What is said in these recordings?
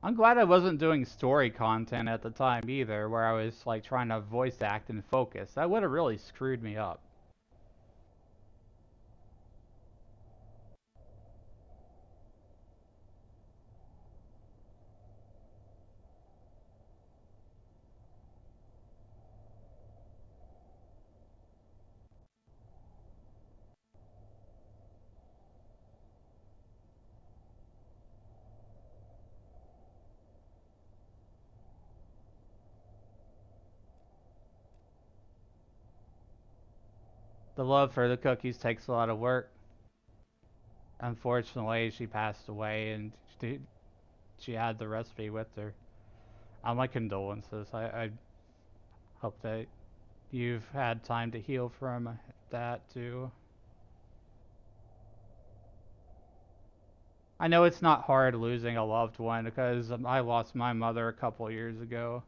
I'm glad I wasn't doing story content at the time either, where I was like trying to voice act and focus. That would have really screwed me up. The love for the cookies takes a lot of work. Unfortunately, she passed away and she had the recipe with her. My condolences. I hope that you've had time to heal from that too. I know it's not hard losing a loved one because I lost my mother a couple years ago.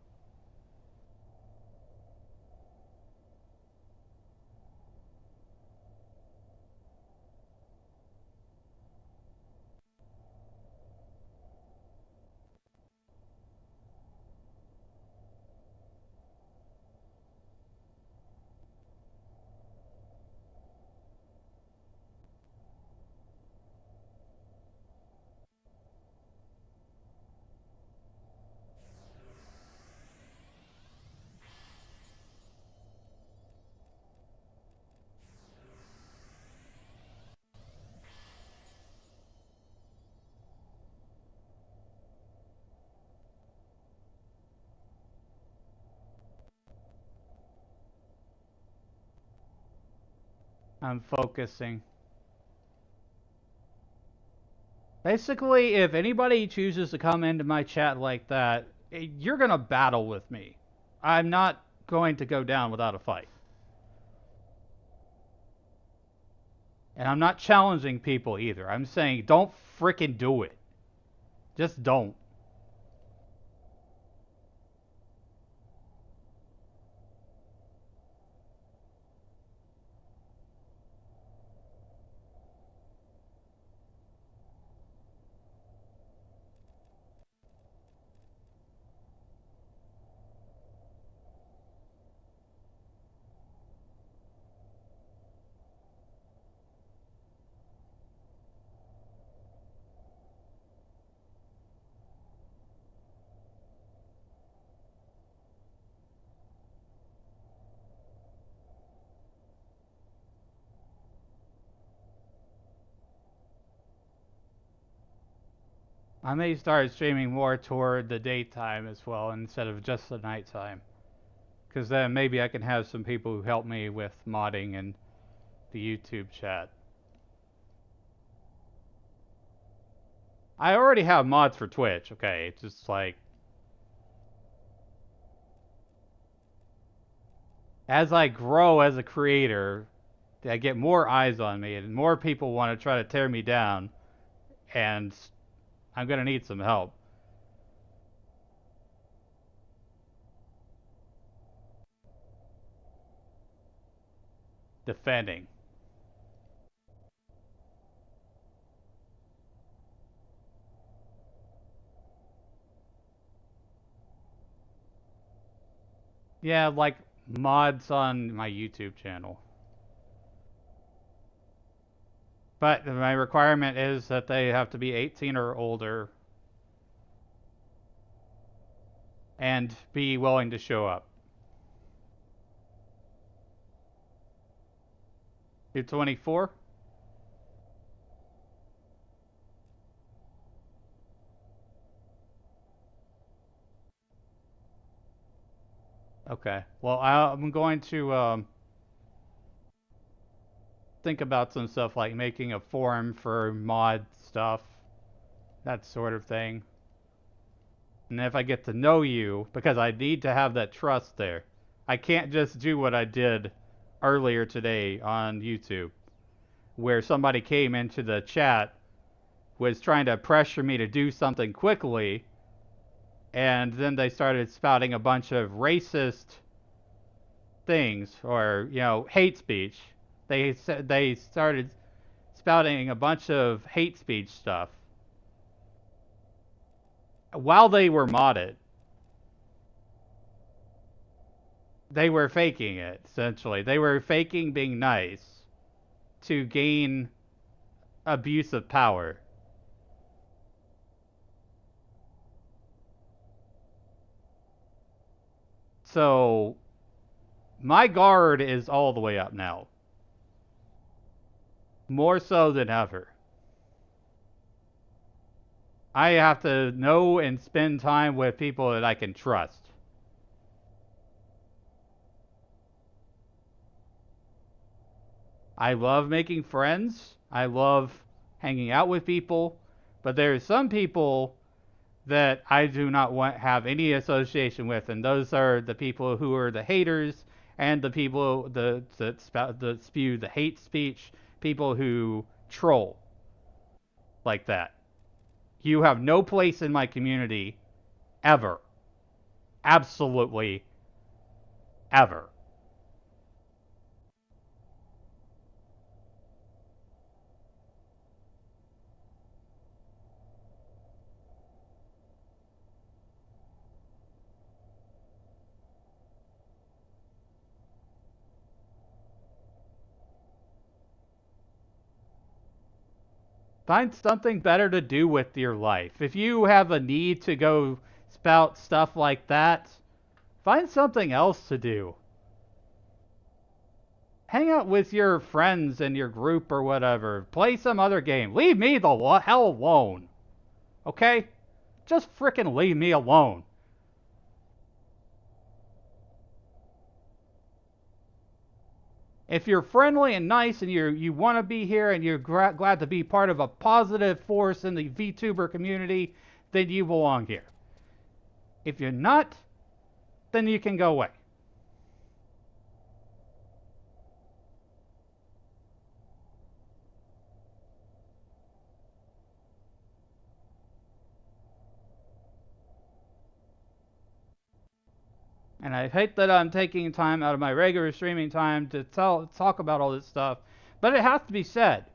I'm focusing. Basically, if anybody chooses to come into my chat like that, you're going to battle with me. I'm not going to go down without a fight. And I'm not challenging people either. I'm saying don't frickin' do it. Just don't. I may start streaming more toward the daytime as well instead of just the nighttime. Because then maybe I can have some people who help me with modding and the YouTube chat. I already have mods for Twitch, okay? It's just like, as I grow as a creator, I get more eyes on me and more people want to try to tear me down, and I'm going to need some help. Defending. Yeah, like mods on my YouTube channel. But my requirement is that they have to be 18 or older and be willing to show up. You're 24? Okay. Well, I'm going to think about some stuff like making a forum for mod stuff, that sort of thing. And if I get to know you, because I need to have that trust there, I can't just do what I did earlier today on YouTube, where somebody came into the chat, was trying to pressure me to do something quickly, and then they started spouting a bunch of racist things or, hate speech. They started spouting a bunch of hate speech stuff while they were modded, they were faking it, essentially. They were faking being nice to gain abuse of power. So, my guard is all the way up now. More so than ever. I have to know and spend time with people that I can trust. I love making friends. I love hanging out with people. But there are some people that I do not want have any association with, and those are the people who are the haters and the people that spew the hate speech, people who troll like that. You have no place in my community ever. Absolutely ever. Find something better to do with your life. If you have a need to go spout stuff like that, find something else to do. Hang out with your friends and your group or whatever. Play some other game. Leave me the hell alone. Okay? Just frickin' leave me alone. If you're friendly and nice and you want to be here and you're glad to be part of a positive force in the vTuber community, then you belong here. If you're not, then you can go away. And I hate that I'm taking time out of my regular streaming time to talk about all this stuff, but it has to be said.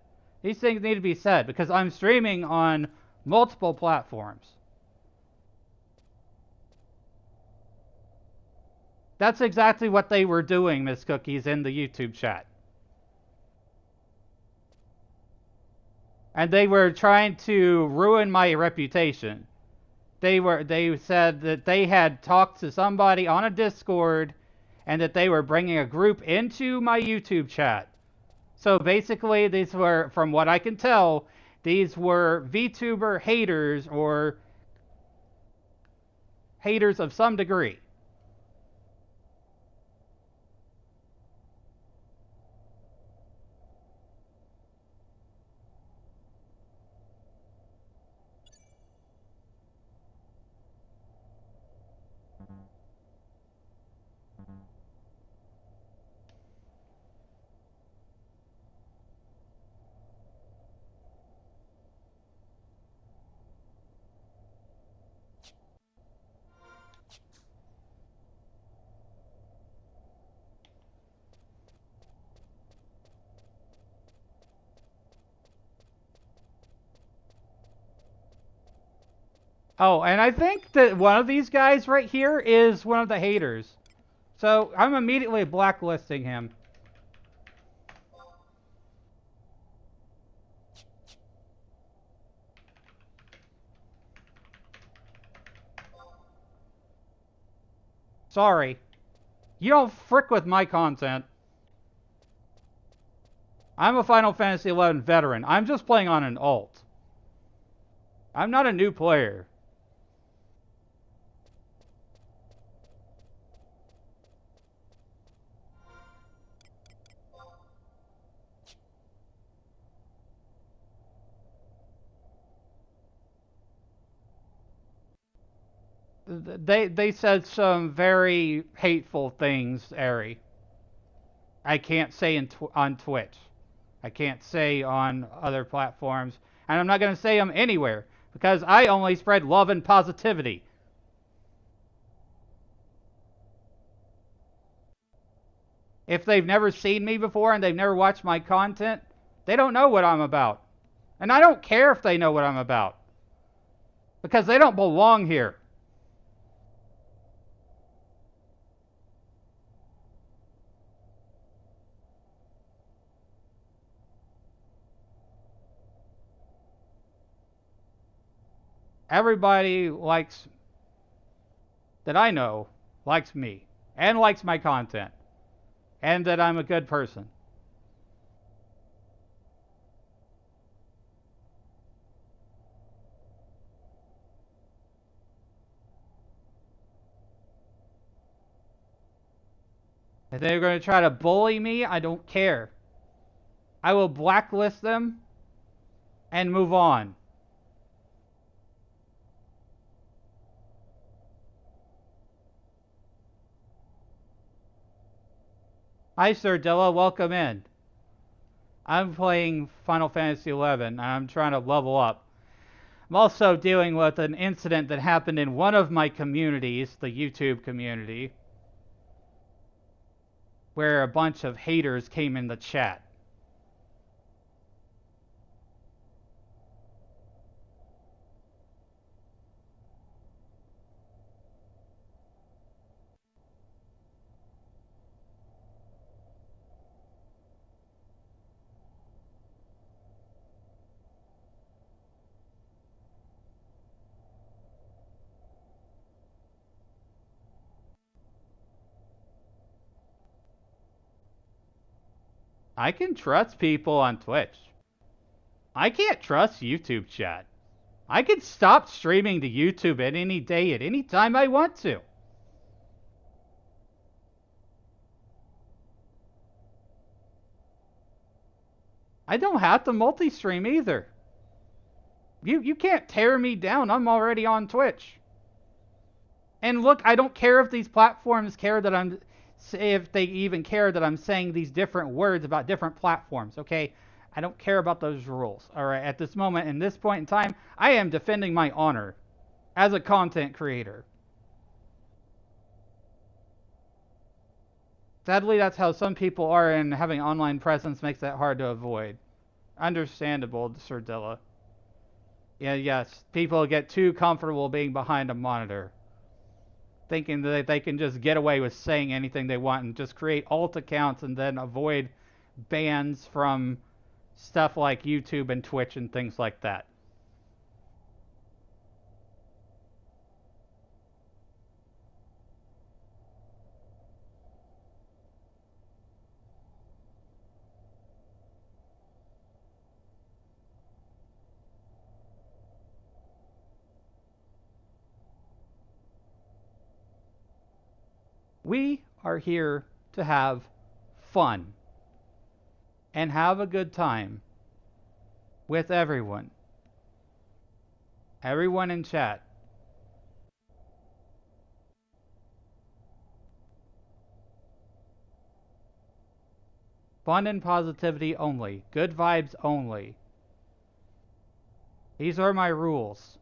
These things need to be said because I'm streaming on multiple platforms. That's exactly what they were doing, Miss Cookies, in the YouTube chat. And they were trying to ruin my reputation. They said that they had talked to somebody on a Discord and that they were bringing a group into my YouTube chat. So basically, these were, from what I can tell, these were VTuber haters or haters of some degree. Oh, and I think that one of these guys right here is one of the haters. So I'm immediately blacklisting him. Sorry. You don't frick with my content. I'm a Final Fantasy XI veteran. I'm just playing on an alt. I'm not a new player. They said some very hateful things, Ari. I can't say on Twitch. I can't say on other platforms. And I'm not going to say them anywhere because I only spread love and positivity. If they've never seen me before and they've never watched my content, they don't know what I'm about. And I don't care if they know what I'm about. because they don't belong here. Everybody likes that I know likes me and likes my content and that I'm a good person. If they're going to try to bully me, I don't care. I will blacklist them and move on. Hi, Sir Dilla. Welcome in. I'm playing Final Fantasy XI, and I'm trying to level up. I'm also dealing with an incident that happened in one of my communities, the YouTube community, where a bunch of haters came in the chat. I can trust people on Twitch. I can't trust YouTube chat. I can stop streaming to YouTube at any day, at any time I want to. I don't have to multi-stream either. You can't tear me down. I'm already on Twitch. And look, I don't care if these platforms care that I'm, if they even care that I'm saying these different words about different platforms, okay? I don't care about those rules, all right? At this moment, in this point in time, I am defending my honor as a content creator. Sadly, that's how some people are, and having online presence makes that hard to avoid. Understandable, Sir Dilla. Yeah, yes, people get too comfortable being behind a monitor, thinking that they can just get away with saying anything they want and just create alt accounts and then avoid bans from stuff like YouTube and Twitch and things like that. We are here to have fun and have a good time with everyone. Everyone in chat. Fun and positivity only. Good vibes only. These are my rules.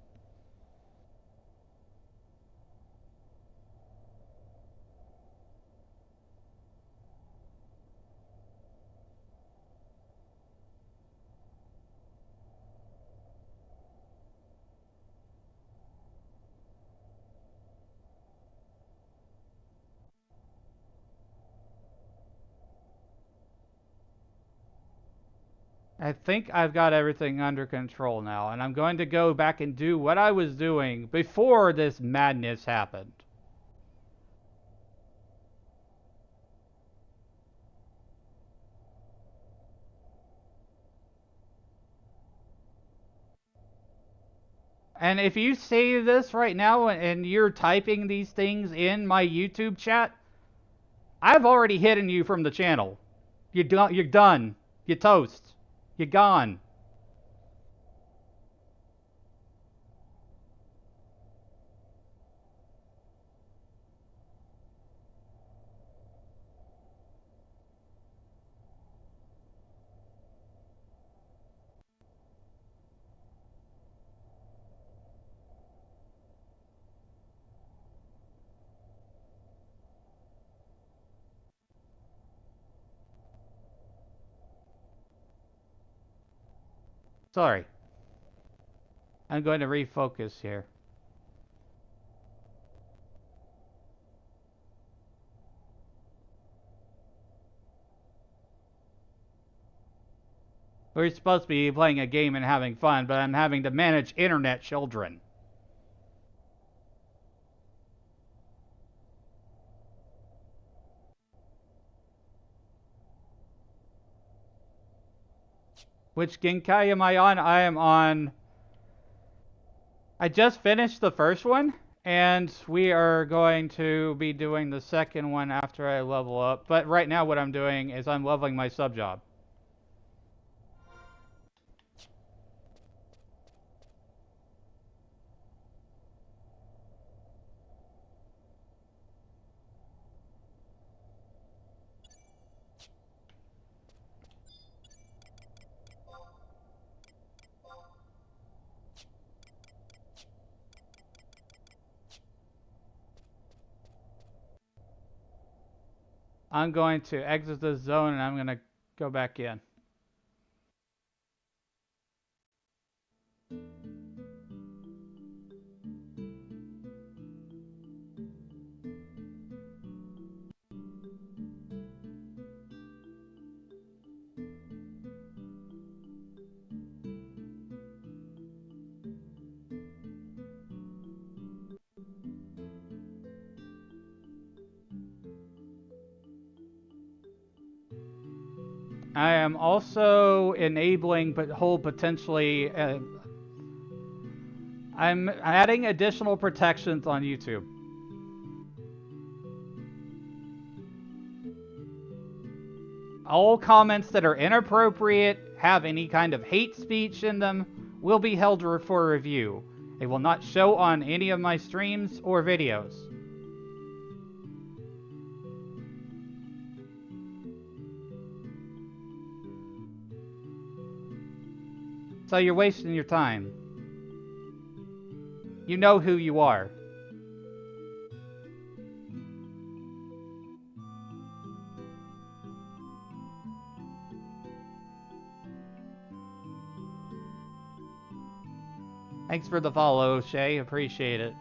I think I've got everything under control now, and I'm going to go back and do what I was doing before this madness happened. And if you say this right now and you're typing these things in my YouTube chat, I've already hidden you from the channel. You're done. You're toast. You're gone. Sorry. I'm going to refocus here. We're supposed to be playing a game and having fun, but I'm having to manage internet children. Which Genkai am I on? I am on... I just finished the first one, and we are going to be doing the second one after I level up. But right now what I'm doing is I'm leveling my sub job. I'm going to exit this zone and I'm going to go back in. I am also enabling but hold potentially I'm adding additional protections on YouTube. All comments that are inappropriate, have any kind of hate speech in them, will be held for review. They will not show on any of my streams or videos. So you're wasting your time. You know who you are. Thanks for the follow, Shay. Appreciate it.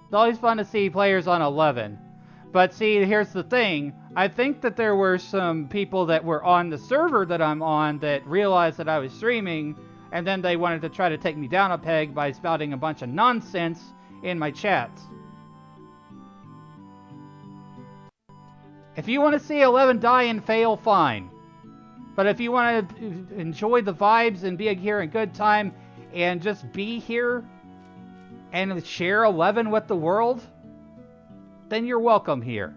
It's always fun to see players on 11. But see, here's the thing. I think that there were some people that were on the server that I'm on that realized that I was streaming, and then they wanted to try to take me down a peg by spouting a bunch of nonsense in my chats. If you want to see 11 die and fail, fine. But if you want to enjoy the vibes and be here in good time and just be here and share 11 with the world, then you're welcome here.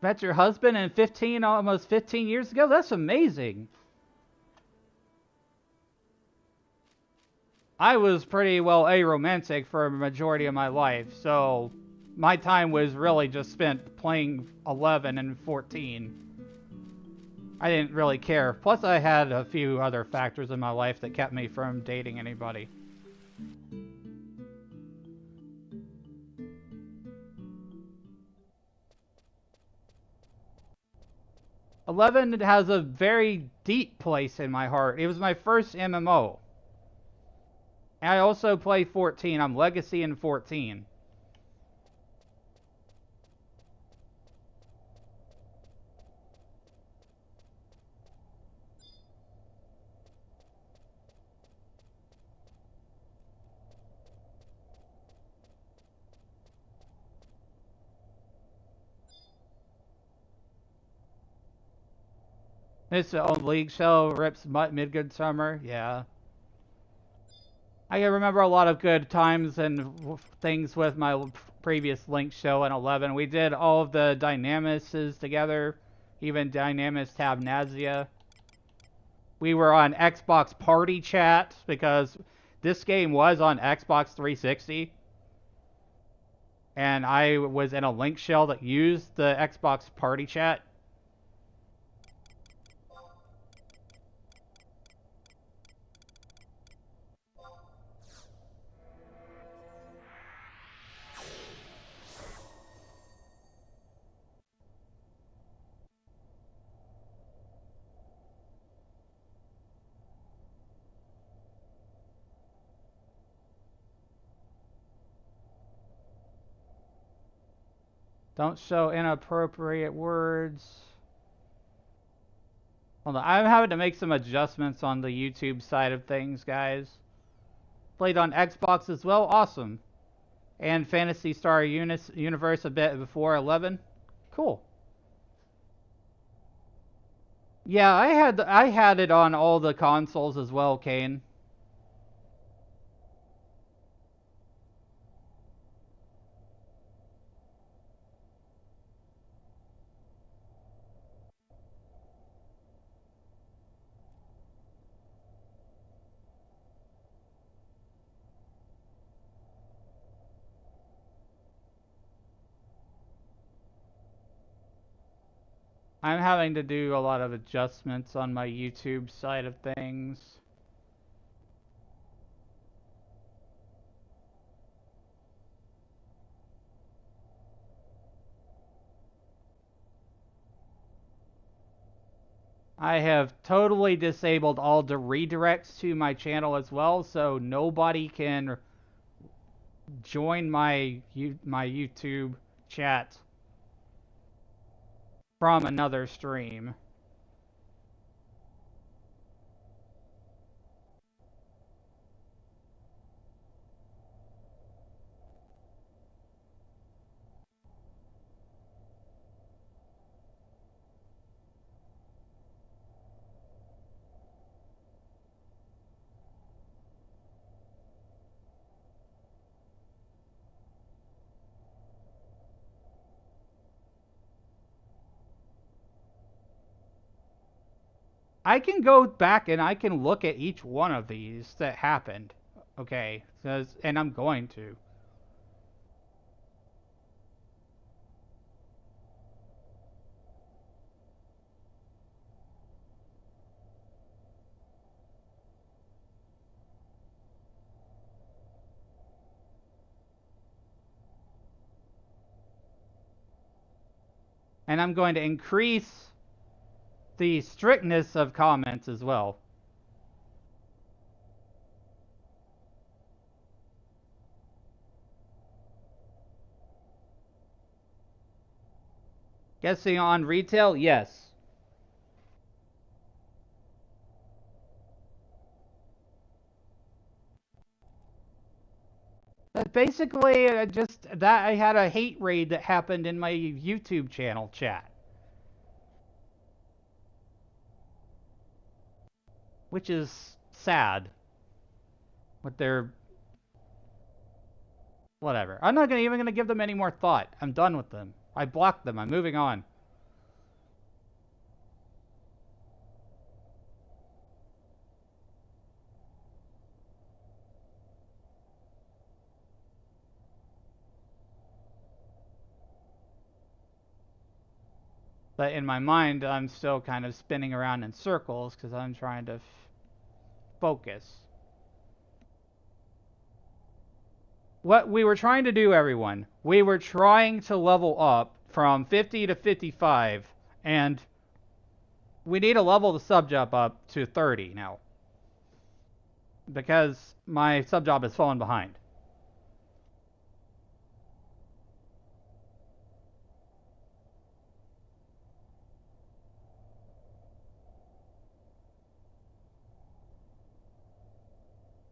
Met your husband in almost 15 years ago? That's amazing. I was pretty well aromantic for a majority of my life, so my time was really just spent playing 11 and 14. I didn't really care. Plus I had a few other factors in my life that kept me from dating anybody. '11 has a very deep place in my heart. It was my first MMO. And I also play 14. I'm Legacy in 14. This old league show rips mid-good summer. Yeah. I can remember a lot of good times and things with my previous Link show in 11. We did all of the Dynamuses together, even Dynamus Tabnazia. We were on Xbox Party Chat because this game was on Xbox 360. And I was in a Link shell that used the Xbox Party Chat. Don't show inappropriate words. Hold on, I'm having to make some adjustments on the YouTube side of things, guys. Played on Xbox as well, awesome. And Phantasy Star Universe a bit before 11. Cool. Yeah, I had it on all the consoles as well, Kane. I'm having to do a lot of adjustments on my YouTube side of things. I have totally disabled all the redirects to my channel as well, so nobody can join my YouTube chat from another stream. I can go back and I can look at each one of these that happened. Okay, and I'm going to. And I'm going to increase the strictness of comments as well. Guessing on retail? Yes. But basically, just that I had a hate raid that happened in my YouTube channel chat. Which is sad. With their... Whatever. I'm not even going to give them any more thought. I'm done with them. I blocked them. I'm moving on. But in my mind, I'm still kind of spinning around in circles because I'm trying to focus. What we were trying to do, everyone, we were trying to level up from 50 to 55, and we need to level the sub job up to 30 now. Because my sub job has fallen behind.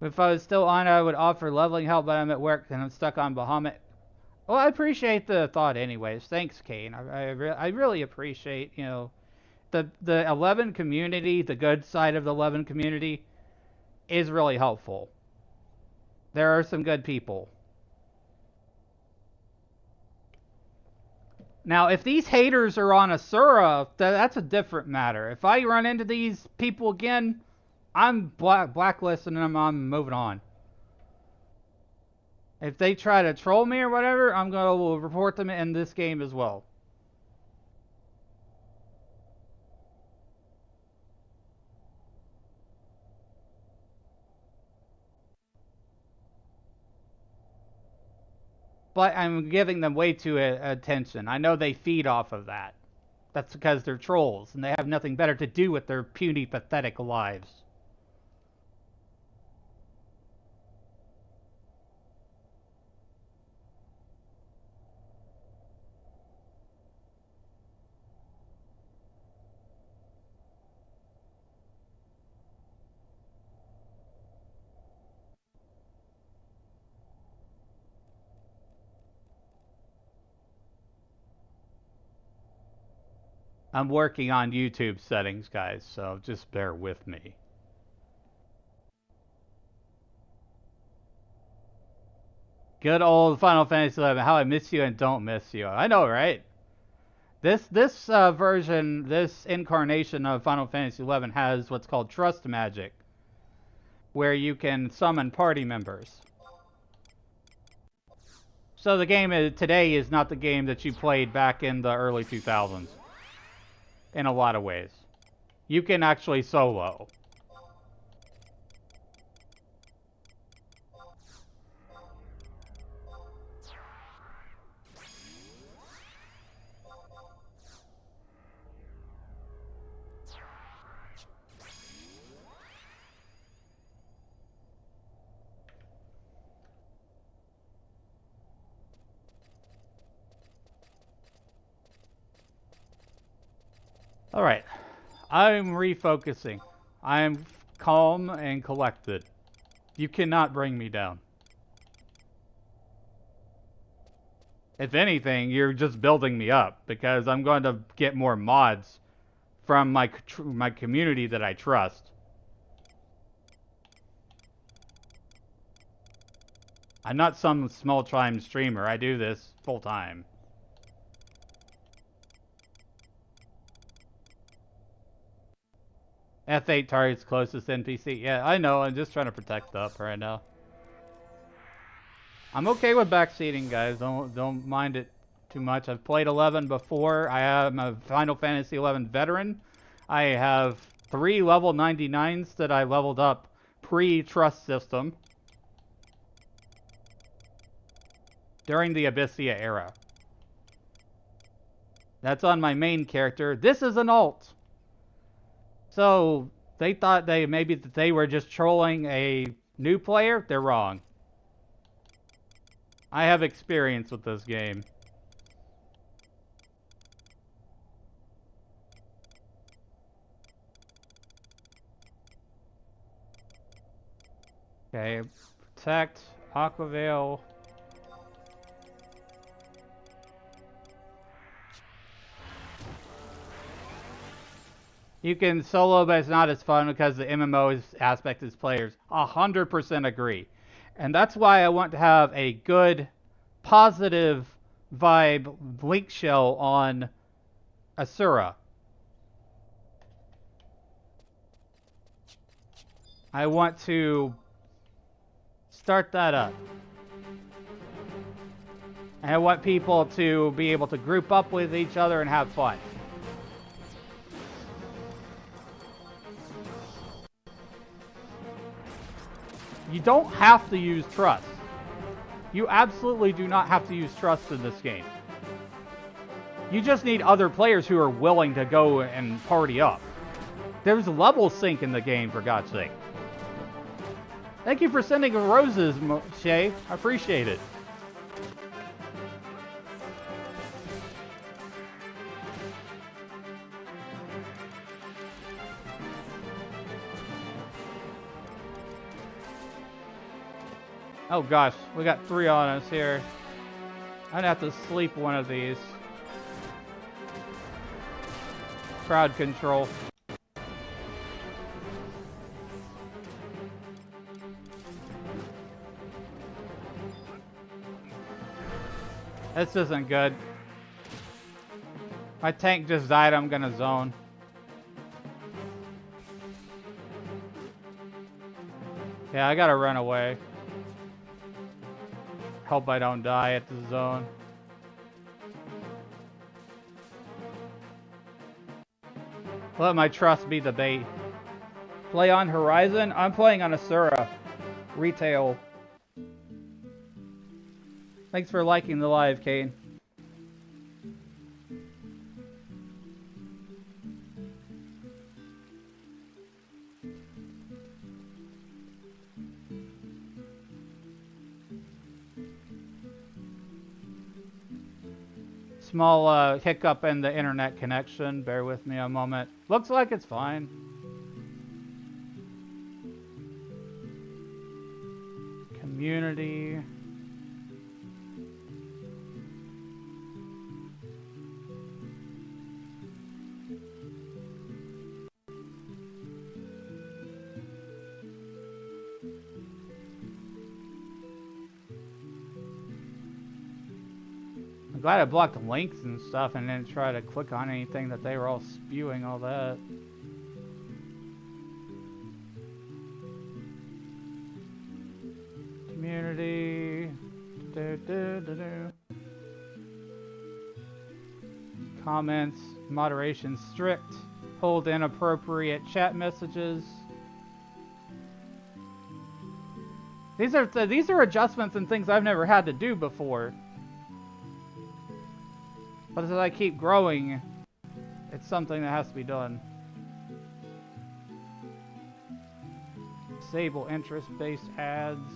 If I was still on, I would offer leveling help, but I'm at work and I'm stuck on Bahamut. Well, I appreciate the thought anyways. Thanks, Kane. I really appreciate, you know, the 11 community, the good side of the 11 community is really helpful. There are some good people. Now, if these haters are on Asura, that's a different matter. If I run into these people again, I'm blacklisting them. I'm moving on. If they try to troll me or whatever, I'm going to report them in this game as well. But I'm giving them way too attention. I know they feed off of that. That's because they're trolls and they have nothing better to do with their puny, pathetic lives. I'm working on YouTube settings, guys, so just bear with me. Good old Final Fantasy XI. How I miss you and don't miss you. I know, right? This version, this incarnation of Final Fantasy XI has what's called trust magic, where you can summon party members. So the game today is not the game that you played back in the early 2000s. In a lot of ways. You can actually solo. Alright. I'm refocusing. I'm calm and collected. You cannot bring me down. If anything, you're just building me up, because I'm going to get more mods from my community that I trust. I'm not some small-time streamer. I do this full-time. F8 targets closest NPC. Yeah, I know. I'm just trying to protect up right now. I'm okay with backseating, guys. Don't mind it too much. I've played 11 before. I am a Final Fantasy 11 veteran. I have 3 level 99s that I leveled up pre-trust system during the Abyssia era. That's on my main character. This is an alt. So they thought maybe that they were just trolling a new player. They're wrong. I have experience with this game. Okay, protect, Aquavale. You can solo, but it's not as fun because the MMO aspect is players. 100% agree. And that's why I want to have a good, positive vibe link shell on Asura. I want to start that up. And I want people to be able to group up with each other and have fun. You don't have to use trust. You absolutely do not have to use trust in this game. You just need other players who are willing to go and party up. There's level sync in the game, for God's sake. Thank you for sending roses, Shay. I appreciate it. Oh gosh, we got 3 on us here. I'd have to sleep one of these. Crowd control. This isn't good. My tank just died, I'm gonna zone. Yeah, I gotta run away. Hope I don't die at the zone. Let my trust be the bait. Play on Horizon? I'm playing on Asura. Retail. Thanks for liking the live, Kane. Small hiccup in the internet connection. Bear with me a moment. Looks like it's fine. Community. glad I blocked links and stuff and didn't try to click on anything that they were all spewing all that. Community. Comments. Moderation strict. Hold inappropriate chat messages. These are adjustments and things I've never had to do before. But as I keep growing, it's something that has to be done. Disable interest-based ads.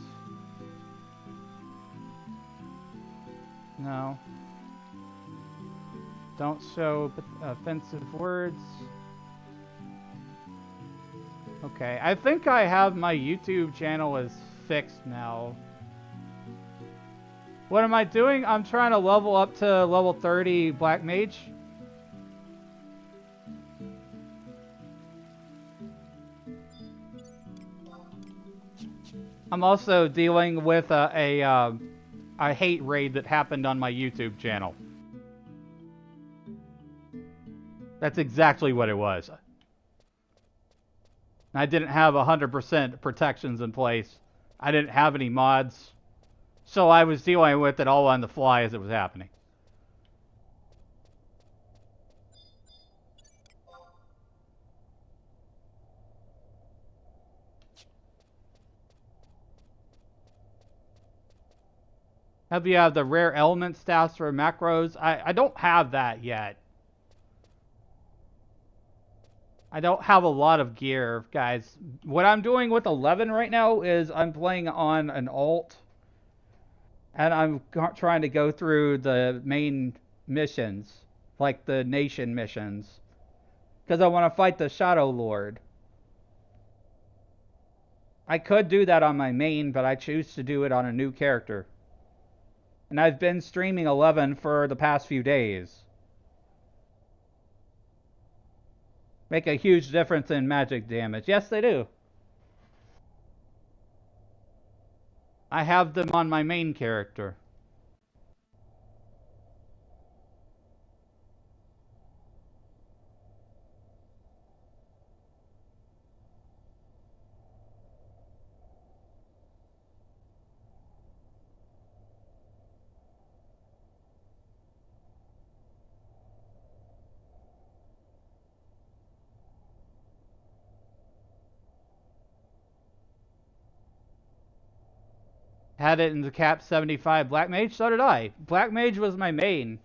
No. Don't show offensive words. Okay, I think I have my YouTube channel is fixed now. What am I doing? I'm trying to level up to level 30 Black Mage. I'm also dealing with a hate raid that happened on my YouTube channel. That's exactly what it was. I didn't have 100% protections in place. I didn't have any mods. So I was dealing with it all on the fly as it was happening. Have you have the rare element stats for macros? I don't have that yet. I don't have a lot of gear, guys. What I'm doing with 11 right now is I'm playing on an alt. And I'm trying to go through the main missions. Like the nation missions. Because I want to fight the Shadow Lord. I could do that on my main, but I choose to do it on a new character. And I've been streaming 11 for the past few days. Make a huge difference in magic damage. Yes, they do. I have them on my main character. Had it in the cap 75 Black Mage, so did I. Black Mage was my main.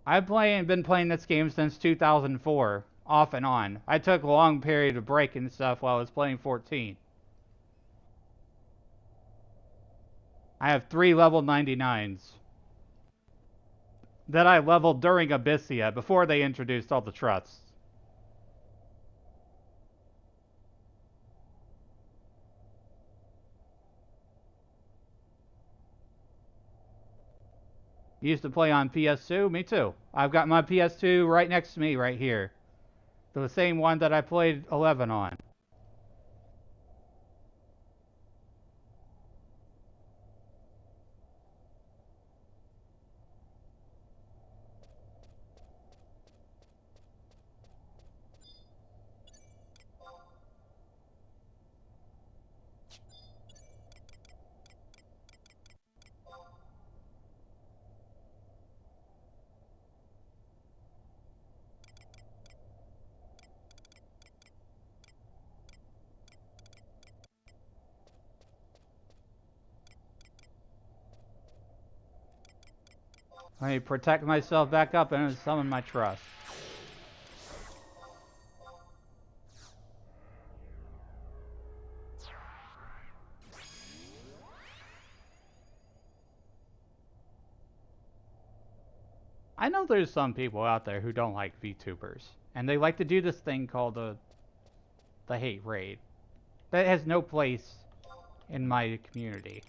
I've been playing this game since 2004, off and on. I took a long period of break and stuff while I was playing 14. I have 3 level 99s that I leveled during Abyssia before they introduced all the trusts. Used to play on PS2? Me too. I've got my PS2 right next to me right here. The same one that I played 11 on. Let me protect myself back up and summon my trust. I know there's some people out there who don't like VTubers, and they like to do this thing called the hate raid. That has no place in my community.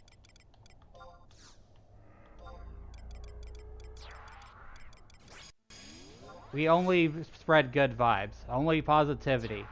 We only spread good vibes, only positivity.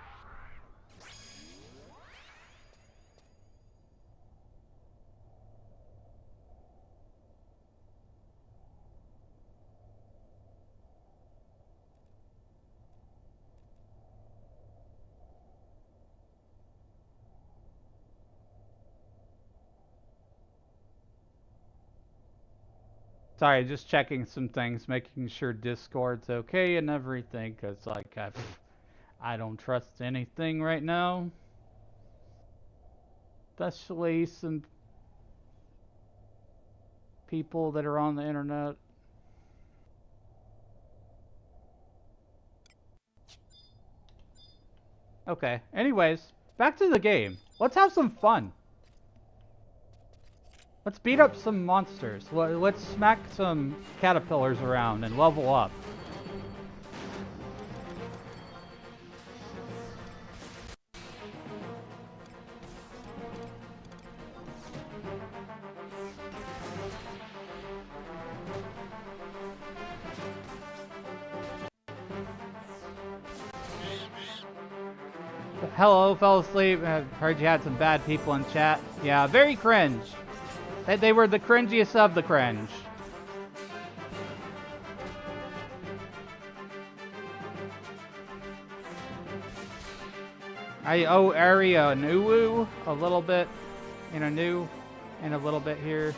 Sorry, just checking some things, making sure Discord's okay and everything, because, like, I don't trust anything right now. Especially some people that are on the internet. Okay, anyways, back to the game. Let's have some fun. Let's beat up some monsters. Let's smack some caterpillars around and level up. Hello, fell asleep. I heard you had some bad people in chat. Yeah, very cringe. They were the cringiest of the cringe. I owe Area an uwu a little bit, and a new, and a little bit here.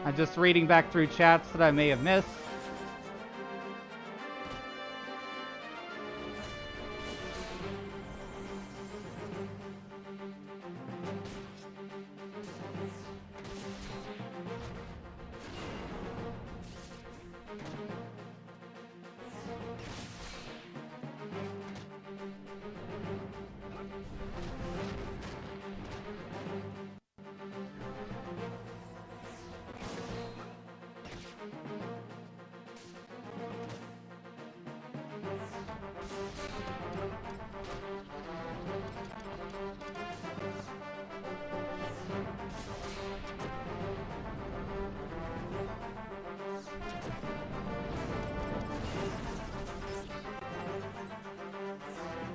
I'm just reading back through chats that I may have missed.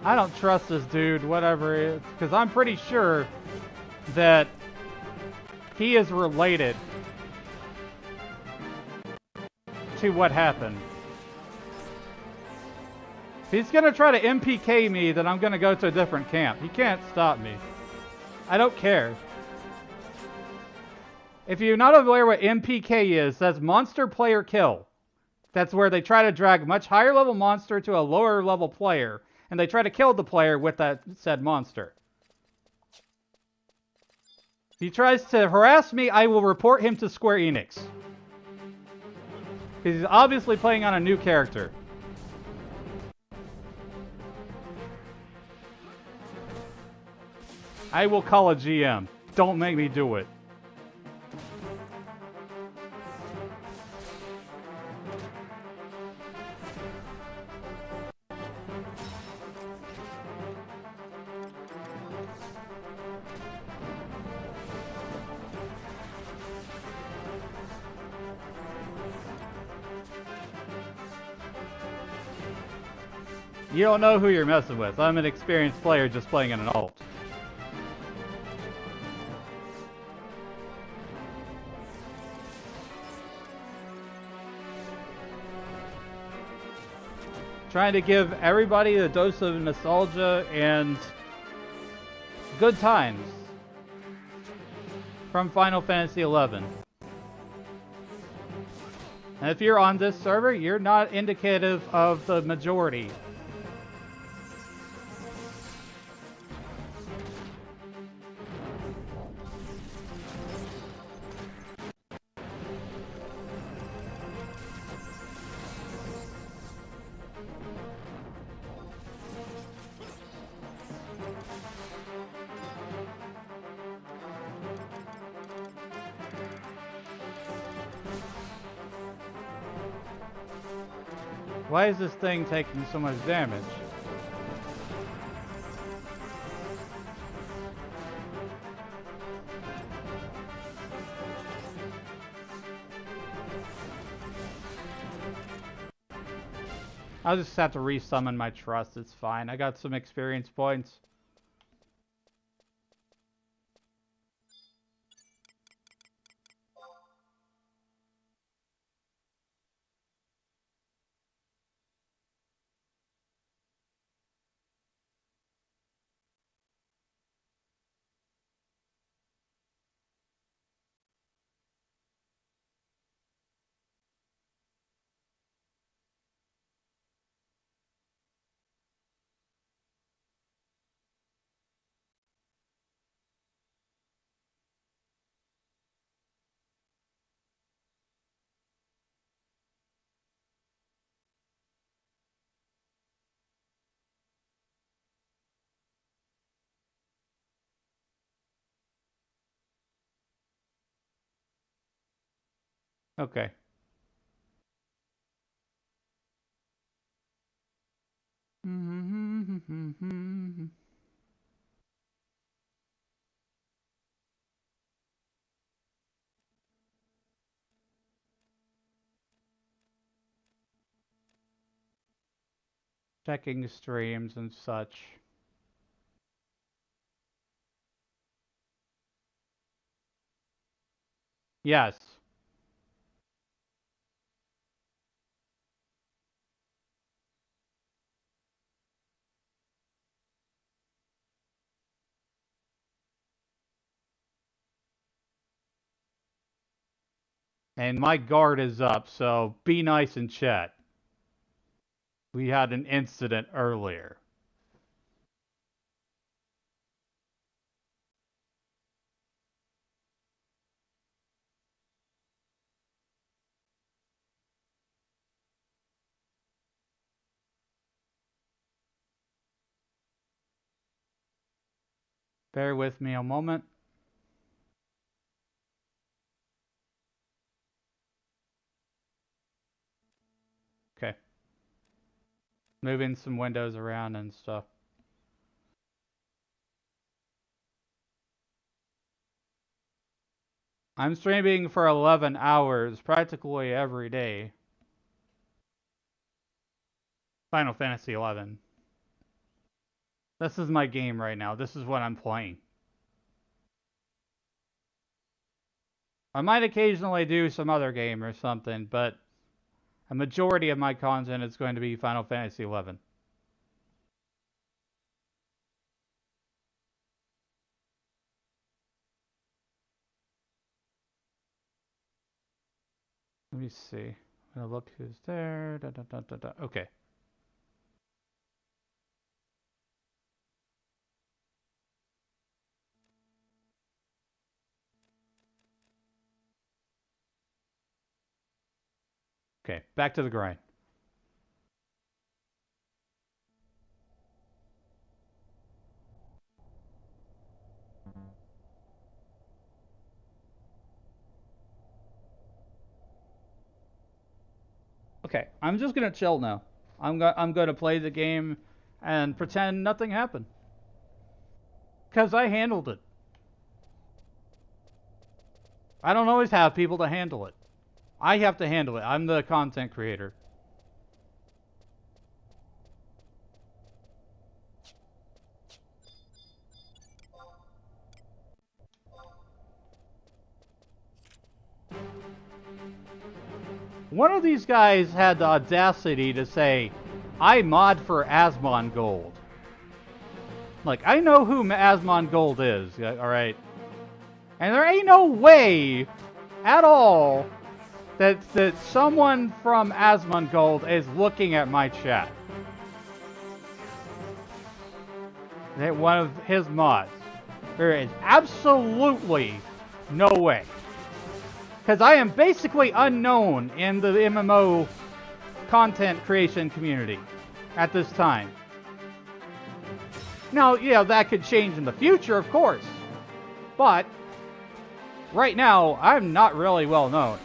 I don't trust this dude, whatever it is, because I'm pretty sure that he is related to what happened. If he's gonna try to MPK me, then I'm gonna go to a different camp. He can't stop me. I don't care. If you're not aware what MPK is, that's monster player kill. That's where they try to drag a much higher level monster to a lower level player, and they try to kill the player with that said monster. If he tries to harass me, I will report him to Square Enix. Because he's obviously playing on a new character. I will call a GM. Don't make me do it. You don't know who you're messing with. I'm an experienced player just playing in an alt. Trying to give everybody a dose of nostalgia and good times from Final Fantasy XI. And if you're on this server, you're not indicative of the majority. Why is this thing taking so much damage? I'll just have to resummon my trust, it's fine. I got some experience points. Okay. Checking streams and such. Yes. And my guard is up, so be nice in chat. We had an incident earlier. Bear with me a moment. Okay. Moving some windows around and stuff. I'm streaming for 11 hours practically every day. Final Fantasy 11. This is my game right now. This is what I'm playing. I might occasionally do some other game or something, but a majority of my content is going to be Final Fantasy 11. Let me see. I'm gonna look who's there. Da, da, da, da, da. Okay. Okay, back to the grind. Okay, I'm just gonna chill now. I'm gonna play the game and pretend nothing happened. Cause I handled it. I don't always have people to handle it. I have to handle it. I'm the content creator. One of these guys had the audacity to say, I mod for Asmongold. Like, I know who Asmongold is, alright? And there ain't no way at all that someone from Asmongold is looking at my chat. That one of his mods. There is absolutely no way. Because I am basically unknown in the MMO content creation community at this time. Now, yeah, that could change in the future, of course. But right now, I'm not really well known.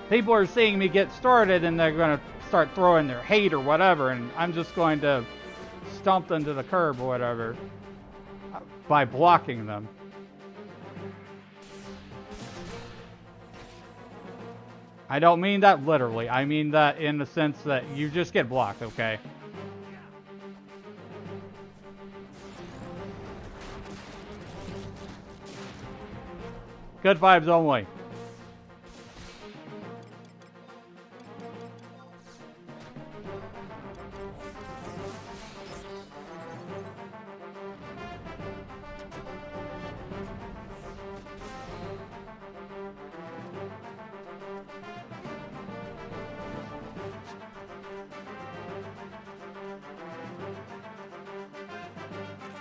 People are seeing me get started and they're going to start throwing their hate or whatever, and I'm just going to stomp them to the curb or whatever by blocking them. I don't mean that literally. I mean that in the sense that you just get blocked, okay? Good vibes only.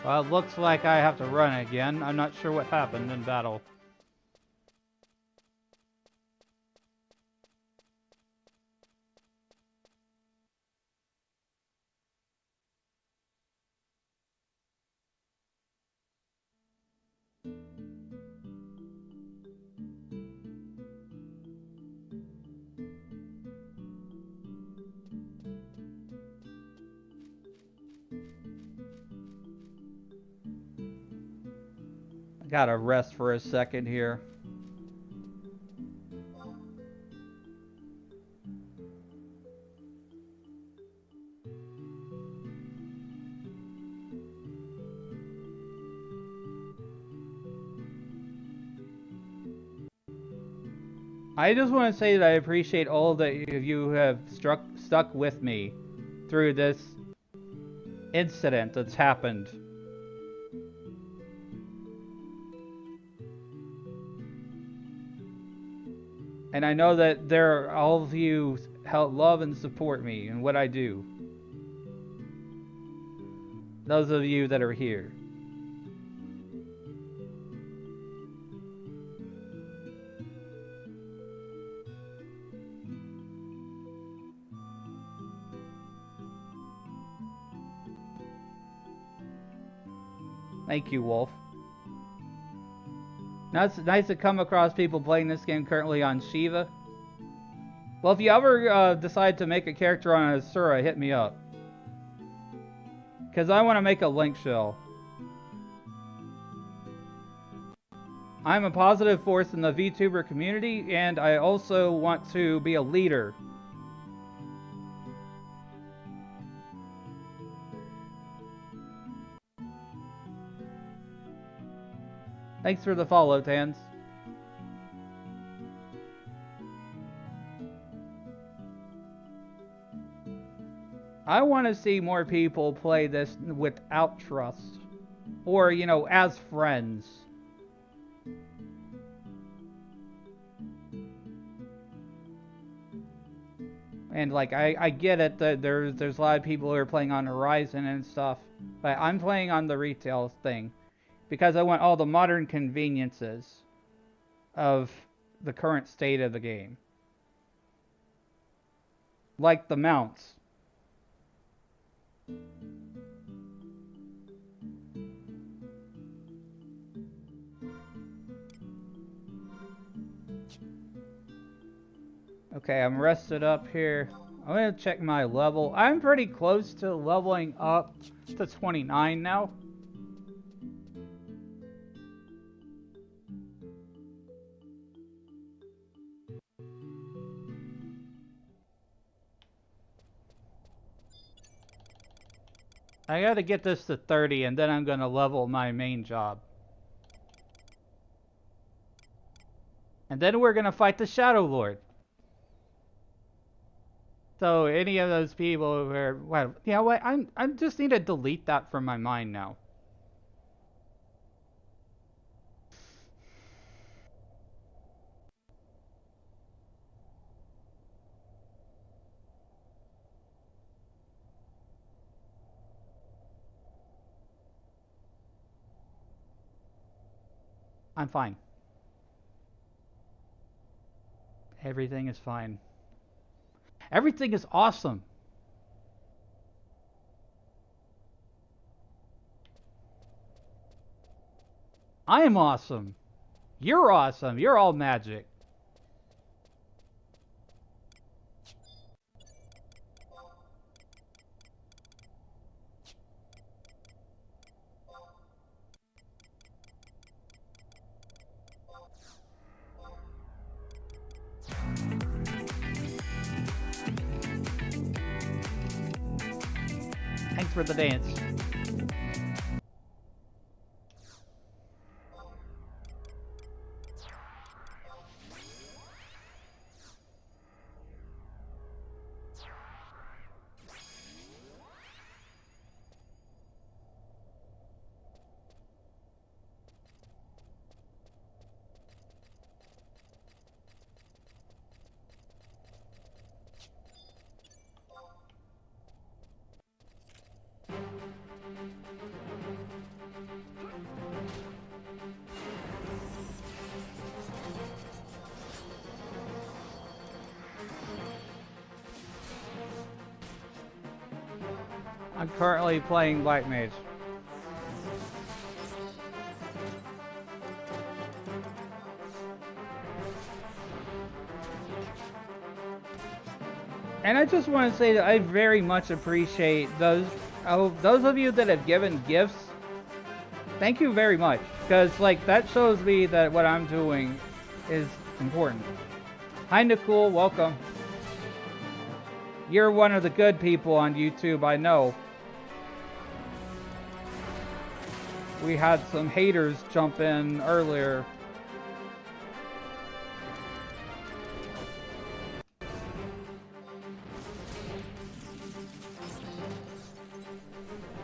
Well, it looks like I have to run again. I'm not sure what happened in battle. Gotta rest for a second here. I just want to say that I appreciate all that you have stuck with me through this incident that's happened. And I know that all of you help love and support me in what I do. Those of you that are here. Thank you, Wolf. Now it's nice to come across people playing this game currently on Shiva. Well, if you ever decide to make a character on Asura, hit me up. Because I want to make a link shell. I'm a positive force in the vTuber community, and I also want to be a leader. Thanks for the follow, Tans. I want to see more people play this without trust. Or, you know, as friends. And, like, I get it that there's a lot of people who are playing on Horizon and stuff. But I'm playing on the retail thing. Because I want all the modern conveniences of the current state of the game. Like the mounts. Okay, I'm rested up here. I'm gonna check my level. I'm pretty close to leveling up to 29 now. I gotta get this to 30 and then I'm gonna level my main job. And then we're gonna fight the Shadow Lord. So any of those people who are, well, you know what, I just need to delete that from my mind now. I'm fine. Everything is fine. Everything is awesome. I am awesome. You're awesome. You're all magic. Thanks for the dance. I'm currently playing White Mage. And I just want to say that I very much appreciate those of you that have given gifts. Thank you very much. Because, like, that shows me that what I'm doing is important. Hi, Nicole. Welcome. You're one of the good people on YouTube, I know. We had some haters jump in earlier.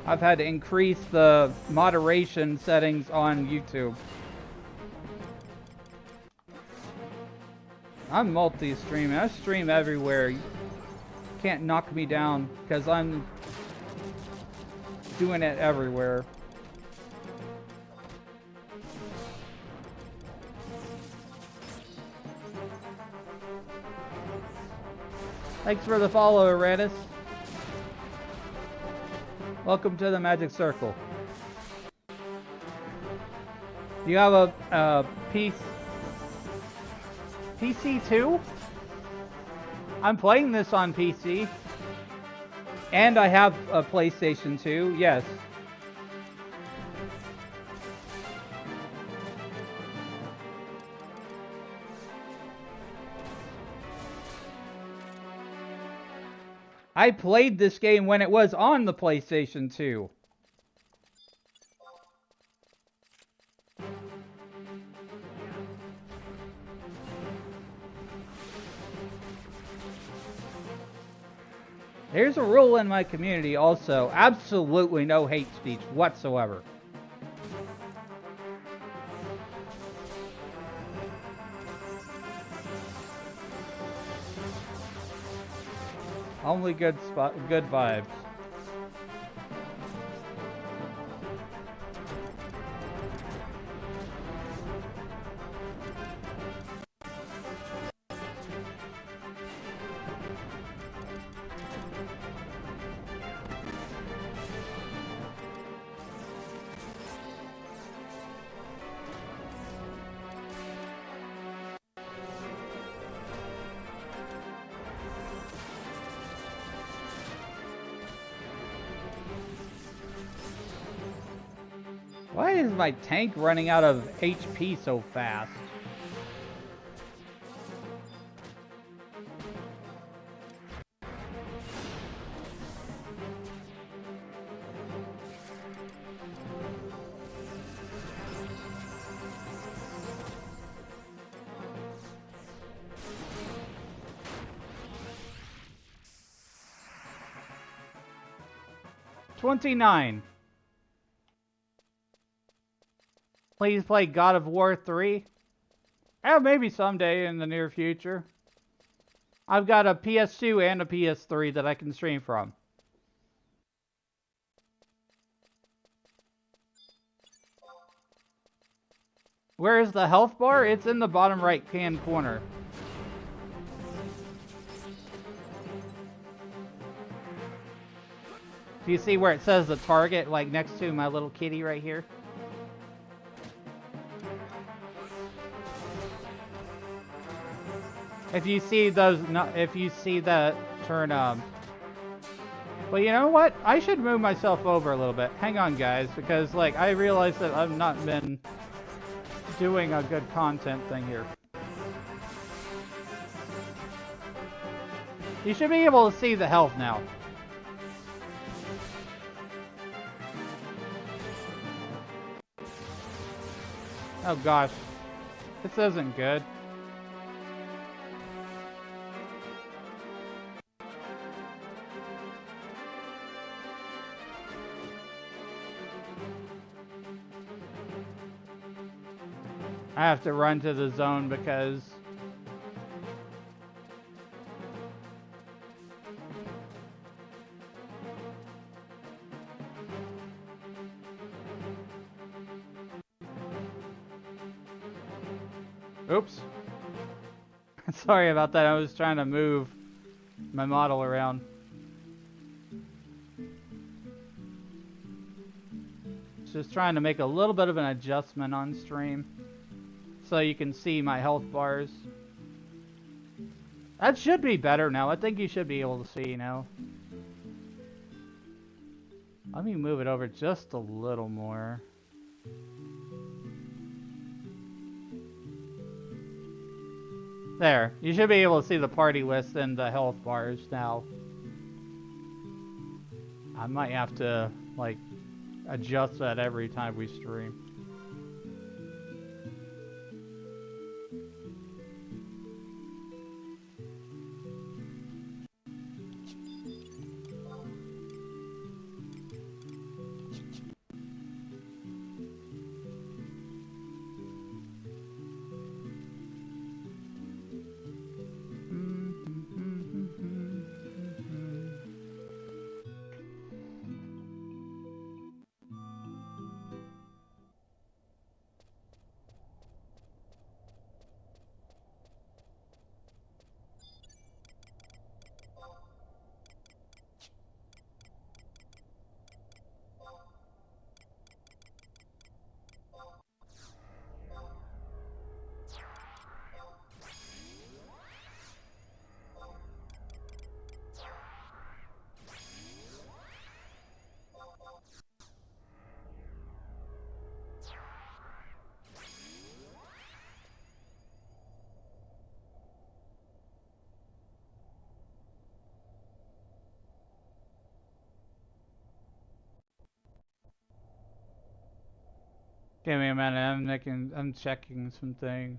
I've had to increase the moderation settings on YouTube. I'm multi-streaming. I stream everywhere. You can't knock me down because I'm doing it everywhere. Thanks for the follow, Redis. Welcome to the Magic Circle. Do you have a PC too? I'm playing this on PC. And I have a PlayStation 2, yes. I played this game when it was on the PlayStation 2. There's a rule in my community also. Absolutely no hate speech whatsoever. Only good vibes. Why is my tank running out of HP so fast? $29. Please play God of War 3. Maybe someday in the near future. I've got a PS2 and a PS3 that I can stream from. Where is the health bar? It's in the bottom right-hand corner. Do you see where it says the target, like next to my little kitty right here? If you see those, if you see that turn, well, you know what? I should move myself over a little bit. Hang on, guys, because, like, I realize that I've not been doing a good content thing here. You should be able to see the health now. Oh, gosh. This isn't good. I have to run to the zone because oops. Sorry about that. I was trying to move my model around. Just trying to make a little bit of an adjustment on stream so you can see my health bars. That should be better now. I think you should be able to see now. Let me move it over just a little more. There. You should be able to see the party list and the health bars now. I might have to, like, adjust that every time we stream. Give me a minute, I'm checking some things.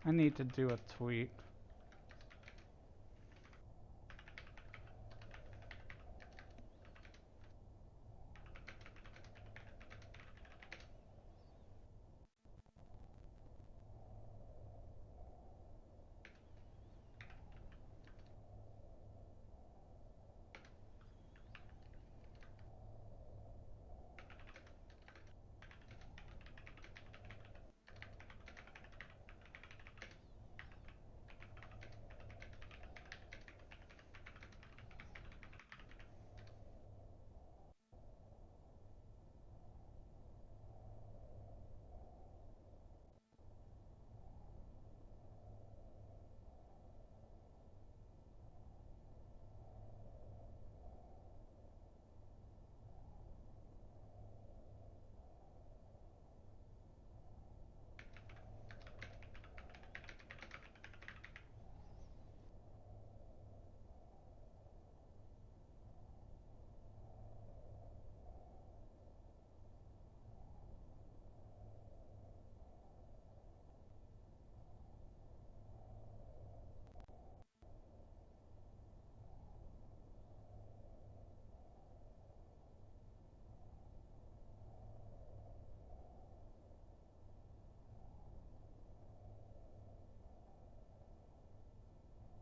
I need to do a tweet.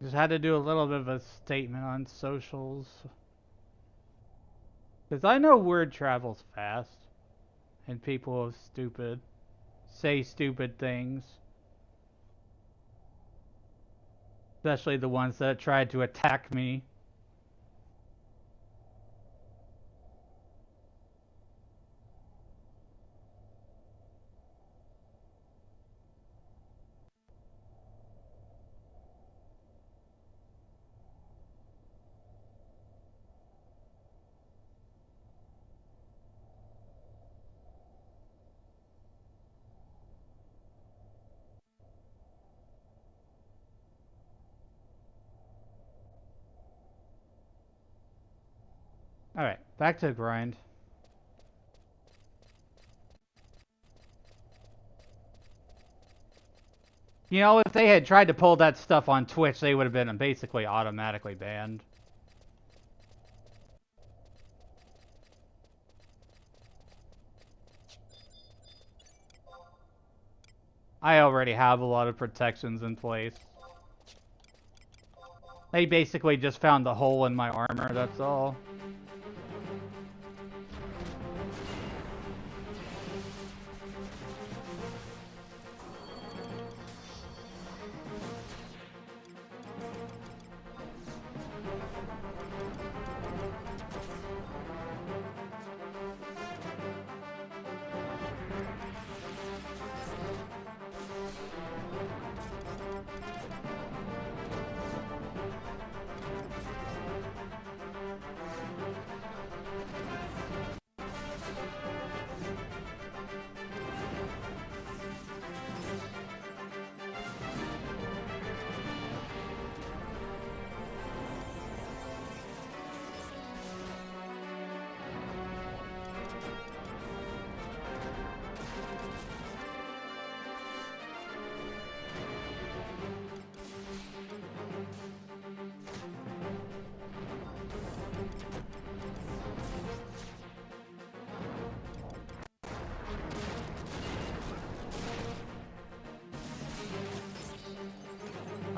Just had to do a little bit of a statement on socials. Because I know word travels fast. And people are stupid. Say stupid things. Especially the ones that tried to attack me. Alright, back to the grind. You know, if they had tried to pull that stuff on Twitch, they would have been basically automatically banned. I already have a lot of protections in place. They basically just found the hole in my armor, that's all.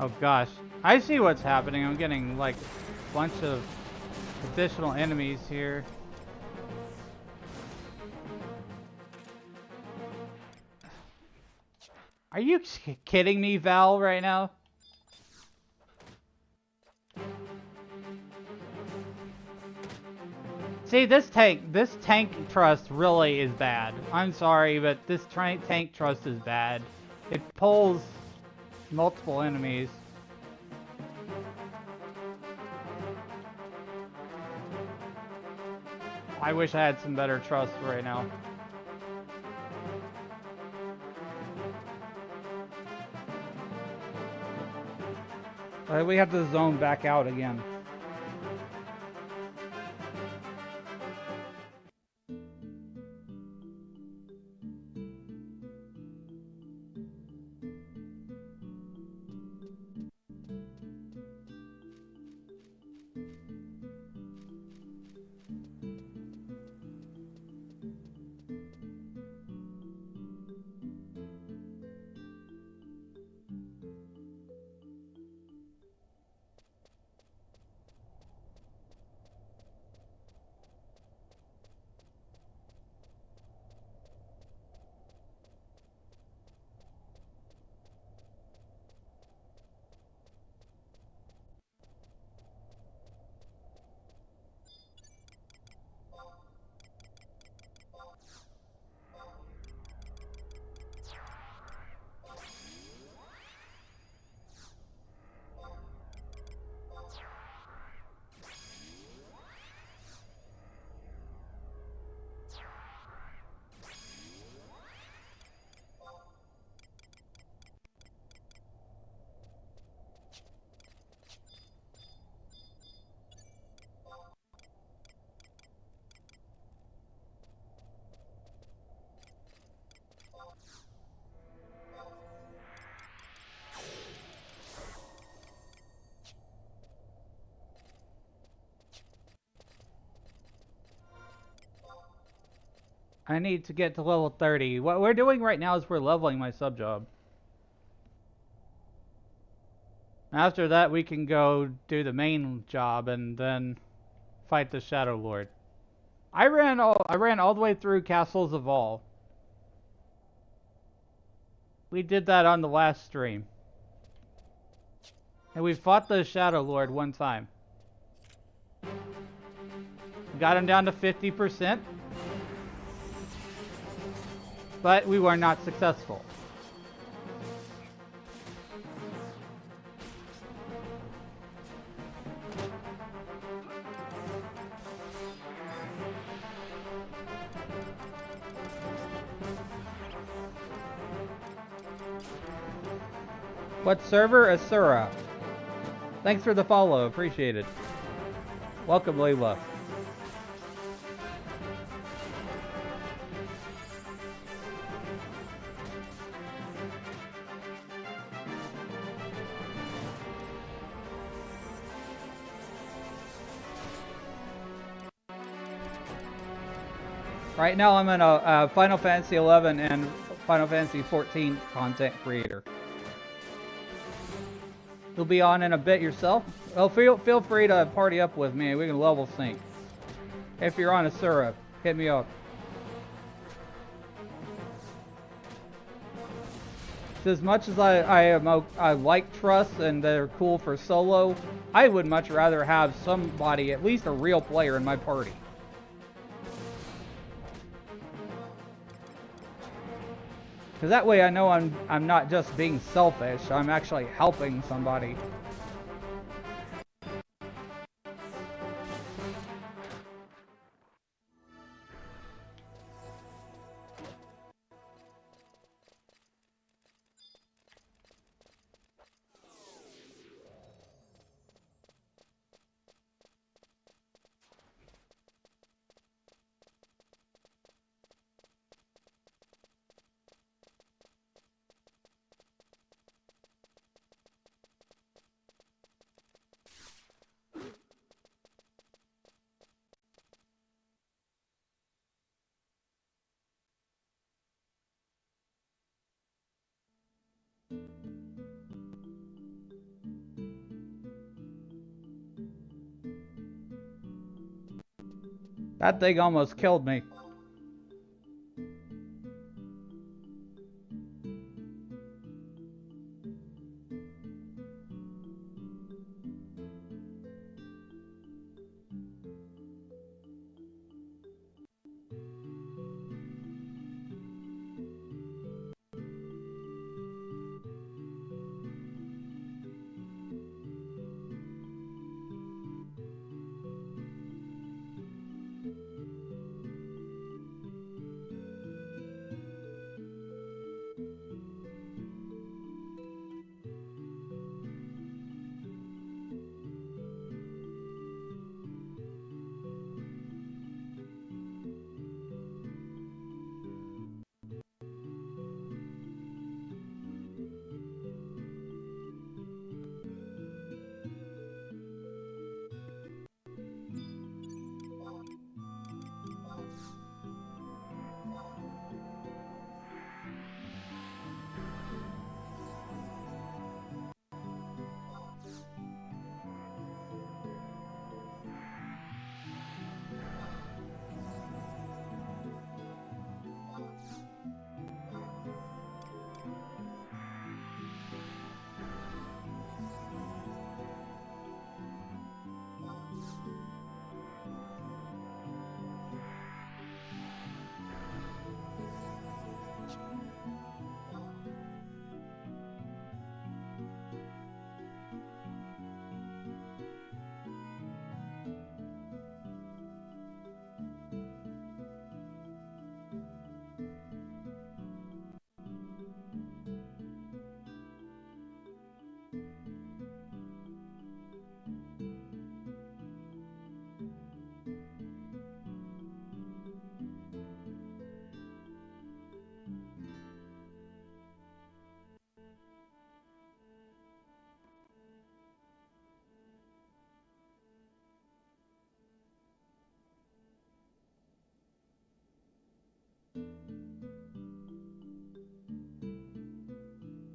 Oh gosh. I see what's happening. I'm getting like a bunch of additional enemies here. Are you kidding me, Val, right now? See, this tank trust really is bad. I'm sorry, but this tank trust is bad. It pulls multiple enemies. I wish I had some better trust right now. We have to zone back out again. I need to get to level 30. What we're doing right now is we're leveling my sub job. After that, we can go do the main job and then fight the Shadow Lord. I ran all the way through Castles of All. We did that on the last stream. And we fought the Shadow Lord one time. Got him down to 50%. But we were not successful. What server? Asura. Thanks for the follow, appreciate it. Welcome, Layla. Right now I'm a Final Fantasy 11 and Final Fantasy 14 content creator. You'll be on in a bit yourself. Well, feel free to party up with me. We can level sync. If you're on Asura, hit me up. As much as I like trusts and they're cool for solo, I would much rather have somebody, at least a real player, in my party. Because that way I know I'm not just being selfish, I'm actually helping somebody. That thing almost killed me.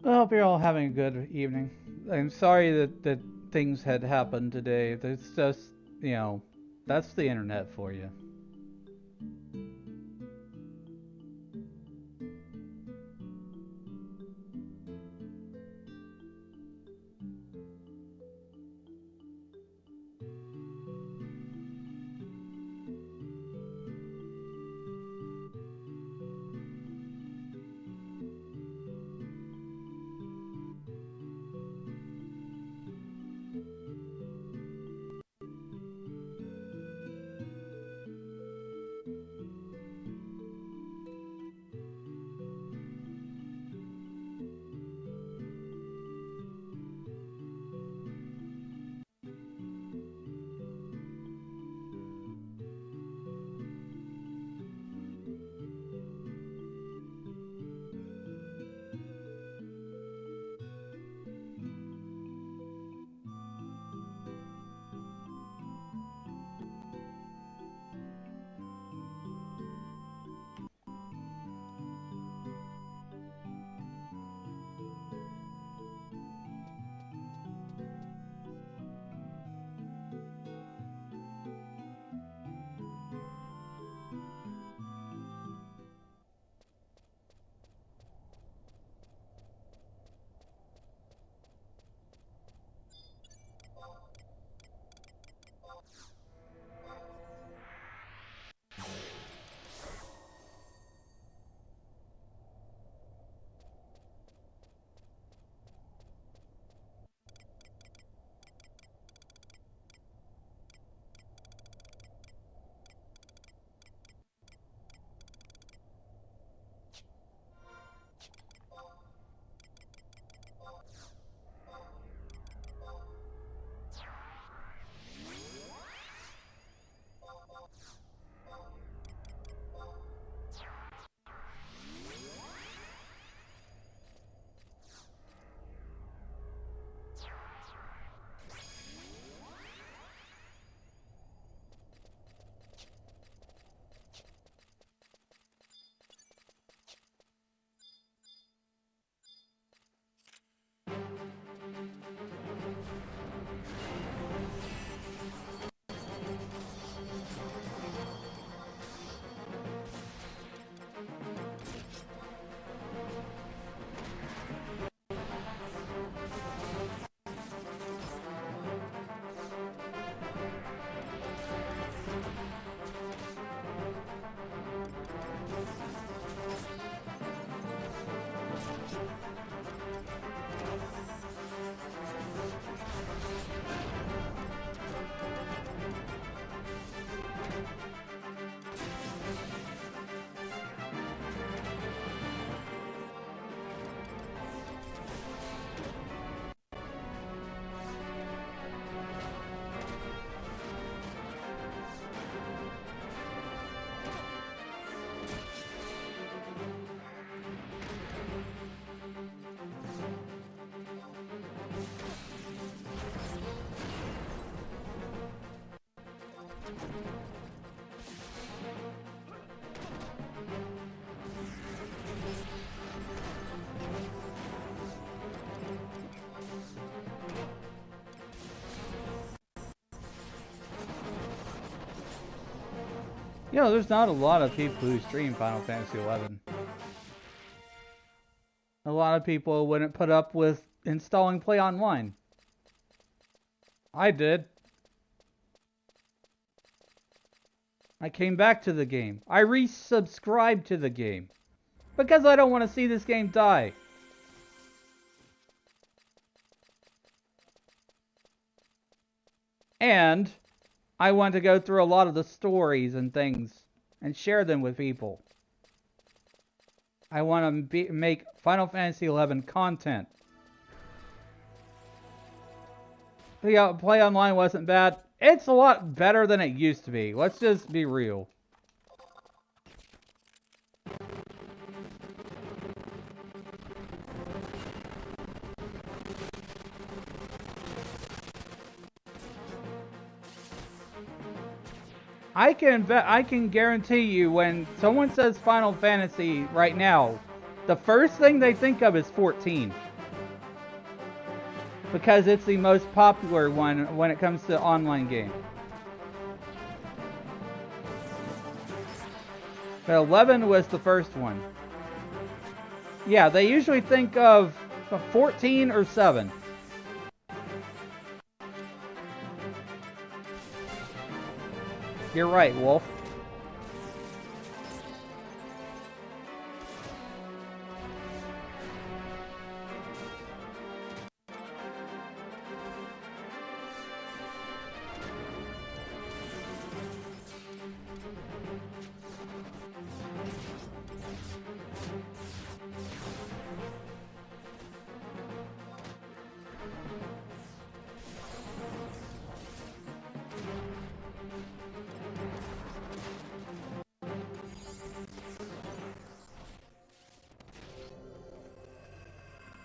I hope you're all having a good evening. I'm sorry that things had happened today. It's just, you know, that's the internet for you. You know, there's not a lot of people who stream Final Fantasy XI. A lot of people wouldn't put up with installing Play Online. I did. I came back to the game. I resubscribed to the game. Because I don't want to see this game die. And I want to go through a lot of the stories and things and share them with people. I want to make Final Fantasy XI content. Yeah, Play Online wasn't bad. It's a lot better than it used to be. Let's just be real. I can guarantee you when someone says Final Fantasy right now, the first thing they think of is 14. Because it's the most popular one when it comes to online game. But 11 was the first one. Yeah, they usually think of 14 or 7. You're right, Wolf.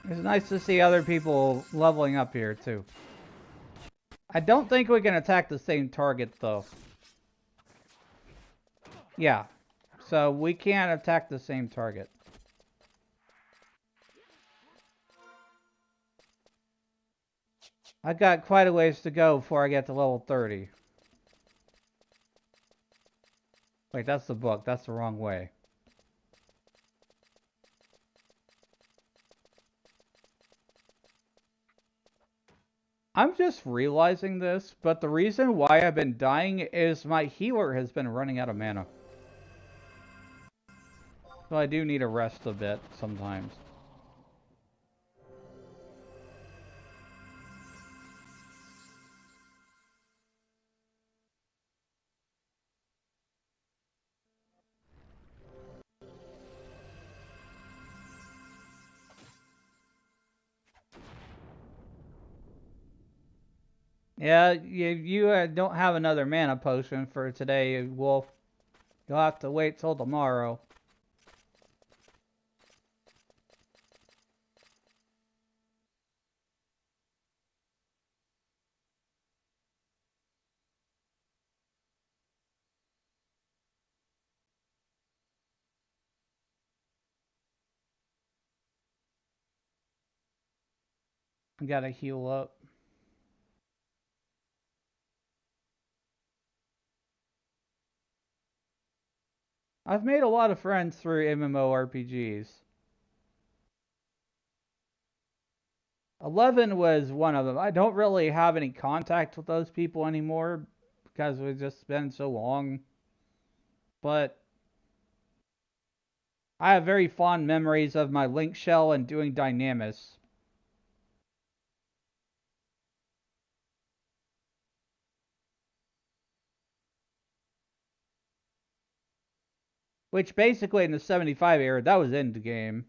It's nice to see other people leveling up here, too. I don't think we can attack the same target, though. Yeah. So we can't attack the same target. I've got quite a ways to go before I get to level 30. Wait, that's the book. That's the wrong way. I'm just realizing this, but the reason why I've been dying is my healer has been running out of mana. So I do need to rest a bit sometimes. Yeah, you don't have another mana potion for today, Wolf. You'll have to wait till tomorrow. I gotta heal up. I've made a lot of friends through MMORPGs. 11 was one of them. I don't really have any contact with those people anymore because we've just been so long. But I have very fond memories of my Link Shell and doing Dynamis. Which basically in the 75 era, that was end game.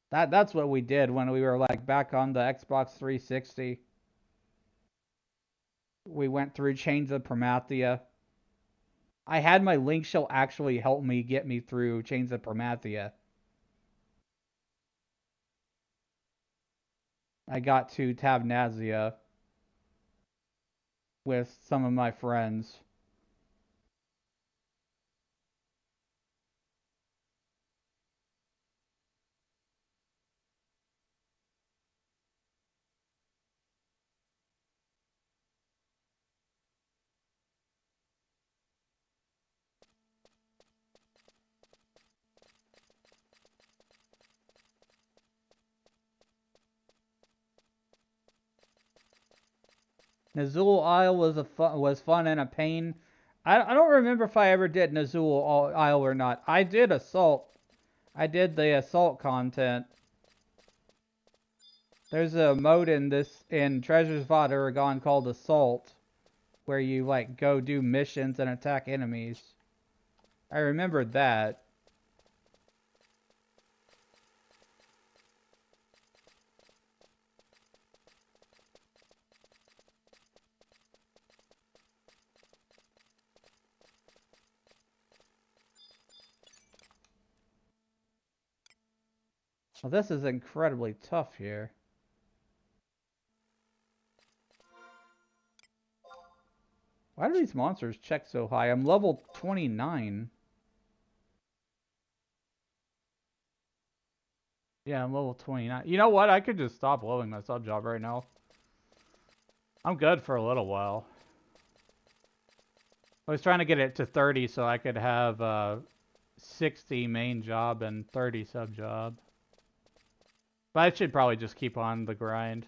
That's what we did when we were like back on the Xbox 360. We went through Chains of Promathia. I had my Link Shell actually help me get me through Chains of Promathia. I got to Tabnazia with some of my friends. Nazul Isle was fun and a pain. I don't remember if I ever did Nazul Isle or not. I did Assault. I did the Assault content. There's a mode in Treasures of Oregon called Assault, where you like go do missions and attack enemies. I remember that. Well, this is incredibly tough here. Why do these monsters check so high? I'm level 29. Yeah, I'm level 29. You know what? I could just stop blowing my sub job right now. I'm good for a little while. I was trying to get it to 30 so I could have 60 main job and 30 sub job. But I should probably just keep on the grind.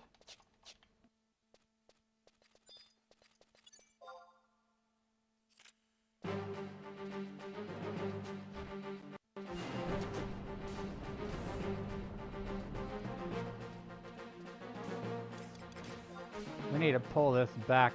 We need to pull this back.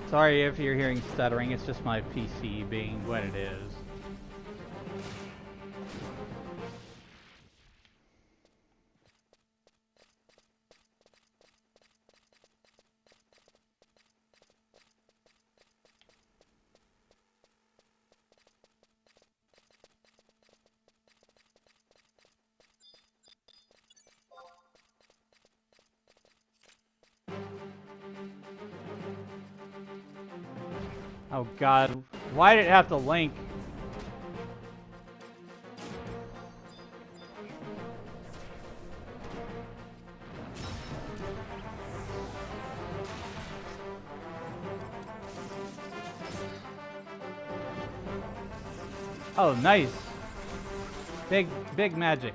Sorry if you're hearing stuttering, it's just my PC being what it is. Oh god, why did it have to link? Oh, nice. Big magic.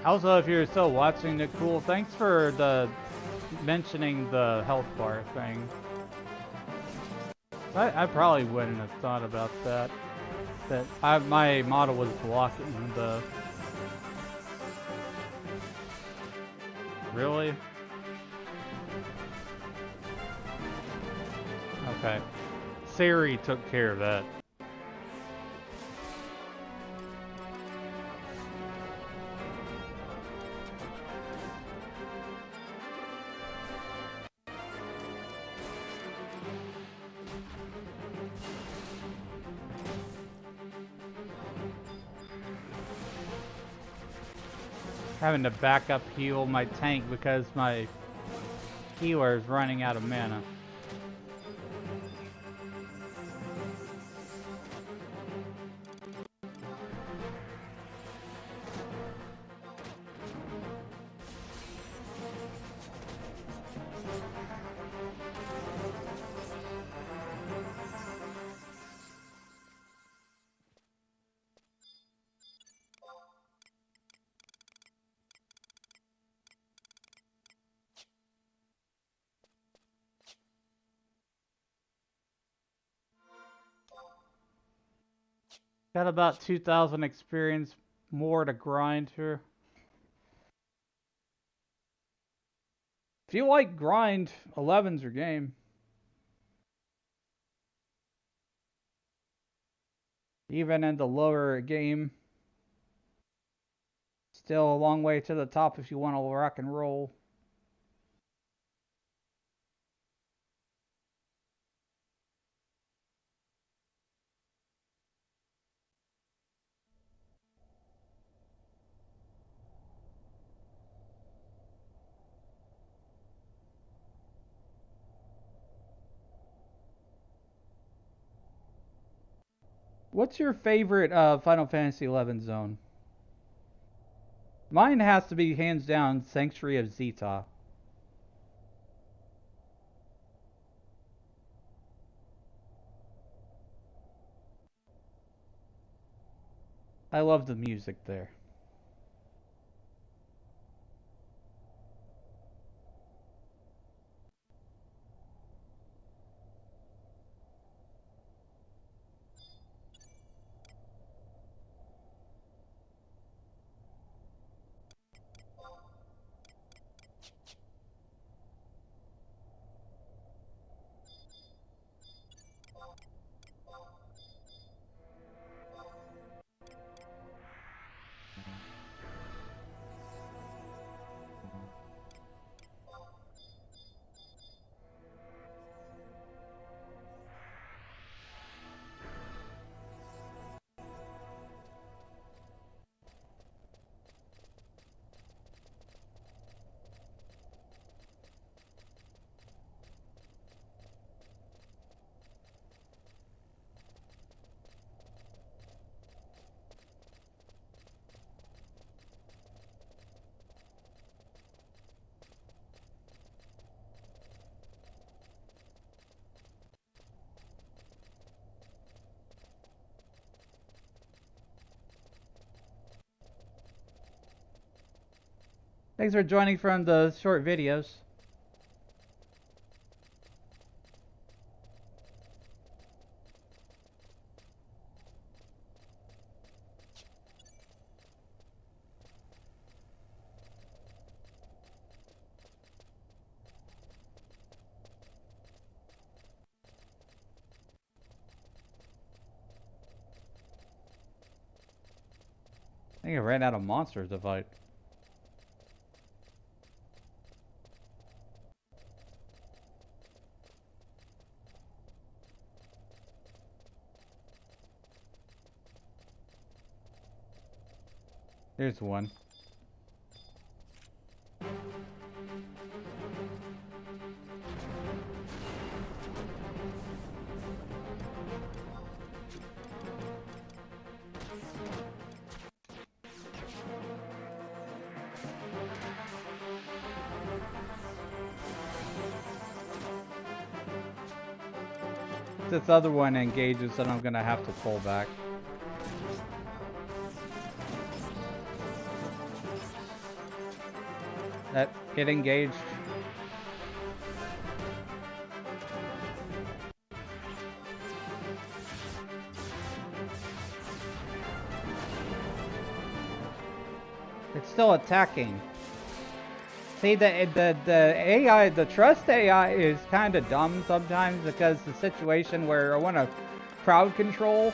Also, if you're still watching, Nicole, thanks for mentioning the health bar thing. I probably wouldn't have thought about that. My model was blocking the... Really? Okay. Siri took care of that. Having to back up heal my tank because my healer is running out of mana. Got about 2,000 experience more to grind here. If you like grind, 11's your game. Even in the lower game. Still a long way to the top if you want to rock and roll. What's your favorite Final Fantasy XI zone? Mine has to be hands down Sanctuary of Zeta. I love the music there. Thanks for joining from the short videos. I think I ran out of monsters to fight. There's one. This other one engages, then I'm gonna have to pull back. It engaged. It's still attacking. See, the AI, the trust AI is kind of dumb sometimes because the situation where I want to crowd control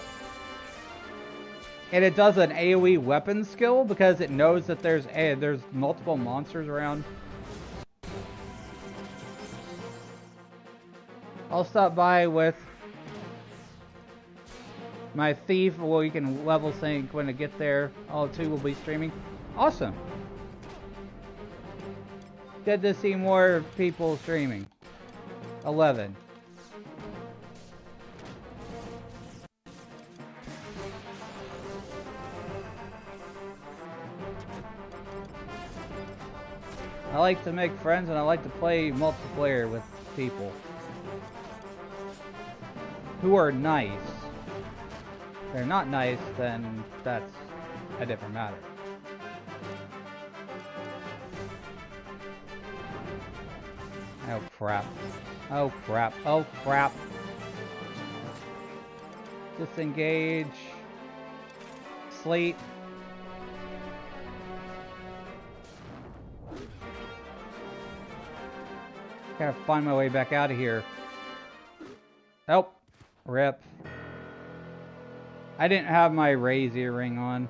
and it does an AoE weapon skill because it knows that there's multiple monsters around. I'll stop by with my thief. Well, you can level sync when I get there. All two will be streaming. Awesome. Good to see more people streaming. 11. I like to make friends and I like to play multiplayer with people who are nice. If they're not nice, then that's a different matter. Oh crap. Oh crap. Oh crap. Disengage. sleep. Gotta find my way back out of here. Oh, rip. I didn't have my Ray's earring on.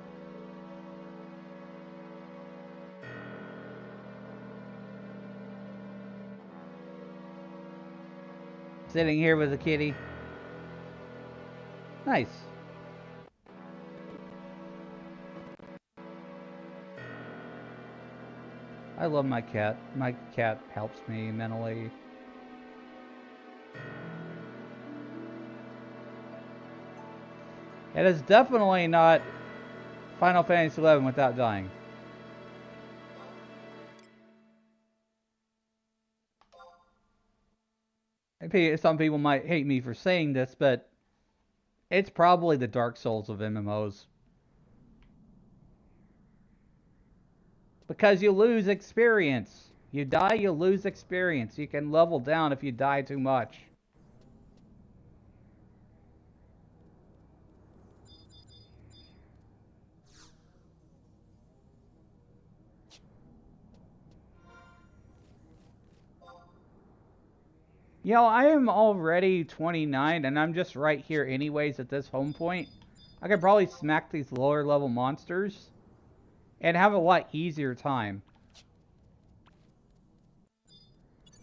Sitting here with a kitty. Nice. I love my cat. My cat helps me mentally. It is definitely not Final Fantasy XI without dying. Some people might hate me for saying this, but it's probably the Dark Souls of MMOs. Because you lose experience. You die, you lose experience. You can level down if you die too much. You know, I am already 29, and I'm just right here anyways at this home point. I could probably smack these lower level monsters and have a lot easier time.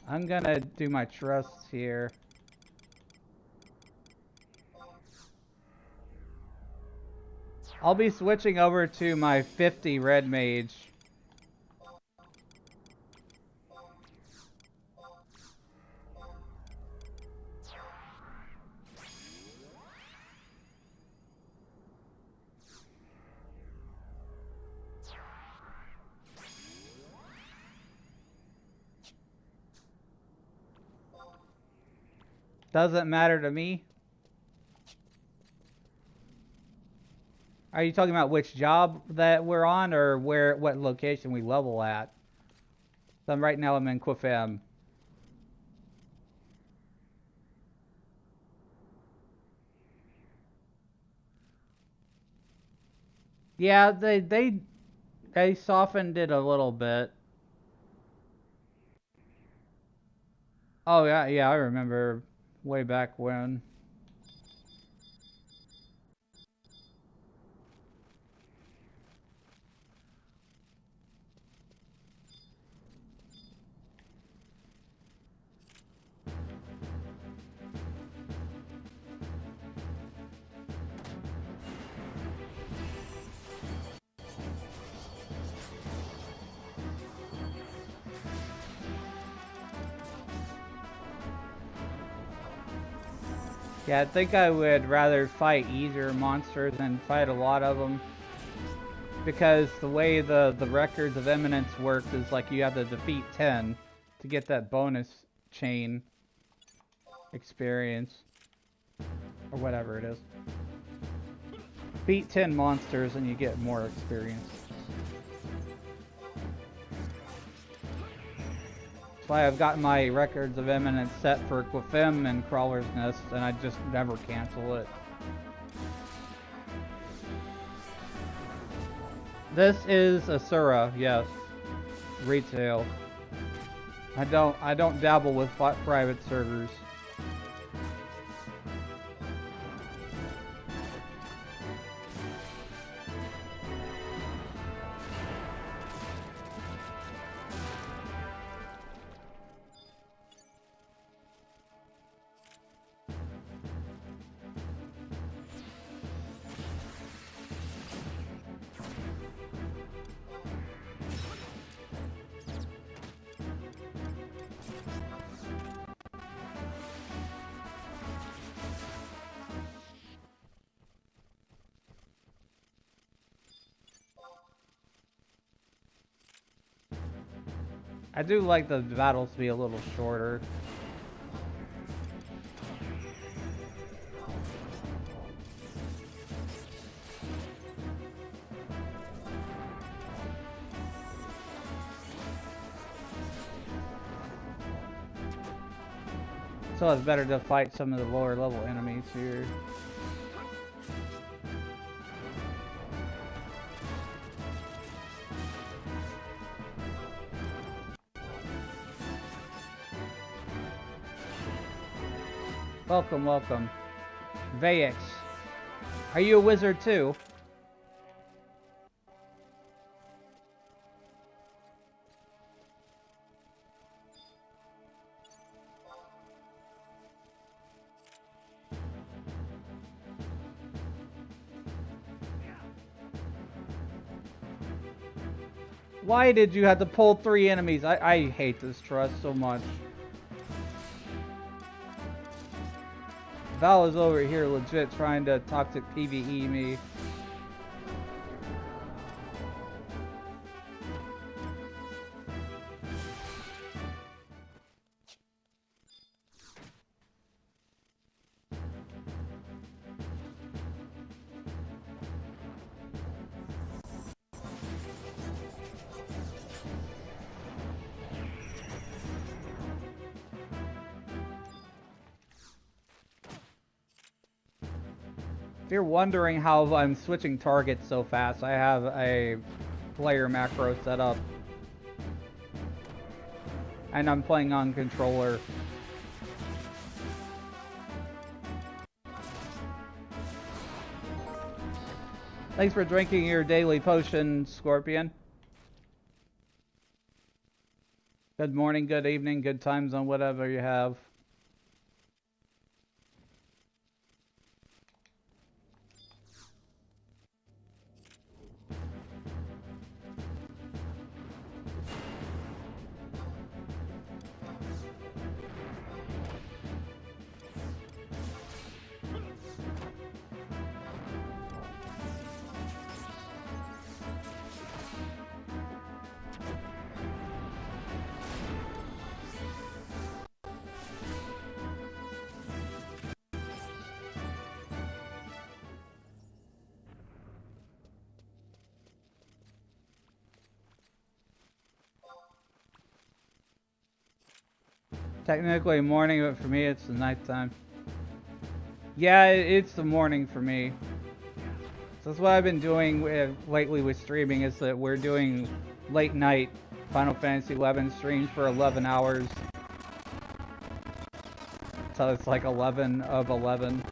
I'm gonna do my trusts here. I'll be switching over to my 50 red mage. Doesn't matter to me. Are you talking about which job that we're on, or what location we level at? So right now I'm in Quifem. Yeah, they softened it a little bit. Oh yeah, I remember way back when. Yeah, I think I would rather fight easier monsters than fight a lot of them. Because the way the records of eminence works is like you have to defeat 10 to get that bonus chain experience. Or whatever it is. Beat 10 monsters and you get more experience. That's why I've got my records of eminence set for Quifem and Crawler's Nest, and I just never cancel it. This is Asura, yes. Retail. I don't dabble with private servers. I do like the battles to be a little shorter. So it's better to fight some of the lower level enemies here. Welcome, welcome. Vayx. Are you a wizard too? Why did you have to pull 3 enemies? I hate this trust so much. Val is over here legit trying to toxic PvE me. If you're wondering how I'm switching targets so fast, I have a player macro set up. And I'm playing on controller. Thanks for drinking your daily potion, Scorpion. Good morning, good evening, good times on whatever you have. Technically morning, but for me it's the nighttime. Yeah, it's the morning for me. So that's what I've been doing lately with streaming, is that we're doing late night Final Fantasy 11 streams for 11 hours. So it's like 11 of 11.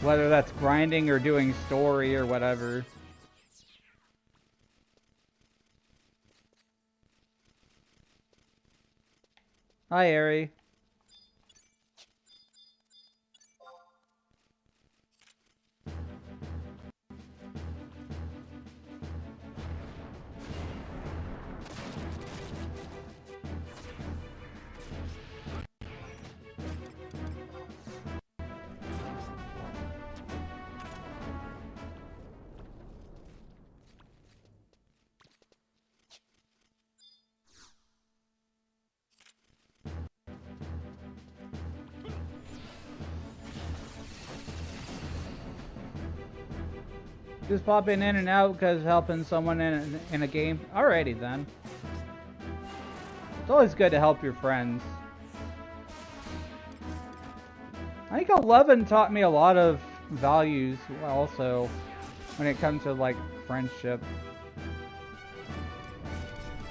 Whether that's grinding or doing story or whatever. Hi, Ari. Just popping in and out because helping someone in a game. Alrighty then. It's always good to help your friends. I think 11 taught me a lot of values also when it comes to like friendship.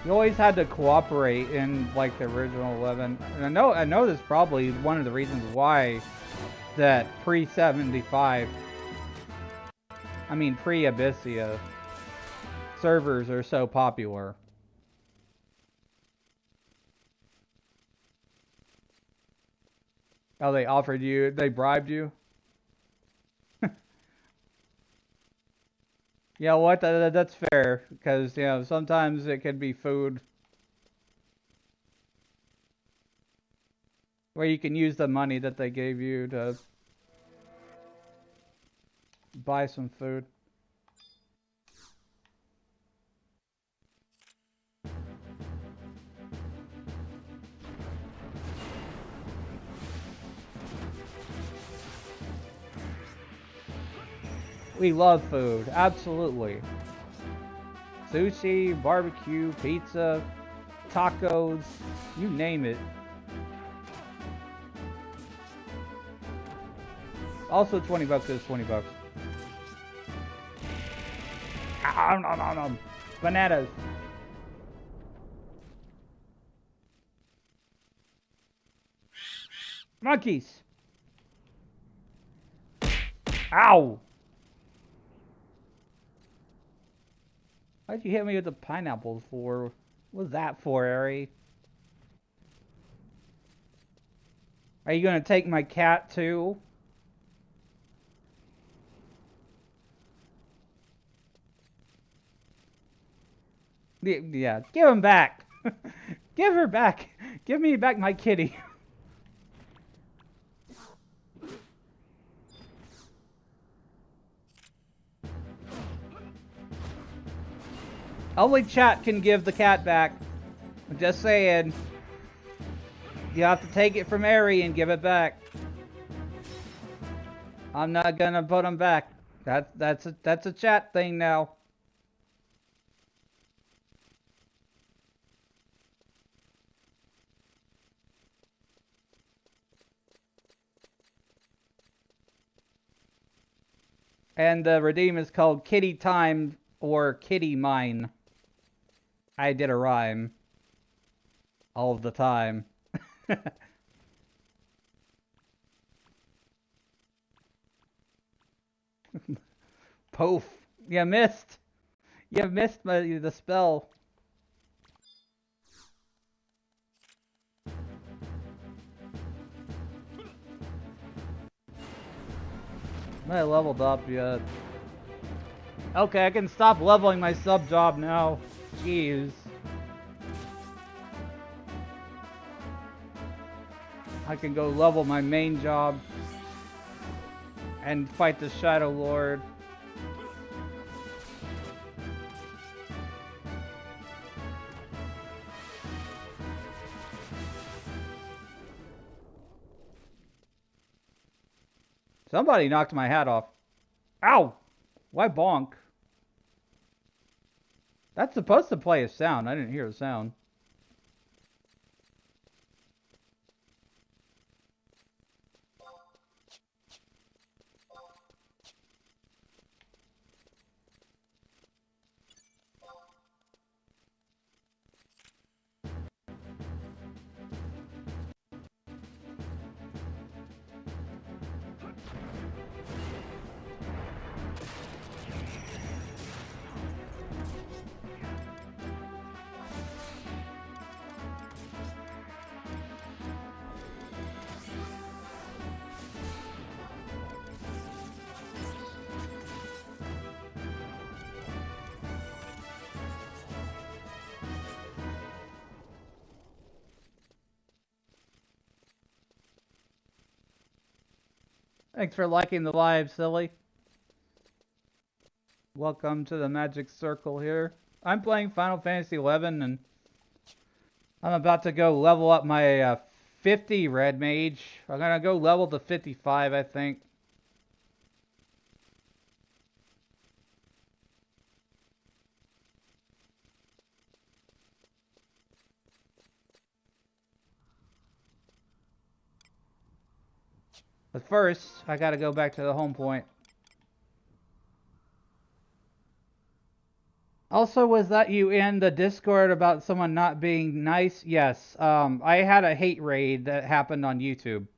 You always had to cooperate in like the original 11. And I know this is probably one of the reasons why that pre-75, I mean pre-Abyssia servers are so popular. Oh, they offered you, they bribed you? Yeah, what? That's fair, because, you know, sometimes it could be food. Where you can use the money that they gave you to buy some food. We love food, absolutely. Sushi, barbecue, pizza, tacos, you name it. Also 20 bucks is 20 bucks. Bananas. Monkeys! Ow! Why'd you hit me with the pineapples for? What was that for, Ari? Are you gonna take my cat too? Yeah, give him back. Give her back. Give me back my kitty. Only chat can give the cat back. I'm just saying. You have to take it from Ari and give it back. I'm not gonna put him back. That's a chat thing now. And the redeem is called Kitty Time or Kitty Mine. I did a rhyme. All of the time. Poof. You missed. You missed the spell. I leveled up yet. Okay, I can stop leveling my sub job now. Jeez. I can go level my main job and fight the Shadow Lord. Somebody knocked my hat off. Ow! Why bonk? That's supposed to play a sound. I didn't hear a sound. Thanks for liking the live, silly. Welcome to the magic circle here. I'm playing Final Fantasy XI, and I'm about to go level up my 50 red mage. I'm gonna go level to 55, I think. But first, I gotta go back to the home point. Also, was that you in the Discord about someone not being nice? Yes. I had a hate raid that happened on YouTube.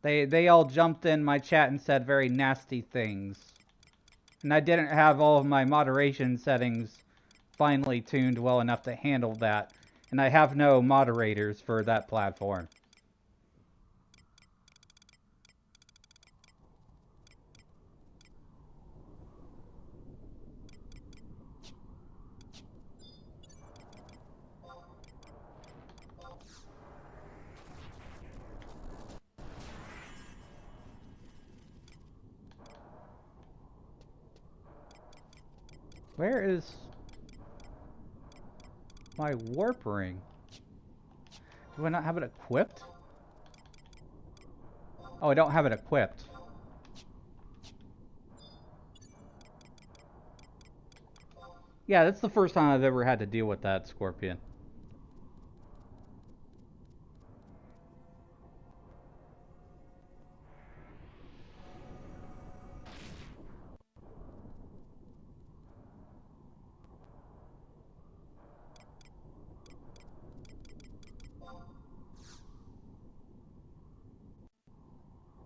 They all jumped in my chat and said very nasty things. And I didn't have all of my moderation settings finely tuned well enough to handle that. And I have no moderators for that platform. Where is my warp ring? Do I not have it equipped? Oh, I don't have it equipped. Yeah, that's the first time I've ever had to deal with that, Scorpion.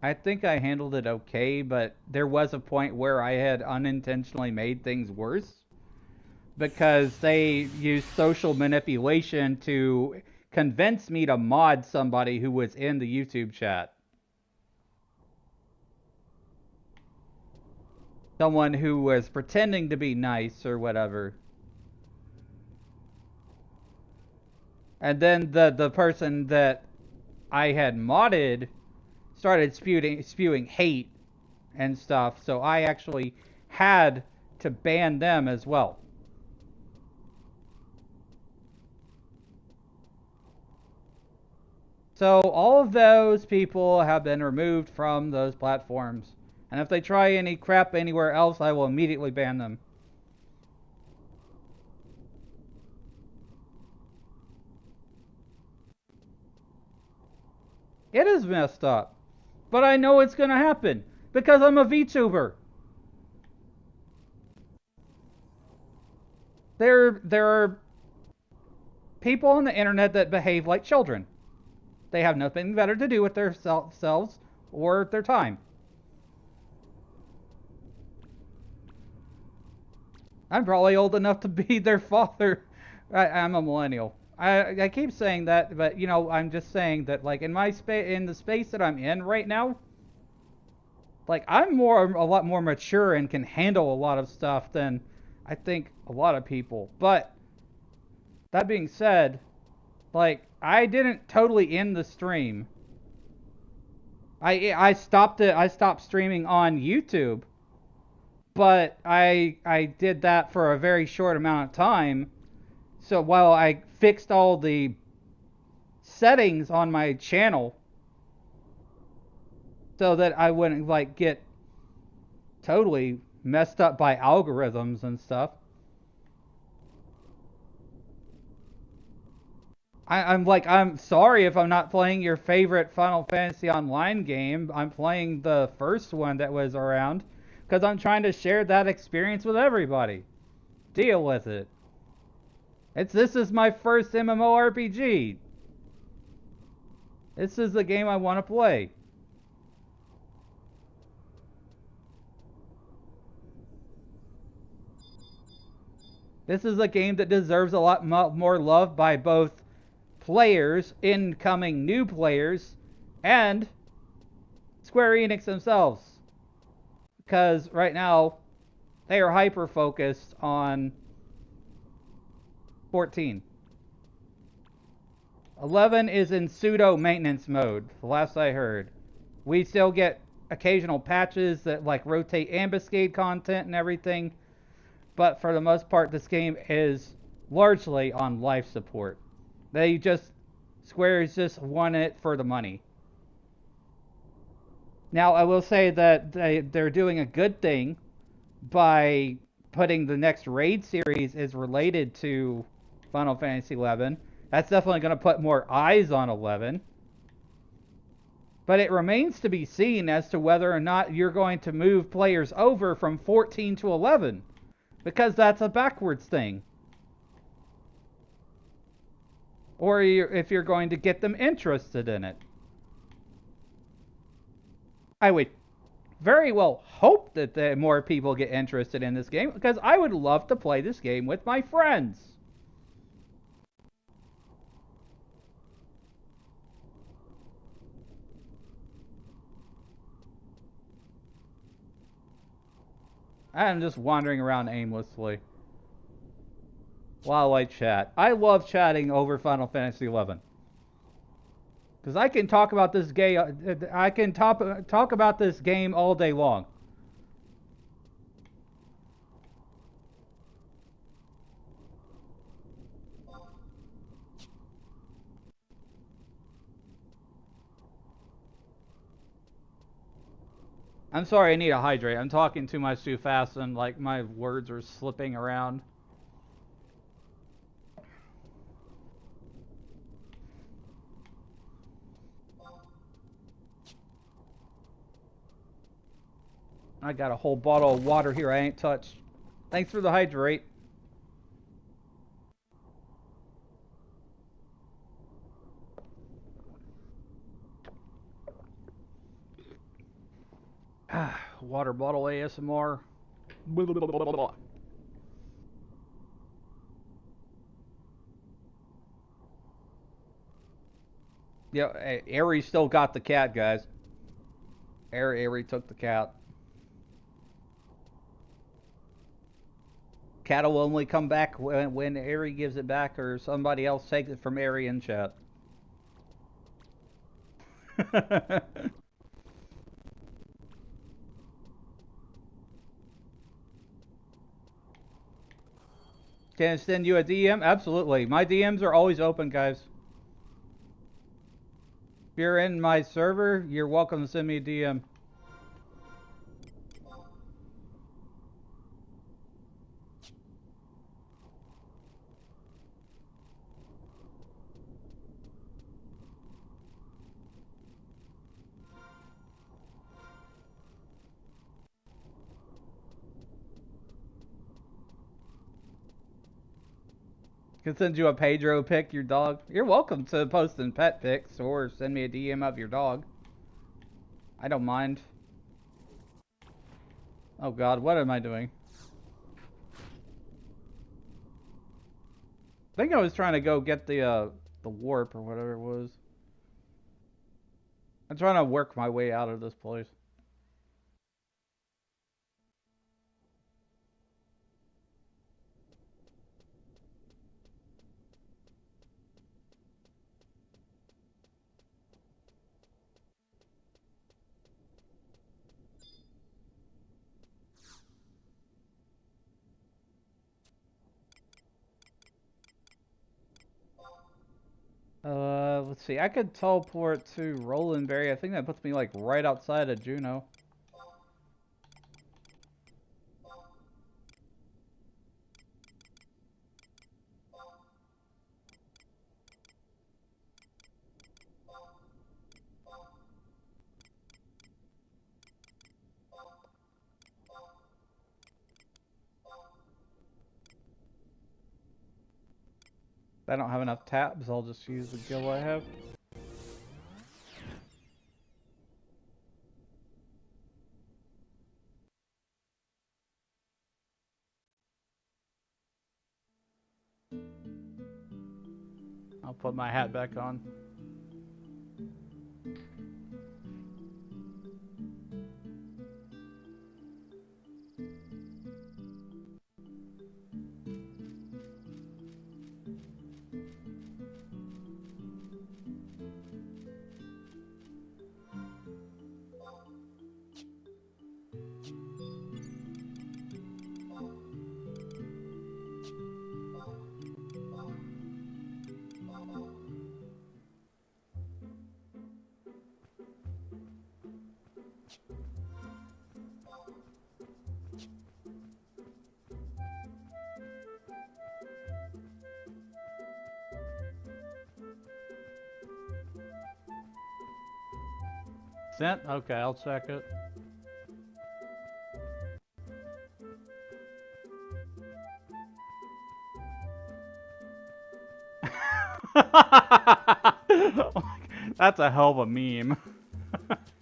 I think I handled it okay, but there was a point where I had unintentionally made things worse because they used social manipulation to convince me to mod somebody who was in the YouTube chat. Someone who was pretending to be nice or whatever. And then the person that I had modded started spewing hate and stuff, so I actually had to ban them as well. So all of those people have been removed from those platforms. And if they try any crap anywhere else, I will immediately ban them. It is messed up. But I know it's gonna happen. Because I'm a VTuber. There are people on the internet that behave like children. They have nothing better to do with their selves or their time. I'm probably old enough to be their father. I'm a millennial. I keep saying that, but you know, I'm just saying that, like, in my in the space that I'm in right now, like, I'm a lot more mature and can handle a lot of stuff than I think a lot of people. But that being said, like, I didn't totally end the stream. I stopped it. I stopped streaming on YouTube, but I did that for a very short amount of time. So while I fixed all the settings on my channel so that I wouldn't, like, get totally messed up by algorithms and stuff. I'm sorry if I'm not playing your favorite Final Fantasy Online game. I'm playing the first one that was around because I'm trying to share that experience with everybody. Deal with it. This is my first MMORPG. This is the game I want to play. This is a game that deserves a lot more love by both players, incoming new players, and Square Enix themselves. Because right now, they are hyper focused on 14. 11 is in pseudo maintenance mode, the last I heard. We still get occasional patches that, like, rotate ambuscade content and everything, but for the most part, this game is largely on life support. Square's just won it for the money. Now, I will say that they're doing a good thing by putting the next raid series is related to Final Fantasy XI. That's definitely going to put more eyes on 11. But it remains to be seen as to whether or not you're going to move players over from 14 to 11. Because that's a backwards thing. Or if you're going to get them interested in it. I would very well hope that more people get interested in this game, because I would love to play this game with my friends. I'm just wandering around aimlessly while I chat. I love chatting over Final Fantasy XI. Because I can talk about this game. I can talk about this game all day long. I'm sorry, I need to hydrate. I'm talking too much too fast and, like, my words are slipping around. I got a whole bottle of water here I ain't touched. Thanks for the hydrate. Water bottle ASMR. Blah, blah, blah, blah, blah. Yeah, Ari still got the cat, guys. Ari took the cat. Cat will only come back when Ari gives it back or somebody else takes it from Ari in chat. Can I send you a DM? Absolutely. My DMs are always open, guys. If you're in my server, you're welcome to send me a DM. Can send you a Pedro pic, your dog. You're welcome to post in pet pics or send me a DM of your dog. I don't mind. Oh god, what am I doing? I think I was trying to go get the warp or whatever it was. I'm trying to work my way out of this place. Let's see. I could teleport to Rolandberry. I think that puts me like right outside of Juneau. If I don't have enough tabs, I'll just use the gil I have. I'll put my hat back on. Sent? Okay, I'll check it. That's a hell of a meme.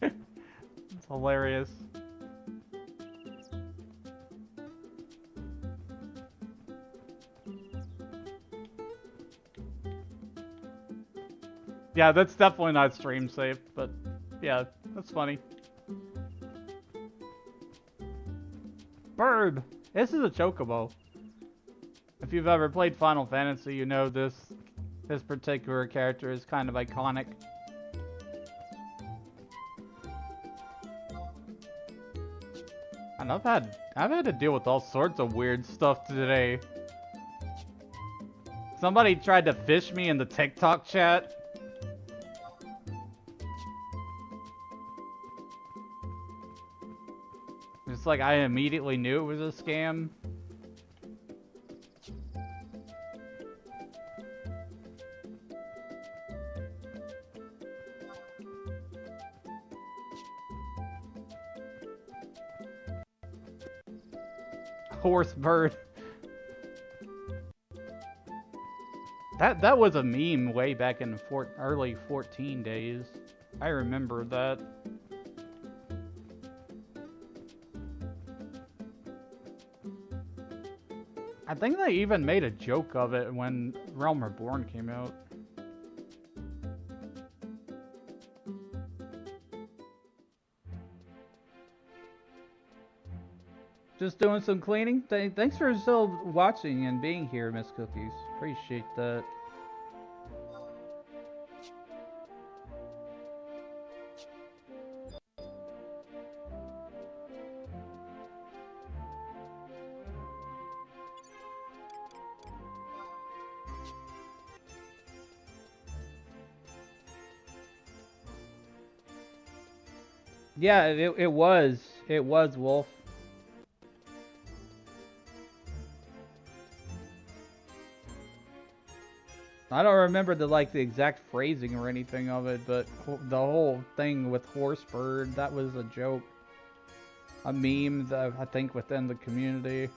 It's hilarious. Yeah, that's definitely not stream safe, but yeah, that's funny. Bird! This is a chocobo. If you've ever played Final Fantasy, you know this particular character is kind of iconic. And I've had to deal with all sorts of weird stuff today. Somebody tried to fish me in the TikTok chat. It's like I immediately knew it was a scam. Horse bird. That was a meme way back in the early 14 days. I remember that. I think they even made a joke of it when Realm Reborn came out. Just doing some cleaning. Thanks for still watching and being here, Miss Cookies. Appreciate that. Yeah, it was. It was Wolf. I don't remember the exact phrasing or anything of it, but the whole thing with Horsebird, that was a joke. A meme that I think within the community.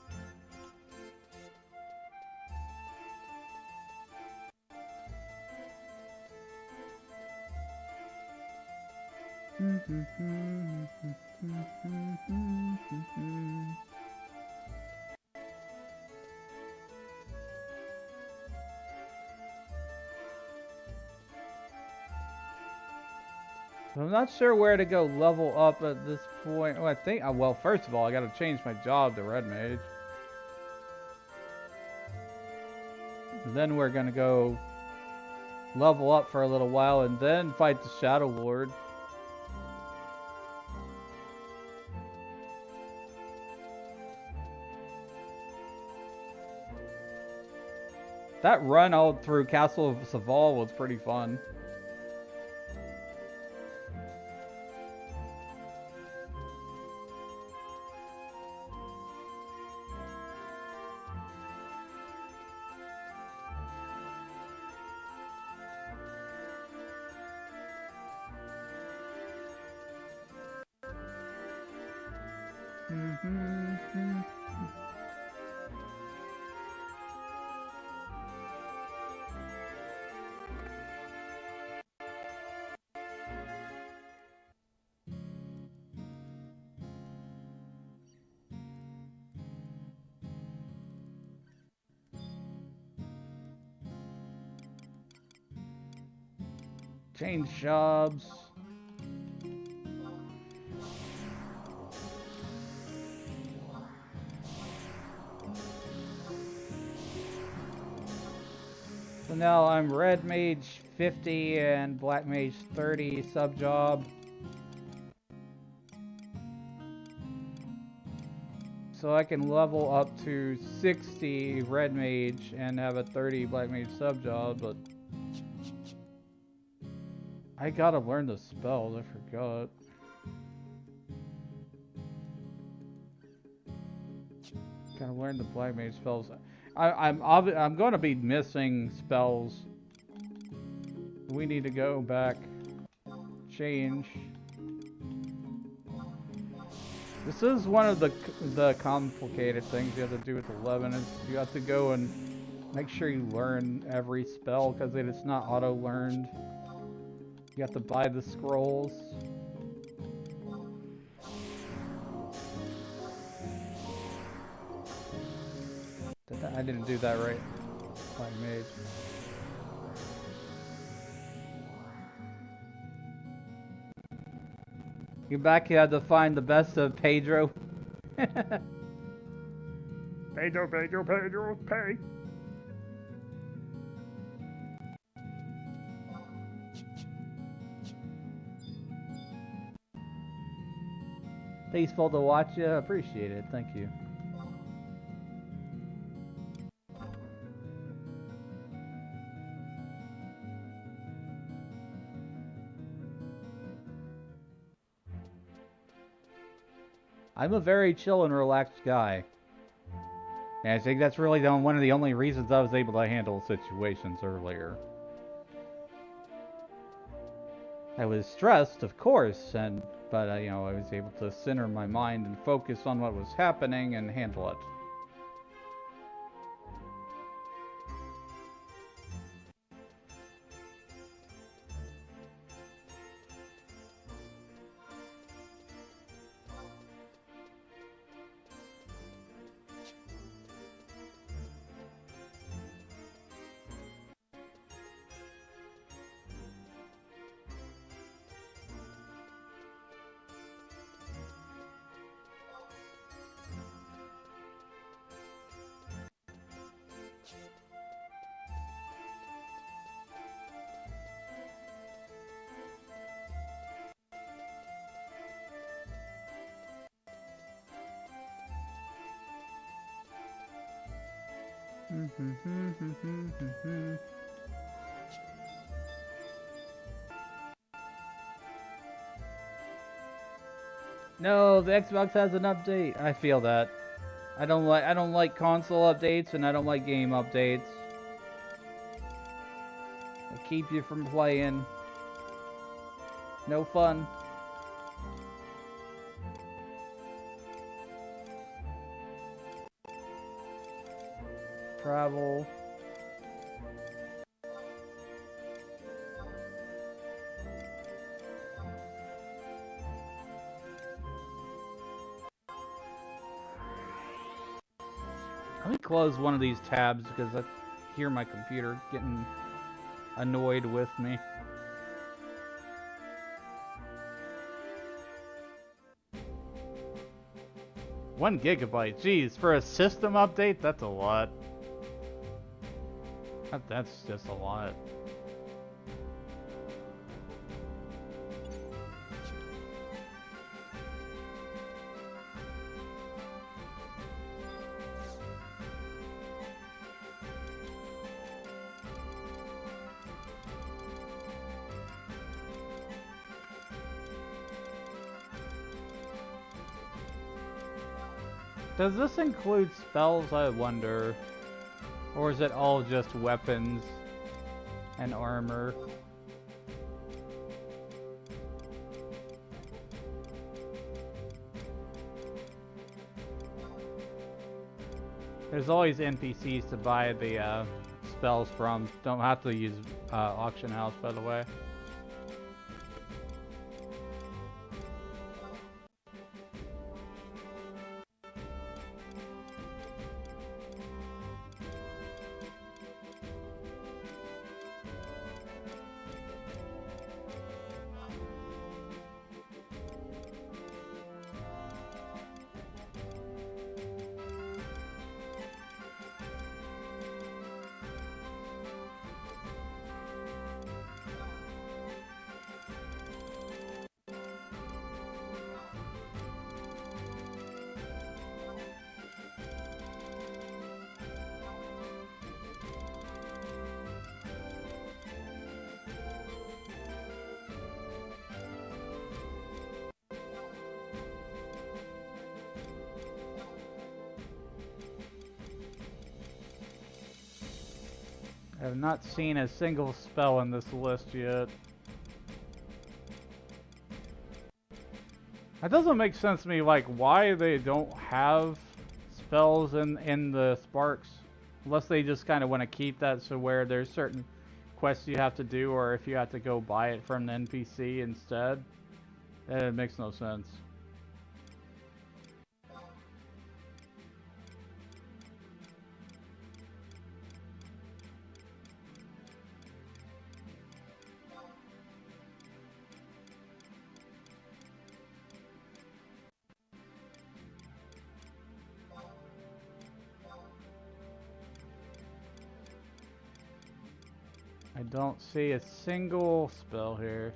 I'm not sure where to go level up at this point. Well, I think, well, first of all, I gotta change my job to Red Mage. And then we're gonna go level up for a little while and then fight the Shadow Lord. That run all through Castle of Saval was pretty fun. Change jobs. So now I'm Red Mage 50 and Black Mage 30 sub job. So I can level up to 60 Red Mage and have a 30 Black Mage sub job, but I gotta learn the spells, I forgot. Gotta learn the Black Mage spells. I'm gonna be missing spells. We need to go back, change. This is one of the complicated things you have to do with 11 is you have to go and make sure you learn every spell because it is not auto-learned. You have to buy the scrolls. I didn't do that right. Black Mage. You back, you had to find the best of Pedro. Pedro, pay. Tasteful to watch you. Appreciate it. Thank you. I'm a very chill and relaxed guy. And I think that's really one of the only reasons I was able to handle situations earlier. I was stressed, of course, but you know, I was able to center my mind and focus on what was happening and handle it. No, the Xbox has an update. I feel that. I don't like console updates and I don't like game updates. They keep you from playing. No fun. Travel. Let me close one of these tabs because I hear my computer getting annoyed with me. One gigabyte, geez, for a system update, that's a lot. That's just a lot. Does this include spells, I wonder? Or is it all just weapons and armor? There's always NPCs to buy the spells from. Don't have to use auction house, by the way. I have not seen a single spell in this list yet. That doesn't make sense to me, like, why they don't have spells in the Sparks. Unless they just kind of want to keep that so where there's certain quests you have to do, or if you have to go buy it from the NPC instead. It makes no sense. I don't see a single spell here.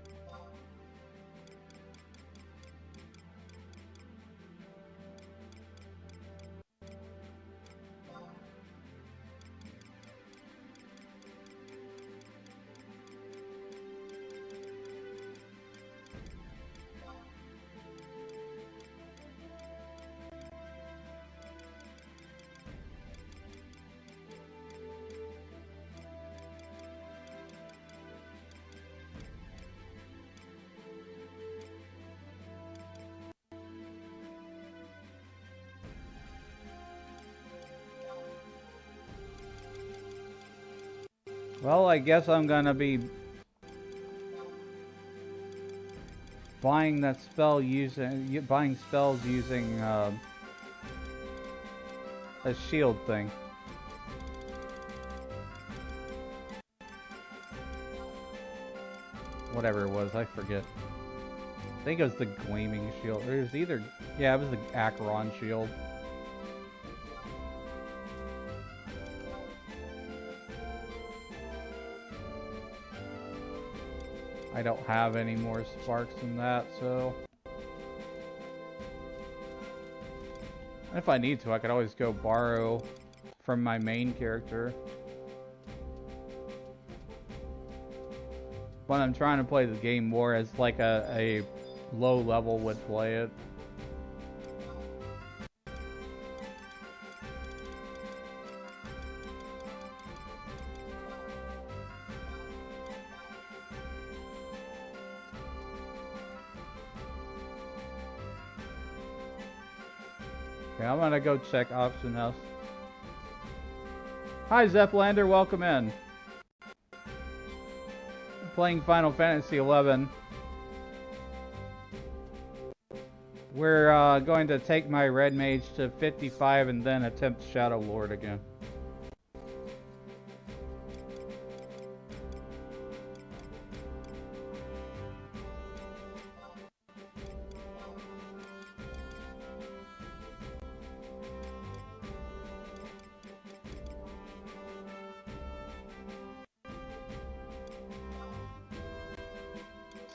Well, I guess I'm gonna be buying that spell buying spells using a shield thing. Whatever it was, I forget. I think it was the gleaming shield. It was either, yeah, it was the Acheron shield. I don't have any more sparks than that, so... If I need to, I could always go borrow from my main character. When I'm trying to play the game more as like a low level would play it. Okay, I'm gonna go check Auction House. Hi Zeplander, welcome in. I'm playing Final Fantasy XI. We're going to take my Red Mage to 55 and then attempt Shadow Lord again.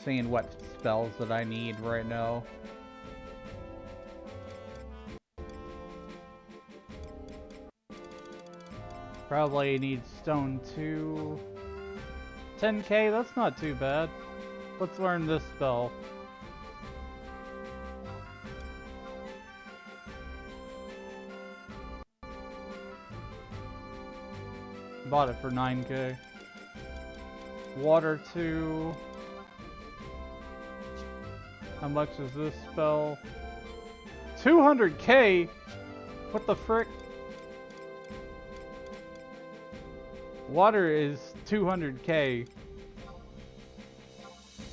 Seeing what spells that I need right now. Probably need Stone 2. 10k, that's not too bad. Let's learn this spell. Bought it for 9k. Water 2. How much is this spell? 200k? What the frick? Water is 200k.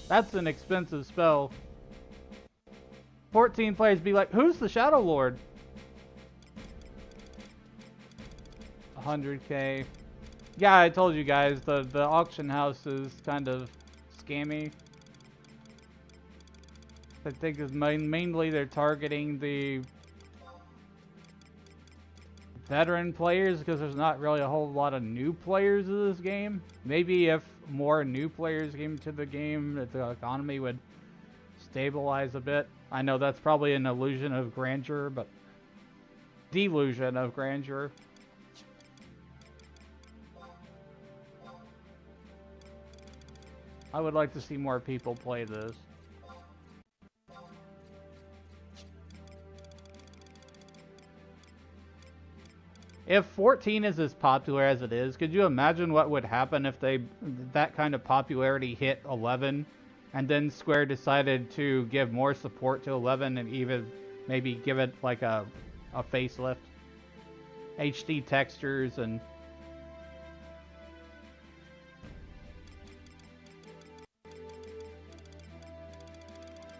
That's an expensive spell. 14 players be like, who's the Shadow Lord? 100k. Yeah, I told you guys, the auction house is kind of scammy. I think is mainly they're targeting the veteran players because there's not really a whole lot of new players in this game. Maybe if more new players came to the game, the economy would stabilize a bit. I know that's probably an illusion of grandeur, but delusion of grandeur. I would like to see more people play this. If 14 is as popular as it is, could you imagine what would happen if that kind of popularity hit 11 and then Square decided to give more support to 11 and even maybe give it like a facelift? HD textures and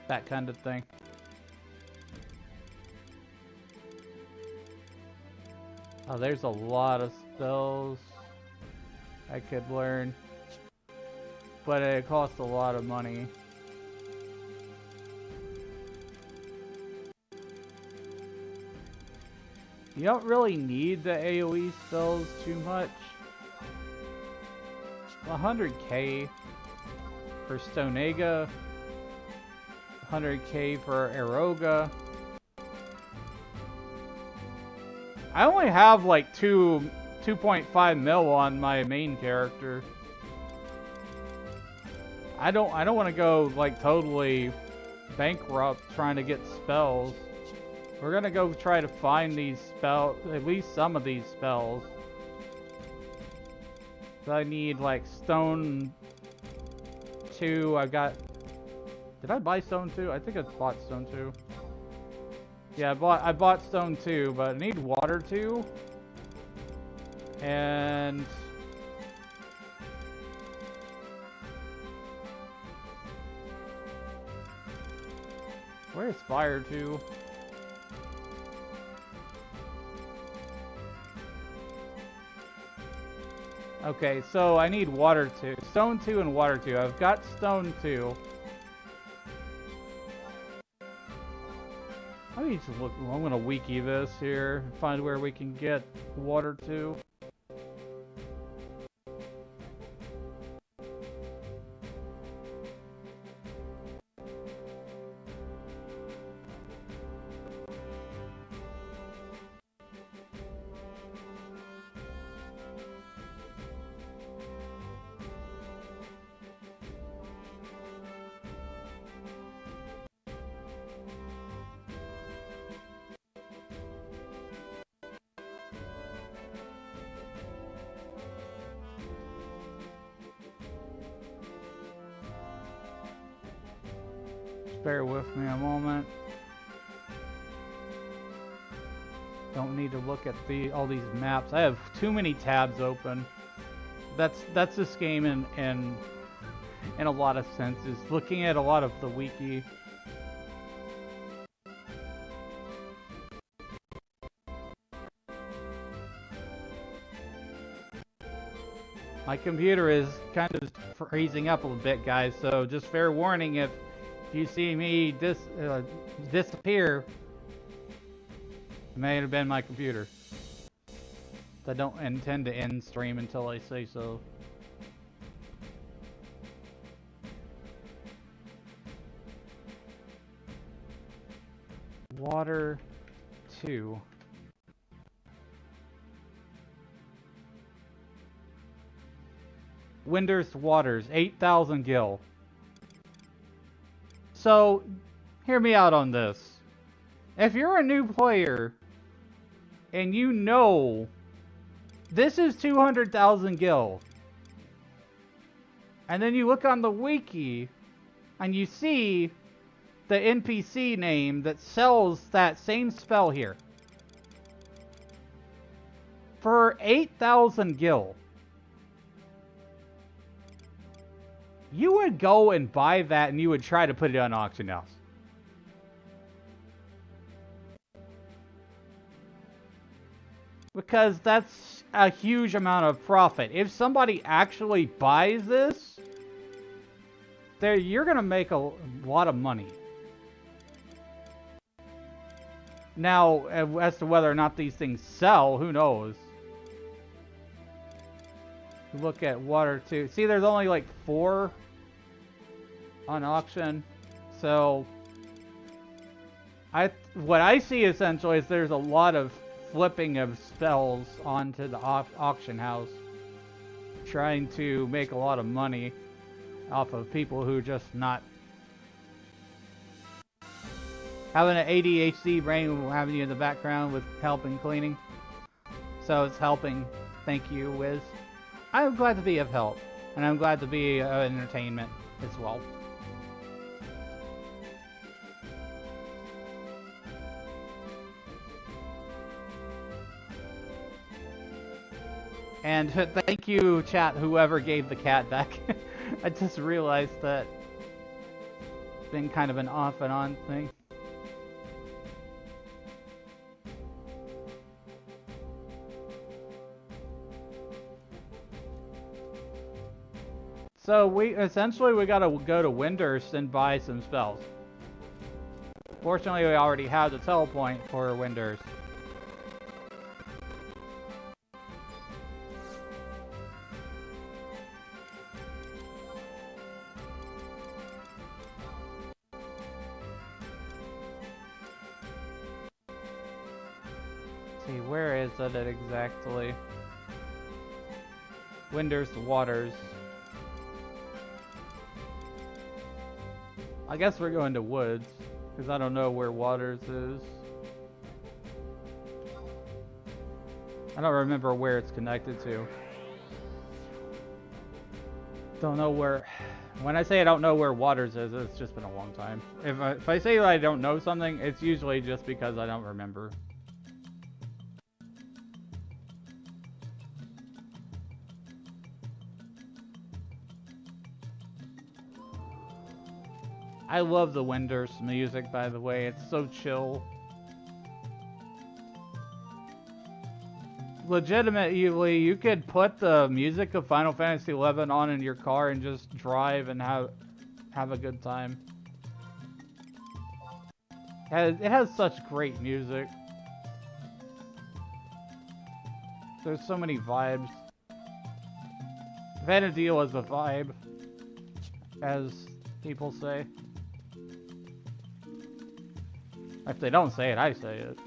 that kind of thing. Oh, there's a lot of spells I could learn, but it costs a lot of money. You don't really need the AoE spells too much. 100k for Stonega, 100k for Eroga. I only have like 2.5 mil on my main character. I don't want to go like totally bankrupt trying to get spells. We're gonna go try to find these spells, at least some of these spells. So I need like Stone 2. I've got. Did I buy Stone 2? I think I bought Stone 2. Yeah, I bought Stone 2, but I need Water 2. And where's Fire 2? Okay, so I need Water 2. Stone 2 and Water 2. I've got Stone 2. I need to look. I'm gonna wiki this here, find where we can get Water 2. Just bear with me a moment. Don't need to look at all these maps. I have too many tabs open. That's this game in a lot of senses. Looking at a lot of the wiki. My computer is kind of freezing up a little bit, guys, so just fair warning if you see me disappear, it may have been my computer. I don't intend to end stream until I say so. Water 2. Windurst Waters, 8,000 gil. So, hear me out on this. If you're a new player, and you know this is 200,000 gil, and then you look on the wiki, and you see the NPC name that sells that same spell here for 8,000 gil. You would go and buy that and you would try to put it on auction house. Because that's a huge amount of profit. If somebody actually buys this, you're going to make a lot of money. Now, as to whether or not these things sell, who knows? Look at Water 2. See, there's only like 4 on auction. So, what I see essentially is there's a lot of flipping of spells onto the auction house, trying to make a lot of money off of people who just not having an ADHD brain, having you in the background with helping cleaning. So it's helping. Thank you, Wiz. I'm glad to be of help, and I'm glad to be entertainment as well. And thank you, chat, whoever gave the cat back. I just realized that it's been kind of an off and on thing. So we gotta go to Windurst and buy some spells. Fortunately, we already have the telepoint for Windurst. Let's see, where is it exactly? Windurst Waters. I guess we're going to Woods, because I don't know where Waters is. I don't remember where it's connected to. Don't know where... When I say I don't know where Waters is, it's just been a long time. If I say that I don't know something, it's usually just because I don't remember. I love the Windurst music, by the way. It's so chill. Legitimately, you could put the music of Final Fantasy XI on in your car and just drive and have a good time. It has such great music. There's so many vibes. Vanadil is a vibe, as people say. If they don't say it, I say it.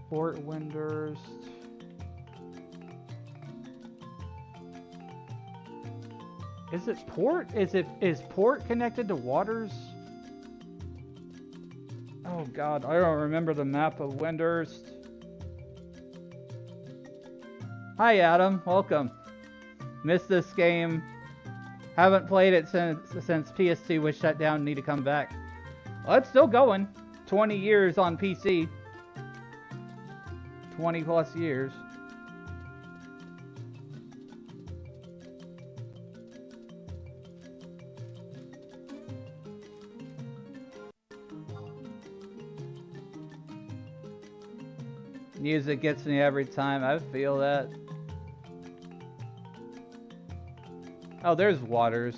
Fort Windurst. Is it port? Is port connected to Waters? Oh god, I don't remember the map of Windurst. Hi, Adam. Welcome. Missed this game. Haven't played it since PS2 was shut down. Need to come back. Well, it's still going. 20 years on PC. 20 plus years. Music gets me every time. I feel that. Oh, there's waters.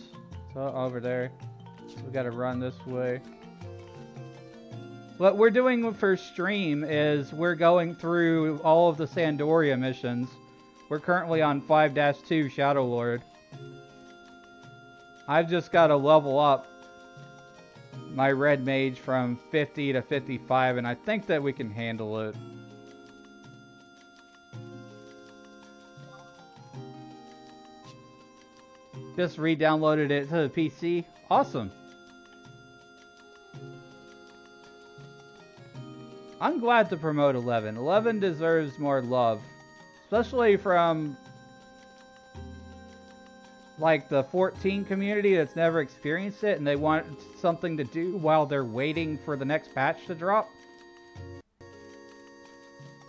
So over there. So we gotta run this way. What we're doing for stream is we're going through all of the Sandoria missions. We're currently on 5-2 Shadow Lord. I've just gotta level up my red mage from 50 to 55, and I think that we can handle it. Just re-downloaded it to the PC. Awesome. I'm glad to promote 11. 11 deserves more love. Especially from like the 14 community that's never experienced it and they want something to do while they're waiting for the next patch to drop.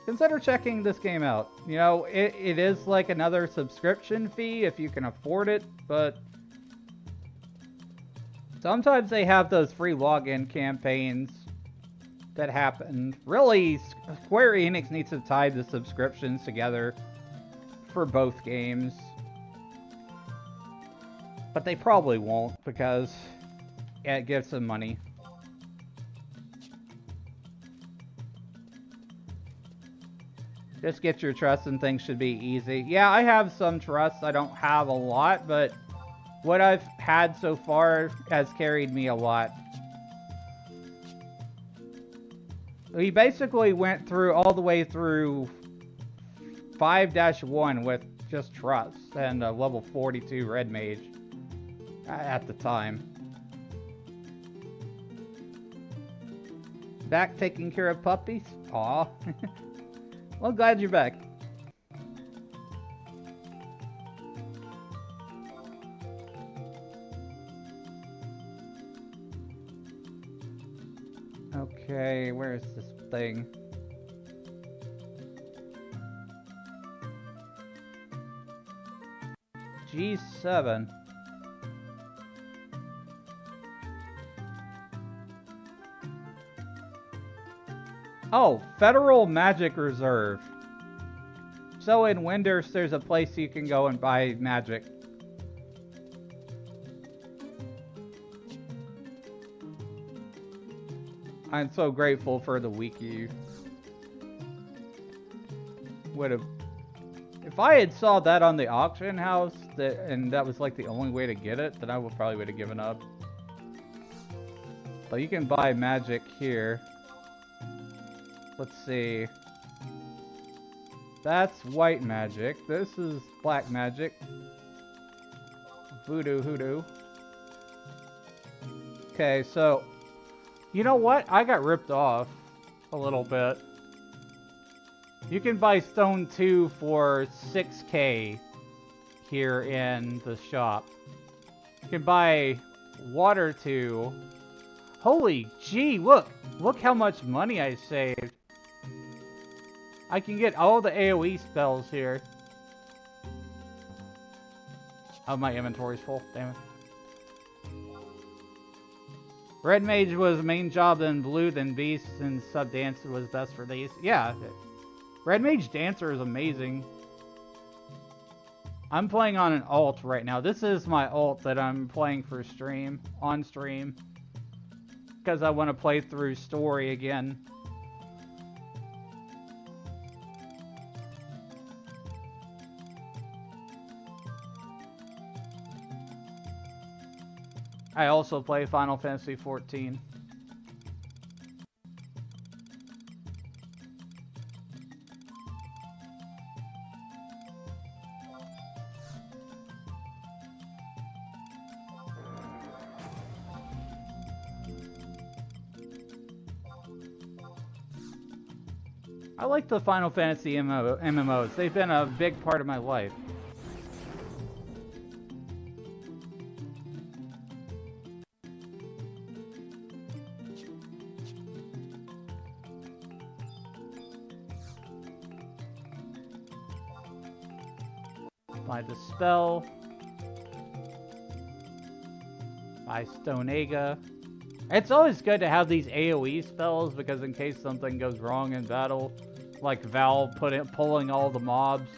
Consider checking this game out. You know, it is like another subscription fee if you can afford it, but sometimes they have those free login campaigns that happen. Really, Square Enix needs to tie the subscriptions together for both games. But they probably won't because it gives them money. Just get your trust and things should be easy. Yeah, I have some trust. I don't have a lot, but what I've had so far has carried me a lot. We basically went through all the way through 5-1 with just trust and a level 42 red mage at the time. Back taking care of puppies? Aw. Well, glad you're back. Okay, where is this thing? G7. Oh, Federal Magic Reserve. So in Windurst, there's a place you can go and buy magic. I'm so grateful for the wiki. Would have, if I had saw that on the auction house, and that was like the only way to get it, then I probably would have given up. But you can buy magic here. Let's see. That's white magic. This is black magic. Voodoo hoodoo. Okay, so you know what? I got ripped off a little bit. You can buy Stone 2 for 6K here in the shop. You can buy Water 2. Holy gee, look! Look how much money I saved. I can get all the AoE spells here. Oh, my inventory's full. Damn it. Red Mage was main job, then Blue, then Beast, and Sub Dancer was best for these. Yeah. Red Mage Dancer is amazing. I'm playing on an alt right now. This is my alt that I'm playing for stream, on stream. Because I want to play through story again. I also play Final Fantasy XIV. I like the Final Fantasy MMOs. They've been a big part of my life. Buy the spell. Buy Stonega. It's always good to have these AoE spells because in case something goes wrong in battle, like Val pulling all the mobs.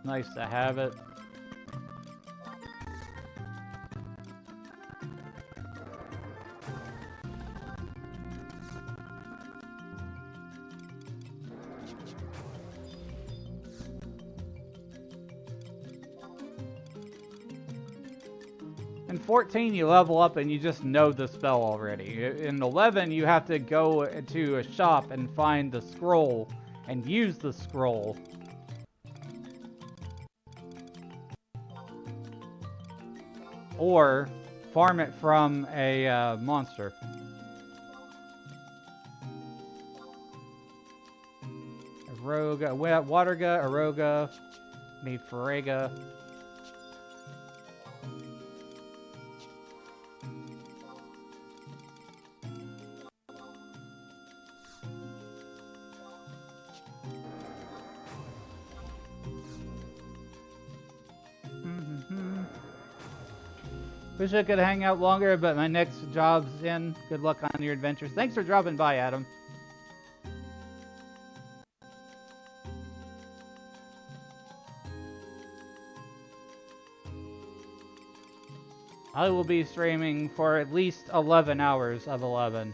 Nice to have it. In 14, you level up and you just know the spell already. In 11, you have to go to a shop and find the scroll and use the scroll. Or farm it from a monster. Aroga, Waterga, Aroga, need Farega. Wish I could hang out longer, but my next job's in. Good luck on your adventures. Thanks for dropping by, Adam. I will be streaming for at least 11 hours of 11.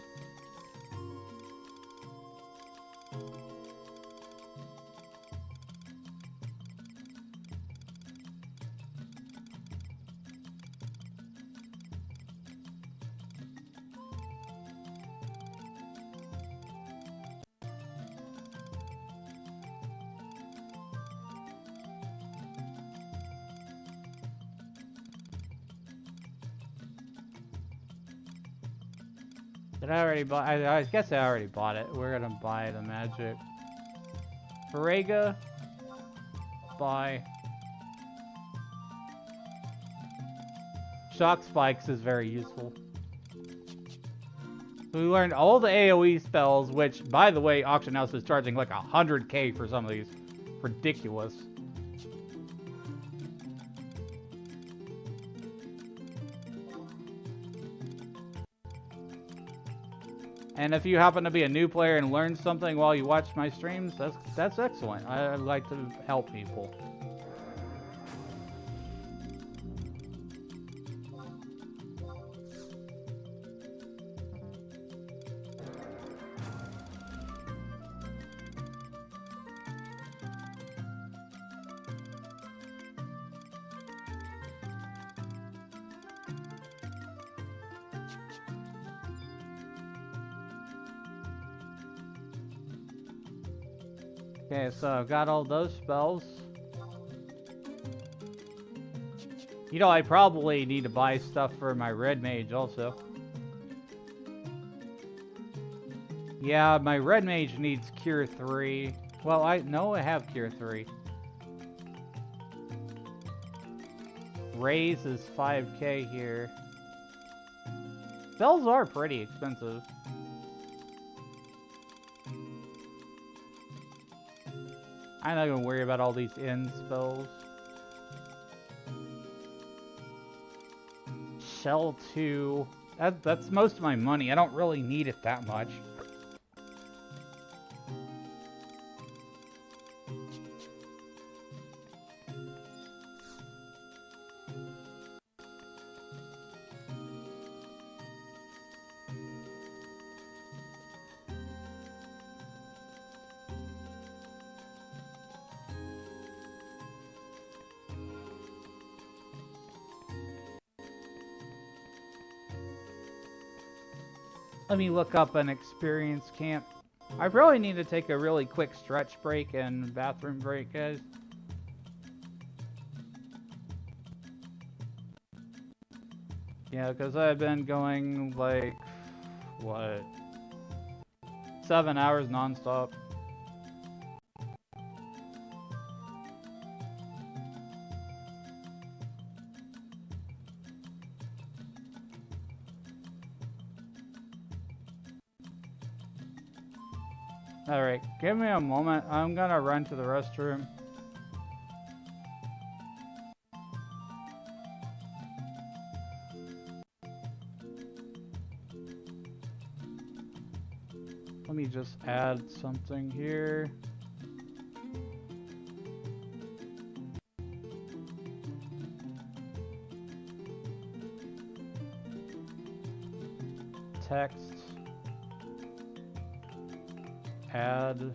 Did I already buy? I guess I already bought it. We're gonna buy the magic. Farega. Buy. Shock Spikes is very useful. We learned all the AoE spells, which, by the way, Auction House is charging like 100K for some of these. Ridiculous. And if you happen to be a new player and learn something while you watch my streams, that's excellent. I like to help people. Okay, so I've got all those spells. You know, I probably need to buy stuff for my red mage also. Yeah, my red mage needs cure 3. Well, I have cure 3. Raise is 5K here. Spells are pretty expensive. I'm not gonna worry about all these end spells. Shell 2. That's most of my money. I don't really need it that much. Let me look up an experience camp. I probably need to take a really quick stretch break and bathroom break, guys. Yeah, because I've been going like, what? 7 hours nonstop. Alright, give me a moment. I'm gonna run to the restroom. Let me just add something here. Text. Add.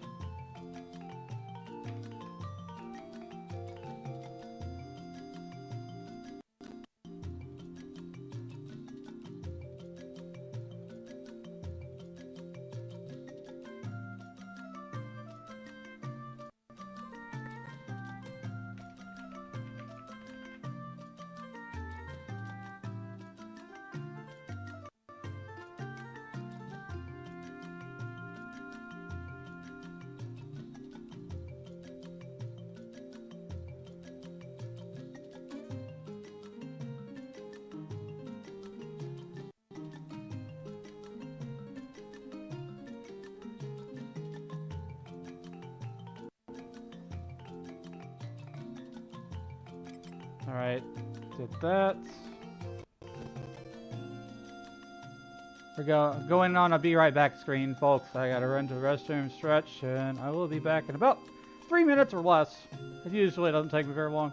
Alright, did that. We're going on a be right back screen, folks. I gotta run to the restroom, stretch, and I will be back in about 3 minutes or less. It usually doesn't take me very long.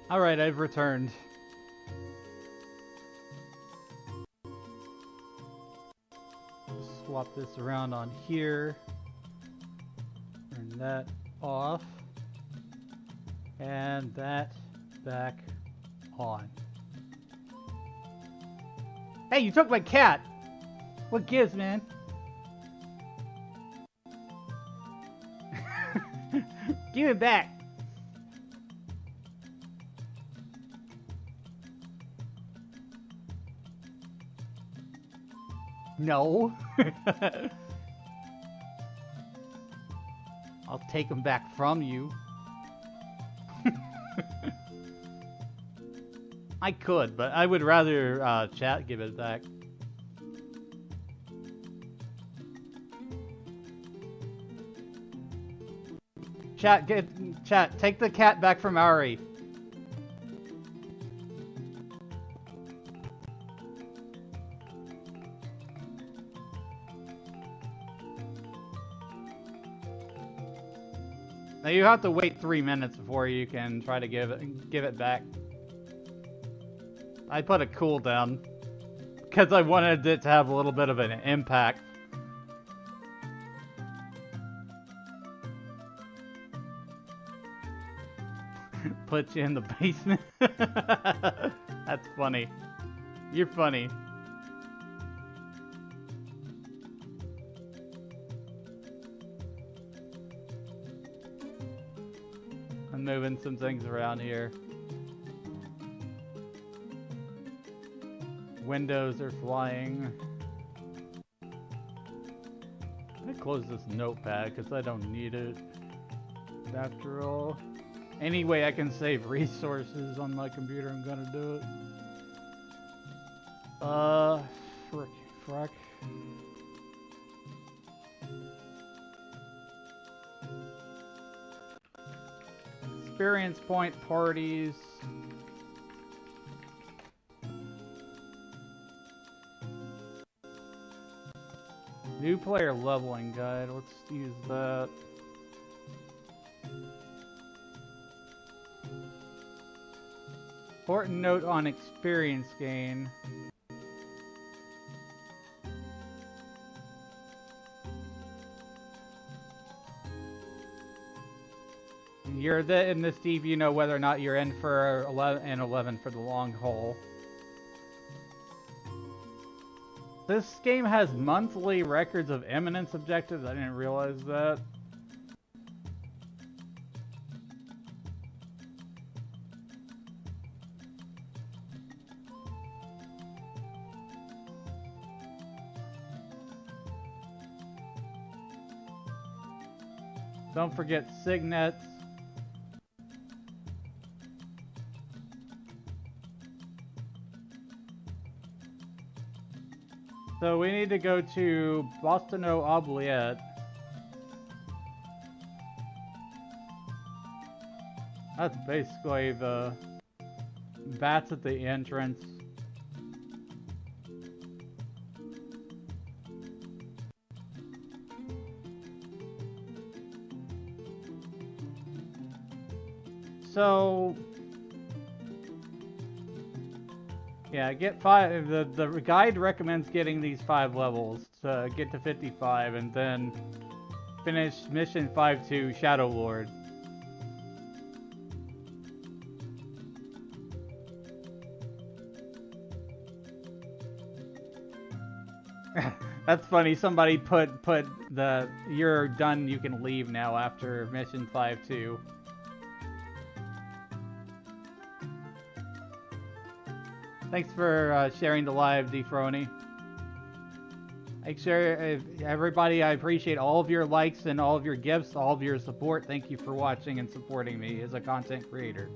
Alright, I've returned. Swap this around on here. Turn that off. And that back on. Hey, you took my cat! What gives, man? Give it back! No. I'll take him back from you. I could, but I would rather chat give it back. Chat, take the cat back from Ari. Now you have to wait 3 minutes before you can try to give it back. I put a cooldown because I wanted it to have a little bit of an impact. Put you in the basement. That's funny. You're funny. I'm moving some things around here. Windows are flying. I'm gonna close this notepad because I don't need it. After all, any way I can save resources on my computer, I'm gonna do it. Frick. Experience point parties. New player leveling guide. Let's use that. Important note on experience gain. You're in this deep, you know whether or not you're in for 11 for the long haul. This game has monthly records of eminence objectives. I didn't realize that. Don't forget signets. So we need to go to Bostono Oubliette. That's basically the bats at the entrance. So yeah, get 5. The guide recommends getting these 5 levels to get to 55 and then finish mission 5-2 Shadow Lord. That's funny. Somebody put the "you're done, you can leave now" after mission 5-2. Thanks for sharing the live, Defrony. Make sure, everybody, I appreciate all of your likes and all of your gifts, all of your support. Thank you for watching and supporting me as a content creator.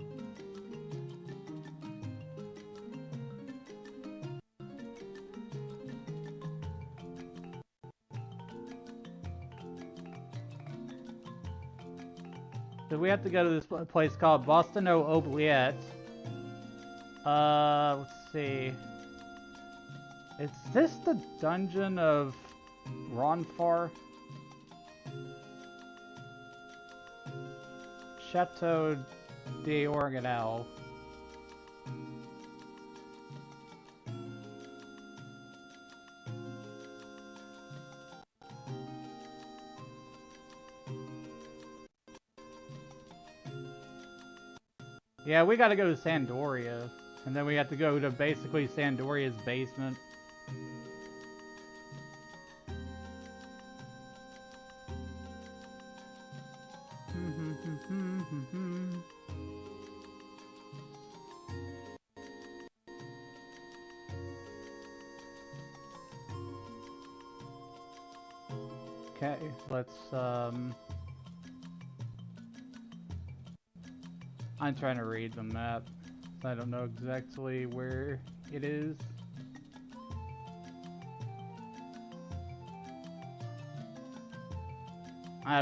So we have to go to this place called Bostono Oubliette. Let's see. Is this the dungeon of Ronfar? Chateau d'Organel. Yeah, we gotta go to Sandoria. And then we have to go to basically Sandoria's basement. Okay, let's, I'm trying to read the map. I don't know exactly where it is.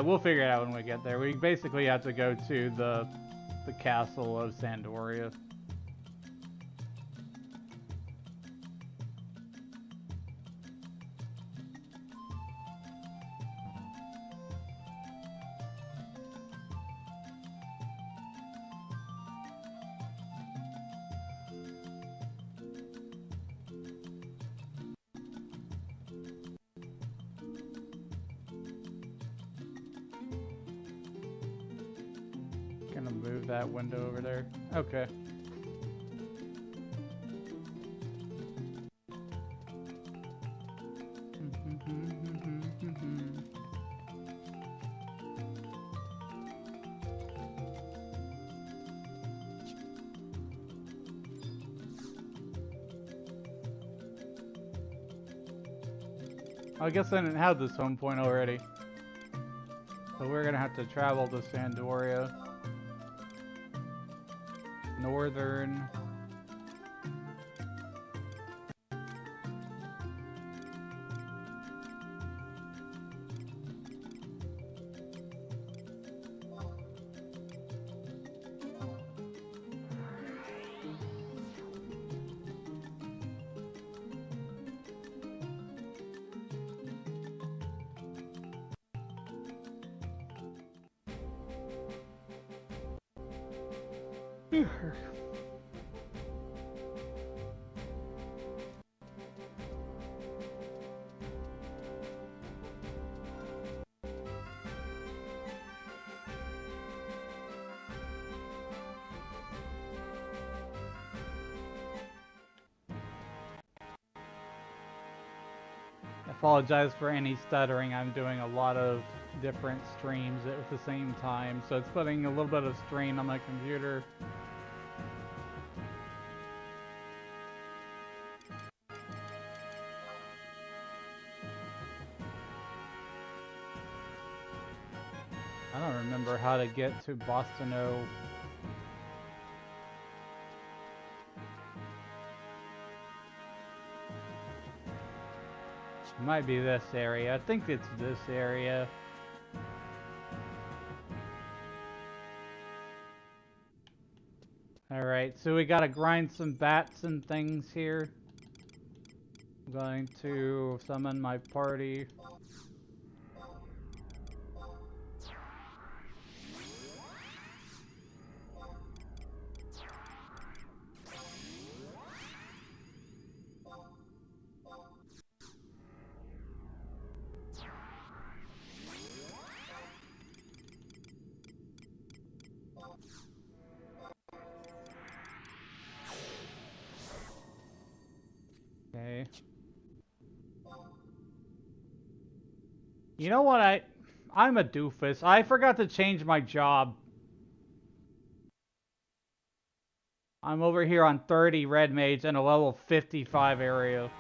We'll figure it out when we get there. We basically have to go to the castle of Sandoria. Gonna move that window over there. Okay. I guess I didn't have this home point already. So we're gonna have to travel to Sandoria. Northern. I apologize for any stuttering. I'm doing a lot of different streams at the same time, so it's putting a little bit of strain on my computer. I don't remember how to get to Bostono. It might be this area. I think it's this area. Alright, so we gotta grind some bats and things here. I'm going to summon my party. Okay. You know what, I'm a doofus. I forgot to change my job. I'm over here on 30 red mage and a level 55 area.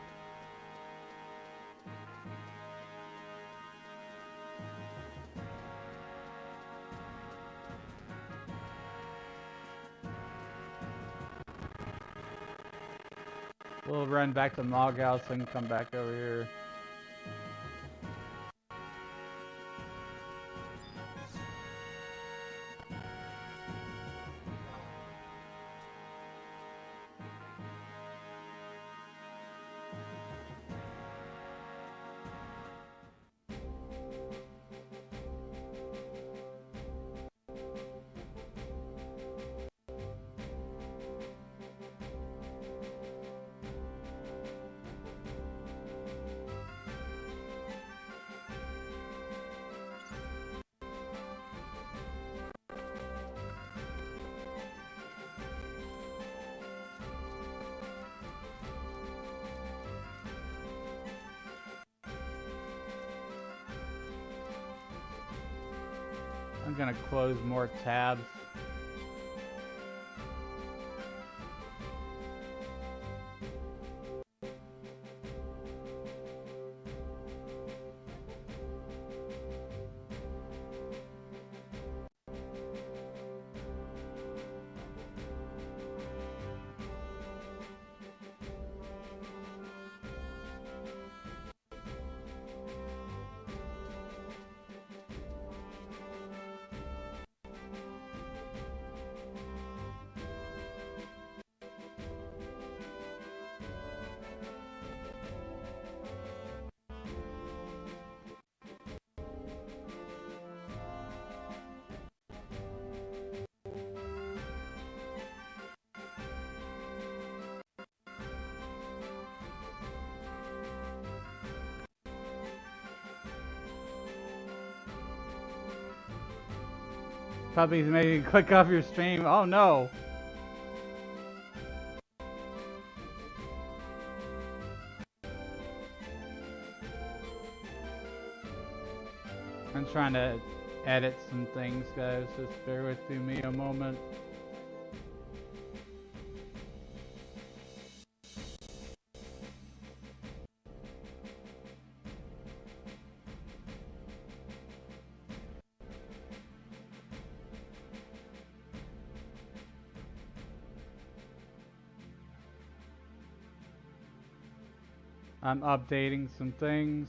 We'll run back to Mog House and come back over here. I'm gonna close more tabs. Puppy's making click off your stream. Oh no! I'm trying to edit some things, guys. Just bear with me a moment. I'm updating some things.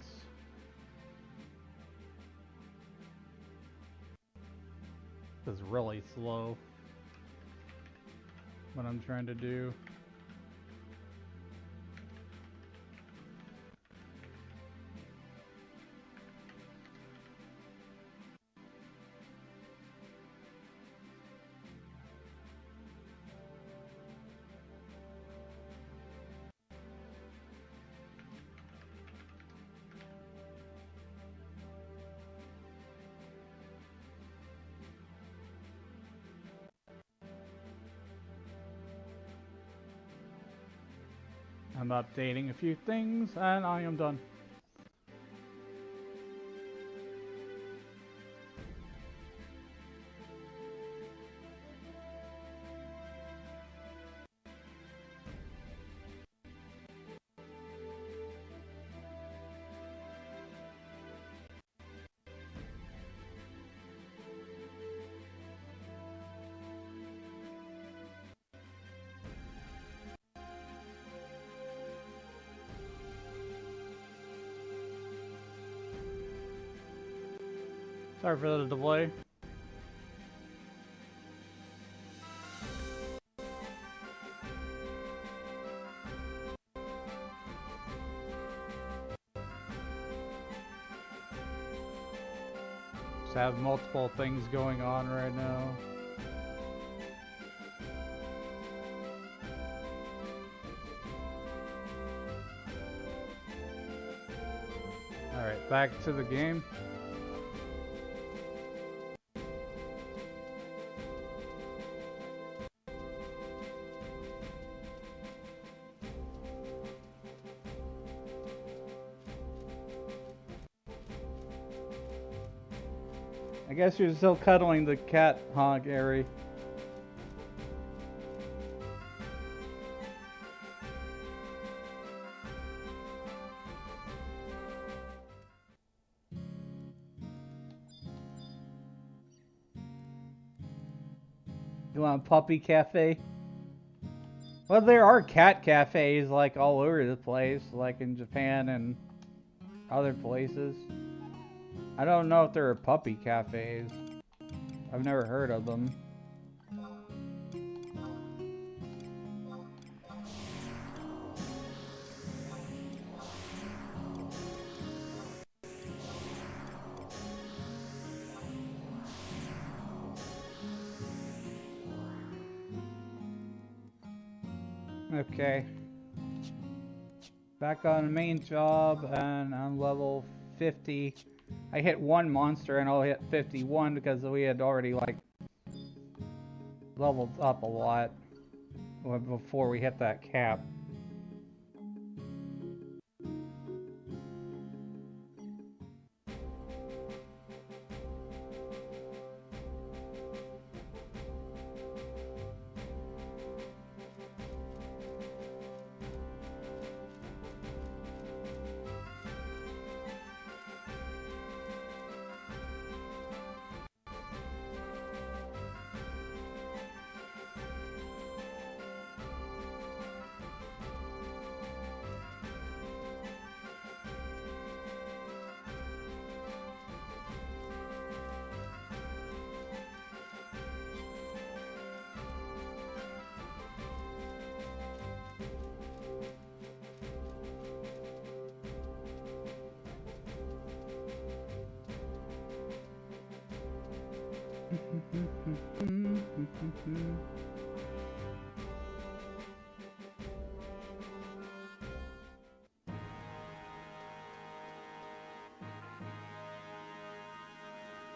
This is really slow. What I'm trying to do. I'm updating a few things and I am done. Sorry for the delay. Just have multiple things going on right now. Alright, back to the game. I guess you're still cuddling the cat, huh, Gary? You want a puppy cafe? Well, there are cat cafes like all over the place, like in Japan and other places. I don't know if there are puppy cafes. I've never heard of them. Okay. Back on the main job, and I'm level 50. I hit one monster and I'll hit 51 because we had already like leveled up a lot before we hit that cap. I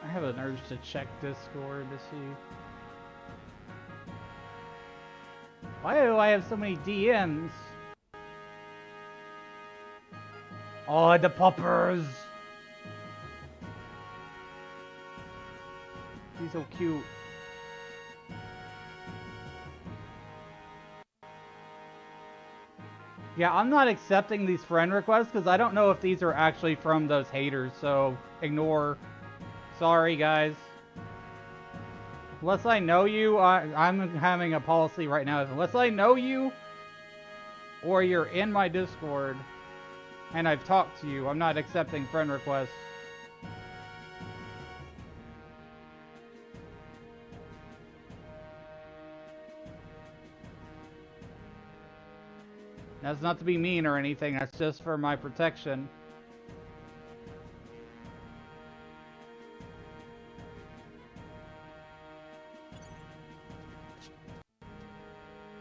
have an urge to check Discord to see. Why do I have so many DMs? Oh, the poppers! He's so cute. Yeah, I'm not accepting these friend requests because I don't know if these are actually from those haters, so ignore. Sorry, guys. Unless I know you, I'm having a policy right now. Unless I know you, or you're in my Discord, and I've talked to you, I'm not accepting friend requests. That's not to be mean or anything, that's just for my protection.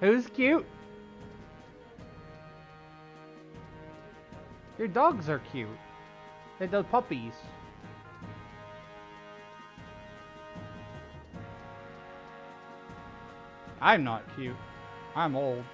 Who's cute? Your dogs are cute. They're those puppies. I'm not cute. I'm old.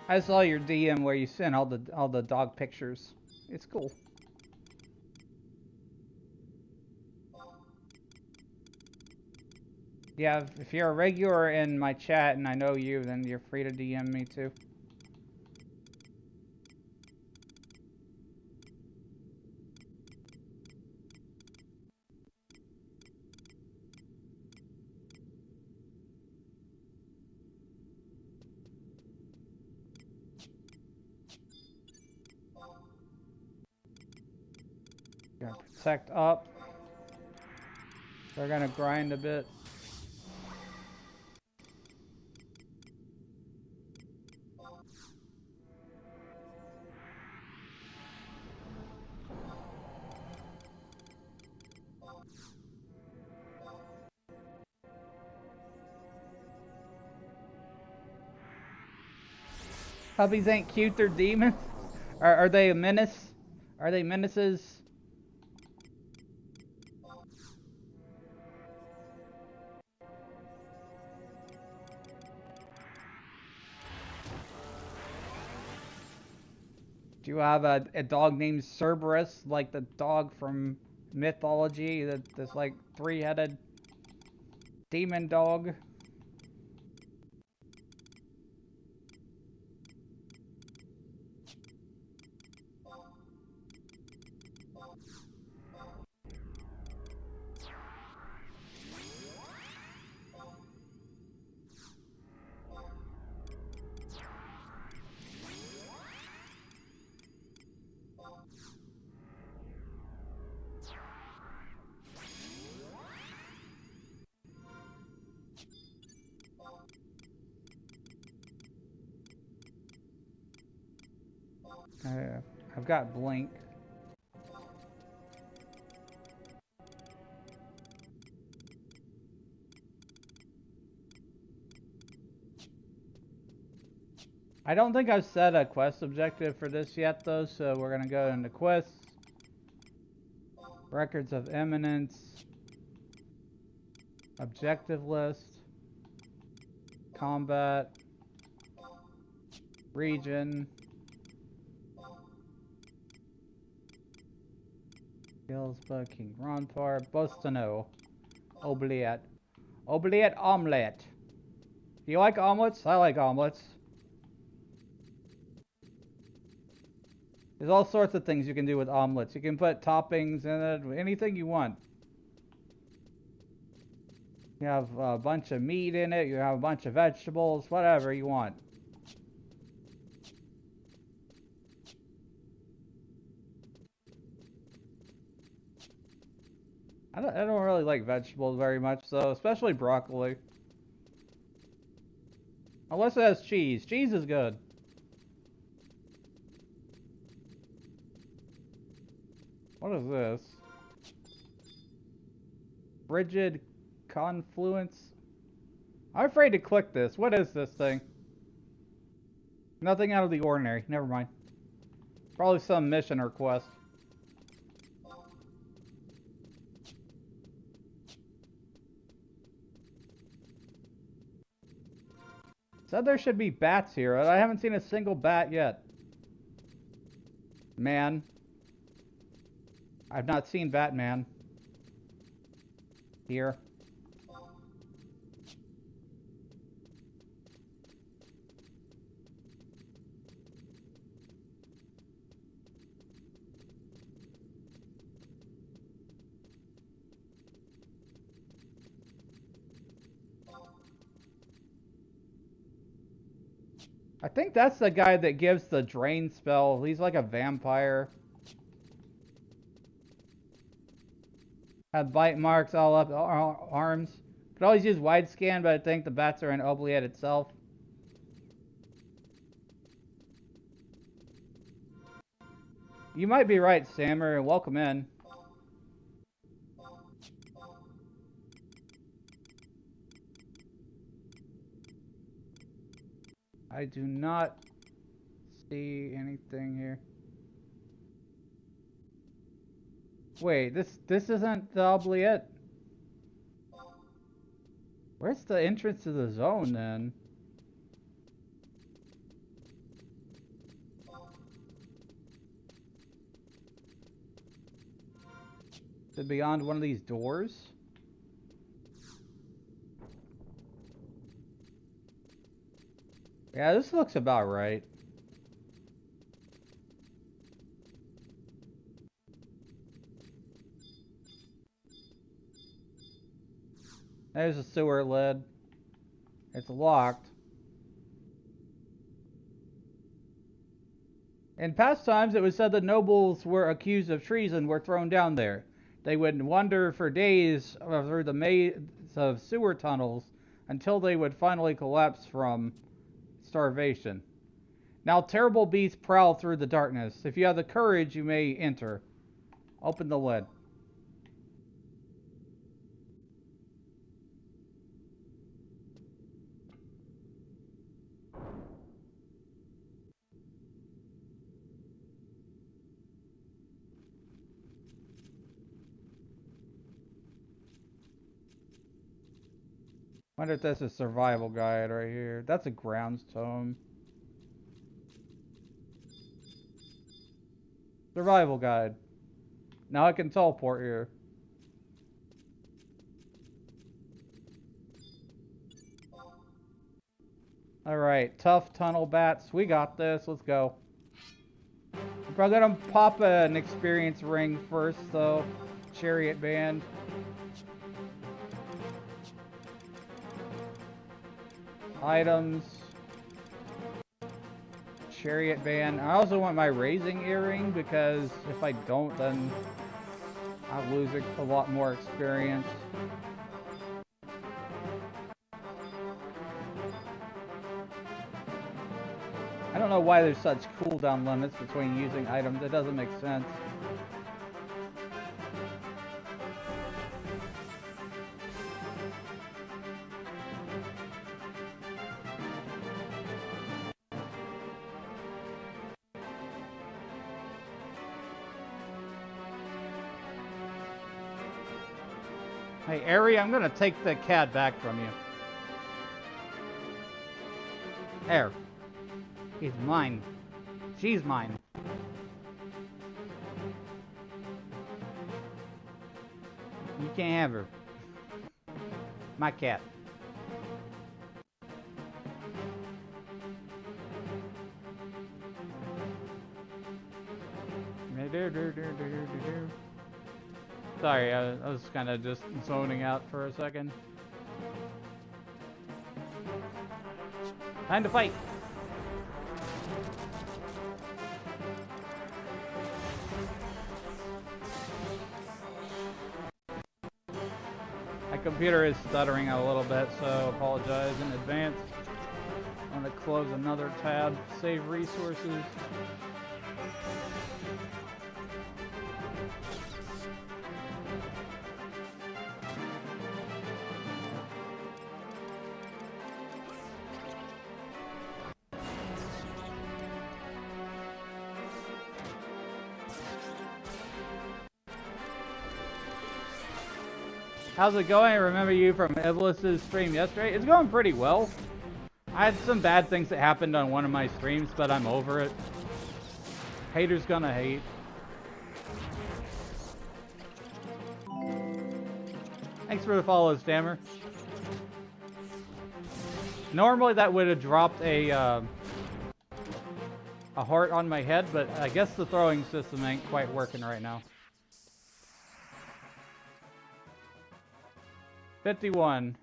I saw your DM where you sent all the dog pictures. It's cool. Yeah, if you're a regular in my chat and I know you, then you're free to DM me too. Gonna protect up. They're gonna grind a bit. Puppies ain't cute, they're demons. Are they a menace? Are they menaces? Do you have a dog named Cerberus, like the dog from mythology, that's like three-headed demon dog? I've got Blink. I don't think I've set a quest objective for this yet though, so we're gonna go into quests. Records of Eminence. Objective list. Combat. Region. Gillsborough, King Ronpar, Bostano, Oubliette. Oubliette omelette. Do you like omelets? I like omelets. There's all sorts of things you can do with omelets. You can put toppings in it, anything you want. You have a bunch of meat in it, you have a bunch of vegetables, whatever you want. I I don't really like vegetables very much, though, especially broccoli. Unless it has cheese. Cheese is good. What is this? Rigid confluence? I'm afraid to click this. What is this thing? Nothing out of the ordinary. Never mind. Probably some mission or quest. Said there should be bats here. I haven't seen a single bat yet. Man. I've not seen Batman. Here. I think that's the guy that gives the drain spell. He's like a vampire. Have bite marks all up arms. Could always use wide scan, but I think the bats are an oubliette itself. You might be right, Stammer, and welcome in. I do not see anything here. Wait, this isn't the oubliette. Where's the entrance to the zone then? Is it beyond one of these doors? Yeah, this looks about right. There's a sewer lid. It's locked. In past times, it was said that nobles were accused of treason were thrown down there. They would wander for days through the maze of sewer tunnels until they would finally collapse from starvation. Now terrible beasts prowl through the darkness. If you have the courage, you may enter. Open the lid. Wonder if that's a survival guide right here. That's a grounds tome. Survival guide. Now I can teleport here. Alright, tough tunnel bats. We got this. Let's go. I'm probably gonna pop an experience ring first, though. Chariot band. Items. Chariot band. I also want my raising earring because if I don't, then I'll lose a lot more experience. I don't know why there's such cooldown limits between using items. It doesn't make sense. Hey, Ari, I'm gonna take the cat back from you. There. He's mine. She's mine. You can't have her. My cat. Sorry, I was kind of just zoning out for a second. Time to fight! computer is stuttering a little bit, so apologize in advance. I'm going to close another tab, save resources. How's it going? I remember you from Iblis's stream yesterday. It's going pretty well. I had some bad things that happened on one of my streams, but I'm over it. Haters gonna hate. Thanks for the follow, Stammer. Normally that would have dropped a heart on my head, but I guess the throwing system ain't quite working right now. 51.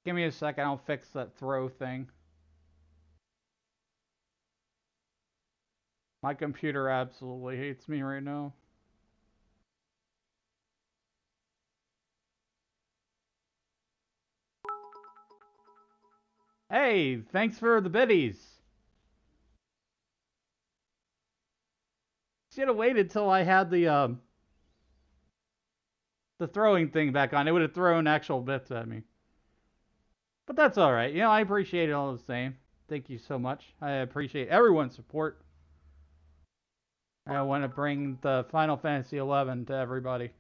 Give me a second, I'll fix that throw thing. My computer absolutely hates me right now. Hey, thanks for the biddies. Should have waited till I had the throwing thing back on. It would have thrown actual bits at me. But that's alright. You know, I appreciate it all the same. Thank you so much. I appreciate everyone's support. I want to bring the Final Fantasy XI to everybody.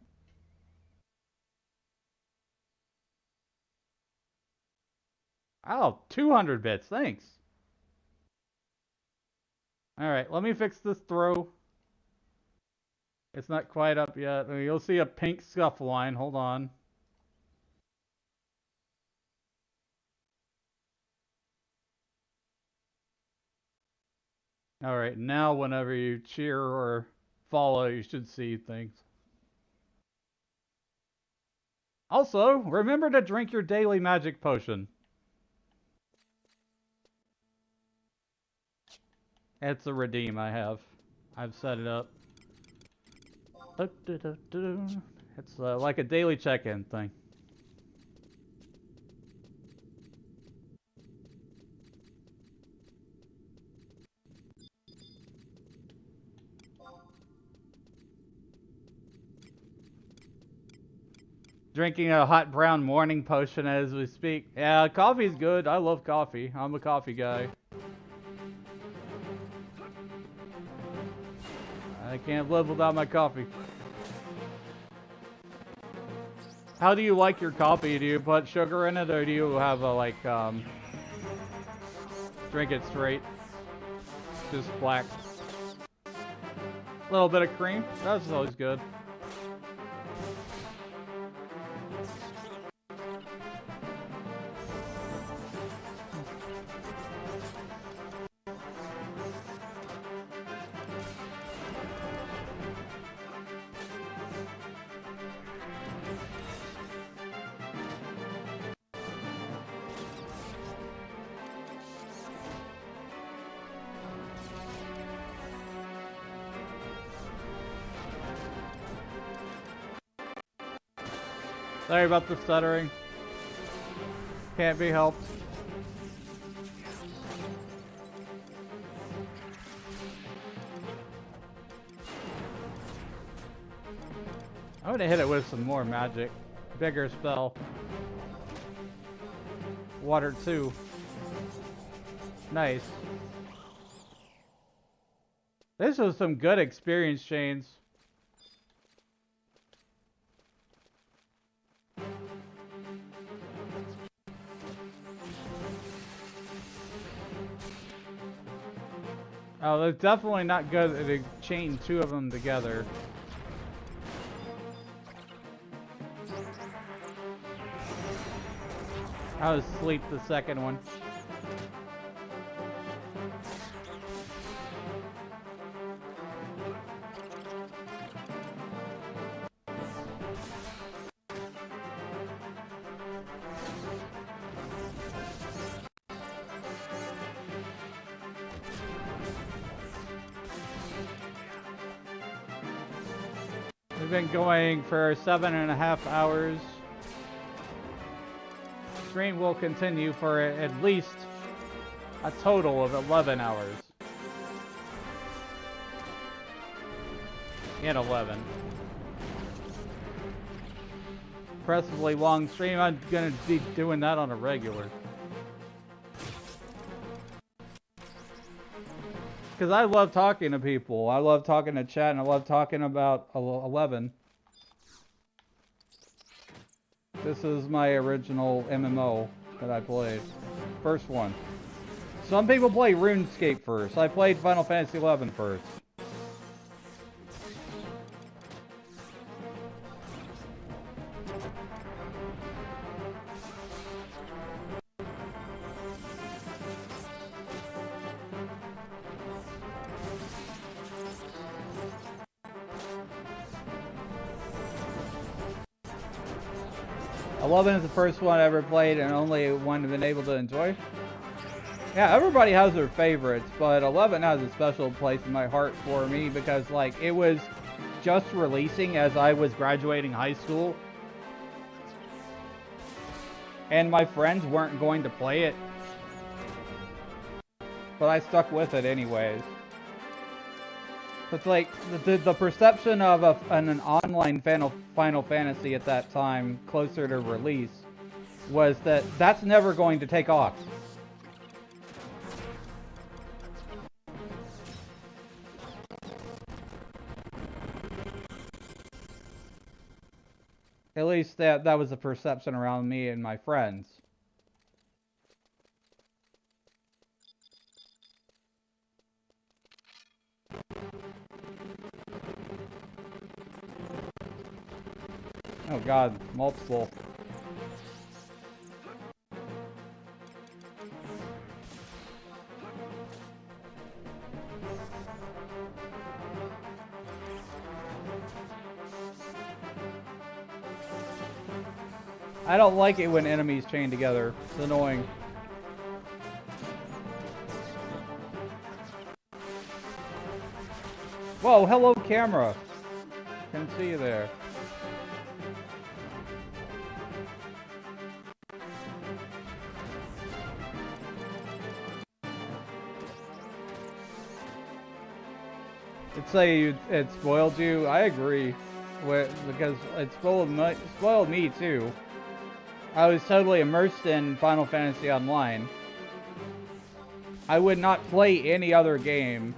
Oh, 200 bits. Thanks. Alright, let me fix this throw. It's not quite up yet. You'll see a pink scuff line. Hold on. Alright, now whenever you cheer or follow, you should see things. Also, remember to drink your daily magic potion. It's a redeem I have. I've set it up. It's like a daily check-in thing. Drinking a hot brown morning potion as we speak. Yeah, coffee's good. I love coffee. I'm a coffee guy. I can't live without my coffee. How do you like your coffee? Do you put sugar in it, or do you have a drink it straight? Just black. A little bit of cream. That's always good. Sorry about the stuttering. Can't be helped. I'm gonna hit it with some more magic. Bigger spell. Water 2. Nice. This was some good experience chains. Oh, it's definitely not good to chain two of them together. I was asleep the second one. We've been going for 7.5 hours. Stream will continue for at least a total of 11 hours. And 11. Impressively long stream. I'm gonna be doing that on a regular. Because I love talking to people. I love talking to chat, and I love talking about 11. This is my original MMO that I played. First one. Some people play RuneScape first. I played Final Fantasy XI first. Eleven is the first one I ever played and only one I've been able to enjoy. Yeah, everybody has their favorites, but 11 has a special place in my heart for me because, like, it was just releasing as I was graduating high school. And my friends weren't going to play it. But I stuck with it anyways. It's like, the perception of an online Final Fantasy at that time, closer to release, was that that's never going to take off. At least that was the perception around me and my friends. Oh god, multiple. I don't like it when enemies chain together. It's annoying. Whoa, hello camera. Can see you there. It'd say it spoiled you. I agree, because it spoiled me too. I was totally immersed in Final Fantasy Online. I would not play any other game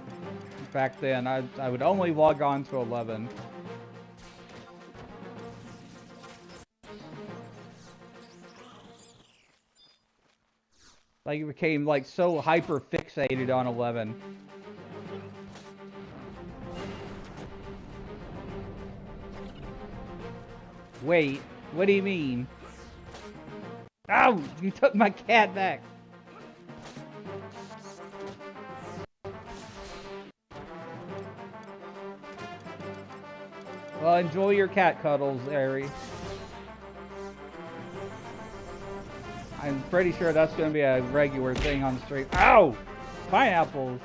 back then. I would only log on to 11. Like, it became like so hyper fixated on 11. Wait, what do you mean? Ow! You took my cat back! Well, enjoy your cat cuddles, Ari. I'm pretty sure that's gonna be a regular thing on the street. Ow! Pineapples!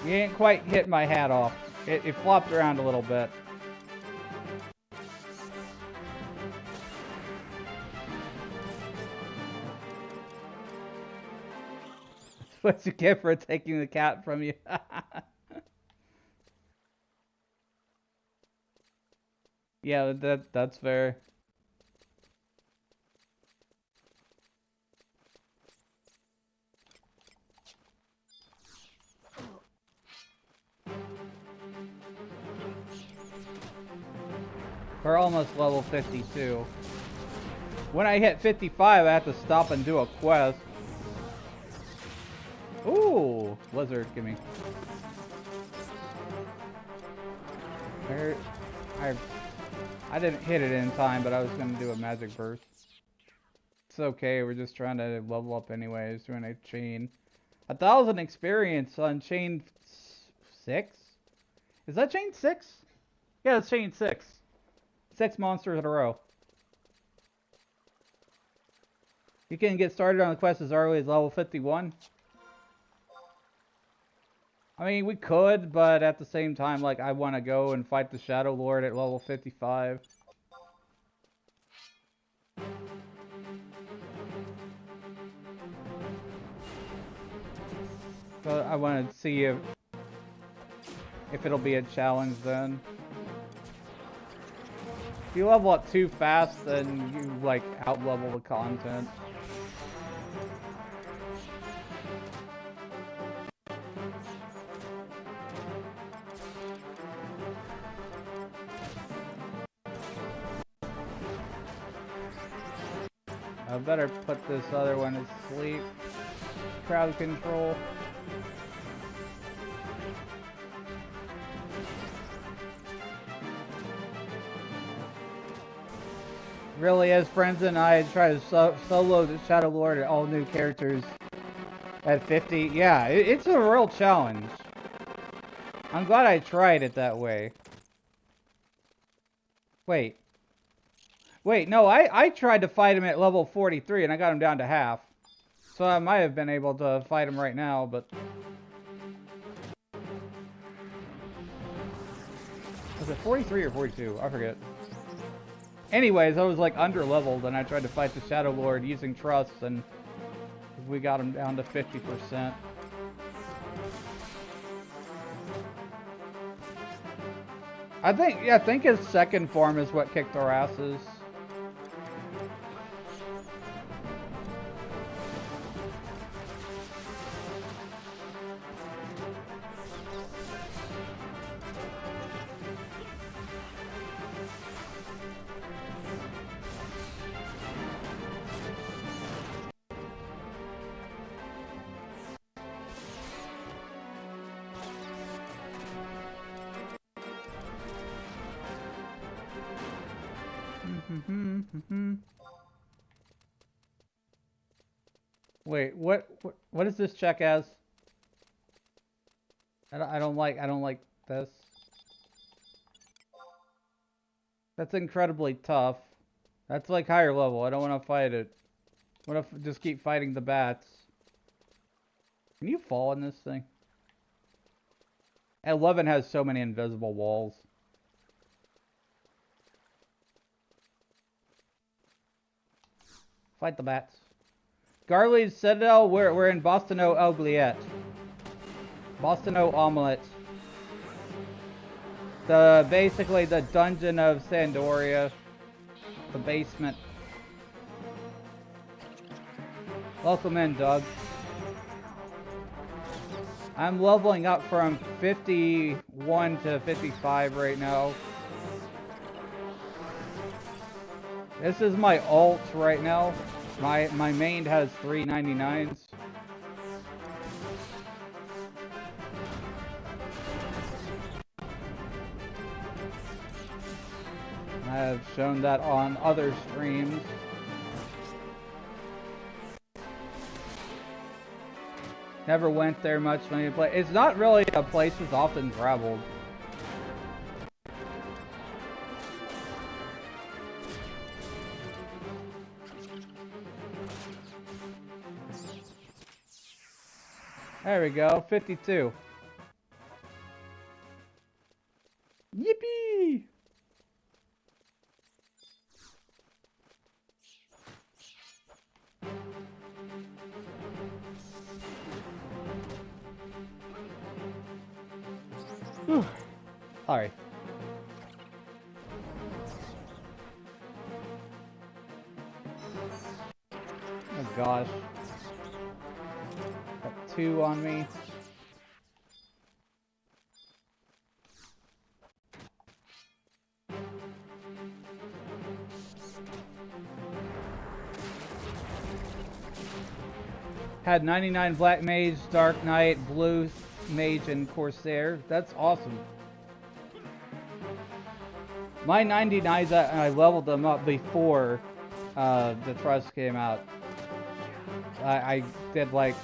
You ain't quite hit my hat off. It flopped around a little bit. What you get for taking the cat from you? Yeah, that's fair. We're almost level 52. When I hit 55, I have to stop and do a quest. Ooh, lizard, gimme. I didn't hit it in time, but I was gonna do a magic burst. It's okay, we're just trying to level up anyways, doing a chain. 1,000 experience on chain 6? Is that chain 6? Yeah, it's chain 6. 6 monsters in a row. You can get started on the quest as early as level 51. I mean, we could, but at the same time, like, I want to go and fight the Shadow Lord at level 55. So I want to see if it'll be a challenge then. If you level up too fast, then you, like, out-level the content. I better put this other one to sleep. Crowd control. Really, as friends and I try to solo the Shadow Lord and all new characters at 50, yeah, it's a real challenge. I'm glad I tried it that way. Wait, no, I tried to fight him at level 43 and I got him down to half. So I might have been able to fight him right now, but... Was it 43 or 42? I forget. Anyways, I was like under-leveled and I tried to fight the Shadow Lord using Trust and we got him down to 50%. I think his second form is what kicked our asses. Wait, what is this check as? I don't like this. That's incredibly tough. That's like higher level. I don't want to fight it. I want to just keep fighting the bats. Can you fall in this thing? 11 has so many invisible walls. Fight the bats. Garley's Citadel, we're in Bostano Oubliette. Bostano Omelette. Basically the dungeon of Sandoria. The basement. Welcome in, Doug. I'm leveling up from 51 to 55 right now. This is my alt right now. My main has 399s. I have shown that on other streams. Never went there much when you play. It's not really a place that's often traveled. There we go, 52. Yippee! Whew. Sorry. Oh gosh. Got 2 on me. Had 99 Black Mage, Dark Knight, Blue Mage, and Corsair. That's awesome. My 99s, I leveled them up before the Trust came out. I did like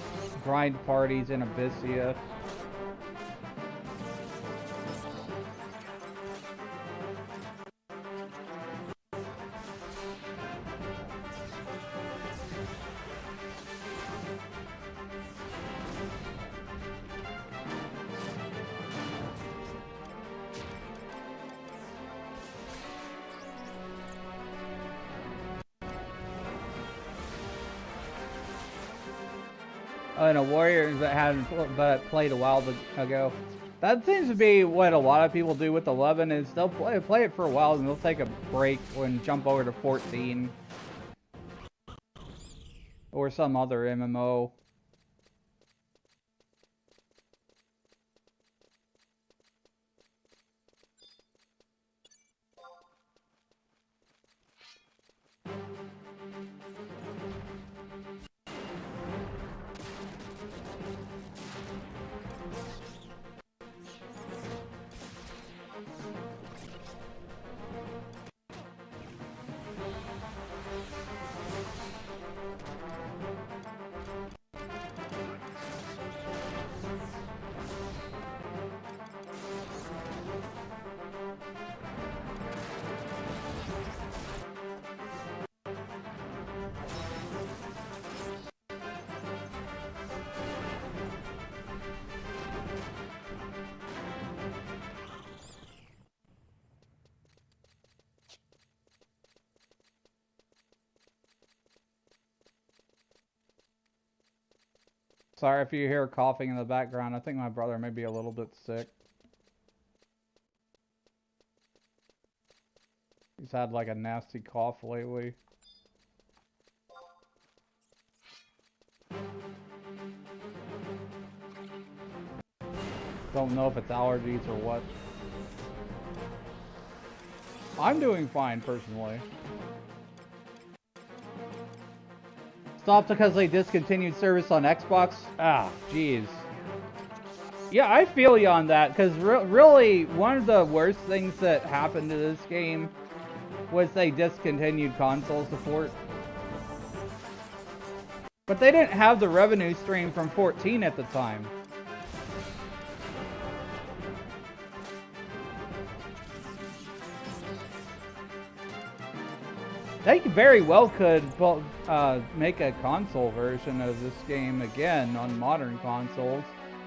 grind parties in Abyssia. And a warrior that hadn't played a while ago. That seems to be what a lot of people do with 11 is they'll play it for a while and they'll take a break and jump over to 14 or some other MMO. Sorry if you hear coughing in the background. I think my brother may be a little bit sick. He's had like a nasty cough lately. Don't know if it's allergies or what. I'm doing fine personally. Stopped because they discontinued service on Xbox? Ah, jeez. Yeah, I feel you on that, because really, one of the worst things that happened to this game was they discontinued console support. But they didn't have the revenue stream from 14 at the time. They very well could make a console version of this game again on modern consoles.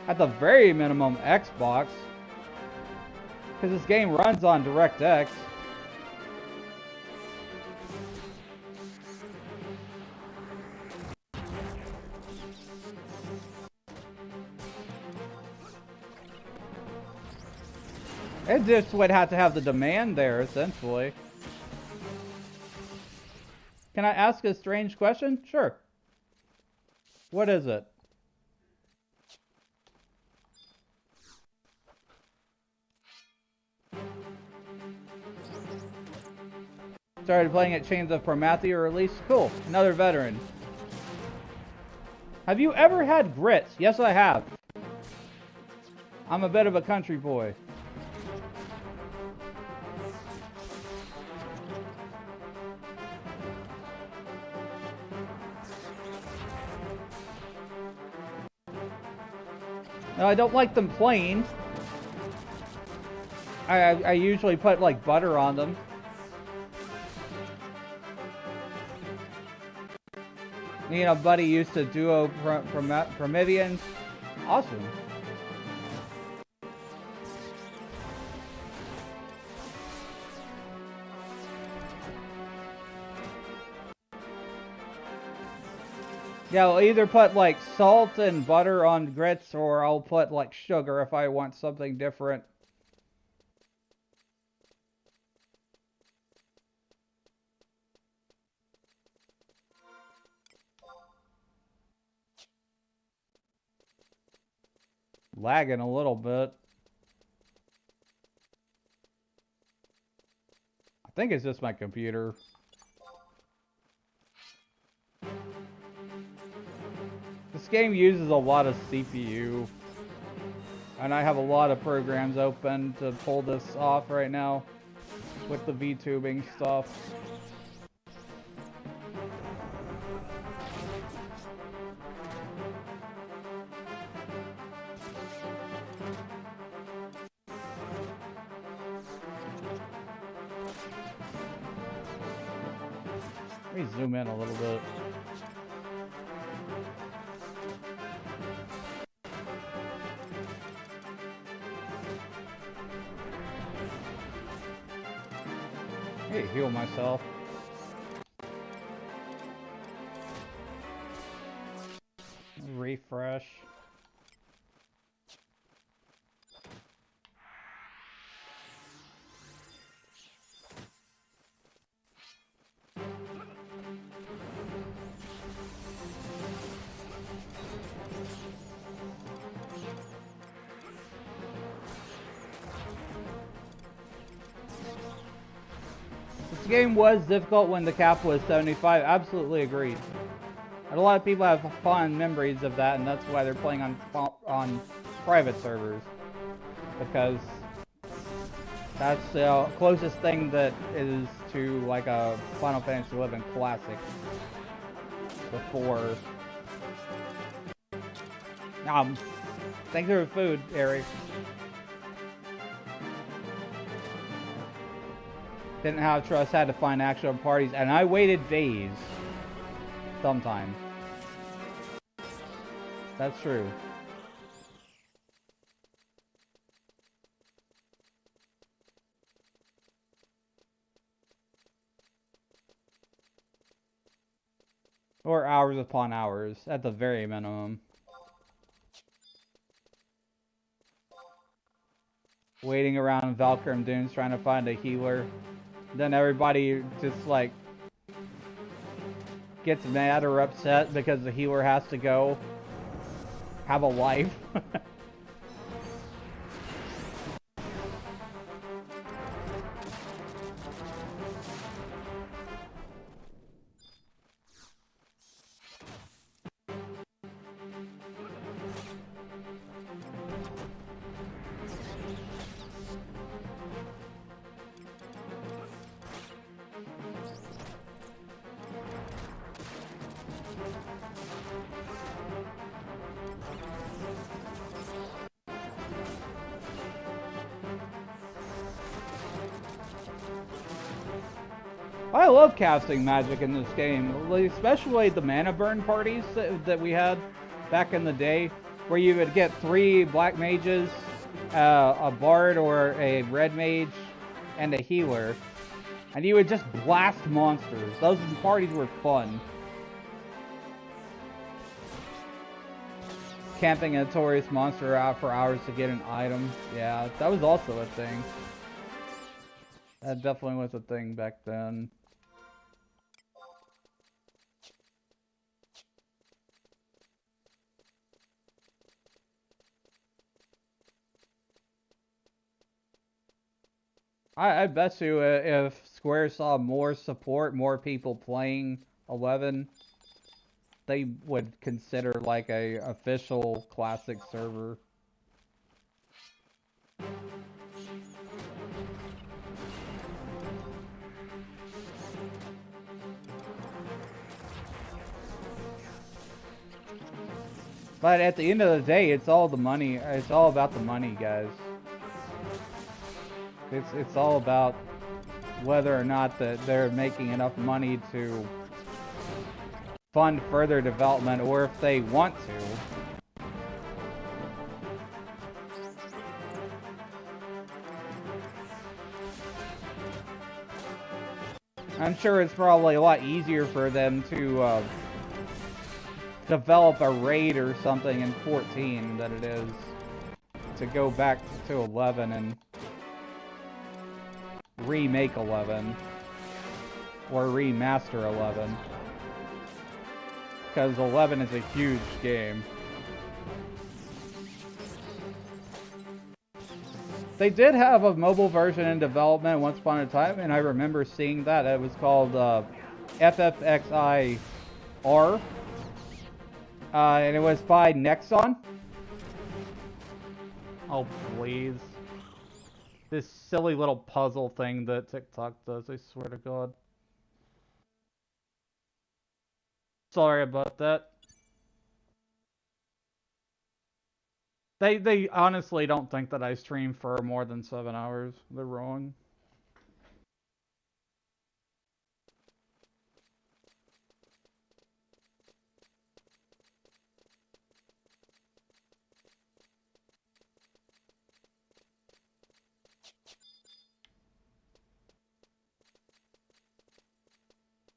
At the very minimum, Xbox. Because this game runs on DirectX. It just would have to have the demand there, essentially. Can I ask a strange question? Sure. What is it? Started playing at Chains of Promathia release? Cool. Another veteran. Have you ever had grits? Yes, I have. I'm a bit of a country boy. No, I don't like them plain. I usually put like butter on them. Me and a buddy used to duo Prometheans. Awesome. Yeah, I'll either put like salt and butter on grits, or I'll put like sugar if I want something different. Lagging a little bit. I think it's just my computer. This game uses a lot of CPU, and I have a lot of programs open to pull this off right now with the VTubing stuff. Let me zoom in a little bit. I need to heal myself. refresh. This game was difficult when the cap was 75. Absolutely agreed. And a lot of people have fond memories of that, and that's why they're playing on private servers, because that's the closest thing that is to like a Final Fantasy XI classic before. Thanks for the food, Eric. Didn't have trust, had to find actual parties, and I waited days. Sometimes. That's true. Or hours upon hours, at the very minimum. Waiting around Valkyrie Dunes trying to find a healer. Then everybody just like gets mad or upset because the healer has to go have a life. I love casting magic in this game, especially the mana burn parties that we had back in the day, where you would get 3 black mages, a bard or a red mage, and a healer, and you would just blast monsters. Those parties were fun. Camping a notorious monster out for hours to get an item. Yeah, that was also a thing. That definitely was a thing back then. I bet you if Square saw more support, more people playing 11, they would consider like a official classic server. But at the end of the day, it's all the money. It's all about the money, guys. It's all about whether or not that they're making enough money to fund further development, or if they want to. I'm sure it's probably a lot easier for them to develop a raid or something in 14 than it is to go back to 11 and remake 11 or remaster 11, because 11 is a huge game. They did have a mobile version in development once upon a time, and I remember seeing that. It was called FFXI R, and it was by Nexon. Oh, please. This silly little puzzle thing that TikTok does, I swear to God. Sorry about that. They honestly don't think that I stream for more than 7 hours. They're wrong.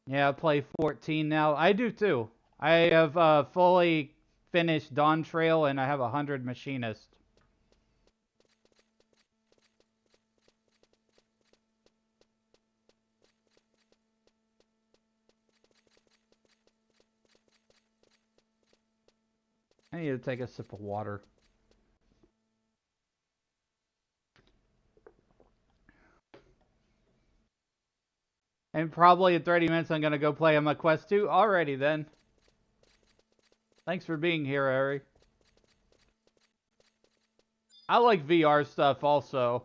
Yeah, I play 14 now. I do too. I have fully finished Dawn Trail and I have 100 machinists. I need to take a sip of water. And probably in 30 minutes I'm going to go play on my Quest 2. Alrighty then. Thanks for being here, Ari. I like VR stuff also.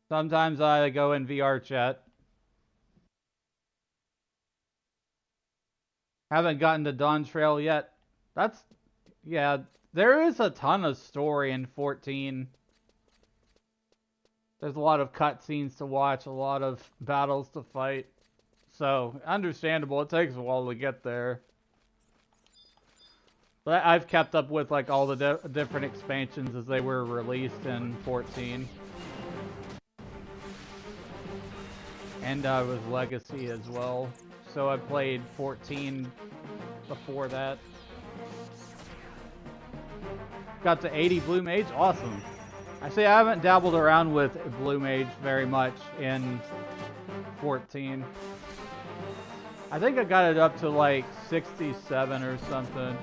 Sometimes I go in VR chat. Haven't gotten to Dawn Trail yet. Yeah, there is a ton of story in 14. There's a lot of cutscenes to watch, a lot of battles to fight. So, understandable, it takes a while to get there. But I've kept up with like all the different expansions as they were released in 14. And with Legacy as well. So I played 14 before that. Got to 80 Blue Mage, awesome. I say I haven't dabbled around with Blue Mage very much in 14. I think I got it up to like 67 or something.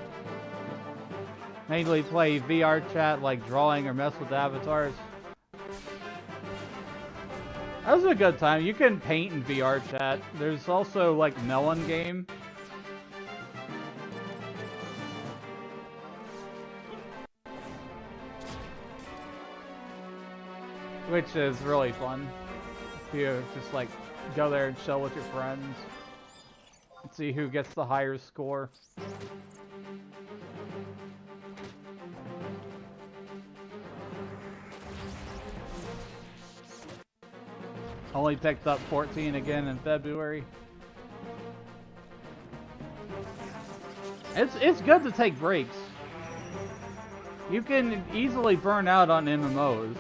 Mainly play VR chat, like drawing or mess with avatars. That was a good time. You can paint in VR chat. There's also like Melon Game. Which is really fun. If you just like go there and chill with your friends. And see who gets the higher score. Only picked up 14 again in February. It's good to take breaks. You can easily burn out on MMOs.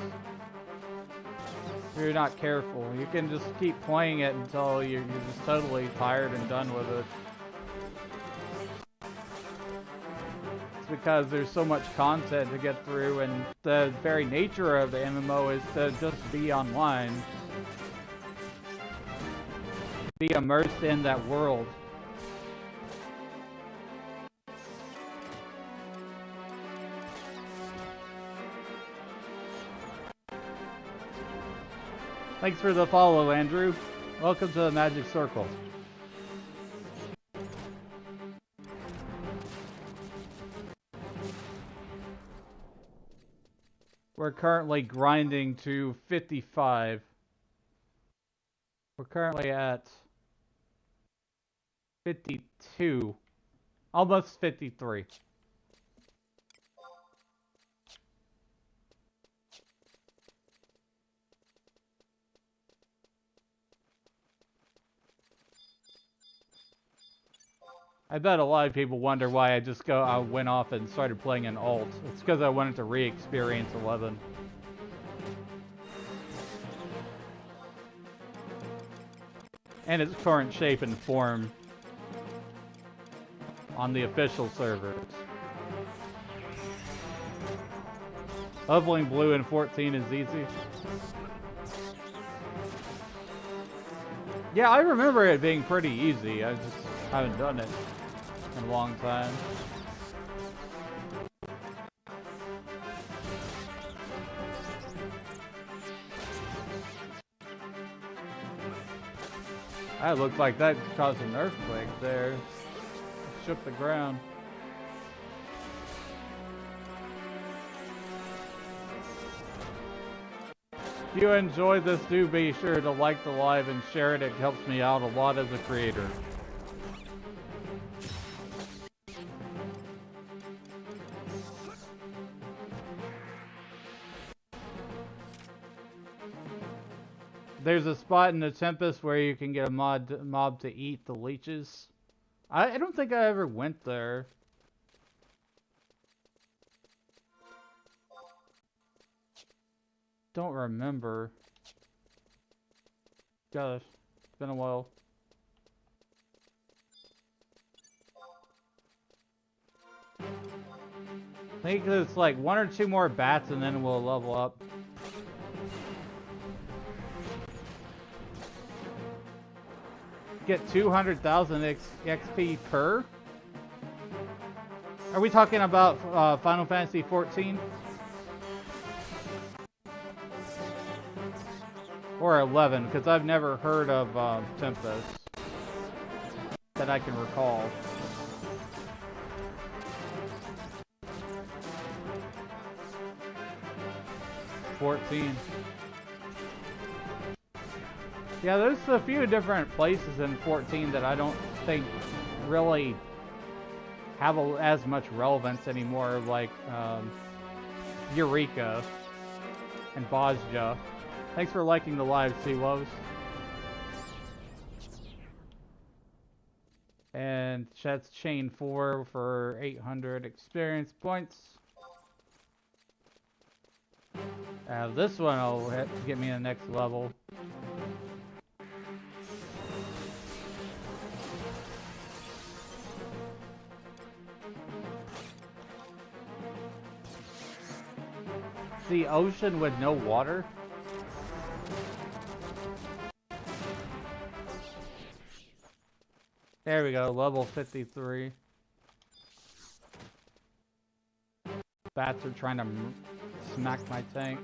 If you're not careful. You can just keep playing it until you're just totally tired and done with it. It's because there's so much content to get through, and the very nature of the MMO is to just be online. Be immersed in that world. Thanks for the follow, Andrew. Welcome to the Magic Circle. We're currently grinding to 55. We're currently at 52. Almost 53. I bet a lot of people wonder why I went off and started playing an alt. It's because I wanted to re-experience 11. And its current shape and form on the official servers. Leveling blue in 14 is easy. Yeah, I remember it being pretty easy. I just haven't done it in a long time. That looked like that caused an earthquake there. It shook the ground. If you enjoyed this, do be sure to like the live and share it. It helps me out a lot as a creator. There's a spot in the Tempest where you can get a mob to eat the leeches. I don't think I ever went there. Don't remember. Gosh, it's been a while. I think it's like 1 or 2 more bats and then we'll level up. Get 200,000 XP per? Are we talking about Final Fantasy 14? Or 11, because I've never heard of Tempest that I can recall. $14. Yeah, there's a few different places in 14 that I don't think really have as much relevance anymore, like Eureka and Bosja. Thanks for liking the live, C-Loves. And that's chain 4 for 800 experience points. This one will get me to the next level. The ocean with no water? There we go, level 53. Bats are trying to smack my tank.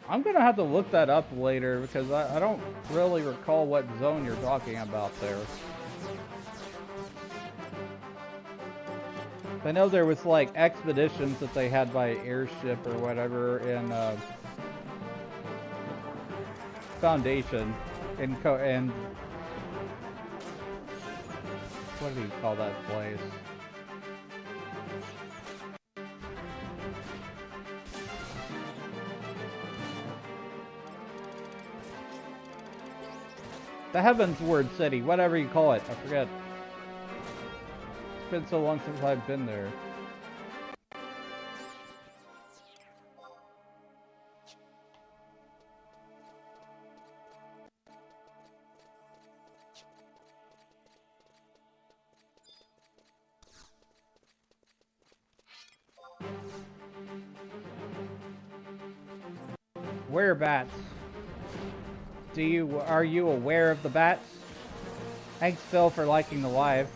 I'm gonna have to look that up later because I don't really recall what zone you're talking about there. I know there was like expeditions that they had by airship or whatever in Foundation and what do you call that place? The Heavensward City, whatever you call it, I forget. It's been so long since I've been there. Where bats? Are you aware of the bats? Thanks, Phil, for liking the live.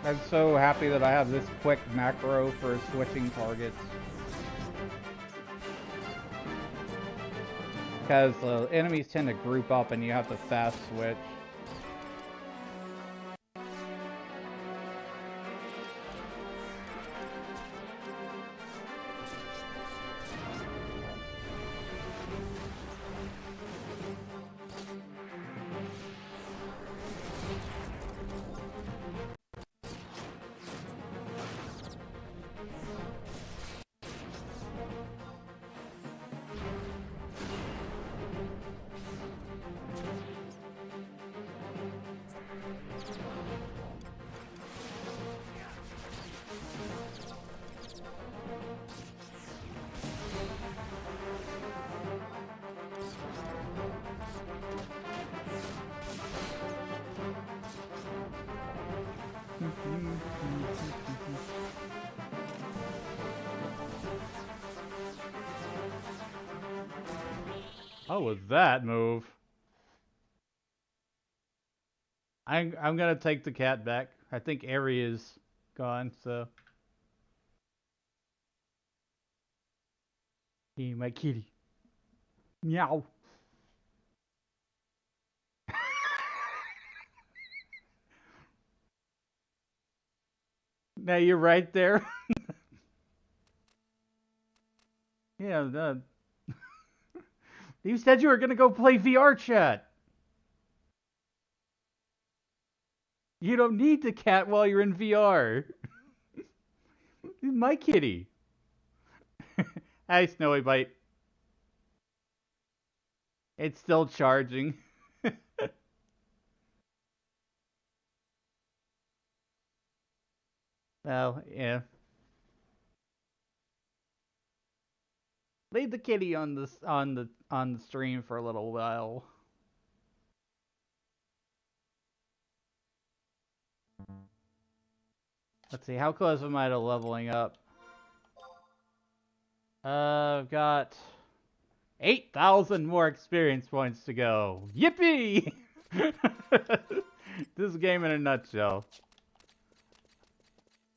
I'm so happy that I have this quick macro for switching targets. Because enemies tend to group up and you have to fast switch. What was that move? I'm gonna take the cat back. I think Aerie is gone, so. Hey, my kitty. Meow. Now you're right there. Yeah, you said you were gonna go play VR chat. You don't need the cat while you're in VR. My kitty. Hi, Snowy Bite. It's still charging. Well, yeah. Leave the kitty on the stream for a little while. Let's see, how close am I to leveling up? I've got 8,000 more experience points to go. Yippee! This game in a nutshell.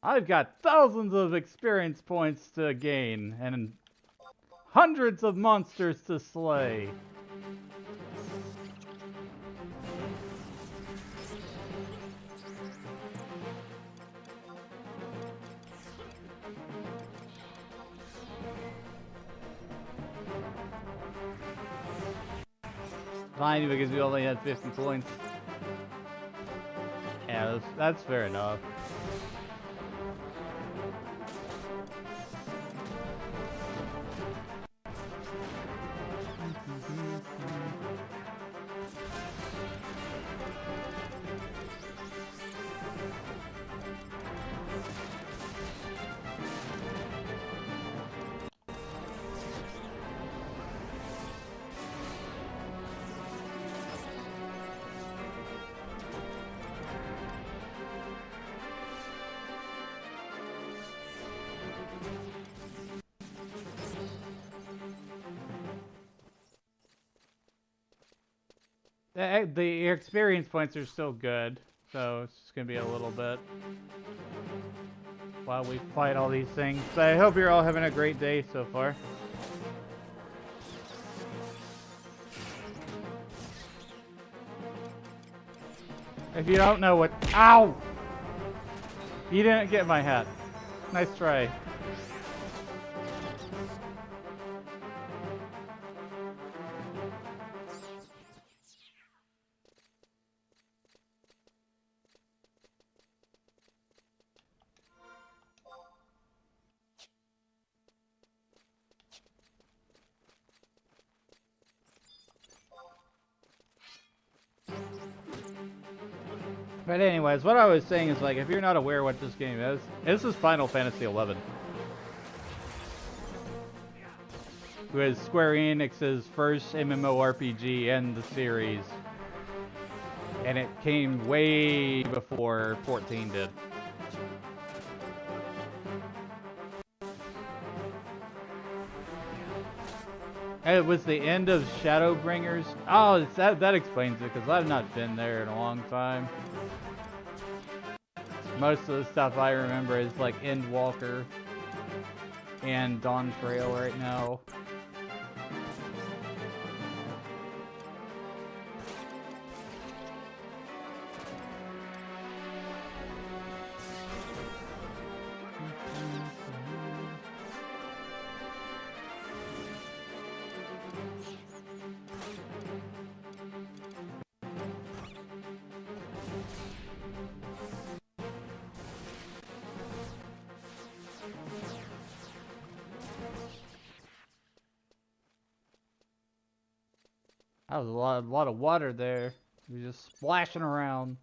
I've got thousands of experience points to gain and hundreds of monsters to slay. Fine, because we only had 50 points. Yeah, that's fair enough. The experience points are still good, so it's just gonna be a little bit while we fight all these things. But I hope you're all having a great day so far. If you don't know what... Ow! You didn't get my hat. Nice try. But anyways, what I was saying is, like, if you're not aware what this game is, this is Final Fantasy XI. It was Square Enix's first MMORPG in the series. And it came way before 14 did. And it was the end of Shadowbringers. Oh, that explains it, because I've not been there in a long time. Most of the stuff I remember is like Endwalker and Dawn Trail right now. That was a lot of water there. It was just splashing around.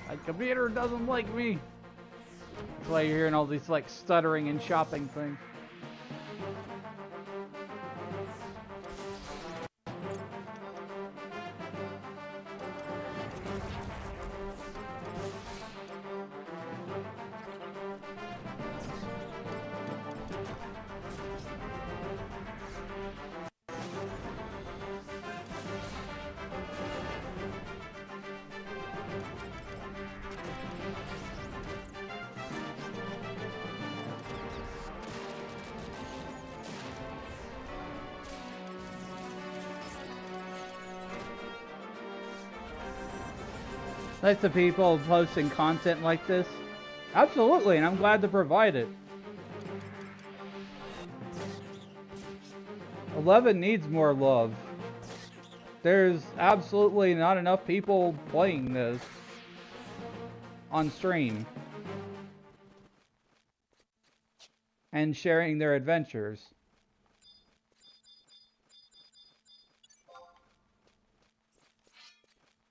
My computer doesn't like me. That's why you're hearing all these like stuttering and chopping things. Thanks to people posting content like this. Absolutely, and I'm glad to provide it. 11 needs more love. there's absolutely not enough people playing this on stream and sharing their adventures.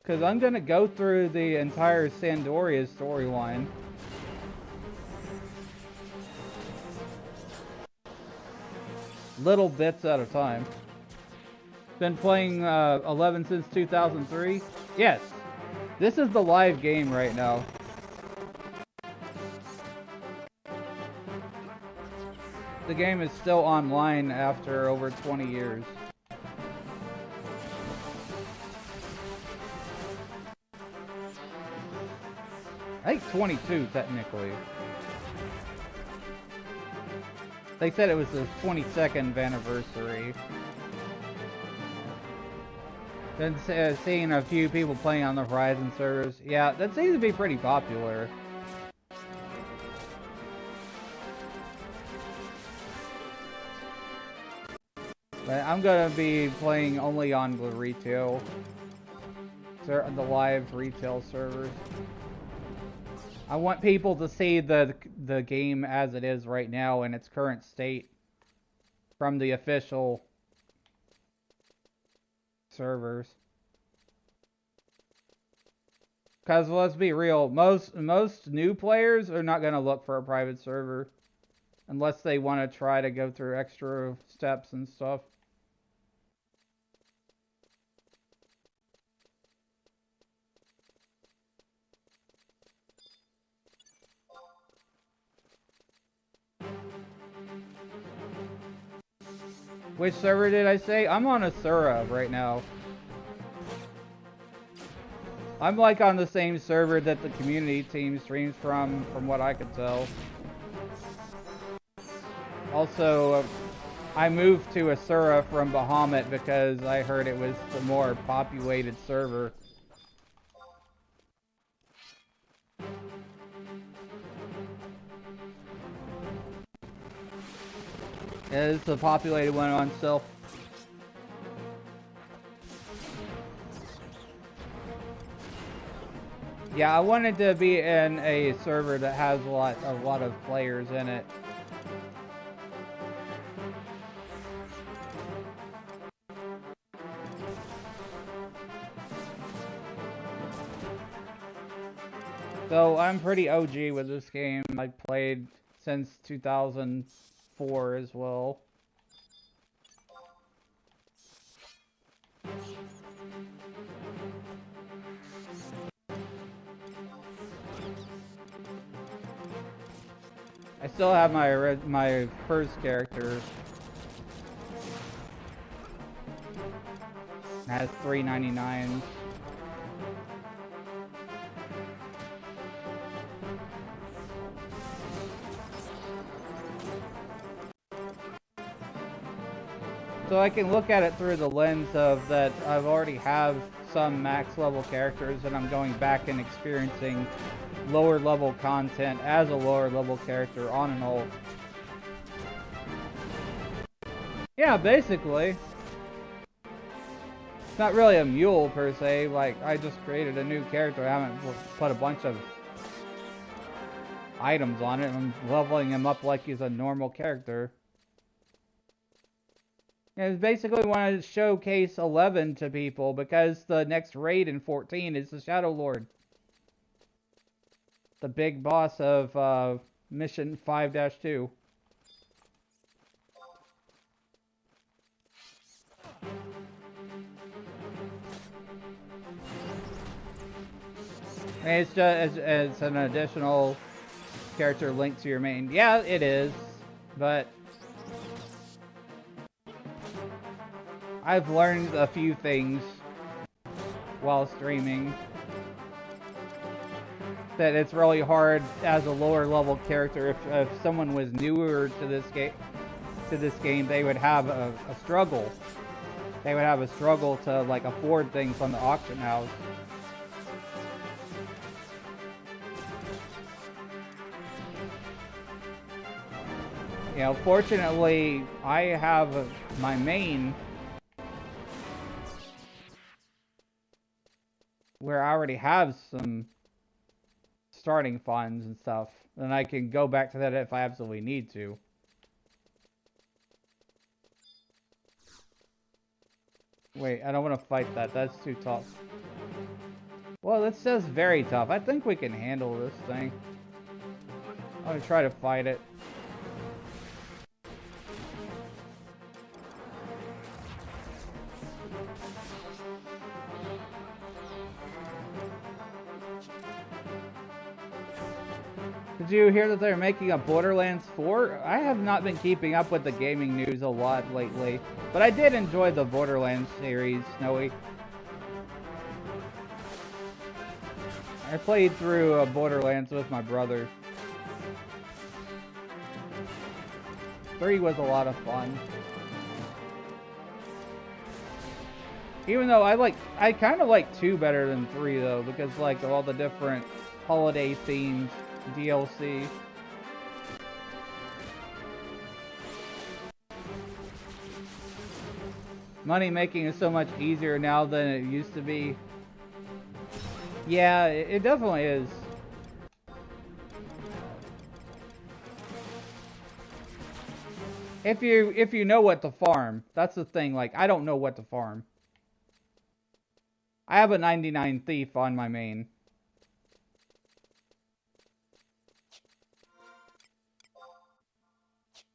Because I'm going to go through the entire Sandoria storyline. Little bits at a time. Been playing 11 since 2003. Yes, this is the live game right now. The game is still online after over 20 years. I think 22 technically. They said it was the 22nd anniversary. Been seeing a few people playing on the Horizon servers. Yeah, that seems to be pretty popular. But I'm gonna be playing only on the retail, the live retail servers. I want people to see the game as it is right now in its current state from the official servers. Because let's be real, most new players are not going to look for a private server unless they want to try to go through extra steps and stuff. Which server did I say? I'm on Asura right now. I'm like on the same server that the community team streams from what I could tell. Also, I moved to Asura from Bahamut because I heard it was the more populated server. Yeah, it's a populated one on still. Yeah, I wanted to be in a server that has a lot of players in it. So I'm pretty OG with this game. I played since 2004 as well. I still have my first character. It has 399s. So I can look at it through the lens of that I've already have some max level characters and I'm going back and experiencing lower level content as a lower level character on an ult. Yeah, basically. It's not really a mule per se, like I just created a new character, I haven't put a bunch of items on it, I'm leveling him up like he's a normal character. I basically want to showcase 11 to people because the next raid in 14 is the Shadow Lord. The big boss of Mission 5-2. It's just it's an additional character linked to your main. Yeah, it is, but I've learned a few things while streaming that it's really hard as a lower level character. If someone was newer to this game, they would have a struggle. They would have a struggle to like afford things on the auction house. You know, fortunately, I have my main already have some starting funds and stuff, then I can go back to that if I absolutely need to. Wait, I don't want to fight that. That's too tough. Well, this says very tough. I think we can handle this thing. I'm gonna try to fight it. Did you hear that they're making a Borderlands 4? I have not been keeping up with the gaming news a lot lately, but I did enjoy the Borderlands series, Snowy. I played through Borderlands with my brother. 3 was a lot of fun. Even though I kind of like 2 better than 3 though, because like of all the different holiday themes. DLC. Money making is so much easier now than it used to be. Yeah, it definitely is. If you know what to farm, that's the thing. Like, I don't know what to farm. I have a 99 thief on my main.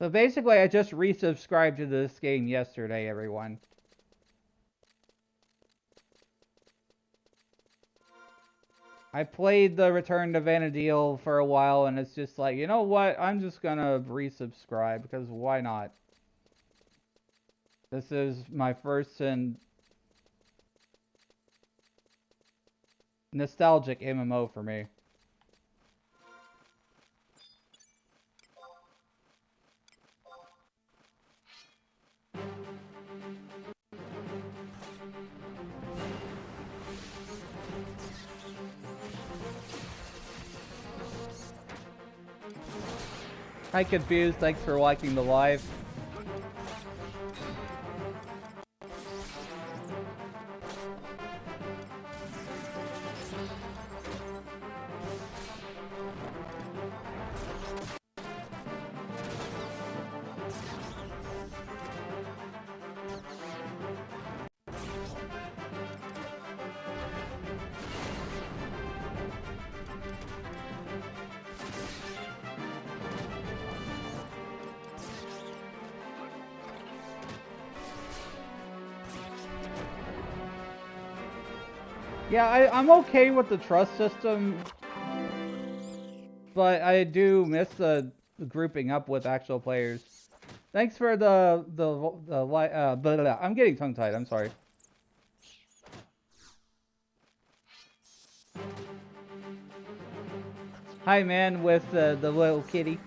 So basically, I just resubscribed to this game yesterday, everyone. I played the Return to Vana'diel for a while, and it's just like, you know what? I'm just gonna resubscribe, because why not? This is my first and nostalgic MMO for me. Hi Confused, thanks for liking the live. Yeah, I'm okay with the trust system, but I do miss the grouping up with actual players. Thanks for I'm getting tongue-tied, I'm sorry. Hi man with the little kitty.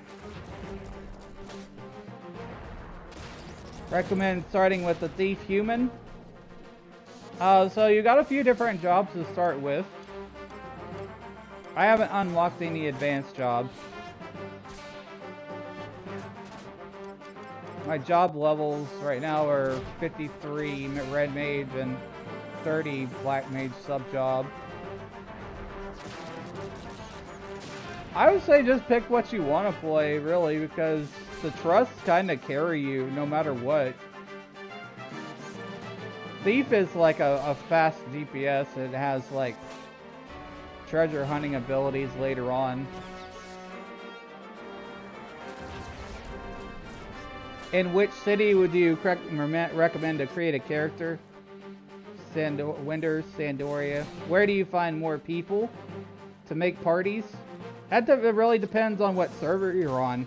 Recommend starting with the Thief Human. So you got a few different jobs to start with. I haven't unlocked any advanced jobs. My job levels right now are 53 Red Mage and 30 Black Mage sub job. I would say just pick what you want to play, really, because the trusts kind of carry you no matter what. Thief is like a fast DPS. It has like treasure hunting abilities later on. In which city would you recommend to create a character? Winders, Sandoria. Where do you find more people to make parties? It really depends on what server you're on.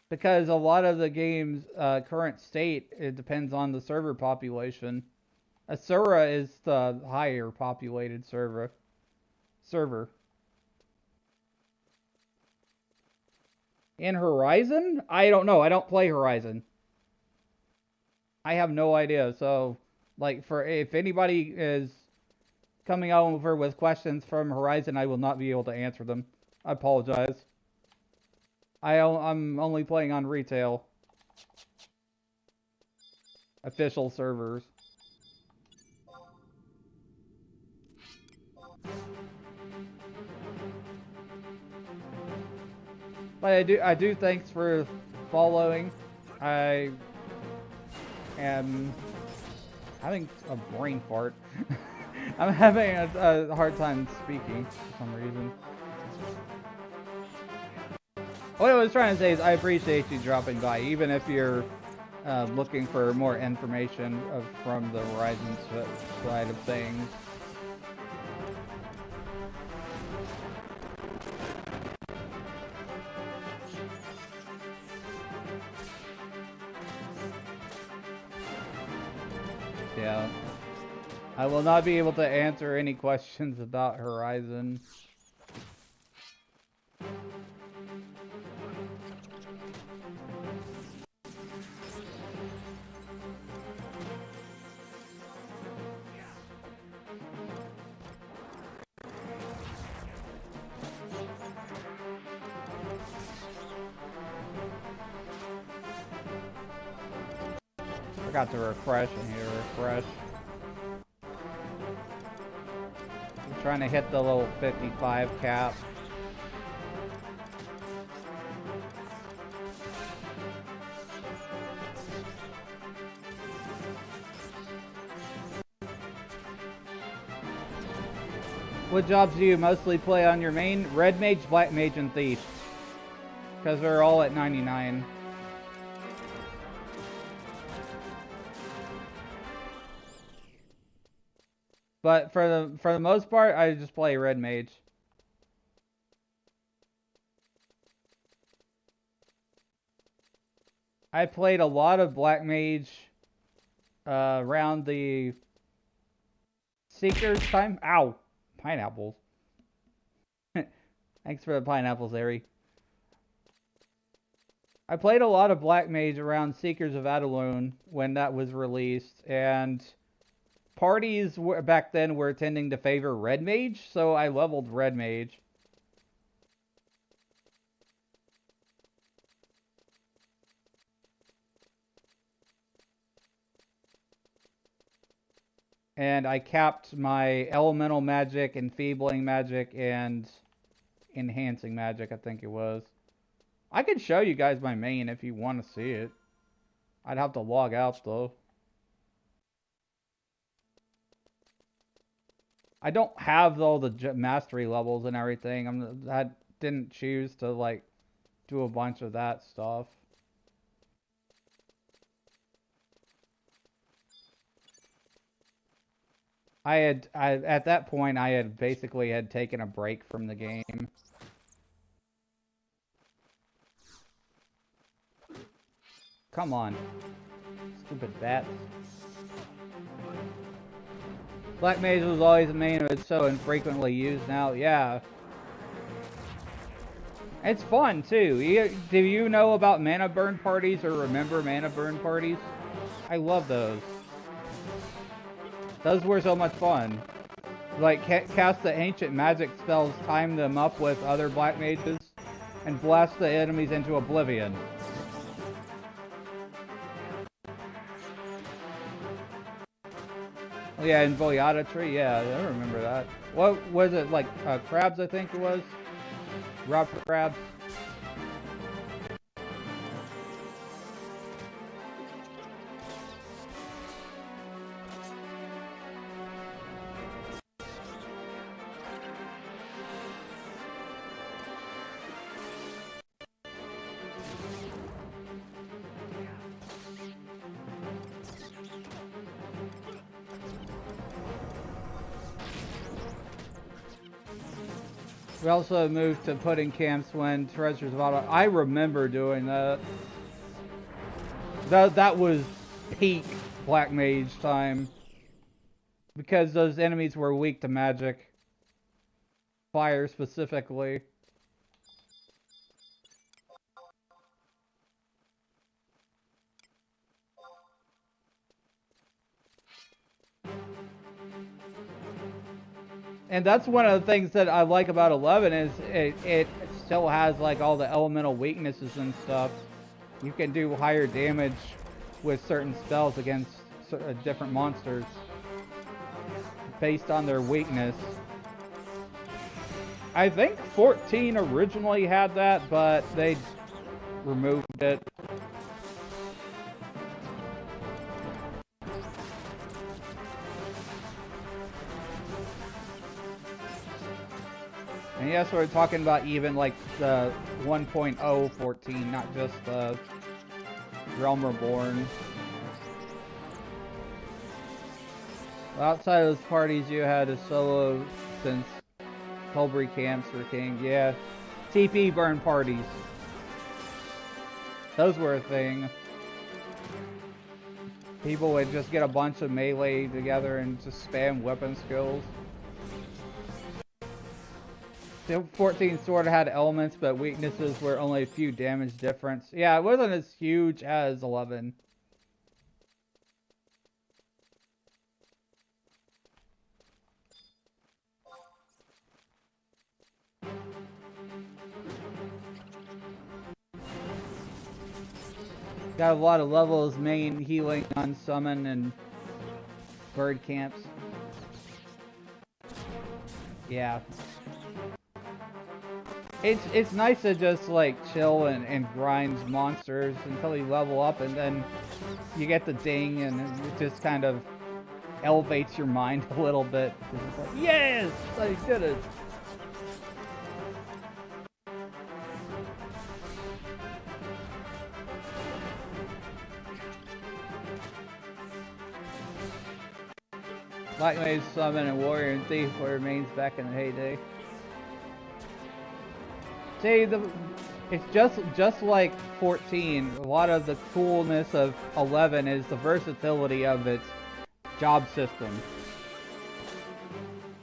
Because a lot of the game's current state, it depends on the server population. Asura is the higher populated server. In Horizon? I don't know. I don't play Horizon. I have no idea. So, like, if anybody is coming over with questions from Horizon, I will not be able to answer them. I apologize. I'm only playing on retail. official servers. But I do thanks for following. I am having a brain fart. I'm having a hard time speaking for some reason. What I was trying to say is I appreciate you dropping by, even if you're looking for more information from the Horizon side of things. Yeah. I will not be able to answer any questions about Horizon. Forgot to refresh in here. Refresh. I'm trying to hit the little 55 cap. What jobs do you mostly play on your main? Red Mage, Black Mage, and Thief. Because they're all at 99. But for the most part, I just play Red Mage. I played a lot of Black Mage around the Seekers time. Ow! Pineapples. Thanks for the pineapples, Ari. I played a lot of Black Mage around Seekers of Adalune when that was released, and parties back then were tending to favor Red Mage, so I leveled Red Mage. And I capped my elemental magic, enfeebling magic, and enhancing magic, I think it was. I could show you guys my main if you want to see it. I'd have to log out, though. I don't have all the mastery levels and everything. I didn't choose to, like, do a bunch of that stuff. At that point, I had basically taken a break from the game. Come on. Stupid bats. Black Mage was always the main, but it's so infrequently used now. Yeah. It's fun, too. Do you know about mana burn parties or remember mana burn parties? I love those. Those were so much fun. Like, cast the ancient magic spells, time them up with other Black Mages, and blast the enemies into oblivion. Oh yeah, in Boyata Tree, yeah, I remember that. What was it, like, crabs, I think it was? Rock crabs. We also moved to putting camps when Treasures of Auto. I remember doing that. That was peak Black Mage time. Because those enemies were weak to magic. Fire specifically. And that's one of the things that I like about 11 is it still has like all the elemental weaknesses and stuff. You can do higher damage with certain spells against different monsters based on their weakness. I think 14 originally had that, but they removed it. And yes, we're talking about even like the 1.0 14, not just the Realm Reborn. Outside of those parties, you had a solo since Colbury camps were king. Yeah, TP burn parties. Those were a thing. People would just get a bunch of melee together and just spam weapon skills. 14 sort of had elements, but weaknesses were only a few damage difference. Yeah, it wasn't as huge as 11. Got a lot of levels, main healing on summon and bird camps. Yeah. It's nice to just like chill and grind monsters until you level up, and then you get the ding, and it just kind of elevates your mind a little bit. It's like, yes, I did it. Black Mage Summon and Warrior and Thief were mains back in the heyday. See, it's just like 14. A lot of the coolness of 11 is the versatility of its job system.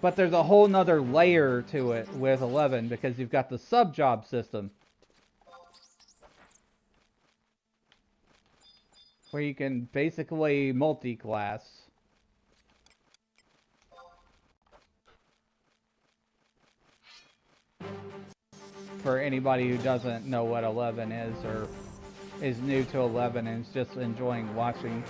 But there's a whole nother layer to it with 11 because you've got the sub-job system, where you can basically multi-class. For anybody who doesn't know what 11 is or is new to 11 and is just enjoying watching.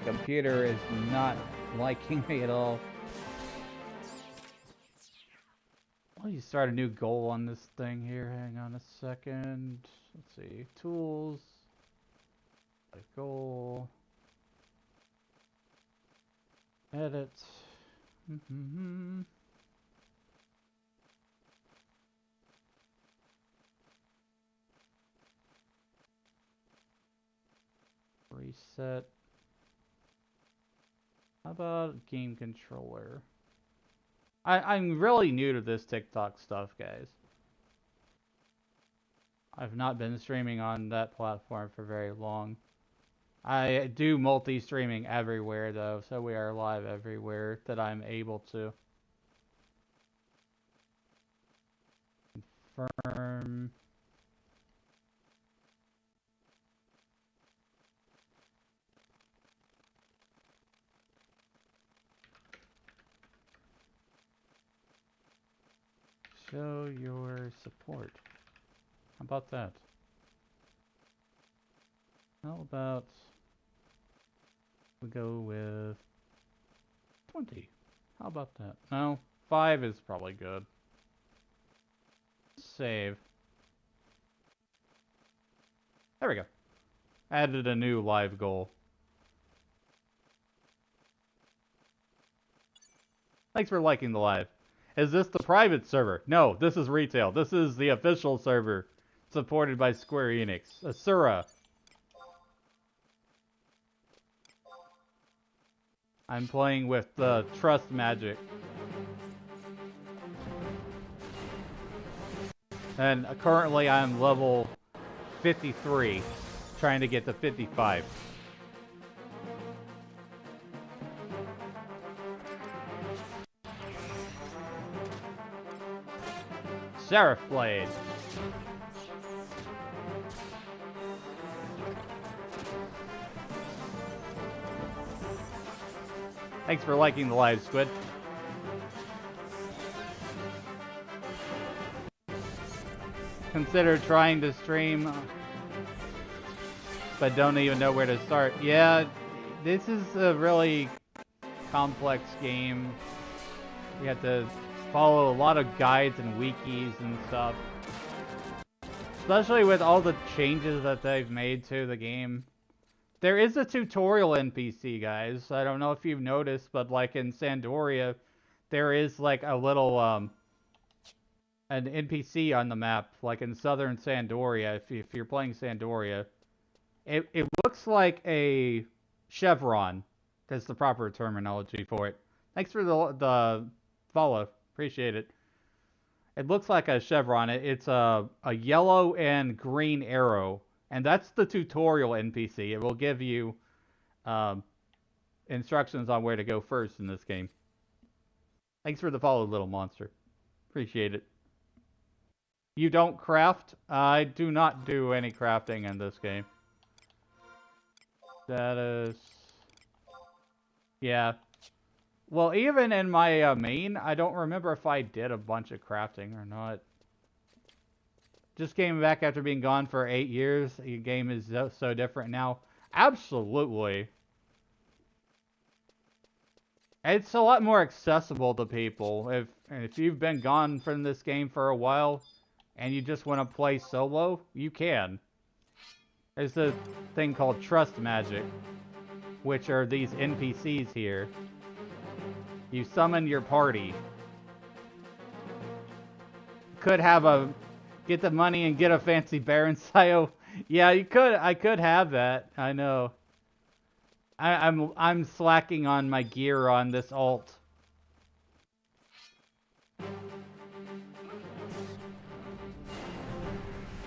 Computer is not liking me at all. Why don't you start a new goal on this thing here? Hang on a second. Let's see. Tools. A goal. Edit. Reset. How about game controller? I'm really new to this TikTok stuff, guys. I've not been streaming on that platform for very long. I do multi-streaming everywhere, though, so we are live everywhere that I'm able to. Confirm. Show your support. How about that? How about we go with 20? How about that? No, 5 is probably good. Save. There we go. Added a new live goal. Thanks for liking the live. Is this the private server? No, this is retail. This is the official server supported by Square Enix. Asura. I'm playing with Trust Magic. And currently I'm level 53, trying to get to 55. Seraph Blade. Thanks for liking the live, Squid. Consider trying to stream, but don't even know where to start. Yeah, this is a really complex game. You have to follow a lot of guides and wikis and stuff. Especially with all the changes that they've made to the game. There is a tutorial NPC, guys. I don't know if you've noticed, but like in Sandoria, there is like a little an NPC on the map, like in southern Sandoria. If you're playing Sandoria, it looks like a chevron. That's the proper terminology for it. Thanks for the follow. Appreciate it. It looks like a chevron. It's a yellow and green arrow. And that's the tutorial NPC. It will give you instructions on where to go first in this game. Thanks for the follow, little monster. Appreciate it. You don't craft? I do not do any crafting in this game. Status. Yeah. Well, even in my main, I don't remember if I did a bunch of crafting or not. Just came back after being gone for 8 years. The game is so different now. Absolutely. It's a lot more accessible to people. If you've been gone from this game for a while and you just want to play solo, you can. There's a thing called trust magic, which are these NPCs here. You summon your party. Could have get the money and get a fancy Baron Sio. Yeah, you could. I could have that. I know. I'm slacking on my gear on this alt.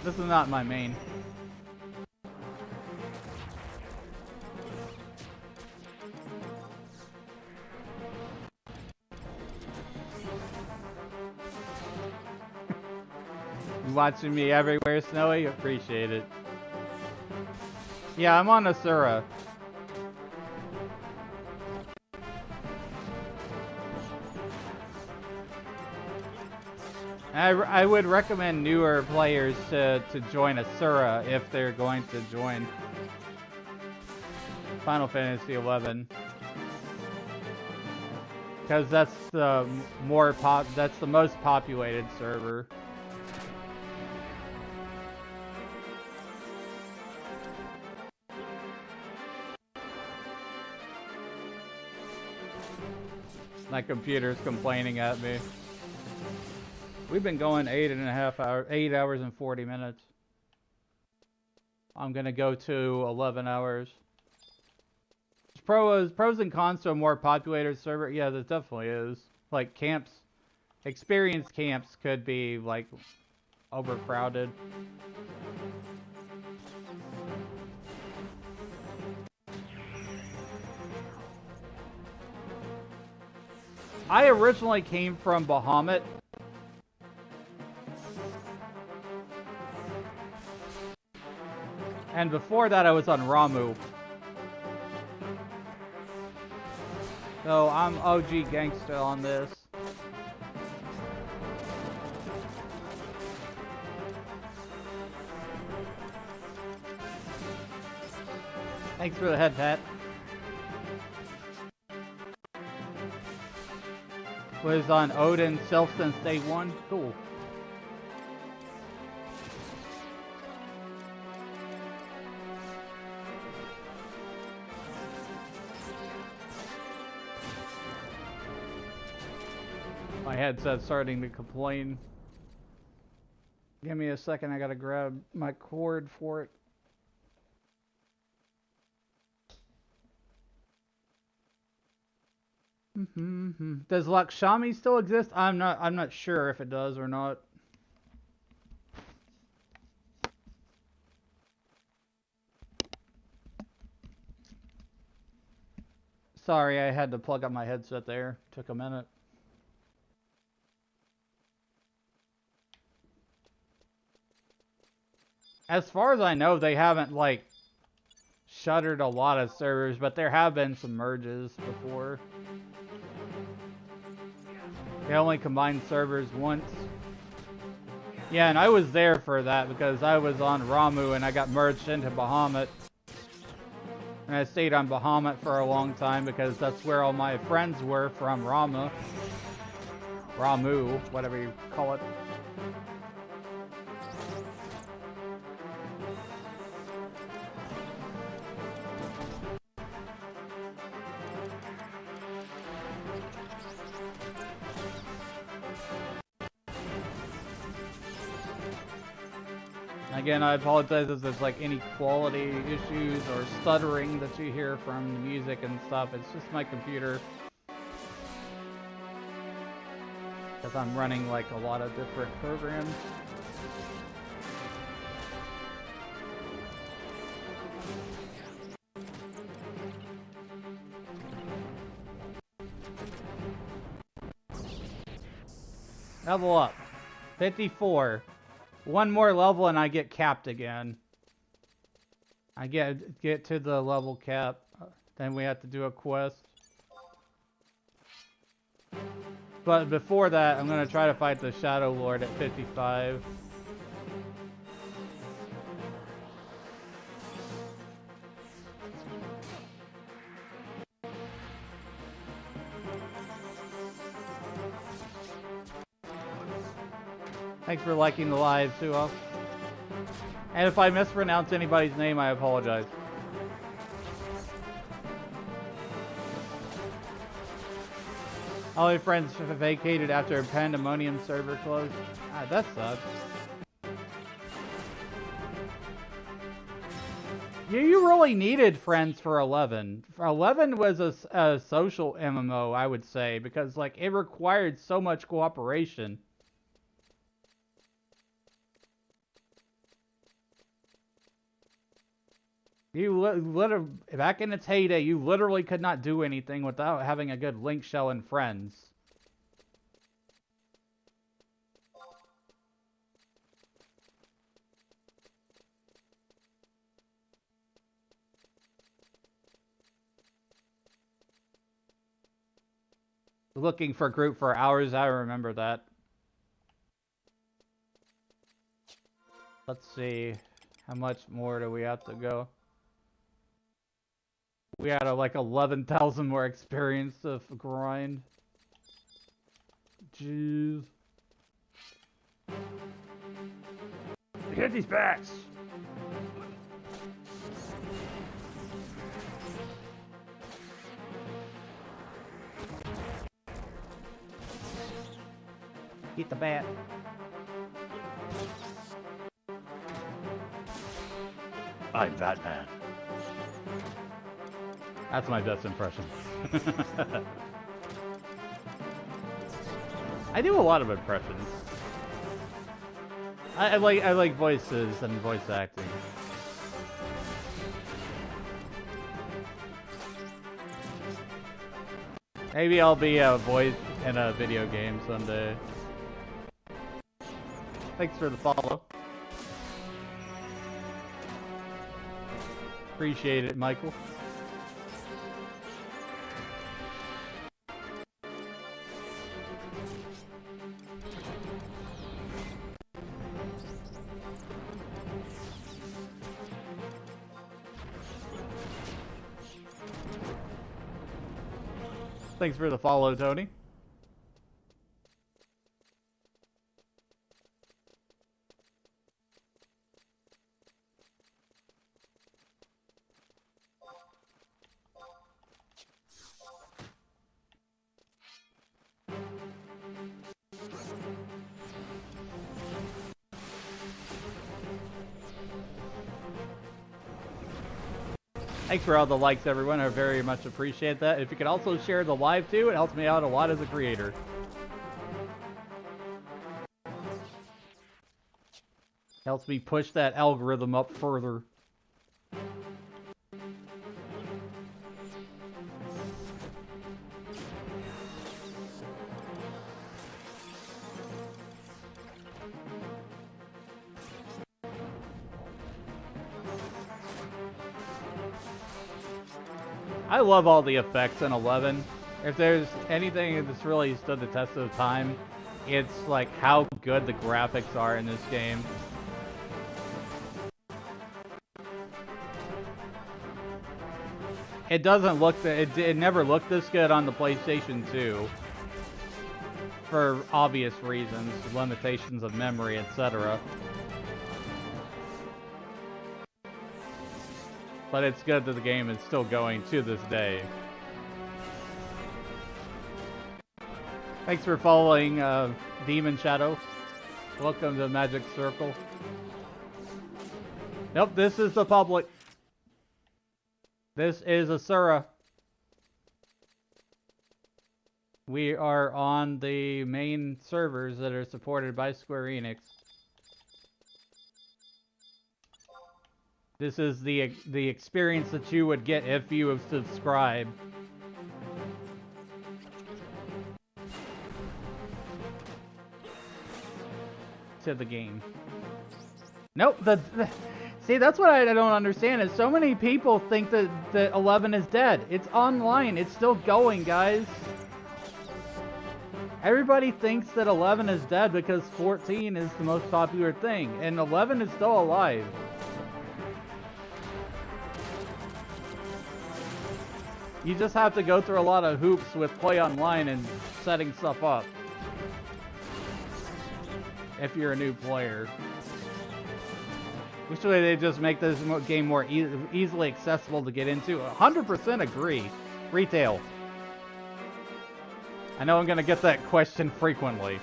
This is not my main. Watching me everywhere, Snowy? Appreciate it. Yeah, I'm on Asura. I would recommend newer players to join Asura if they're going to join Final Fantasy XI. Because that's the that's the most populated server. My computer's complaining at me. We've been going 8.5 hours, 8 hours and 40 minutes. I'm gonna go to 11 hours. Pros and cons to a more populated server. Yeah, there definitely is. Like camps, experienced camps could be like overcrowded. I originally came from Bahamut. And before that I was on Ramu. So I'm OG gangsta on this. Thanks for the head pat. Was on Odin Self since day one. Cool. My headset's starting to complain. Give me a second, I gotta grab my cord for it. Does Lakshmi still exist? I'm not sure if it does or not. Sorry, I had to plug up my headset there. Took a minute. As far as I know, they haven't, like, shuttered a lot of servers, but there have been some merges before. They only combined servers once. Yeah, and I was there for that because I was on Ramu and I got merged into Bahamut. And I stayed on Bahamut for a long time because that's where all my friends were from Ramu, whatever you call it. Again, I apologize if there's like any quality issues or stuttering that you hear from the music and stuff. It's just my computer. Because I'm running like a lot of different programs. Level up. 54. One more level and I get capped again. I get to the level cap. Then we have to do a quest. But before that, I'm going to try to fight the Shadow Lord at 55. Thanks for liking the live, Suo. And if I mispronounce anybody's name, I apologize. All my friends vacated after a Pandemonium server closed. Ah, that sucks. You really needed friends for 11. 11 was a social MMO, I would say, because like it required so much cooperation. Back in its heyday, you literally could not do anything without having a good link shell and friends. Looking for a group for hours, I remember that. Let's see, how much more do we have to go? We had like 11,000 more experience of grind. Jeez. Hit these bats! Eat the bat. I'm Batman. That's my best impression. I do a lot of impressions. I like voices and voice acting. Maybe I'll be a voice in a video game someday. Thanks for the follow. Appreciate it, Michael. Thanks for the follow, Tony. Thanks for all the likes, everyone. I very much appreciate that. If you could also share the live too, it helps me out a lot as a creator. Helps me push that algorithm up further. I love all the effects in 11. If there's anything that's really stood the test of time, it's like how good the graphics are in this game. It doesn't look, it never looked this good on the PlayStation 2. For obvious reasons, limitations of memory, etc. But it's good that the game is still going to this day. Thanks for following Demon Shadow. Welcome to Magic Circle. Yep, this is the public. This is Asura. We are on the main servers that are supported by Square Enix. This is the experience that you would get if you have subscribed. To the game. Nope, see, that's what I don't understand is so many people think that 11 is dead. It's online. It's still going, guys. Everybody thinks that 11 is dead because 14 is the most popular thing, and 11 is still alive. You just have to go through a lot of hoops with play online and setting stuff up. If you're a new player. Usually they just make this game more easily accessible to get into. 100% agree. Retail. I know I'm going to get that question frequently.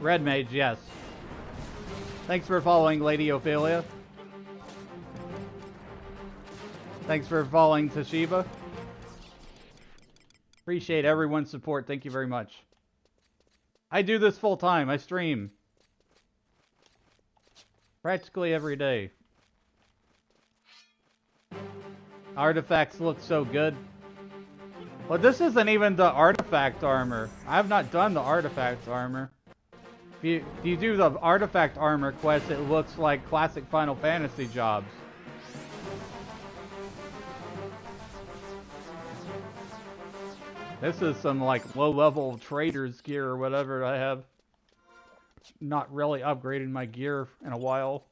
Red Mage, yes. Thanks for following Lady Ophelia. Thanks for following Toshiba. Appreciate everyone's support. Thank you very much. I do this full time. I stream. Practically every day. Artifacts look so good. Well, this isn't even the artifact armor. I have not done the artifact armor. If you do the artifact armor quest, it looks like classic Final Fantasy jobs. This is some like low-level trader's gear or whatever I have. Not really upgraded my gear in a while.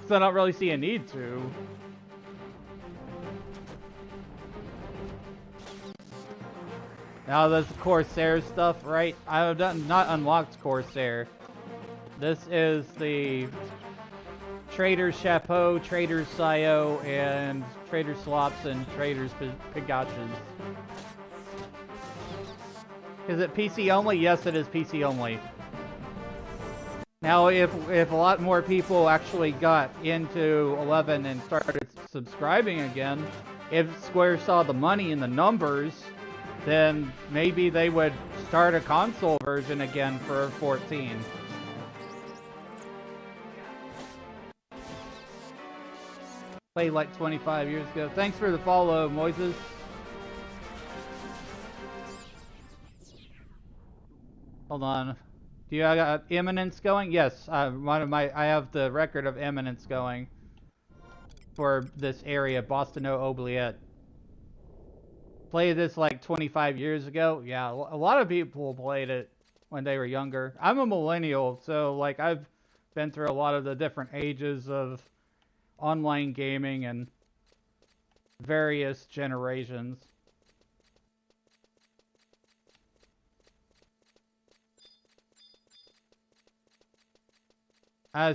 So I don't really see a need to. Now there's Corsair stuff, right? I have not unlocked Corsair. This is the Trader's Chapeau, Trader's Sayo, and Trader's Slops and Trader's Pigachas. Is it PC only? Yes, it is PC only. Now, if a lot more people actually got into 11 and started subscribing again, if Square saw the money in the numbers, then maybe they would start a console version again for 14. Played like 25 years ago. Thanks for the follow, Moises. Hold on. Do you got Eminence going? Yes, I have the record of Eminence going for this area, Bostano Oubliette. Played this like 25 years ago. Yeah, a lot of people played it when they were younger. I'm a millennial, so like I've been through a lot of the different ages of online gaming and various generations.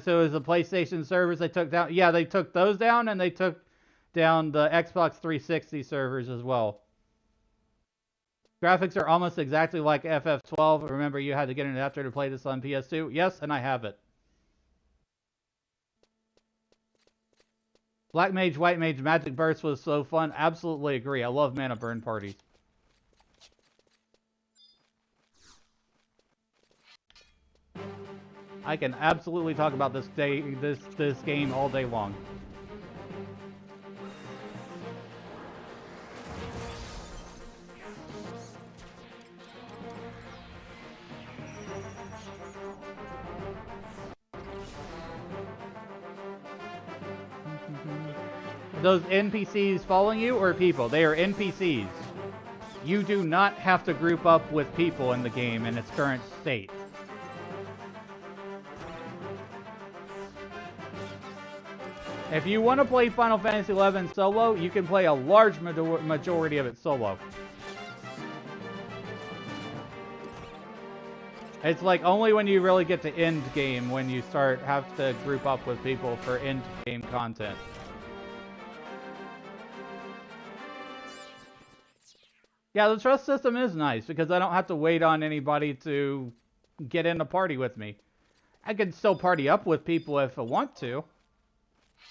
So is the PlayStation servers they took down? Yeah, they took those down, and they took down the Xbox 360 servers as well. Graphics are almost exactly like FF12. Remember, you had to get an adapter to play this on PS2? Yes, and I have it. Black Mage, White Mage, Magic Burst was so fun. Absolutely agree. I love mana burn parties. I can absolutely talk about this game all day long. those NPCs following you or people? They are NPCs. You do not have to group up with people in the game in its current state. If you want to play Final Fantasy XI solo, you can play a large majority of it solo. It's like only when you really get to end game when you have to group up with people for end game content. Yeah, the trust system is nice because I don't have to wait on anybody to get in a party with me. I can still party up with people if I want to.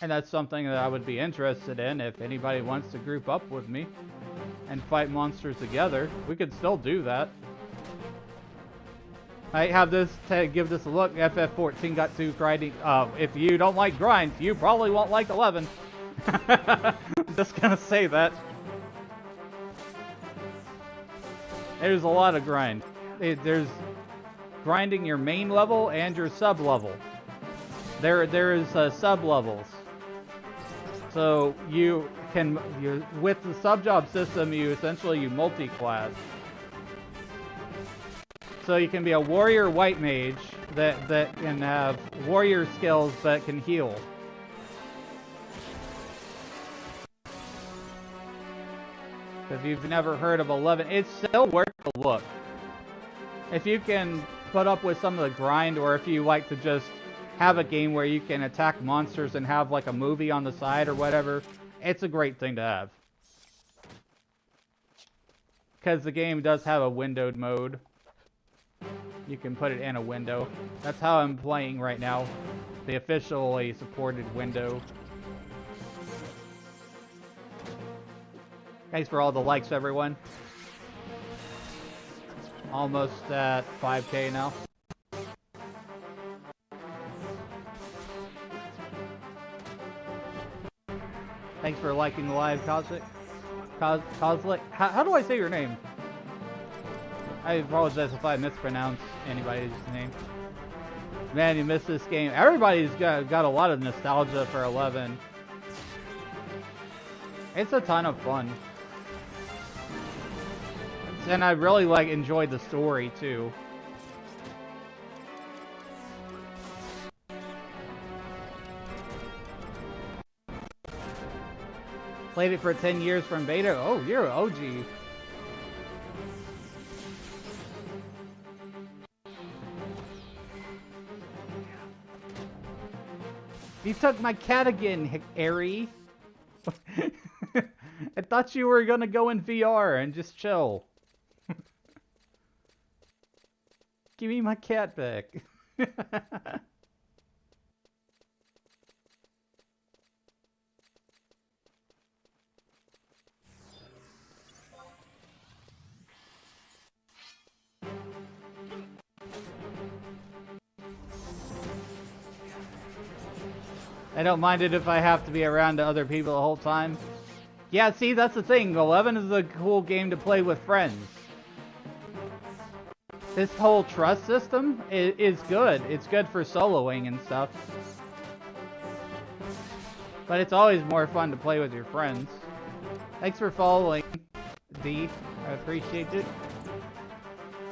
And that's something that I would be interested in if anybody wants to group up with me and fight monsters together. We could still do that. I have this to give this a look. FF14 got 2 grinding. If you don't like grind, you probably won't like 11. I'm just gonna say that. There's a lot of grind. There's grinding your main level and your sub level. There is sub levels. So with the sub job system, you multi-class. So you can be a warrior white mage that can have warrior skills that can heal. If you've never heard of 11, it's still worth a look. If you can put up with some of the grind, or if you like to just have a game where you can attack monsters and have like a movie on the side or whatever, it's a great thing to have. Because the game does have a windowed mode. You can put it in a window. That's how I'm playing right now. The officially supported window. Thanks for all the likes, everyone. Almost at 5K now. Thanks for liking the live, Coslick. How do I say your name? I apologize if I mispronounce anybody's name. Man, you missed this game. Everybody's got a lot of nostalgia for 11. It's a ton of fun. And I really enjoyed the story too. Played it for 10 years from beta. Oh, you're an OG. You took my cat again, Harry. I thought you were gonna go in VR and just chill. Give me my cat back. I don't mind it if I have to be around other people the whole time. Yeah, see, that's the thing. 11 is a cool game to play with friends. This whole trust system is good. It's good for soloing and stuff. But it's always more fun to play with your friends. Thanks for following, D. I appreciate it.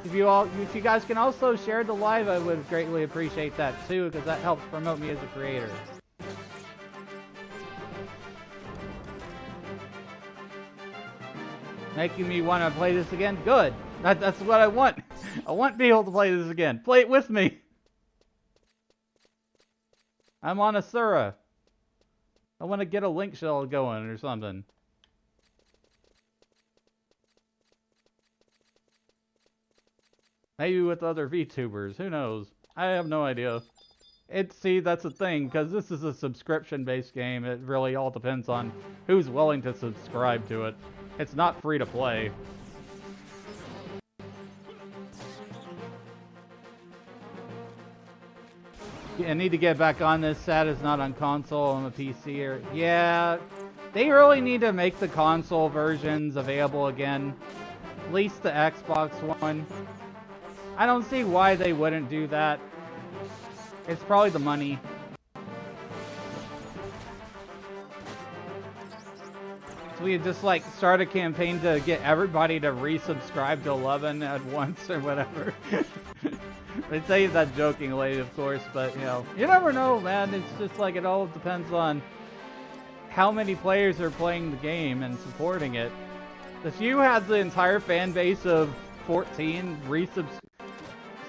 If you guys can also share the live, I would greatly appreciate that too, because that helps promote me as a creator. Making me want to play this again? Good. That's what I want. I want people to play this again. Play it with me. I'm on Asura. I want to get a link shell going or something. Maybe with other VTubers. Who knows? I have no idea. See, that's the thing, because this is a subscription-based game. It really all depends on who's willing to subscribe to it. It's not free to play. I need to get back on this. Sad it's not on console. I'm a PC. Yeah, they really need to make the console versions available again. At least the Xbox one. I don't see why they wouldn't do that. It's probably the money. So we just like start a campaign to get everybody to resubscribe to 11 at once or whatever. They say that jokingly, of course, but you know, you never know, man. It's just like it all depends on how many players are playing the game and supporting it. If you had the entire fan base of 14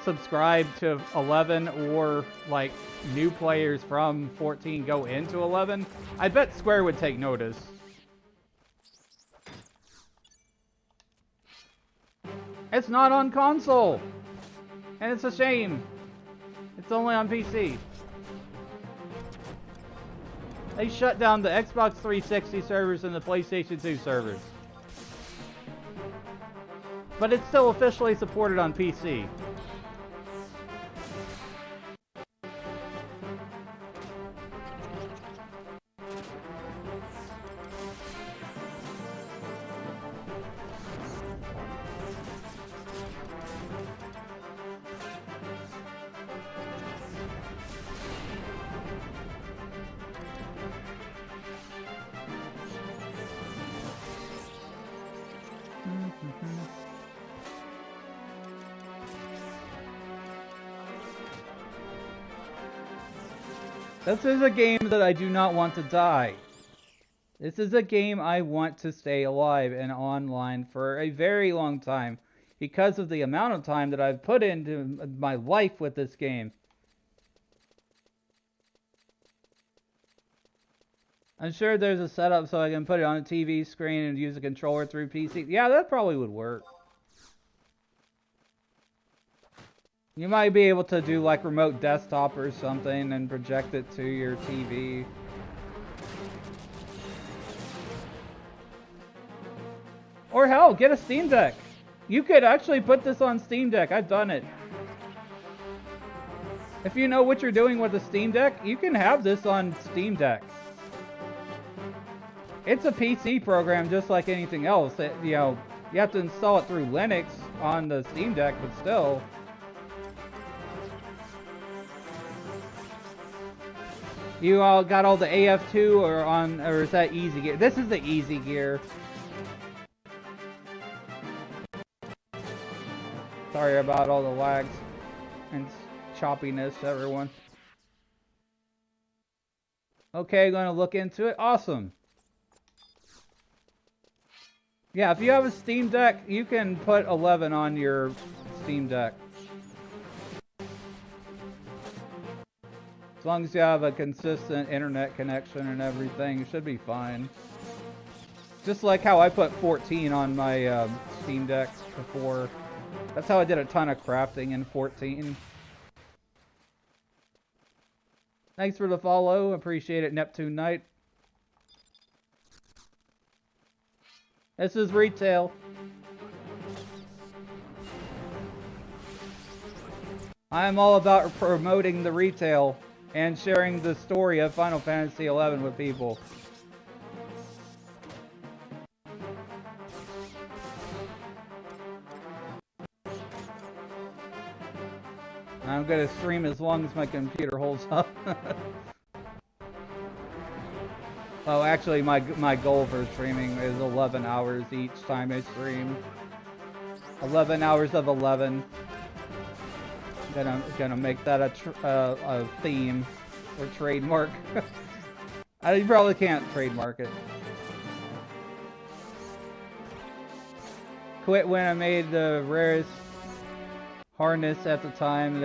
subscribe to 11, or like new players from 14 go into 11, I bet Square would take notice. It's not on console, and it's a shame. It's only on PC. They shut down the Xbox 360 servers and the PlayStation 2 servers. But it's still officially supported on PC. This is a game that I do not want to die. This is a game I want to stay alive and online for a very long time because of the amount of time that I've put into my life with this game. I'm sure there's a setup so I can put it on a TV screen and use a controller through PC. Yeah, that probably would work. You might be able to do like remote desktop or something and project it to your TV. Or hell, get a Steam Deck. You could actually put this on Steam Deck. I've done it. If you know what you're doing with a Steam Deck, you can have this on Steam Deck. It's a PC program just like anything else. You know, you have to install it through Linux on the Steam Deck, but still. You all got all the AF2 or is that Easy Gear? This is the Easy Gear. Sorry about all the lags and choppiness, everyone. Okay, gonna look into it. Awesome. Yeah, if you have a Steam Deck, you can put 11 on your Steam Deck. As long as you have a consistent internet connection and everything, it should be fine. Just like how I put 14 on my Steam Deck before. That's how I did a ton of crafting in 14. Thanks for the follow. Appreciate it, Neptune Knight. This is retail. I'm all about promoting the retail and sharing the story of Final Fantasy XI with people. I'm gonna stream as long as my computer holds up. Oh, actually, my goal for streaming is 11 hours each time I stream. 11 hours of 11. Gonna make that a theme or trademark. You probably can't trademark it. Quit when I made the rarest harness at the time.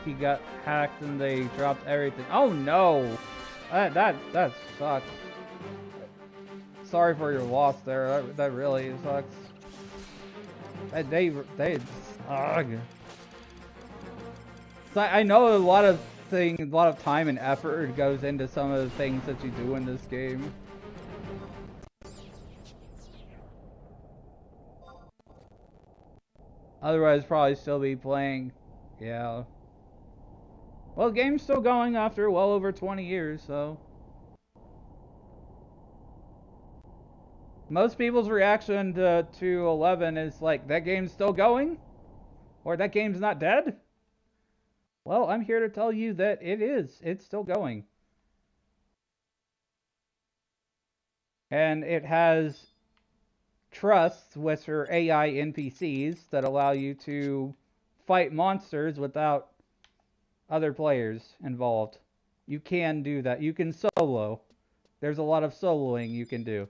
He got hacked and they dropped everything. Oh no, that sucks. Sorry for your loss there. That really sucks. They ugh. So I know a lot of time and effort goes into some of the things that you do in this game. Otherwise, probably still be playing. Yeah. Well, the game's still going after well over 20 years, so. Most people's reaction to 11 is like, that game's still going? Or that game's not dead? Well, I'm here to tell you that it is. It's still going. And it has trusts, which are AI NPCs that allow you to fight monsters without other players involved. You can do that. You can solo. There's a lot of soloing you can do.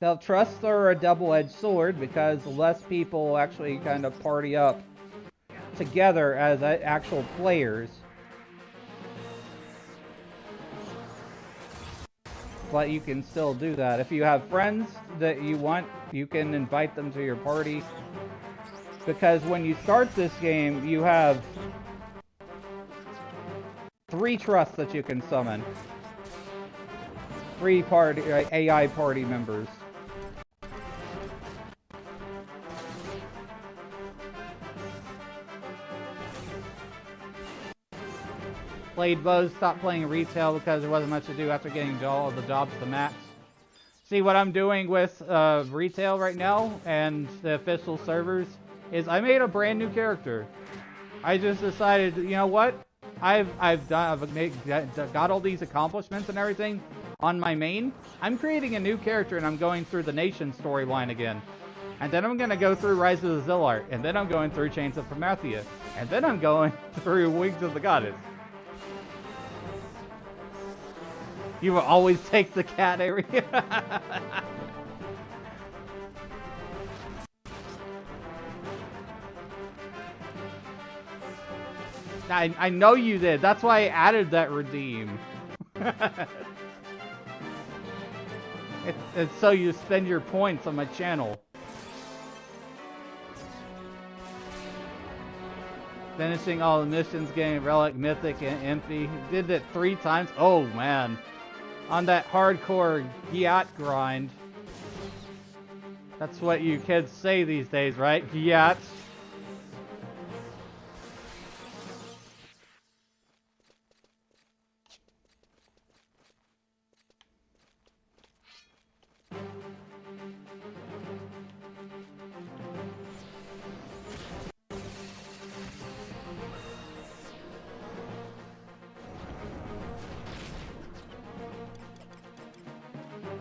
Now, trusts are a double-edged sword because less people actually kind of party up together as actual players. But you can still do that. If you have friends that you want, you can invite them to your party. Because when you start this game, you have 3 trusts that you can summon. 3 AI party members. Played Buzz, stopped playing retail because there wasn't much to do after getting all of the jobs to max. See, what I'm doing with retail right now and the official servers is I made a brand new character. I just decided, you know what? I've got all these accomplishments and everything on my main. I'm creating a new character and I'm going through the Nation storyline again. And then I'm going to go through Rise of the Zillart. And then I'm going through Chains of Prometheus. And then I'm going through Wings of the Goddess. You will always take the cat area. I know you did. That's why I added that redeem. it's so you spend your points on my channel. Finishing all the missions, getting Relic, Mythic, and Empty. Did it 3 times. Oh, man. On that hardcore Gyat grind. That's what you kids say these days, right? Gyat.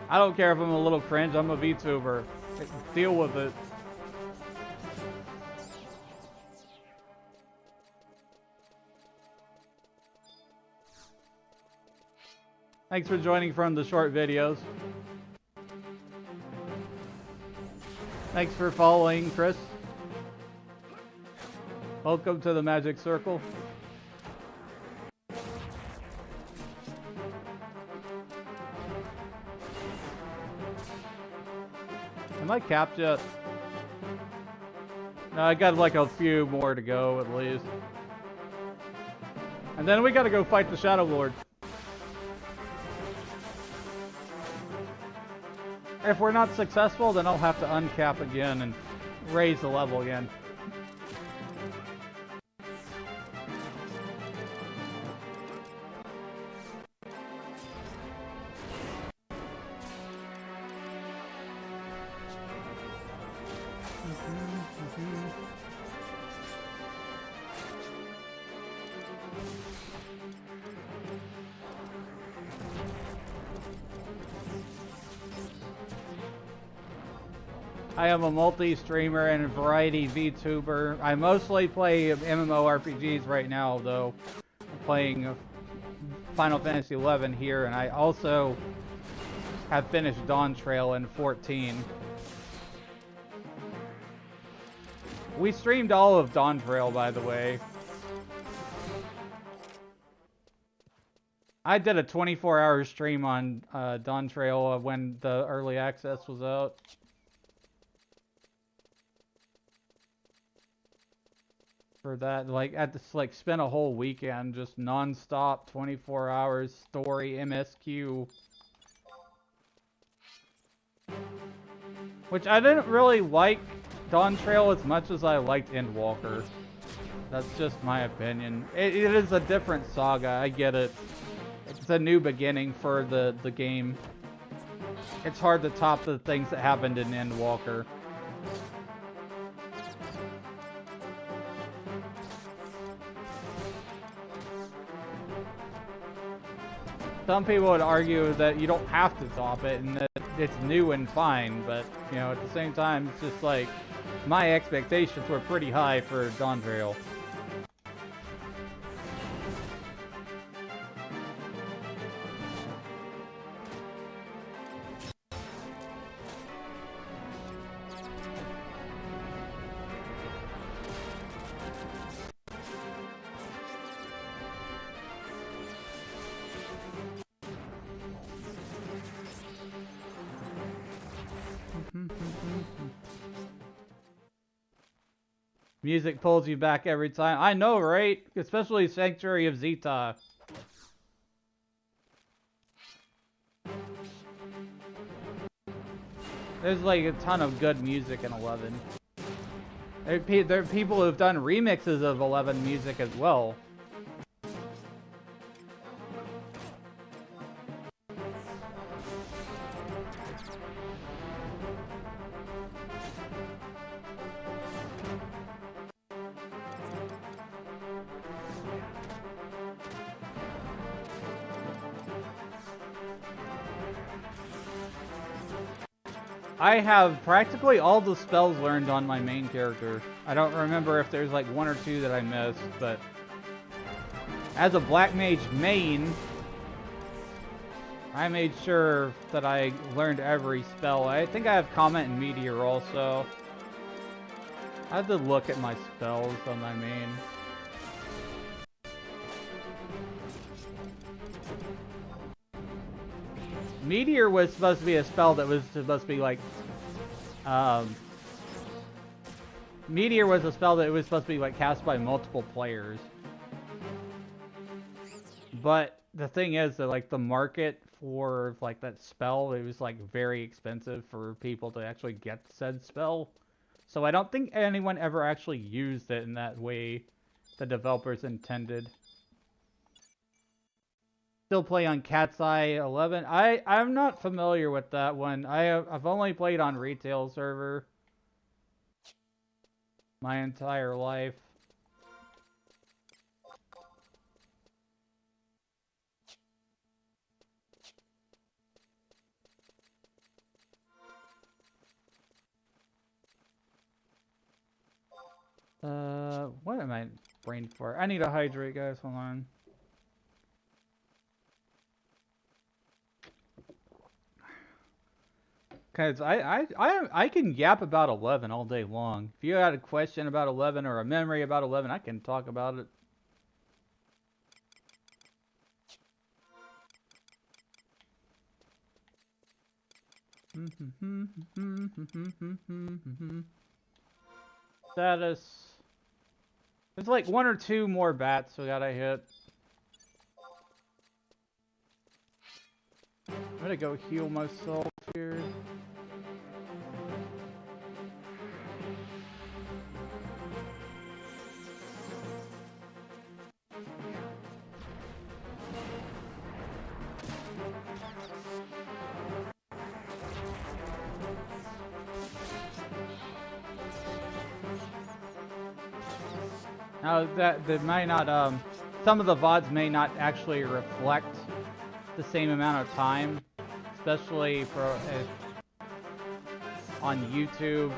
I don't care if I'm a little cringe, I'm a VTuber. Deal with it. Thanks for joining from the short videos. Thanks for following, Chris. Welcome to the Magic Circle. Am I capped yet? No, I got like a few more to go at least. And then we gotta go fight the Shadow Lord. If we're not successful, then I'll have to uncap again and raise the level again. I am a multi-streamer and a variety VTuber. I mostly play MMORPGs right now, though. I'm playing Final Fantasy XI here, and I also have finished Dawn Trail in 14. We streamed all of Dawn Trail, by the way. I did a 24-hour stream on Dawn Trail when the early access was out. For that, like, I just like spent a whole weekend just non-stop, 24 hours story MSQ, which I didn't really like Dawn Trail as much as I liked Endwalker. That's just my opinion. It is a different saga. I get it. It's a new beginning for the game. It's hard to top the things that happened in Endwalker. some people would argue that you don't have to top it and that it's new and fine, but, you know, at the same time, it's just like, my expectations were pretty high for Dawn Trail. Music pulls you back every time. I know, right? Especially Sanctuary of Zeta. There's like a ton of good music in 11. There are people who've done remixes of 11 music as well. I have practically all the spells learned on my main character. I don't remember if there's like one or two that I missed, but as a Black Mage main, I made sure that I learned every spell. I think I have Comet and Meteor also. I have to look at my spells on my main. Meteor was supposed to be a spell that was supposed to be like, Meteor was a spell that was supposed to be like cast by multiple players. But the thing is that like the market for like that spell, it was like very expensive for people to actually get said spell. So I don't think anyone ever actually used it in that way the developers intended. Still play on Cat's Eye 11. I'm not familiar with that one. I've only played on retail server my entire life. What am I brain for? I need to hydrate, guys. Hold on. Cause I can yap about 11 all day long. If you had a question about 11 or a memory about 11, I can talk about it. Status. There's like one or two more bats we gotta hit. I'm gonna go heal myself here. Now that might not some of the VODs may not actually reflect the same amount of time, especially for on YouTube,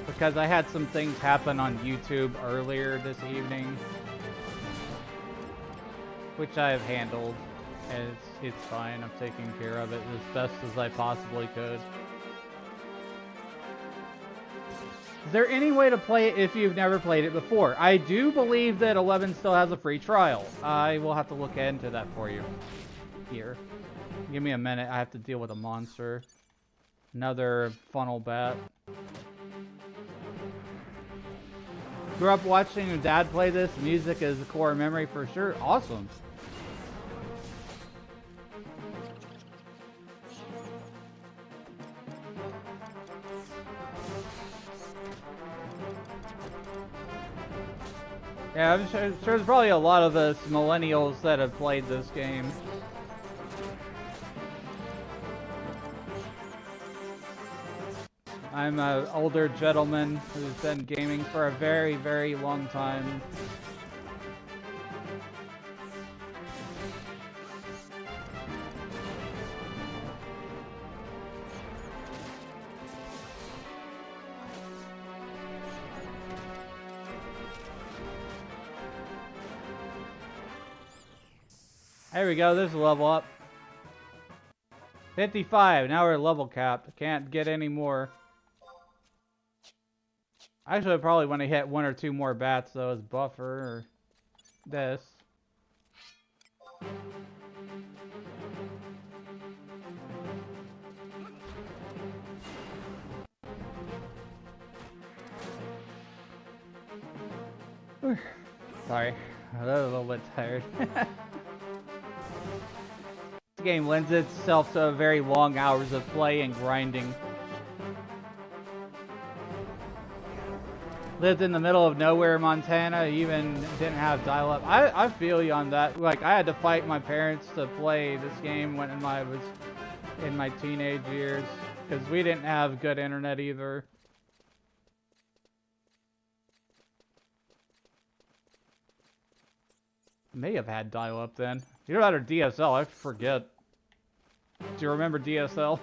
because I had some things happen on YouTube earlier this evening, which I have handled, and it's fine. I'm taking care of it as best as I possibly could. Is there any way to play it if you've never played it before? I do believe that 11 still has a free trial. I will have to look into that for you. Here. Give me a minute. I have to deal with a monster. Another funnel bat. Grew up watching your dad play this. Music is a core memory for sure. Awesome. Yeah, I'm sure there's probably a lot of us millennials that have played this game. I'm an older gentleman who's been gaming for a very, very long time. There we go, there's a level up. 55, now we're at level cap. Can't get any more. Actually, I probably want to hit 1 or 2 more bats though as buffer or this. Sorry, I was a little bit tired. This game lends itself to very long hours of play and grinding. Lived in the middle of nowhere, Montana, even didn't have dial-up. I feel you on that. Like, I had to fight my parents to play this game when I was in my teenage years, because we didn't have good internet either. May have had dial-up then. Either that or DSL, I forget. Do you remember DSL?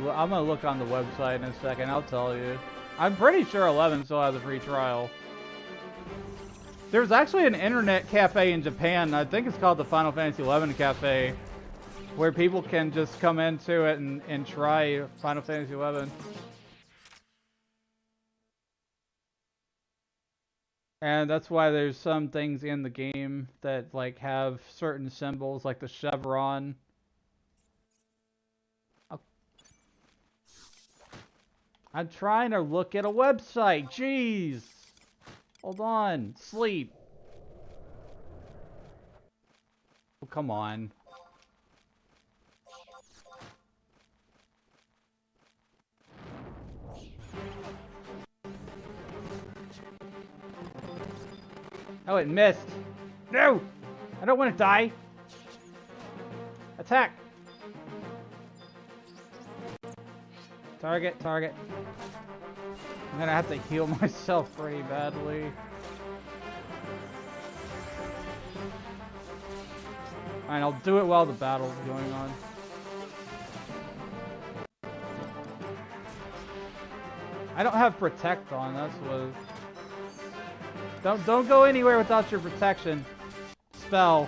I'm gonna look on the website in a second, I'll tell you. I'm pretty sure 11 still has a free trial. There's actually an internet cafe in Japan, I think it's called the Final Fantasy XI Cafe, where people can just come into it and try Final Fantasy XI. And that's why there's some things in the game that like have certain symbols, like the chevron. I'm trying to look at a website. Jeez. Hold on. Sleep. Oh, come on. Oh, it missed. No! I don't want to die. Attack. Target, target. I'm gonna have to heal myself pretty badly. Alright, I'll do it while the battle's going on. I don't have protect on, that's what... Don't go anywhere without your protection spell.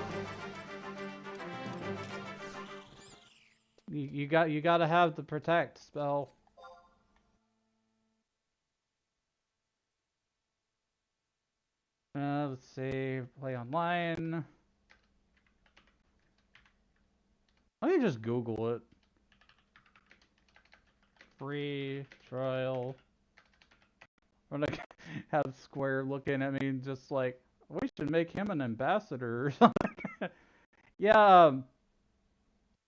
You gotta have the protect spell. Let's see, play online. Let me just Google it. Free trial. I'm gonna have Square looking at me just like, we should make him an ambassador or something. Yeah,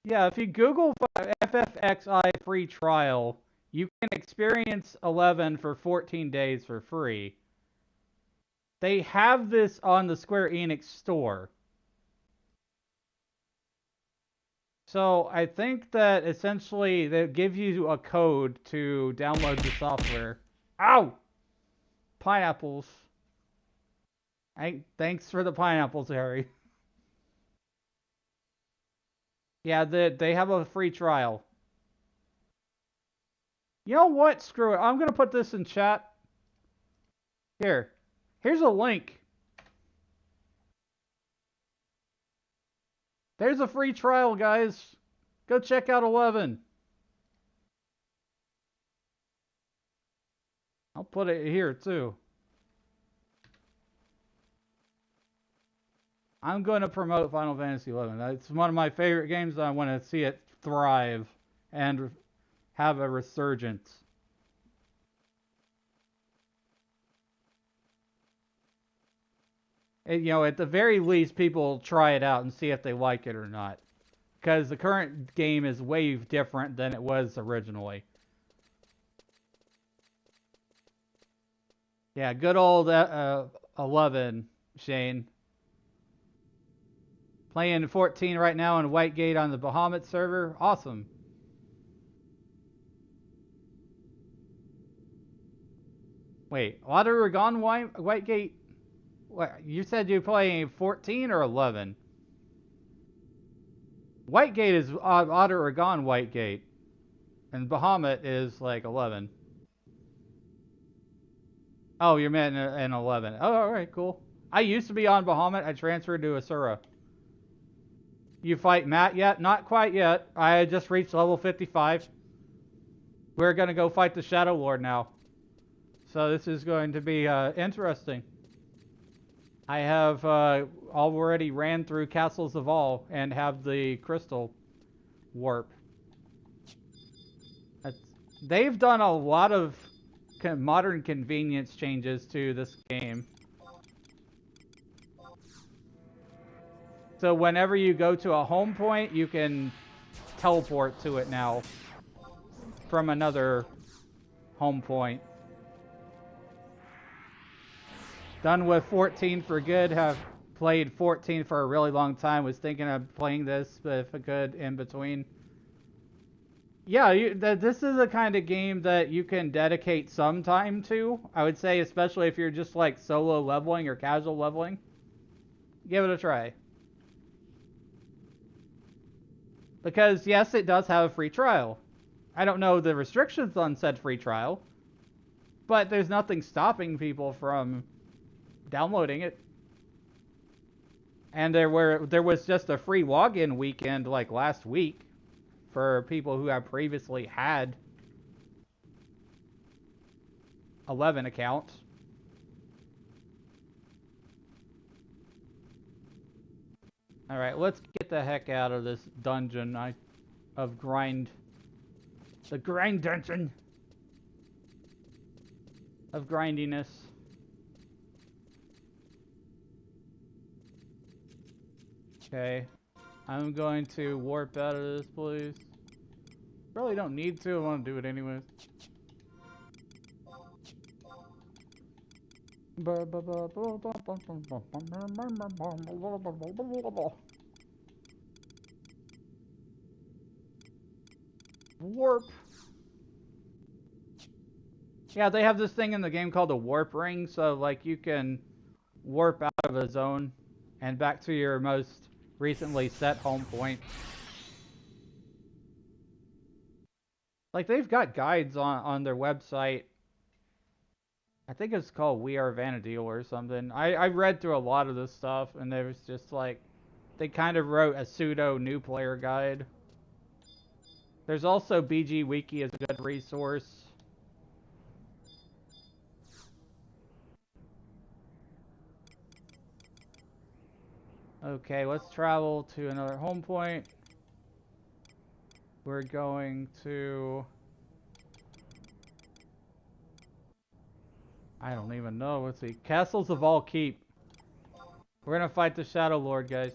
yeah, if you Google FFXI free trial, you can experience 11 for 14 days for free. They have this on the Square Enix store. So I think that essentially they give you a code to download the software. Ow! Pineapples. Thanks for the pineapples, Harry. Yeah, they have a free trial. You know what? Screw it. I'm going to put this in chat. Here's a link. There's a free trial, guys. Go check out 11. I'll put it here, too. I'm going to promote Final Fantasy XI. It's one of my favorite games. I want to see it thrive and have a resurgence. you know, at the very least, people try it out and see if they like it or not. Because the current game is way different than it was originally. Yeah, good old 11, Shane. Playing 14 right now on Whitegate on the Bahamut server. Awesome. Wait, Otaragon Whitegate? What, you said you're playing 14 or 11? Whitegate is Otaragon Whitegate. And Bahamut is like 11. Oh, you're meant in 11. Oh, alright, cool. I used to be on Bahamut. I transferred to Asura. You fight Matt yet? Not quite yet. I just reached level 55. We're going to go fight the Shadow Lord now. So this is going to be interesting. I have already ran through Castles of All and have the Crystal Warp. They've done a lot of modern convenience changes to this game. So whenever you go to a home point, you can teleport to it now from another home point. Done with 14 for good. Have played 14 for a really long time. Was thinking of playing this if I could in between. Yeah, this is a kind of game that you can dedicate some time to. I would say, especially if you're just like solo leveling or casual leveling. Give it a try. Because, yes, it does have a free trial. I don't know the restrictions on said free trial, but there's nothing stopping people from downloading it. And there was just a free login weekend like last week for people who have previously had 11 accounts. Alright, let's get the heck out of this dungeon of grind. The grind dungeon of grindiness. Okay, I'm going to warp out of this place. Really don't need to, I want to do it anyways. Warp. Yeah, they have this thing in the game called a warp ring, so like you can warp out of a zone and back to your most recently set home point. Like they've got guides on their website. I think it's called We Are Vanadil or something. I read through a lot of this stuff and there was just like, they kind of wrote a pseudo new player guide. There's also BG Wiki as a good resource. Okay, let's travel to another home point. We're going to... I don't even know. Let's see. Castles of All Keep. We're gonna fight the Shadow Lord, guys.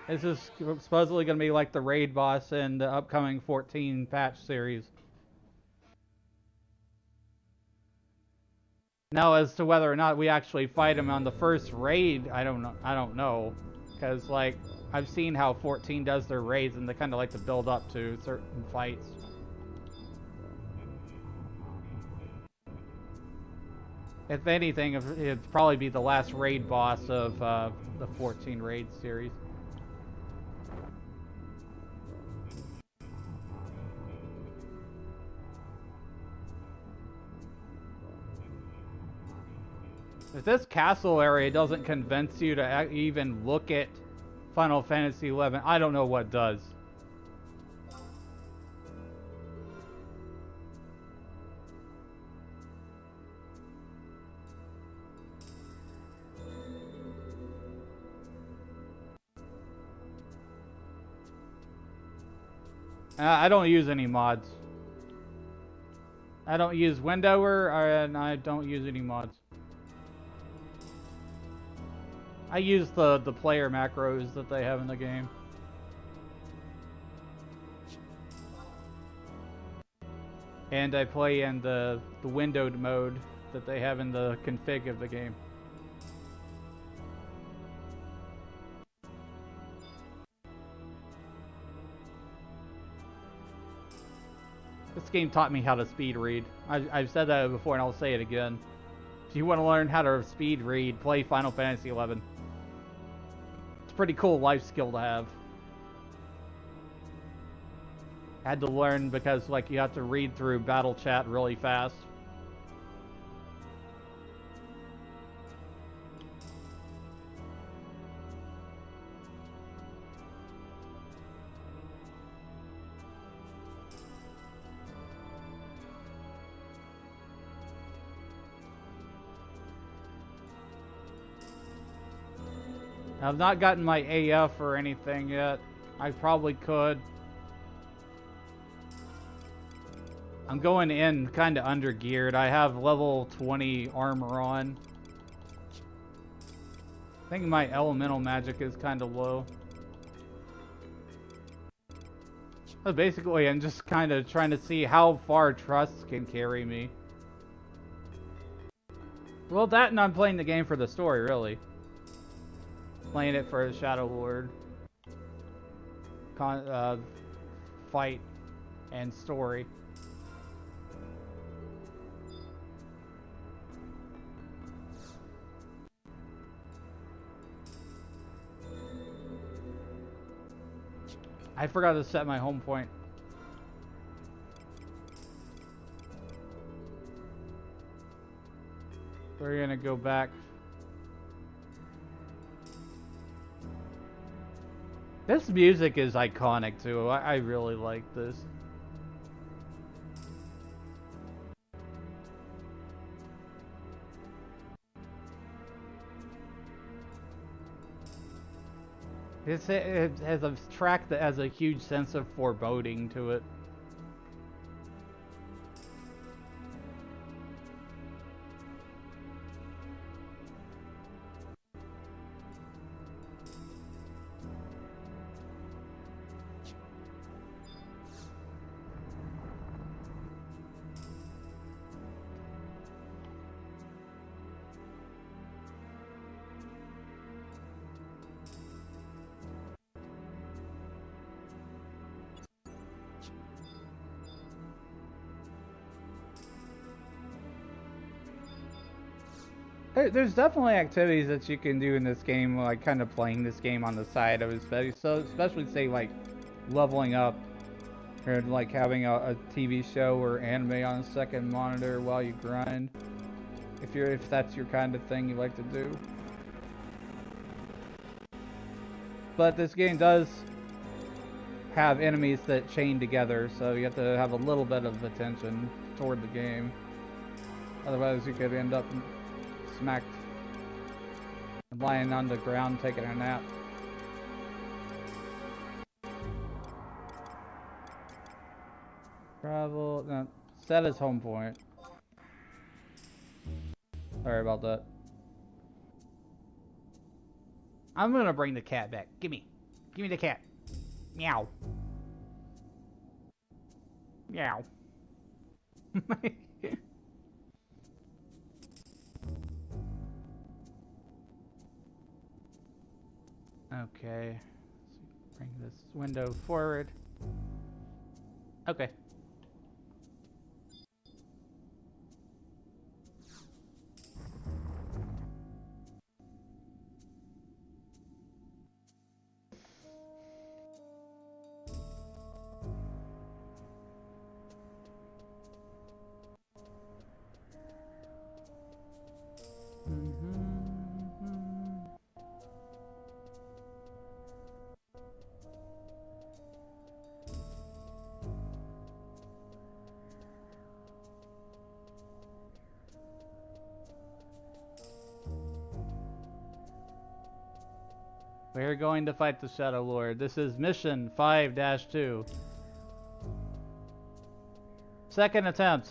This is supposedly gonna be like the raid boss in the upcoming 14 patch series. Now, as to whether or not we actually fight him on the first raid, I don't know. Because, like, I've seen how 14 does their raids, and they kind of like to build up to certain fights. If anything, it'd probably be the last raid boss of the 14 raid series. If this castle area doesn't convince you to even look at Final Fantasy XI, I don't know what does. I don't use any mods. I don't use Windower, and I don't use any mods. I use the player macros that they have in the game. And I play in the windowed mode that they have in the config of the game. This game taught me how to speed read. I've said that before and I'll say it again. If you want to learn how to speed read, play Final Fantasy XI. It's a pretty cool life skill to have. I had to learn because like you have to read through battle chat really fast. I've not gotten my AF or anything yet. I probably could. I'm going in kind of under geared. I have level 20 armor on. I think my elemental magic is kind of low. But basically, I'm just kind of trying to see how far trust can carry me. Well, that and I'm playing the game for the story, really. Playing it for the Shadow Lord. Fight and story. I forgot to set my home point. We're gonna go back. This music is iconic too. I really like this. It has a track that has a huge sense of foreboding to it. There's definitely activities that you can do in this game, like kind of playing this game on the side of it, so especially say like leveling up, or like having a TV show or anime on a second monitor while you grind, if that's your kind of thing you like to do. But this game does have enemies that chain together, so you have to have a little bit of attention toward the game. Otherwise you could end up smacked and lying on the ground taking a nap. Travel, no, set as home point. Sorry about that. I'm gonna bring the cat back. Give me the cat. Meow. Meow. Okay, let's bring this window forward. Okay. We're going to fight the Shadow Lord. This is mission 5-2. Second attempt.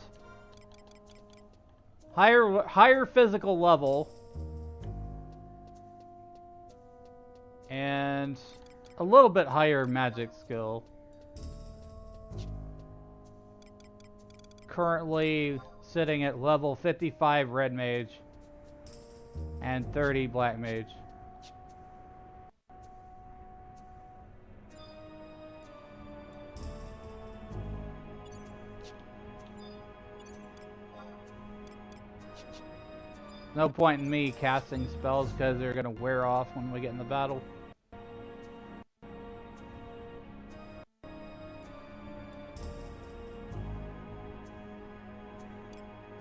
Higher physical level. And a little bit higher magic skill. Currently sitting at level 55 red mage and 30 black mage. No point in me casting spells because they're gonna wear off when we get in the battle.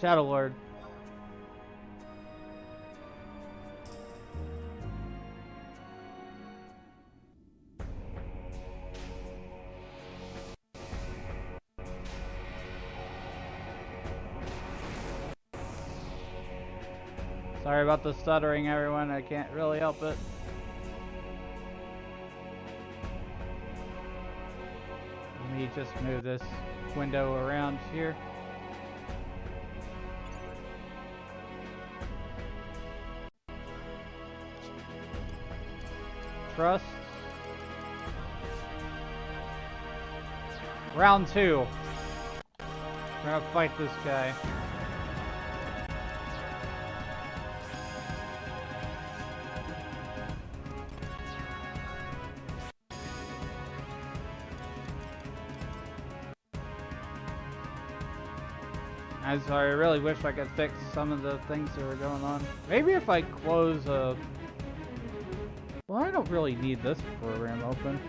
Shadow Lord. Sorry about the stuttering, everyone. I can't really help it. Let me just move this window around here. Trust. Round 2. We're gonna fight this guy. I'm sorry, I really wish I could fix some of the things that were going on. Maybe if I close a... Well, I don't really need this program open.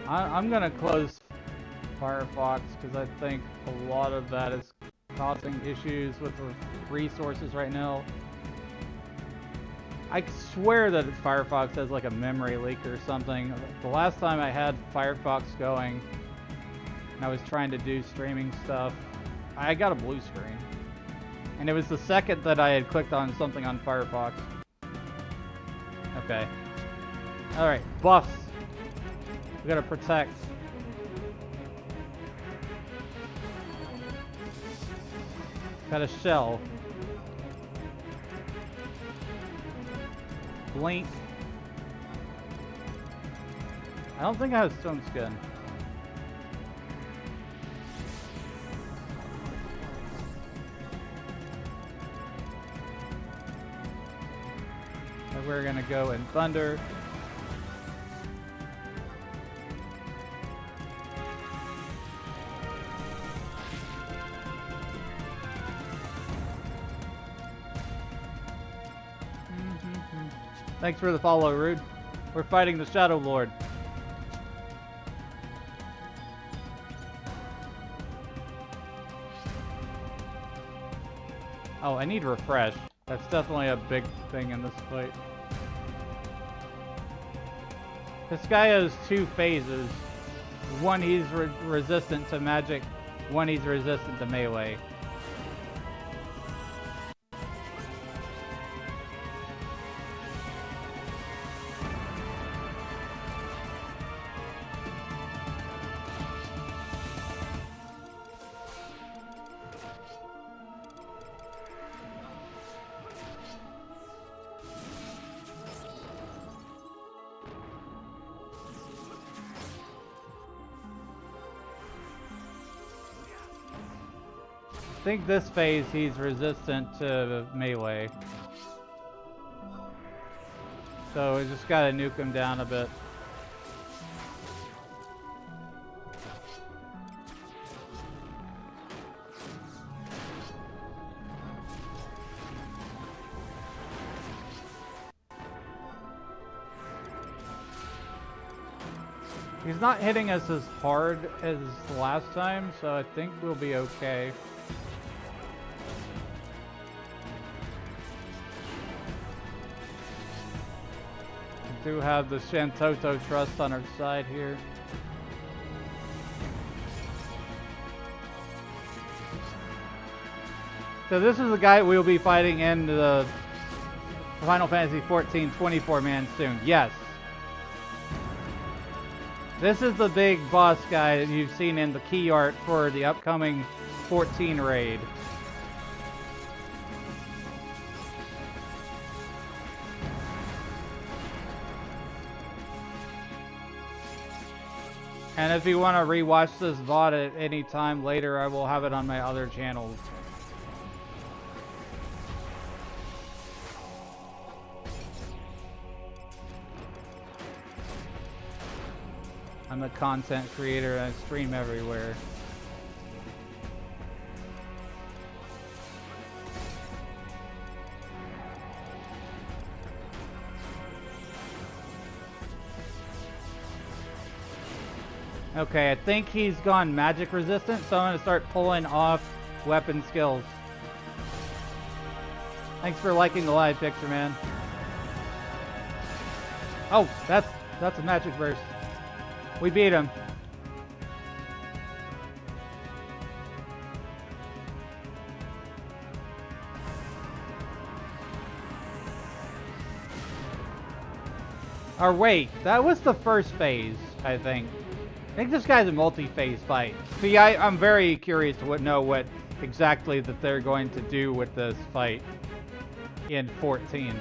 I'm gonna close Firefox because I think a lot of that is causing issues with the resources right now. I swear that Firefox has like a memory leak or something. The last time I had Firefox going and I was trying to do streaming stuff, I got a blue screen. And it was the second that I had clicked on something on Firefox. Okay. Alright, buffs. We gotta protect. Got a shell. Blink. I don't think I have stone skin. And we're gonna go in thunder. Thanks for the follow, Rude. We're fighting the Shadow Lord. Oh, I need refresh. That's definitely a big thing in this fight. This guy has 2 phases. One, he's resistant to magic. One, he's resistant to melee. I think this phase he's resistant to melee. So we just gotta nuke him down a bit. He's not hitting us as hard as last time, so I think we'll be okay. We do have the Shantoto Trust on our side here. So this is the guy we'll be fighting in the Final Fantasy XIV 24-man soon. Yes. This is the big boss guy that you've seen in the key art for the upcoming 14 raid. And if you want to rewatch this VOD at any time later, I will have it on my other channels. I'm a content creator and I stream everywhere. Okay, I think he's gone magic resistant, so I'm gonna start pulling off weapon skills. Thanks for liking the live picture, man. Oh, that's a magic burst. We beat him. Or wait, that was the first phase, I think. I think this guy's a multi-phase fight. See, I'm very curious to know what exactly that they're going to do with this fight in 14.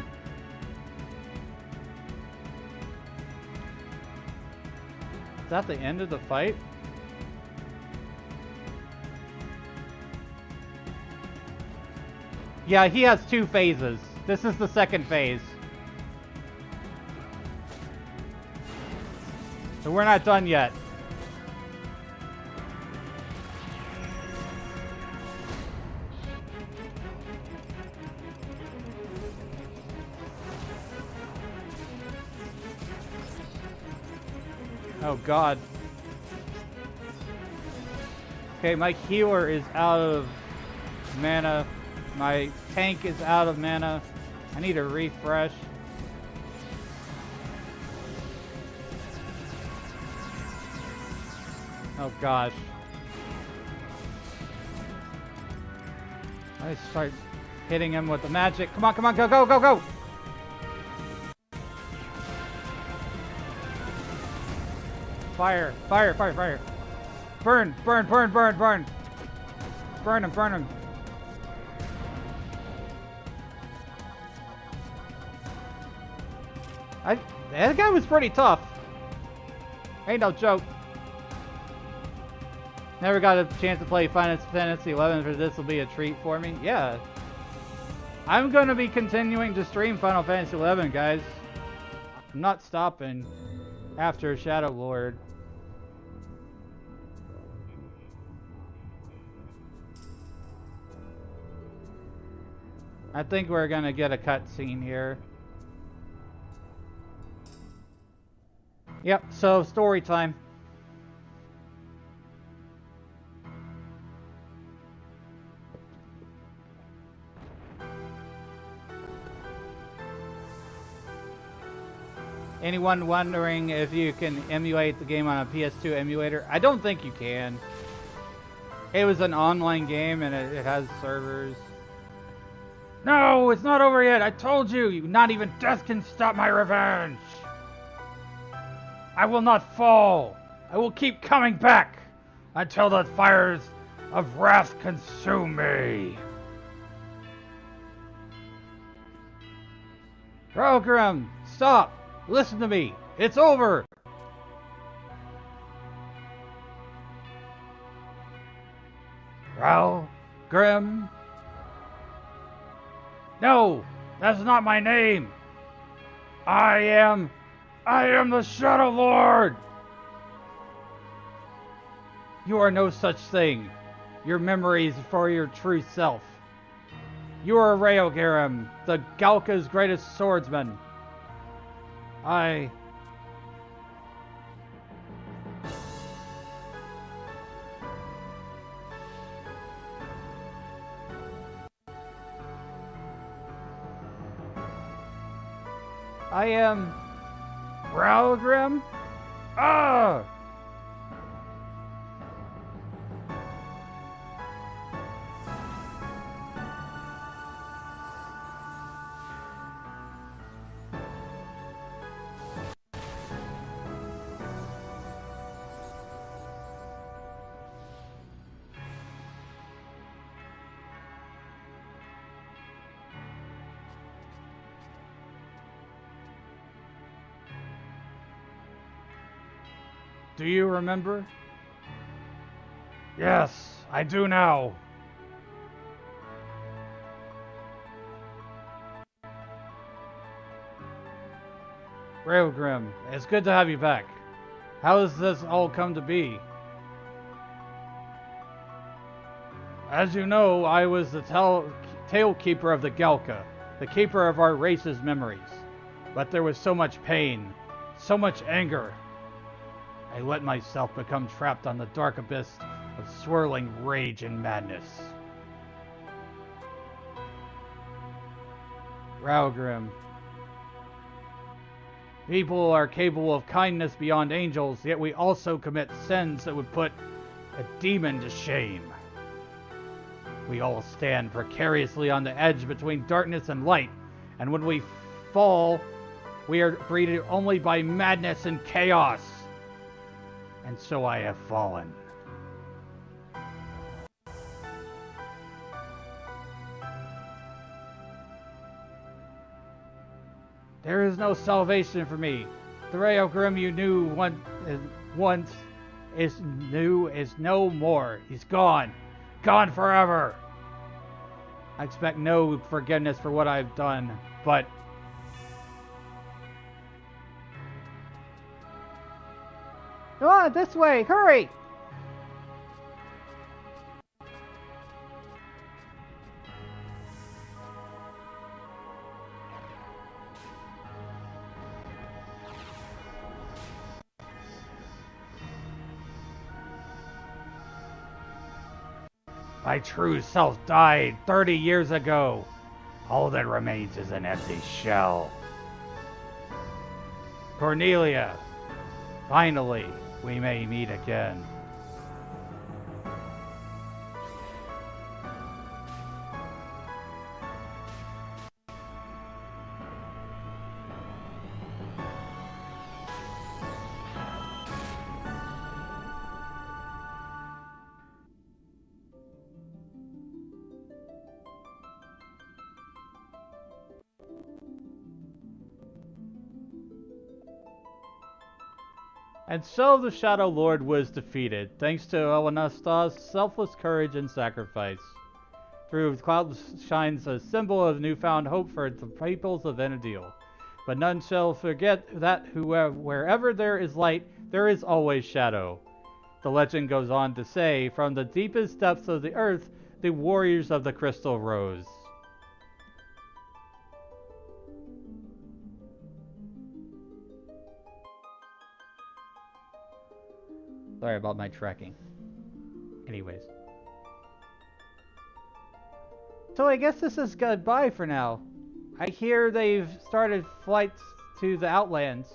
Is that the end of the fight? Yeah, he has 2 phases. This is the second phase. So we're not done yet. Oh god. Okay, my healer is out of mana. My tank is out of mana. I need a refresh. Oh gosh. I start hitting him with the magic. Come on, come on, go, go, go, go! Fire, fire, fire, fire. Burn, burn, burn, burn, burn. Burn him, burn him. That guy was pretty tough. Ain't no joke. Never got a chance to play Final Fantasy 11, but this will be a treat for me. Yeah. I'm going to be continuing to stream Final Fantasy 11, guys. I'm not stopping after Shadow Lord. I think we're going to get a cutscene here. Yep, so story time. Anyone wondering if you can emulate the game on a PS2 emulator? I don't think you can. It was an online game and it has servers. No, it's not over yet. I told you, not even death can stop my revenge. I will not fall. I will keep coming back until the fires of wrath consume me. Rogrim, stop. Listen to me. It's over. Rogrim. No, that's not my name. I am the Shadow Lord! You are no such thing. Your memories for your true self. You are Rhaegaram, the Galka's greatest swordsman. I am Rhaegaram? Ah! Do you remember? Yes, I do now. Railgrim, it's good to have you back. How has this all come to be? As you know, I was the tail keeper of the Galka, the keeper of our race's memories. But there was so much pain, so much anger. I let myself become trapped on the dark abyss of swirling rage and madness. Raugrim. People are capable of kindness beyond angels, yet we also commit sins that would put a demon to shame. We all stand precariously on the edge between darkness and light, and when we fall, we are greeted only by madness and chaos. And so I have fallen. There is no salvation for me. The Railgrim you knew once is no more. He's gone. Gone forever. I expect no forgiveness for what I've done, but... Come on, this way, hurry! My true self died 30 years ago. All that remains is an empty shell. Cornelia, finally, we may meet again. And so the Shadow Lord was defeated, thanks to Elanasta's selfless courage and sacrifice. Through clouds shines a symbol of newfound hope for the peoples of Enadil. But none shall forget that wherever there is light, there is always shadow. The legend goes on to say, from the deepest depths of the earth, the warriors of the Crystal rose. Sorry about my tracking. Anyways. So I guess this is goodbye for now. I hear they've started flights to the Outlands.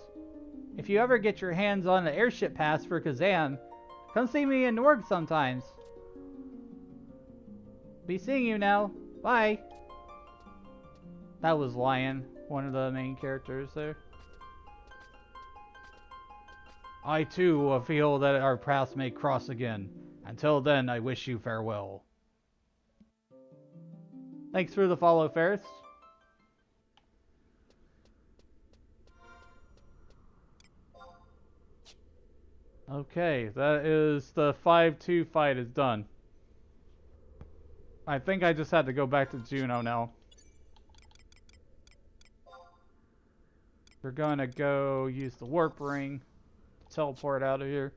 If you ever get your hands on an airship pass for Kazam, come see me in Norg sometimes. Be seeing you now. Bye. That was Lion, one of the main characters there. I too feel that our paths may cross again. Until then, I wish you farewell. Thanks for the follow, Ferris. Okay, that is the 5-2 fight is done. I think I just had to go back to Juno now. We're gonna go use the warp ring. Teleport out of here.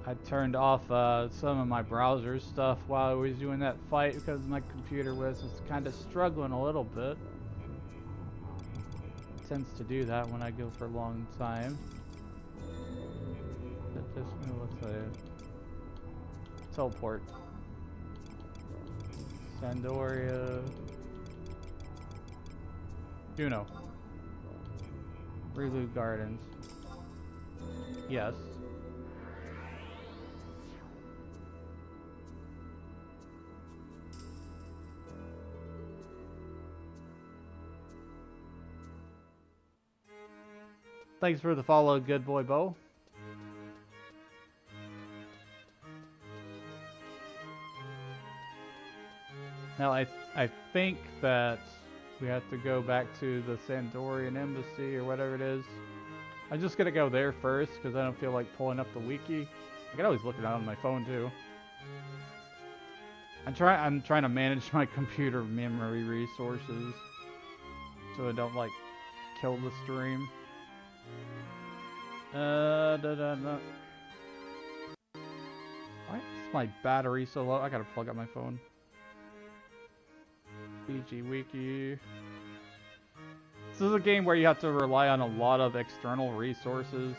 I turned off some of my browser stuff while I was doing that fight because my computer was just kind of struggling a little bit. It tends to do that when I go for a long time. It just looks like teleport. Sandoria. Juno. Relu Gardens. Yes. Thanks for the follow, good boy Bo. Now I think that we have to go back to the Sandorian embassy or whatever it is. I'm just gonna go there first because I don't feel like pulling up the wiki. I can always look it up on my phone too. I'm trying to manage my computer memory resources so I don't like kill the stream. Why is my battery so low? I gotta plug up my phone. BG Wiki. This is a game where you have to rely on a lot of external resources.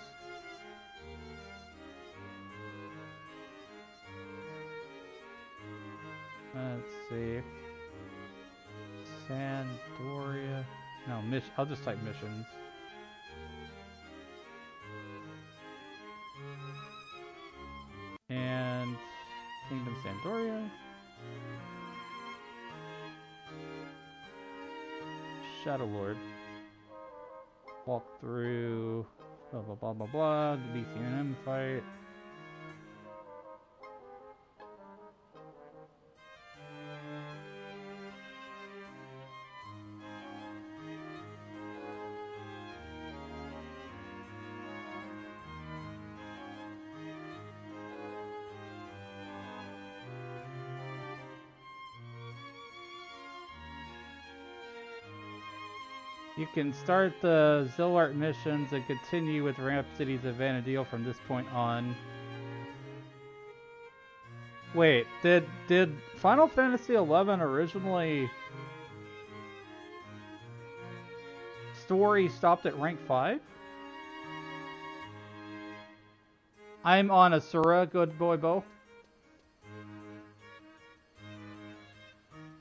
Let's see. Sandoria. No, I'll just type missions. And Kingdom Sandoria. Shadow Lord. Walk through blah blah blah blah blah. The BCNM fight. You can start the Zillart missions and continue with Rhapsodies of Vana'diel from this point on. Wait, did Final Fantasy XI originally story stopped at rank 5? I'm on Asura, good boy Bo.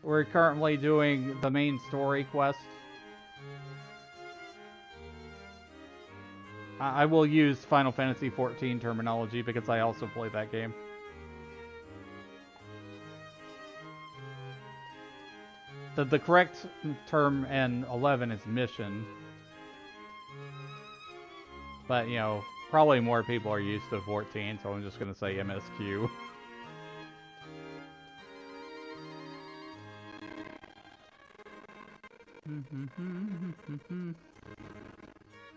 We're currently doing the main story quest. I will use Final Fantasy XIV terminology because I also played that game. The correct term in 11 is mission. But, you know, probably more people are used to 14, so I'm just going to say MSQ.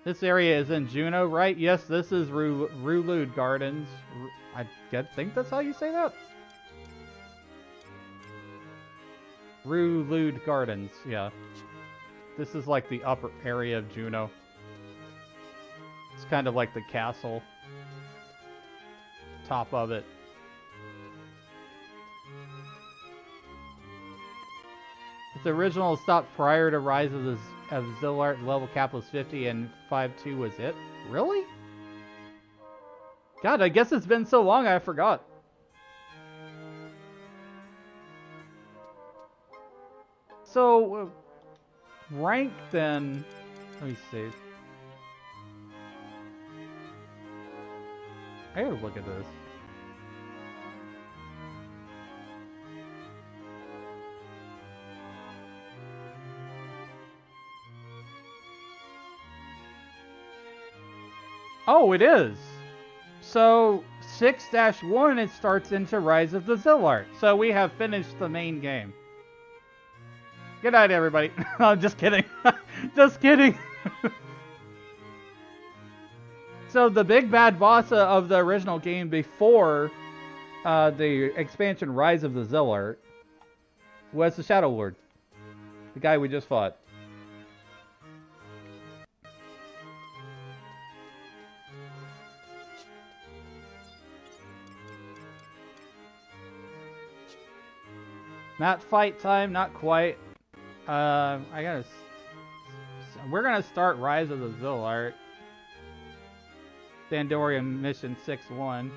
This area is in Juneau, right? Yes, this is Rulude Gardens. I think that's how you say that? Rulude Gardens, yeah. This is like the upper area of Juneau. It's kind of like the castle. Top of it. Its original stopped prior to Rise of Zillart. Level cap was 50 and 5.2 was it? Really? God, I guess it's been so long I forgot. So, rank then... Let me see. I gotta look at this. Oh, it is. So 6-1 it starts into Rise of the Zillart. So we have finished the main game. Good night, everybody. I'm just kidding. Just kidding. So the big bad boss of the original game before the expansion Rise of the Zillart was the Shadow Lord. The guy we just fought. Not fight time, not quite. We're gonna start Rise of the Zillart. Sandorian Mission 6-1.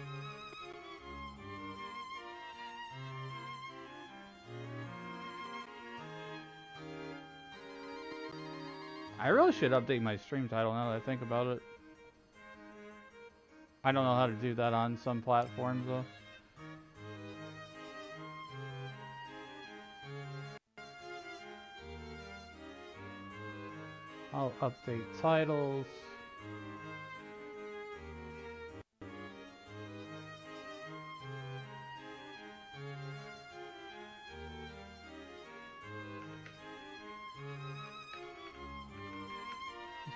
I really should update my stream title now that I think about it. I don't know how to do that on some platforms though. I'll update titles.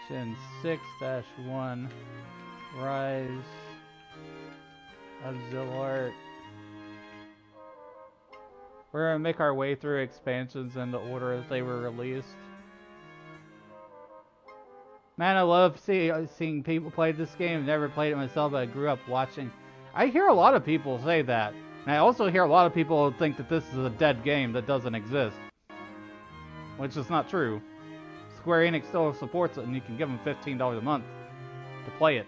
Section 6-1 Rise of Zillart. We're gonna make our way through expansions in the order that they were released. Man, I love seeing people play this game. Never played it myself, but I grew up watching. I hear a lot of people say that. And I also hear a lot of people think that this is a dead game that doesn't exist. Which is not true. Square Enix still supports it, and you can give them $15 a month to play it.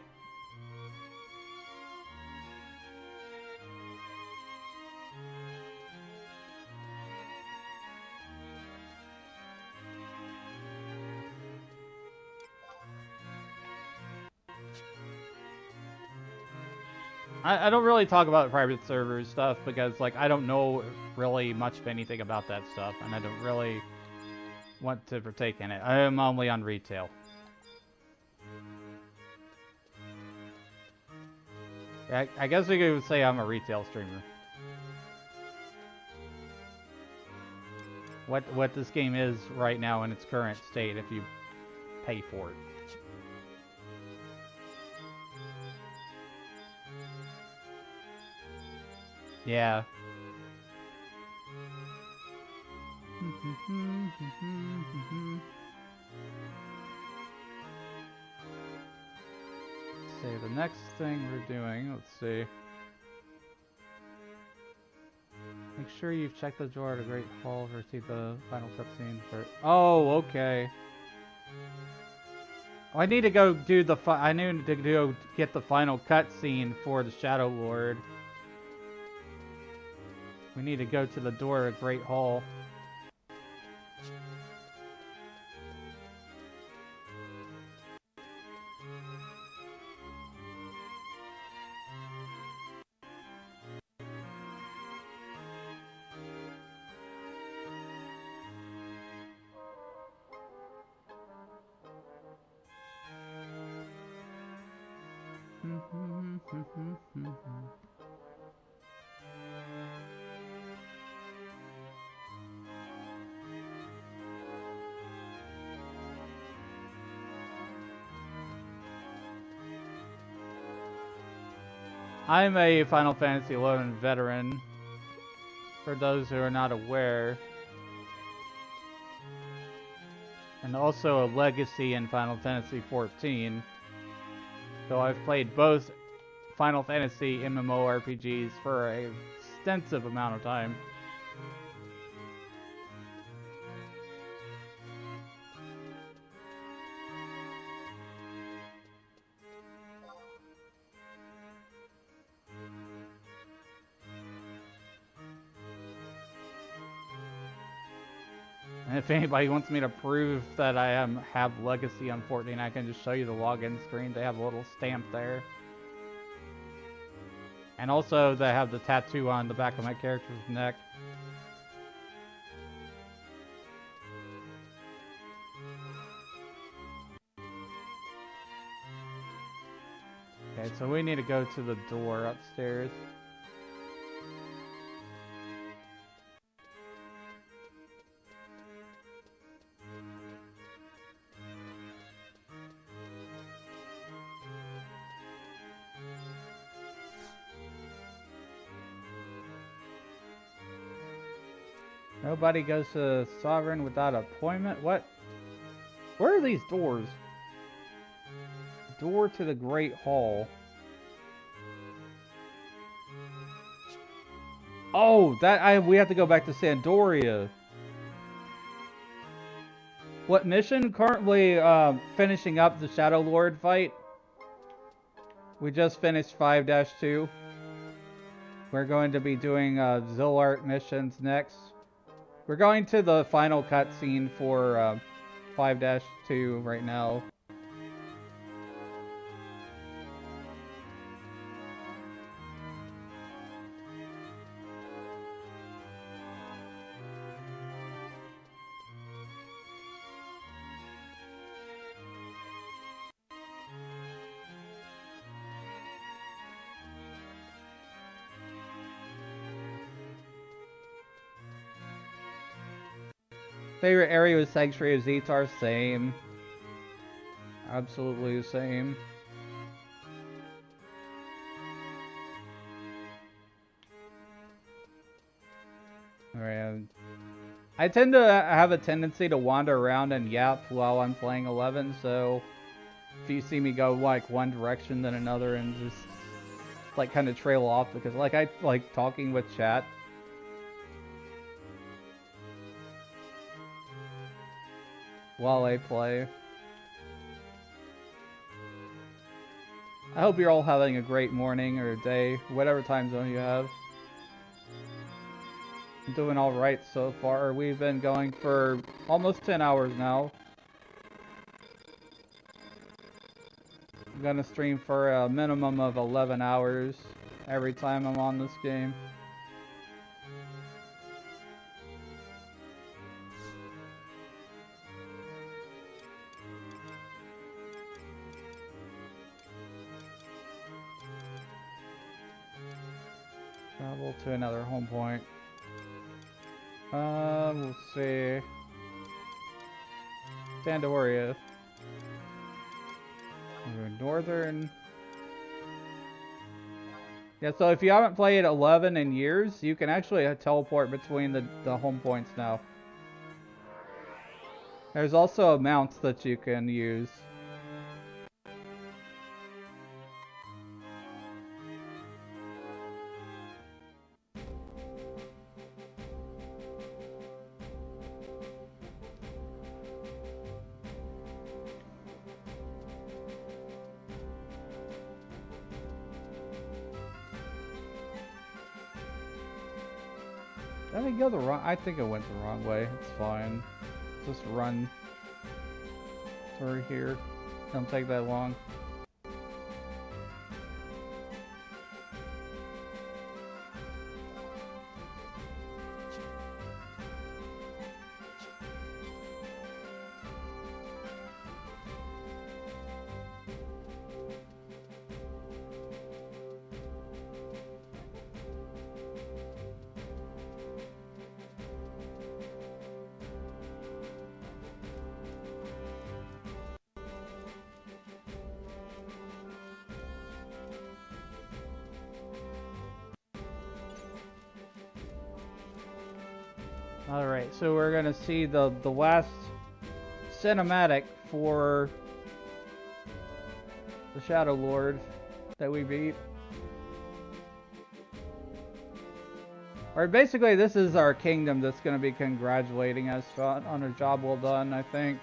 I don't really talk about private server stuff because, like, I don't know really much of anything about that stuff, and I don't really want to partake in it. I am only on retail. I guess we could say I'm a retail streamer. What this game is right now in its current state if you pay for it. Yeah. Let's see, the next thing we're doing, let's see. Make sure you've checked the drawer at a Great Hall to see the final cutscene for... Oh, okay. I need to go do the I need to go get the final cutscene for the Shadow Lord. We need to go to the door at Great Hall. I'm a Final Fantasy XI veteran, for those who are not aware, and also a legacy in Final Fantasy XIV. So I've played both Final Fantasy MMORPGs for an extensive amount of time. And if anybody wants me to prove that I have Legacy on 14, I can just show you the login screen. They have a little stamp there. And also, they have the tattoo on the back of my character's neck. Okay, so we need to go to the door upstairs. Nobody goes to Sovereign without appointment? What? Where are these doors? Door to the Great Hall. Oh, we have to go back to Sandoria. What mission? Currently finishing up the Shadow Lord fight. We just finished 5-2. We're going to be doing Zillart missions next. We're going to the final cutscene for 5-2 right now. Favorite area was Sanctuary of Zetar, same. Absolutely the same. Alright. I tend to have a tendency to wander around and yap while I'm playing 11, so if you see me go like one direction then another and just like kind of trail off because like I like talking with chat. While I play. I hope you're all having a great morning or day, whatever time zone you have. I'm doing alright so far. We've been going for almost 10 hours now. I'm gonna stream for a minimum of 11 hours every time I'm on this game. Travel to another home point. Let's see. Sandoria. Northern. Yeah, so if you haven't played 11 in years, you can actually teleport between the home points now. There's also mounts that you can use. Did I go the wrong? I think it went the wrong way. It's fine. Just run through here. Don't take that long. Alright, so we're gonna see the last cinematic for the Shadow Lord that we beat. Or basically this is our kingdom that's gonna be congratulating us on a job well done, I think.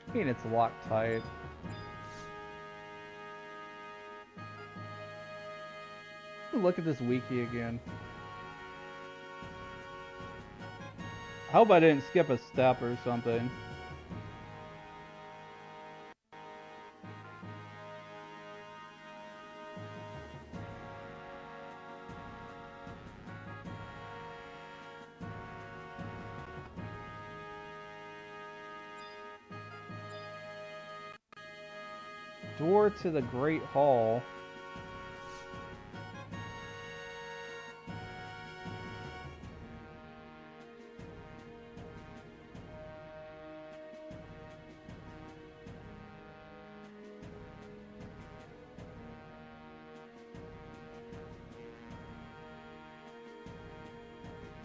I mean, it's locked tight. Look at this wiki again. I hope I didn't skip a step or something. Door to the Great Hall.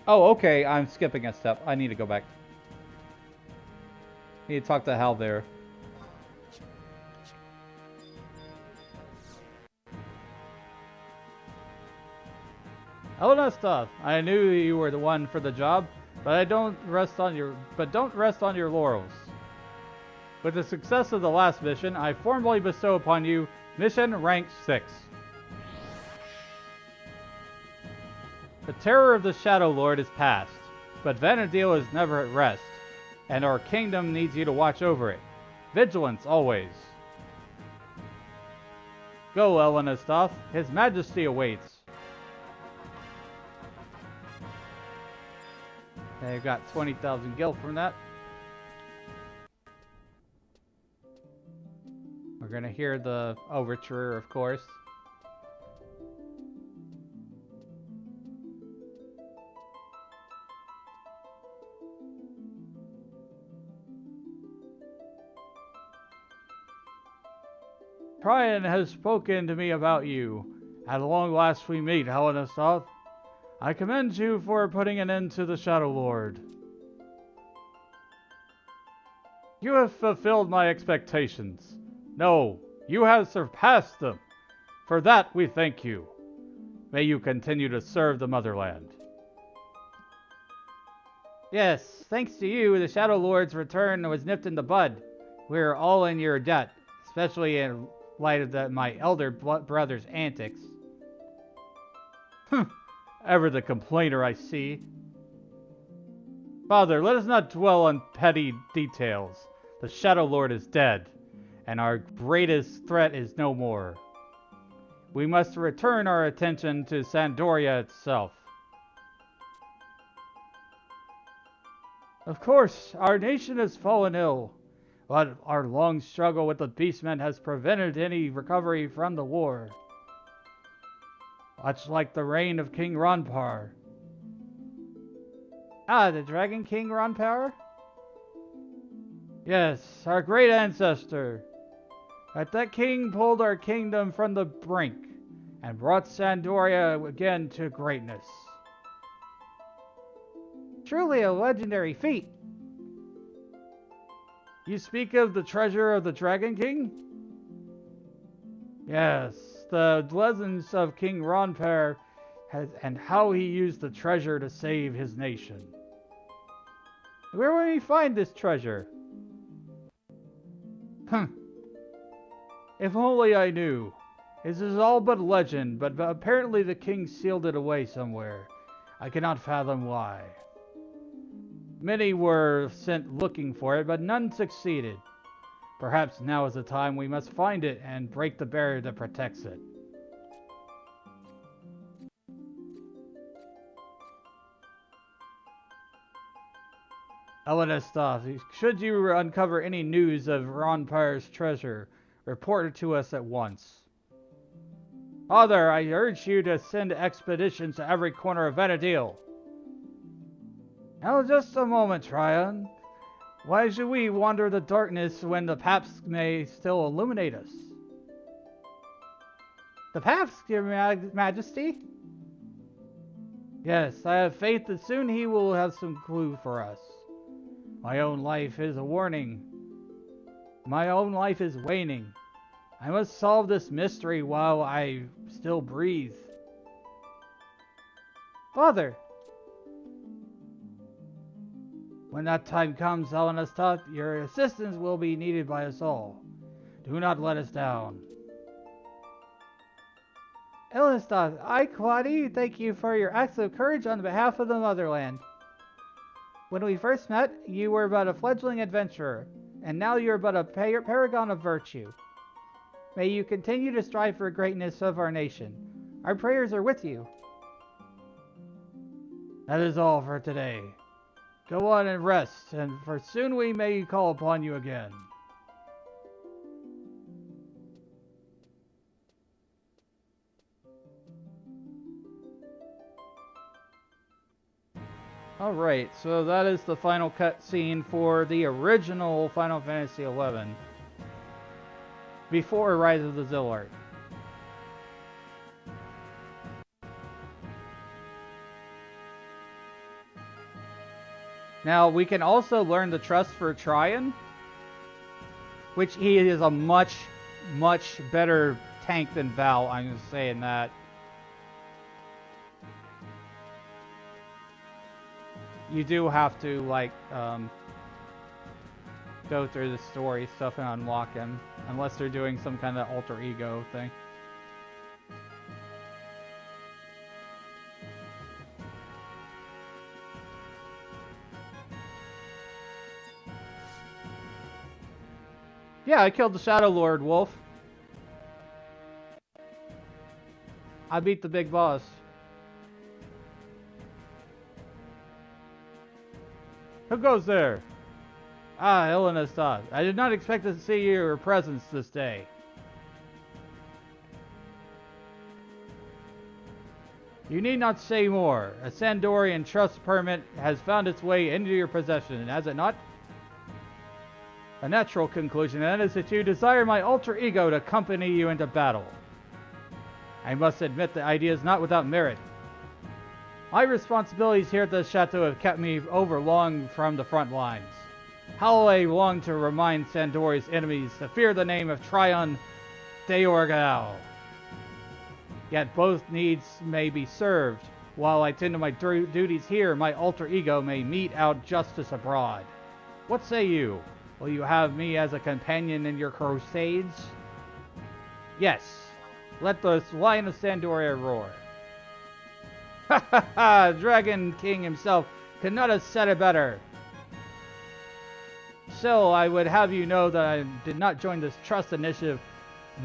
Oh, okay, I'm skipping a step. I need to go back. Need to talk to Hal there. Elena, I knew you were the one for the job, but don't rest on your laurels. With the success of the last mission, I formally bestow upon you mission rank 6. The terror of the Shadow Lord is past, but Vanadil is never at rest, and our kingdom needs you to watch over it. Vigilance always. Go, Elena, His Majesty awaits. They've got 20,000 gil from that. We're gonna hear the overture, of course. Tryon has spoken to me about you. At long last we meet, Helenistoth. I commend you for putting an end to the Shadow Lord. You have fulfilled my expectations. No, you have surpassed them. For that we thank you. May you continue to serve the motherland. Yes, thanks to you, the Shadow Lord's return was nipped in the bud. We're all in your debt, especially in light of my elder brother's antics. Ever the complainer, I see. Father, let us not dwell on petty details. The Shadow Lord is dead, and our greatest threat is no more. We must return our attention to Sandoria itself. Of course, our nation has fallen ill, but our long struggle with the Beastmen has prevented any recovery from the war. Much like the reign of King Ronpar. Ah, the Dragon King Ronpar? Yes, our great ancestor. That king pulled our kingdom from the brink and brought Sandoria again to greatness. Truly a legendary feat. You speak of the treasure of the Dragon King? Yes, the legends of King Ronpar and how he used the treasure to save his nation. Where will we find this treasure? If only I knew. This is all but legend, but apparently the king sealed it away somewhere. I cannot fathom why. Many were sent looking for it, but none succeeded. Perhaps now is the time we must find it and break the barrier that protects it. Helenistoth, should you uncover any news of Ronpar's treasure, report it to us at once. Father, I urge you to send expeditions to every corner of Venedil. Now just a moment, Tryon. Why should we wander the darkness when the Paps may still illuminate us? The Paps, your Majesty? Yes, I have faith that soon he will have some clue for us. My own life is a warning. My own life is waning. I must solve this mystery while I still breathe. Father! When that time comes, Helenistoth, your assistance will be needed by us all. Do not let us down. Helenistoth, I, Claudia, thank you for your acts of courage on behalf of the motherland. When we first met, you were but a fledgling adventurer, and now you are but a paragon of virtue. May you continue to strive for greatness of our nation. Our prayers are with you. That is all for today. Go on and rest, and for soon we may call upon you again. Alright, so that is the final cutscene for the original Final Fantasy XI. Before Rise of the Zilart. Now, we can also learn the trust for Tryon, which he is a much, much better tank than Val, I'm just saying that. You do have to, like, go through the story stuff and unlock him, unless they're doing some kind of alter ego thing. Yeah, I killed the Shadow Lord, Wolf. I beat the big boss. Who goes there? Ah, Helenistoth. I did not expect to see your presence this day. You need not say more. A Sandorian trust permit has found its way into your possession, has it not? A natural conclusion, and that is that you desire my alter ego to accompany you into battle. I must admit the idea is not without merit. My responsibilities here at the chateau have kept me over long from the front lines. How I long to remind Sandori's enemies to fear the name of Tryon Deorgal. Yet both needs may be served. While I tend to my duties here, my alter ego may mete out justice abroad. What say you? Will you have me as a companion in your crusades? Yes. Let the Lion of Sandoria roar. Ha ha ha! Dragon King himself could not have said it better. Still, I would have you know that I did not join this trust initiative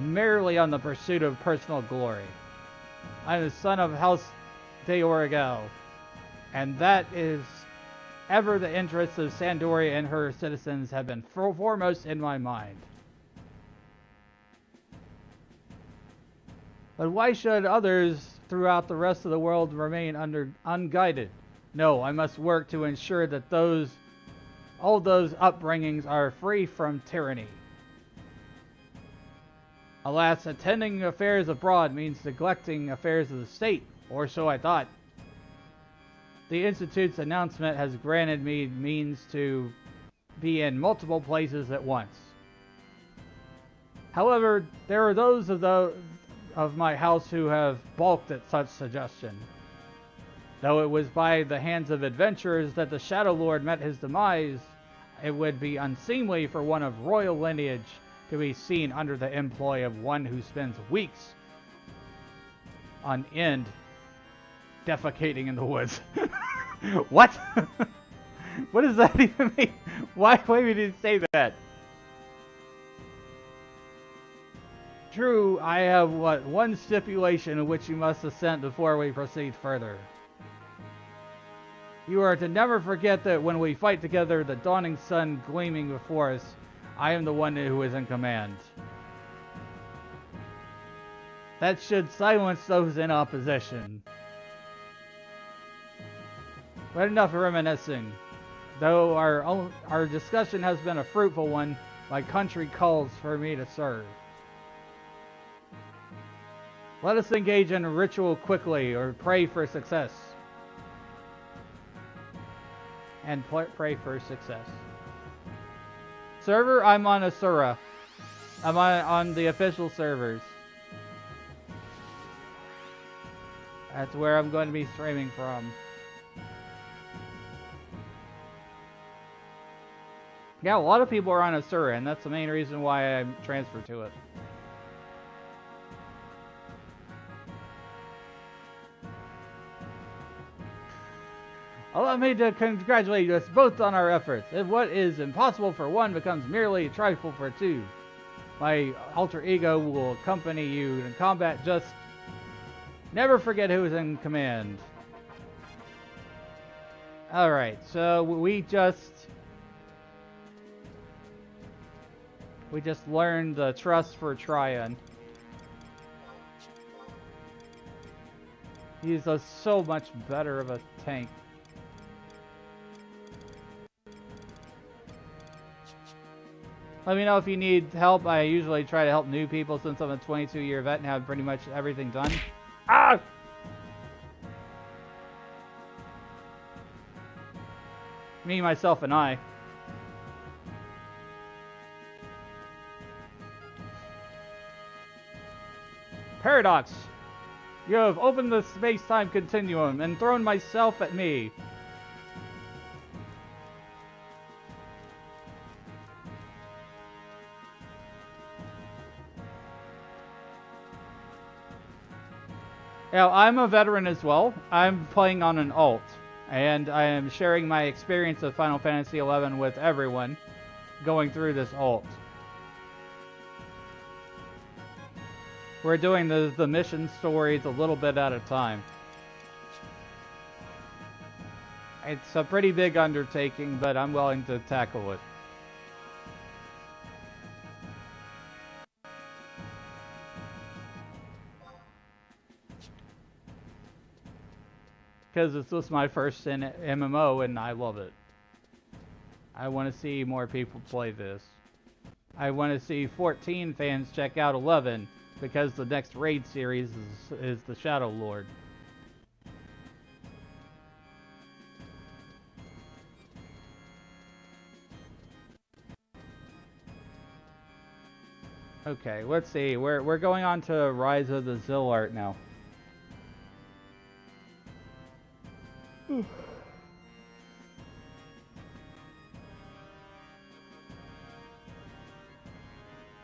merely on the pursuit of personal glory. I am the son of House Deorgal, and that is ever the interests of Sandoria and her citizens have been foremost in my mind. But why should others throughout the rest of the world remain unguided? No, I must work to ensure that all those upbringings are free from tyranny. Alas, attending affairs abroad means neglecting affairs of the state, or so I thought. The Institute's announcement has granted me means to be in multiple places at once. However, there are those of my house who have balked at such suggestion. Though it was by the hands of adventurers that the Shadow Lord met his demise, it would be unseemly for one of royal lineage to be seen under the employ of one who spends weeks on end defecating in the woods. What? What does that even mean? Why would you say that? True, I have one stipulation in which you must assent before we proceed further. You are to never forget that when we fight together, the dawning sun gleaming before us, I am the one who is in command. That should silence those in opposition. But enough reminiscing. Though our discussion has been a fruitful one, my country calls for me to serve. Let us engage in a ritual quickly, or pray for success. And pray for success. Server, I'm on Asura. I'm on the official servers. That's where I'm going to be streaming from. Yeah, a lot of people are on Asura, and that's the main reason why I transferred to it. Allow me to congratulate us both on our efforts. If what is impossible for one becomes merely a trifle for two, my alter ego will accompany you in combat. Just never forget who is in command. Alright, so we just learned the trust for Tryon. He's so much better of a tank. Let me know if you need help. I usually try to help new people since I'm a 22-year vet and have pretty much everything done. Ah! Me, myself, and I. Paradox! You have opened the space-time continuum and thrown myself at me. Now, I'm a veteran as well. I'm playing on an alt, and I am sharing my experience of Final Fantasy XI with everyone going through this alt. We're doing the mission stories a little bit at a time. It's a pretty big undertaking, but I'm willing to tackle it. Because this was my first MMO and I love it. I want to see more people play this. I want to see 14 fans check out 11 because the next raid series is the Shadow Lord. Okay, let's see. We're going on to Rise of the Zillart now.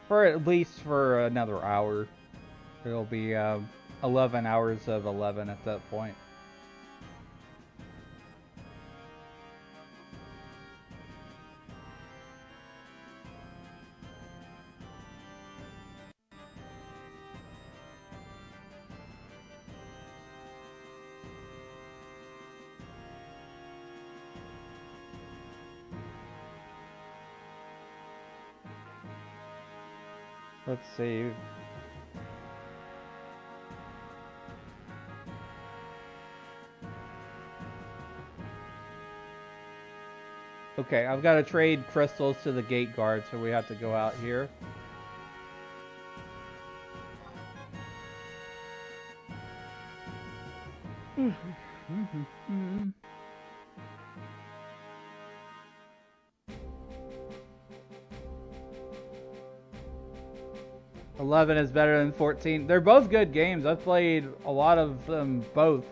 For at least for another hour. It'll be 11 hours of 11 at that point. Let's see. Okay, I've got to trade crystals to the gate guard, so we have to go out here. Mm-hmm. 11 is better than 14. They're both good games. I've played a lot of them both.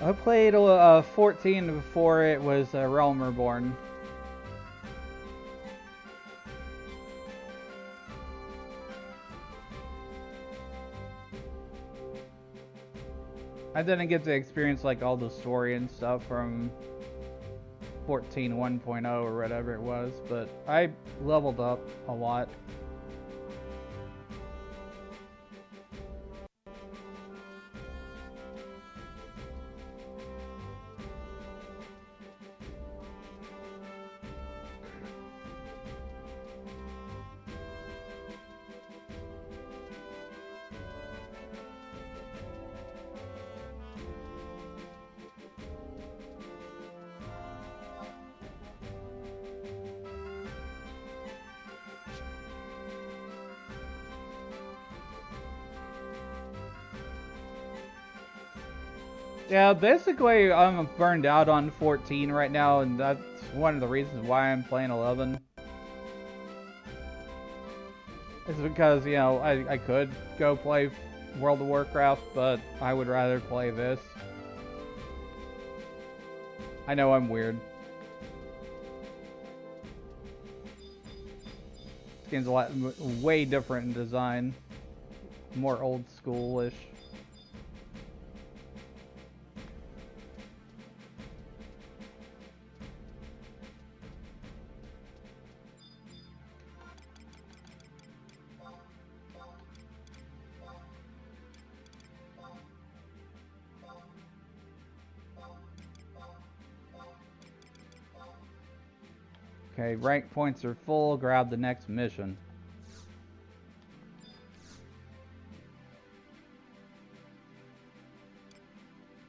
I played 14 before it was Realm Reborn. I didn't get to experience like all the story and stuff from 14 1.0 or whatever it was, but I leveled up a lot. Yeah, basically I'm burned out on 14 right now, and that's one of the reasons why I'm playing 11. It's because, you know, I could go play World of Warcraft, but I would rather play this. I know I'm weird. This game's way different in design. More old school-ish. Okay, rank points are full. Grab the next mission.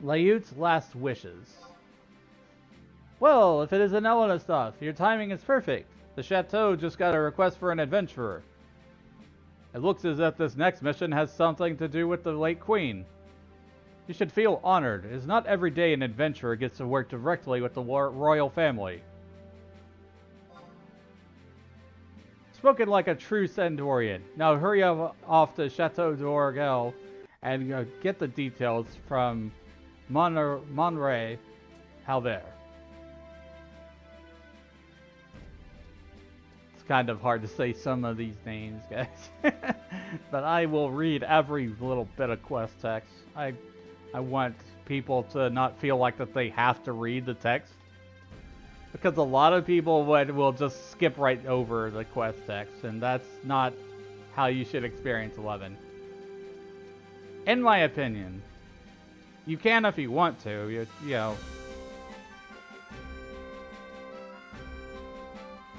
Layut's last wishes. Well, if it isn't Elena stuff, your timing is perfect. The chateau just got a request for an adventurer. It looks as if this next mission has something to do with the late queen. You should feel honored. It is not every day an adventurer gets to work directly with the royal family. Spoken like a true Centaurian. Now hurry off to Chateau d'Orgel and get the details from Monray Halver. It's kind of hard to say some of these names, guys. But I will read every little bit of quest text. I want people to not feel like that they have to read the text. Because a lot of people will just skip right over the quest text, and that's not how you should experience 11. In my opinion. You can if you want to, you know.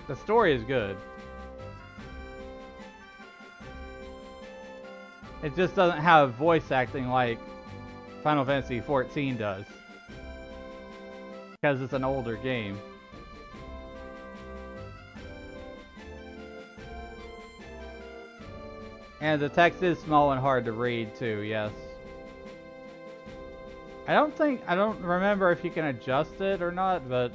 The story is good. It just doesn't have voice acting like Final Fantasy XIV does. Because it's an older game. And the text is small and hard to read too, yes. I don't remember if you can adjust it or not, but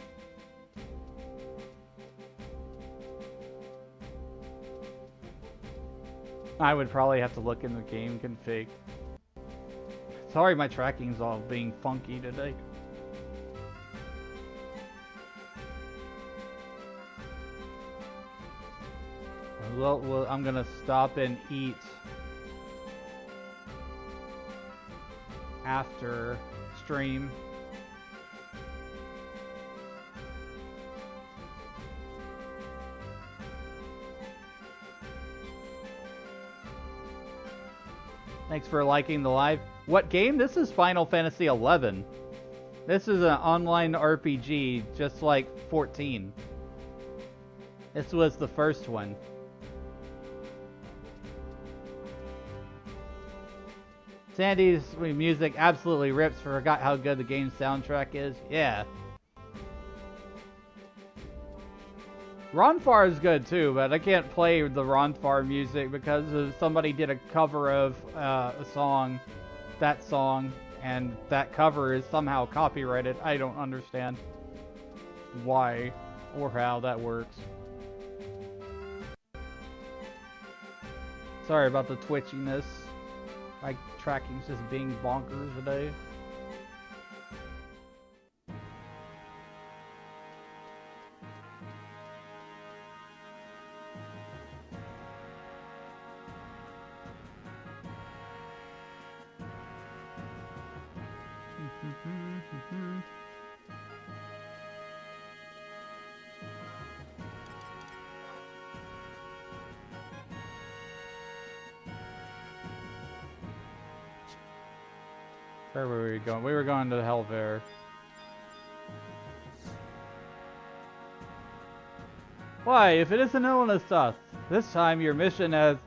I would probably have to look in the game config. Sorry, my tracking's all being funky today. Well, I'm gonna stop and eat after stream. Thanks for liking the live. What game? This is Final Fantasy XI. This is an online RPG, just like 14. This was the first one. Sandy's music absolutely rips. Forgot how good the game's soundtrack is. Yeah. Ronfar is good too, but I can't play the Ronfar music because somebody did a cover of a song, that song, and that cover is somehow copyrighted. I don't understand why or how that works. Sorry about the twitchiness. My tracking's just being bonkers today. Where were we going? We were going to Helver. Why, if it isn't illness stuff, this time your mission has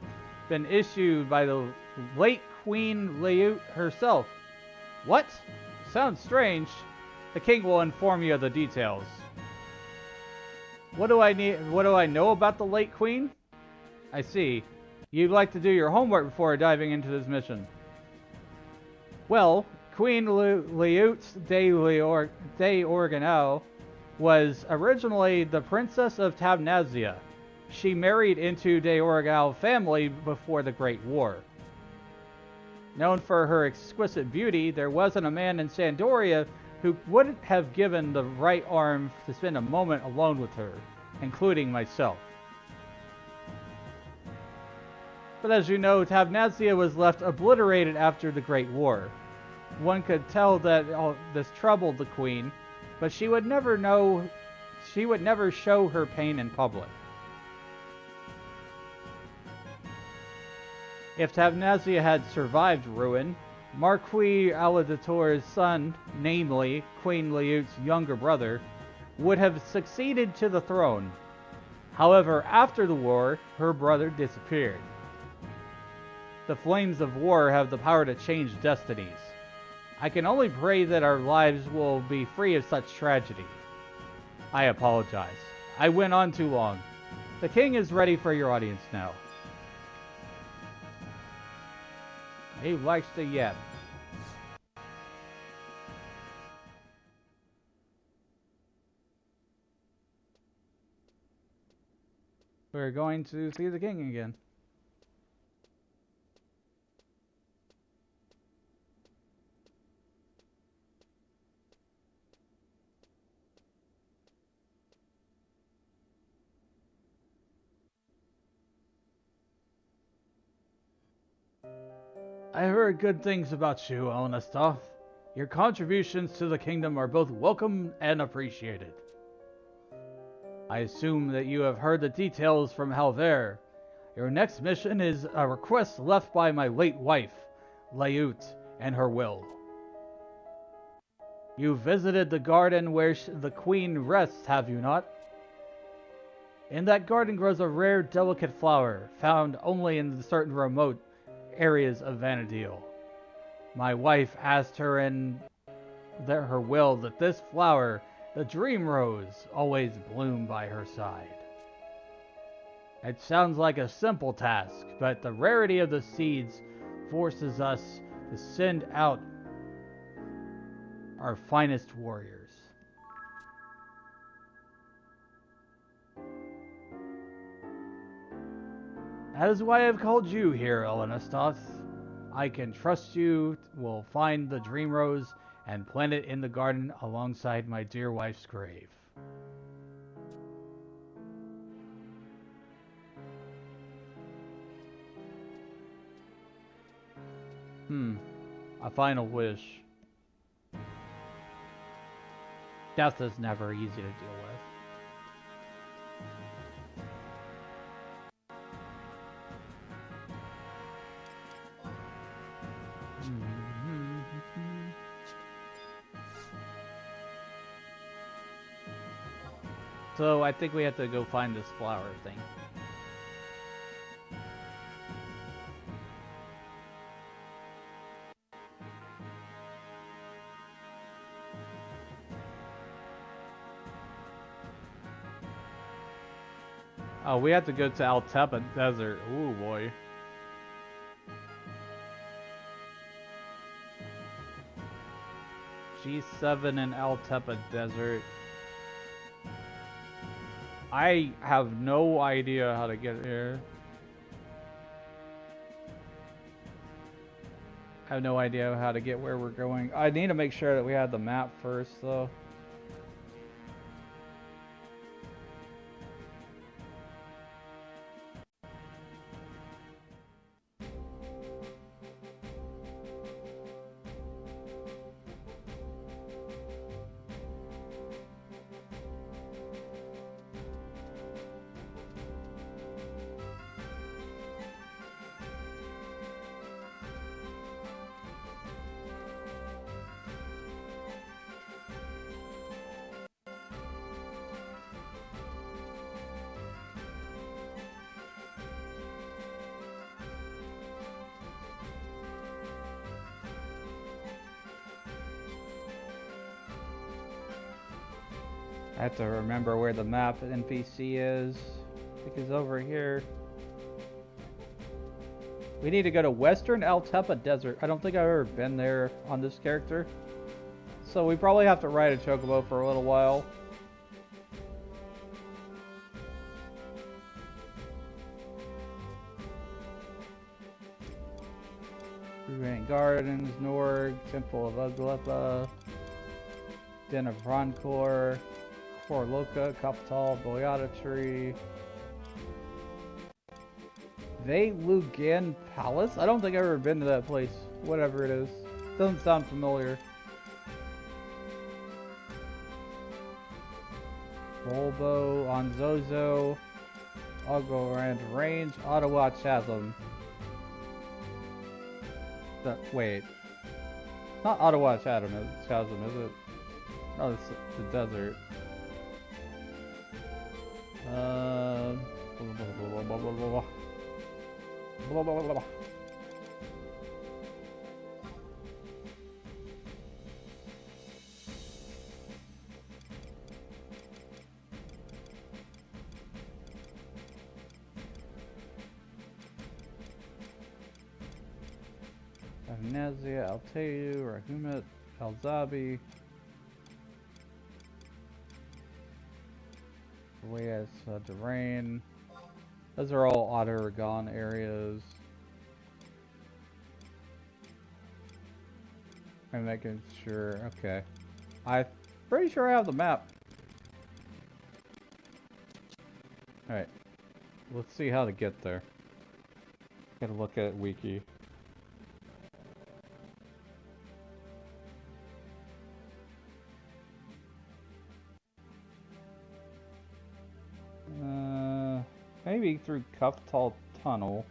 been issued by the late Queen Liut herself. What? Sounds strange. The king will inform you of the details. What do I know about the late queen? I see. You'd like to do your homework before diving into this mission. Well, Queen Liut de Organelle was originally the Princess of Tabnazia. She married into de Organelle family before the Great War. Known for her exquisite beauty, there wasn't a man in Sandoria who wouldn't have given the right arm to spend a moment alone with her, including myself. But as you know, Tabnazia was left obliterated after the Great War. One could tell that this troubled the queen, but she would never show her pain in public. If Tabnazia had survived ruin, Marquis Aladator's son, namely Queen Liut's younger brother, would have succeeded to the throne. However, after the war, her brother disappeared. The flames of war have the power to change destinies. I can only pray that our lives will be free of such tragedy. I apologize. I went on too long. The king is ready for your audience now. He likes to yap. We're going to see the king again. I heard good things about you, Elnestov. Your contributions to the kingdom are both welcome and appreciated. I assume that you have heard the details from Halver. Your next mission is a request left by my late wife, Liut, and her will. You visited the garden where the queen rests, have you not? In that garden grows a rare, delicate flower, found only in certain remote areas of Vanadil. My wife asked her in her will that this flower, the Dream Rose, always bloom by her side. It sounds like a simple task, but the rarity of the seeds forces us to send out our finest warriors. That is why I've called you here, Elenastoth. I can trust you will find the Dream Rose and plant it in the garden alongside my dear wife's grave. A final wish. Death is never easy to deal with. So I think we have to go find this flower thing. Oh, we have to go to Altepa Desert. Ooh, boy. G7 in Altepa Desert. I have no idea how to get here. I have no idea how to get where we're going. I need to make sure that we have the map first, though. I have to remember where the map NPC is, because over here we need to go to Western Altepa Desert. I don't think I've ever been there on this character, so we probably have to ride a chocobo for a little while. Ruined Gardens, Norg, Temple of Uglepa, Den of Roncor, Loca, Capital, Boyata Tree, Lugan Palace? I don't think I've ever been to that place. Whatever it is. Doesn't sound familiar. Bulbo, Onzozo, Ogorand Range, Ottawa Chasm. Wait. Not Ottawa Chasm, is it? Oh, it's the desert. Blah, blah, blah, blah. Amnesia, Altayu, Rahumet, Alzabi. Weyas, Derain. Those are all Otteragon areas. I'm making sure. Okay. I'm pretty sure I have the map. Alright. Let's see how to get there. Gotta look at Wiki. Maybe through Capital Tunnel.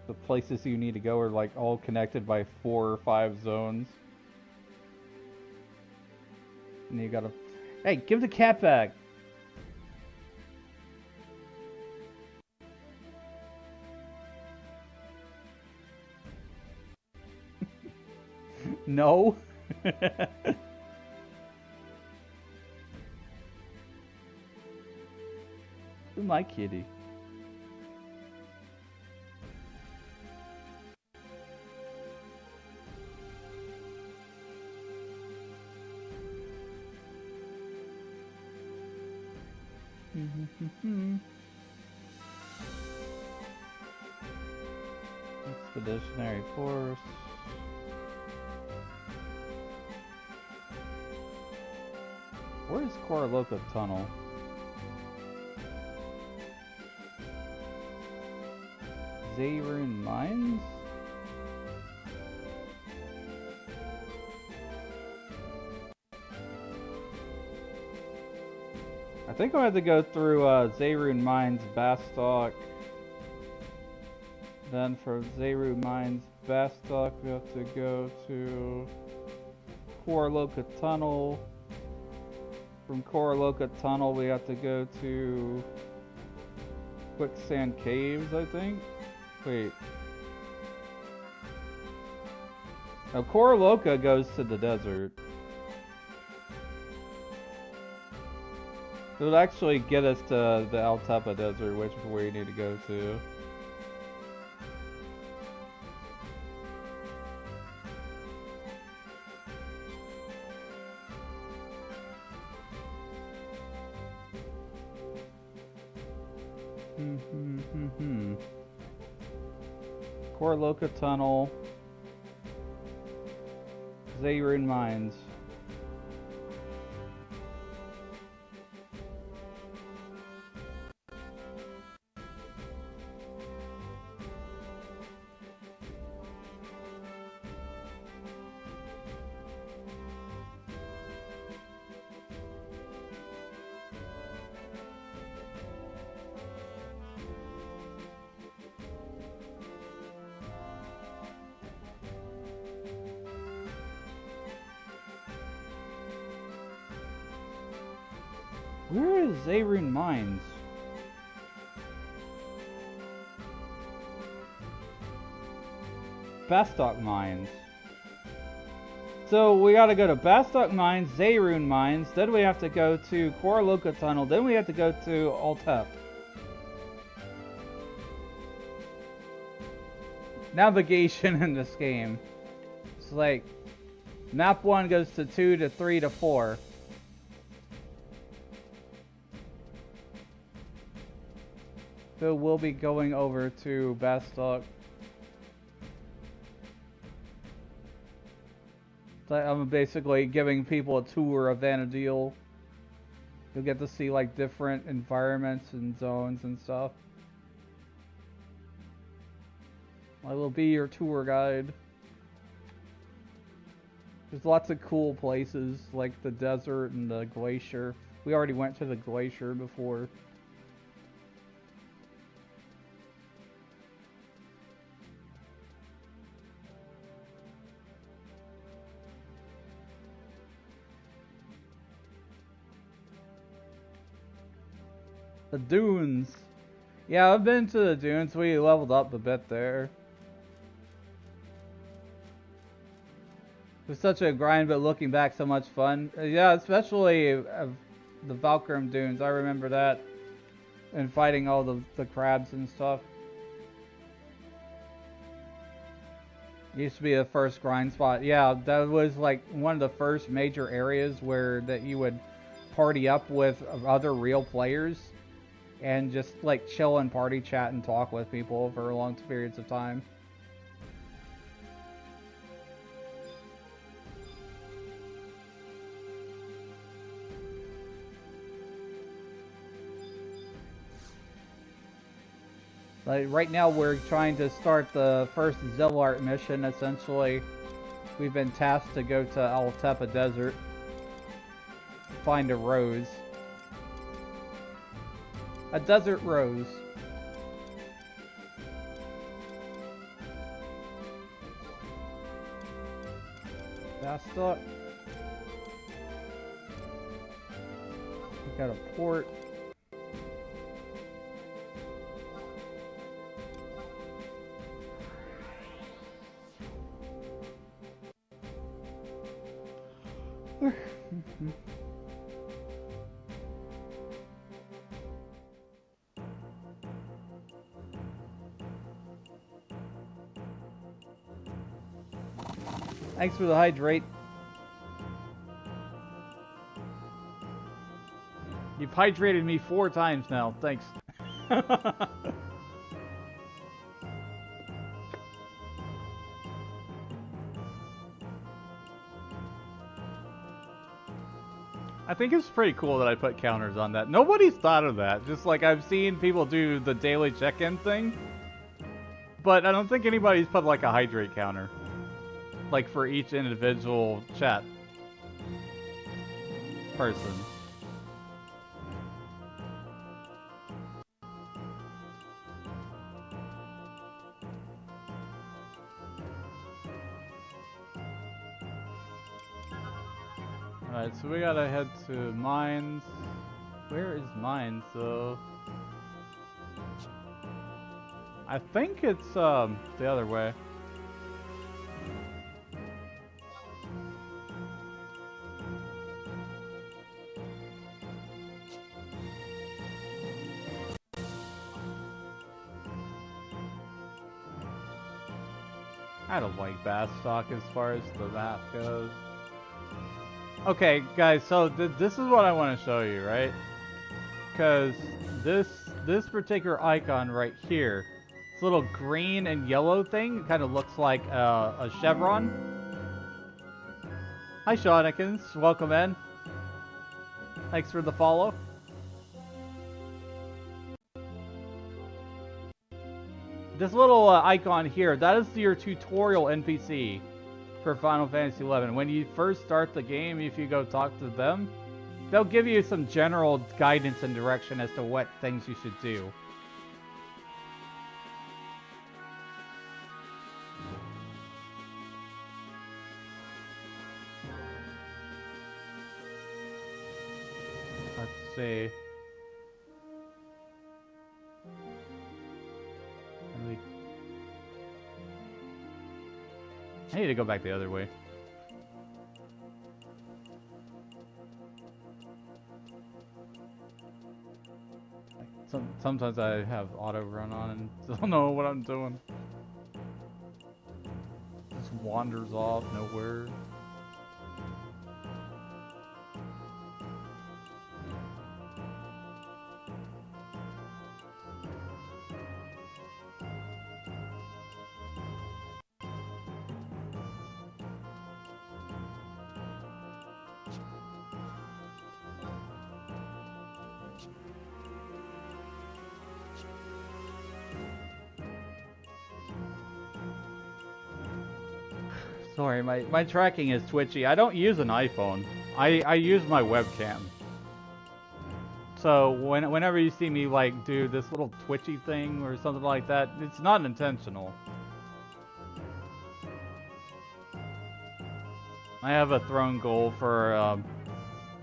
The places you need to go are like all connected by 4 or 5 zones. And you gotta... Hey, give the cat back! No. My kitty. Expeditionary Force. Where is Koraloka Tunnel? Zayrun Mines? I think I have to go through Zayrun Mines, Bastock. Then from Zayrun Mines, Bastock, we have to go to Koraloka Tunnel. From Koraloka Tunnel, we have to go to Quicksand Caves, I think. Wait. Now, Koraloka goes to the desert. It would actually get us to the Altepa Desert, which is where you need to go to. Koraloka Tunnel. Zayrun Mines. Where is Zayrun Mines? Bastock Mines. So we gotta go to Bastock Mines, Zayrun Mines, then we have to go to Koraloka Tunnel, then we have to go to Altep. Navigation in this game. It's like map 1 goes to 2 to 3 to 4. So we'll be going over to Bastock. So I'm basically giving people a tour of Vanadil. You'll get to see like different environments and zones and stuff. I will be your tour guide. There's lots of cool places like the desert and the glacier. We already went to the glacier before. The dunes. Yeah, I've been to the dunes. We leveled up a bit there. It was such a grind, but looking back, so much fun. Yeah, especially the Valkyrum dunes. I remember that. And fighting all the crabs and stuff. Used to be the first grind spot. Yeah, that was like one of the first major areas where that you would party up with other real players. And just like chill and party chat and talk with people for long periods of time. Like right now we're trying to start the first Zillart mission essentially. We've been tasked to go to Altepa Desert. Find a rose. A desert rose. Bastock. We got a port. Thanks for the hydrate. You've hydrated me 4 times now. Thanks. I think it's pretty cool that I put counters on that. Nobody's thought of that. Just like I've seen people do the daily check-in thing. But I don't think anybody's put like a hydrate counter. Like for each individual chat person. Alright, so we gotta head to mines. Where is mines though? I think it's the other way. I don't like Bastock as far as the map goes. Okay, guys, so this is what I want to show you, right? Because this particular icon right here, this little green and yellow thing, kind of looks like a chevron. Hi, Shawnikins. Welcome in. Thanks for the follow. This little icon here, that is your tutorial NPC for Final Fantasy XI. When you first start the game, if you go talk to them, they'll give you some general guidance and direction as to what things you should do. Let's see. I need to go back the other way. Sometimes I have auto run on and don't know what I'm doing. Just wanders off nowhere. Sorry, my tracking is twitchy. I don't use an iPhone. I use my webcam. So whenever you see me like do this little twitchy thing or something like that, it's not intentional. I have a throne goal for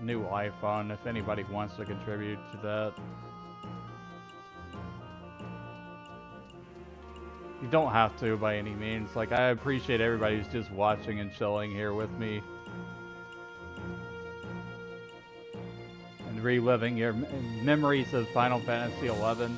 new iPhone if anybody wants to contribute to that. You don't have to by any means. Like, I appreciate everybody who's just watching and chilling here with me. And reliving your memories of Final Fantasy XI.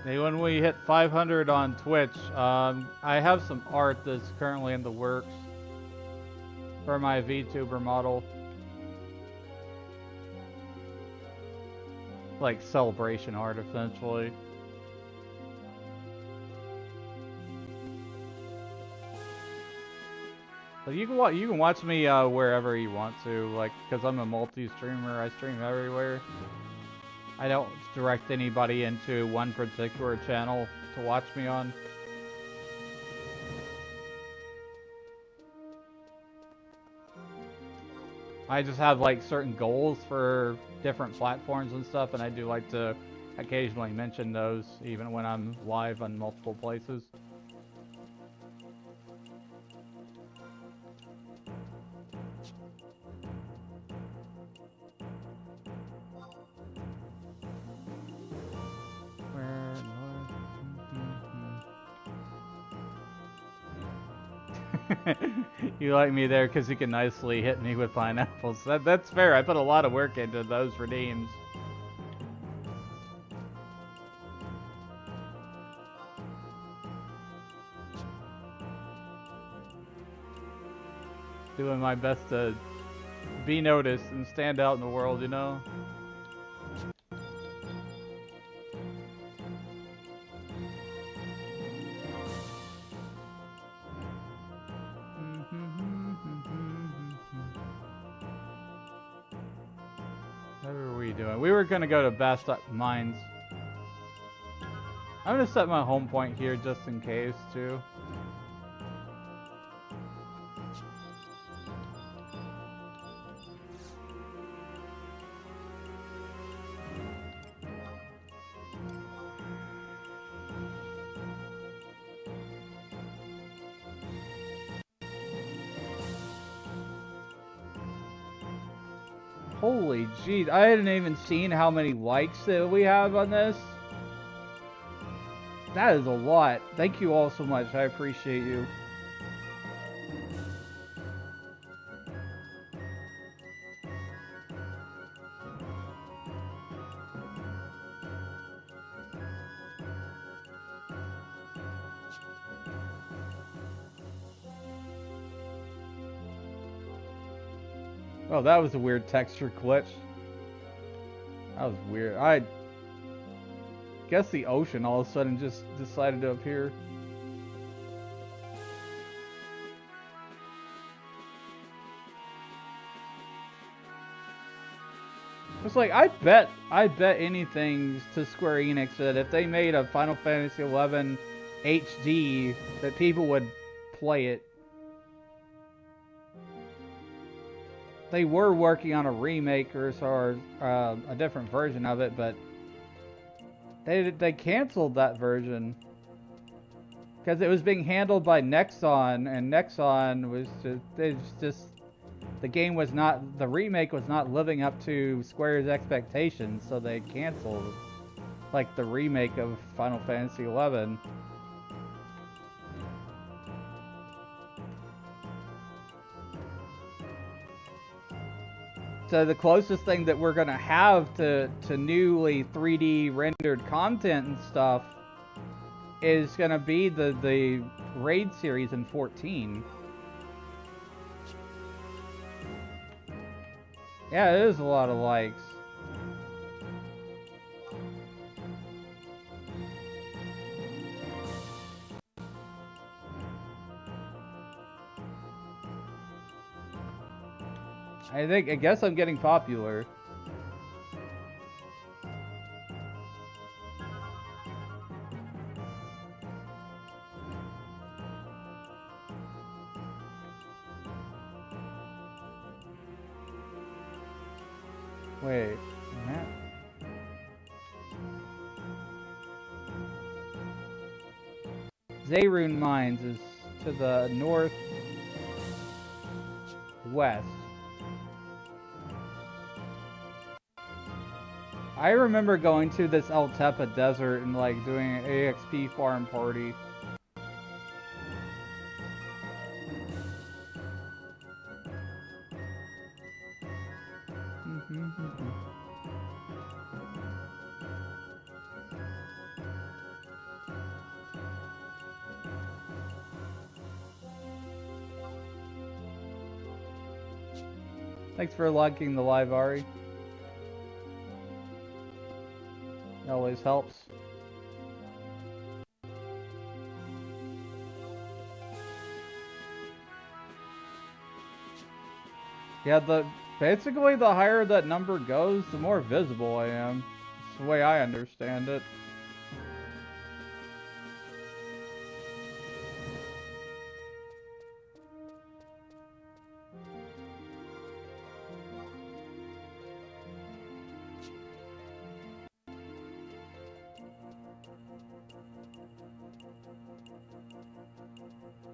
Hey, when we hit 500 on Twitch, I have some art that's currently in the works for my vTuber model. Like celebration art, essentially. But you can watch me wherever you want to, like, because I'm a multi-streamer. I stream everywhere. I don't direct anybody into one particular channel to watch me on. I just have like certain goals for different platforms and stuff, and I do like to occasionally mention those even when I'm live on multiple places. You like me there because you can nicely hit me with pineapples. That's fair. I put a lot of work into those redeems. Doing my best to be noticed and stand out in the world, you know? What are we doing? We were gonna go to Bast Mines. I'm gonna set my home point here just in case, too. Holy jeez, I hadn't even seen how many likes that we have on this. That is a lot. Thank you all so much. I appreciate you. Oh, that was a weird texture glitch. That was weird. I guess the ocean all of a sudden just decided to appear. It's like, I bet anything to Square Enix that if they made a Final Fantasy XI HD, that people would play it. They were working on a remake or a different version of it, but they canceled that version because it was being handled by Nexon, and Nexon was just the game was not, the remake was not living up to Square's expectations, so they canceled like the remake of Final Fantasy XI. So the closest thing that we're gonna have to newly 3D rendered content and stuff is gonna be the raid series in 14. Yeah, it is a lot of likes. I guess I'm getting popular. Wait, Matt? Zayrun Mines is to the northwest. I remember going to this El Tepa desert and like doing an AXP farm party. Thanks for liking the live, Ari. It always helps. Yeah, basically the higher that number goes, the more visible I am. That's the way I understand it.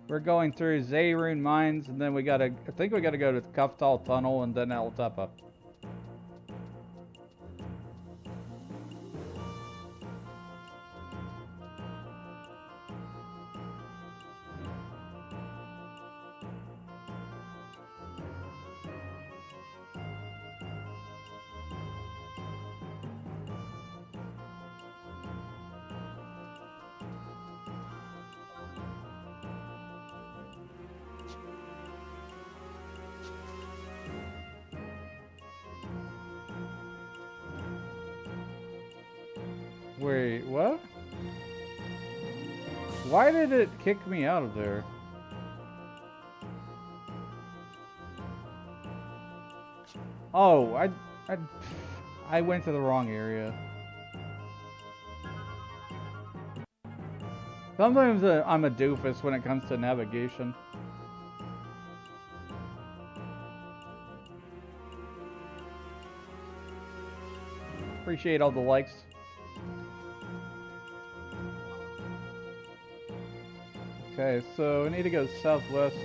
We're going through Zayrun Mines, and then I think we gotta go to the Kuftal Tunnel and then El Tepa. Wait, what? Why did it kick me out of there? Oh, I went to the wrong area. Sometimes I'm a doofus when it comes to navigation. Appreciate all the likes. Okay, so I need to go southwest.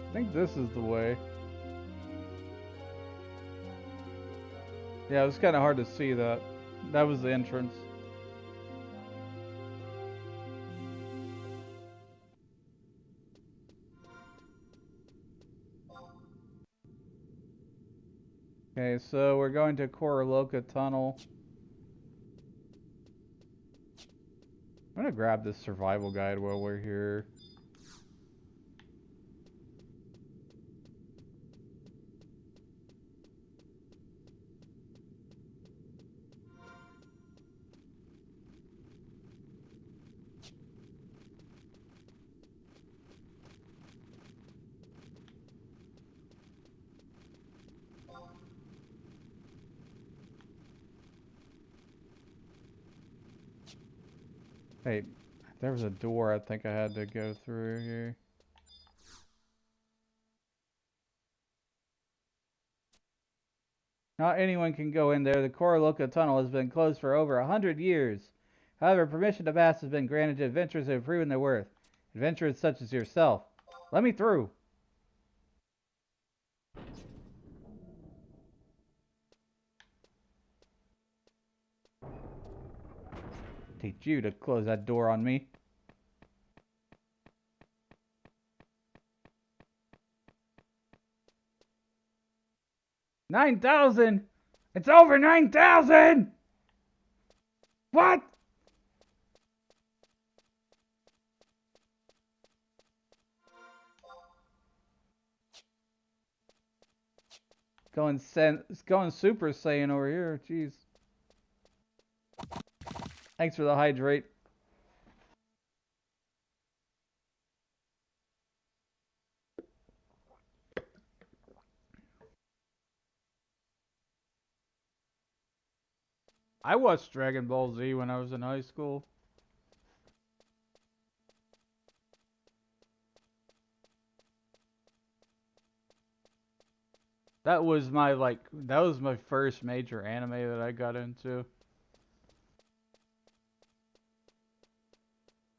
I think this is the way. Yeah, it was kind of hard to see that. That was the entrance. Okay, so we're going to Koroloka Tunnel. I'm gonna grab this survival guide while we're here. Hey, there was a door I think I had to go through here. Not anyone can go in there. The Koroloka Tunnel has been closed for over 100 years. However, permission to pass has been granted to adventurers who have proven their worth. Adventurers such as yourself. Let me through. Teach you to close that door on me. $9,000! It's over $9,000! What? Going Super Saiyan over here. Jeez. Thanks for the hydrate. I watched Dragon Ball Z when I was in high school. That was my first major anime that I got into.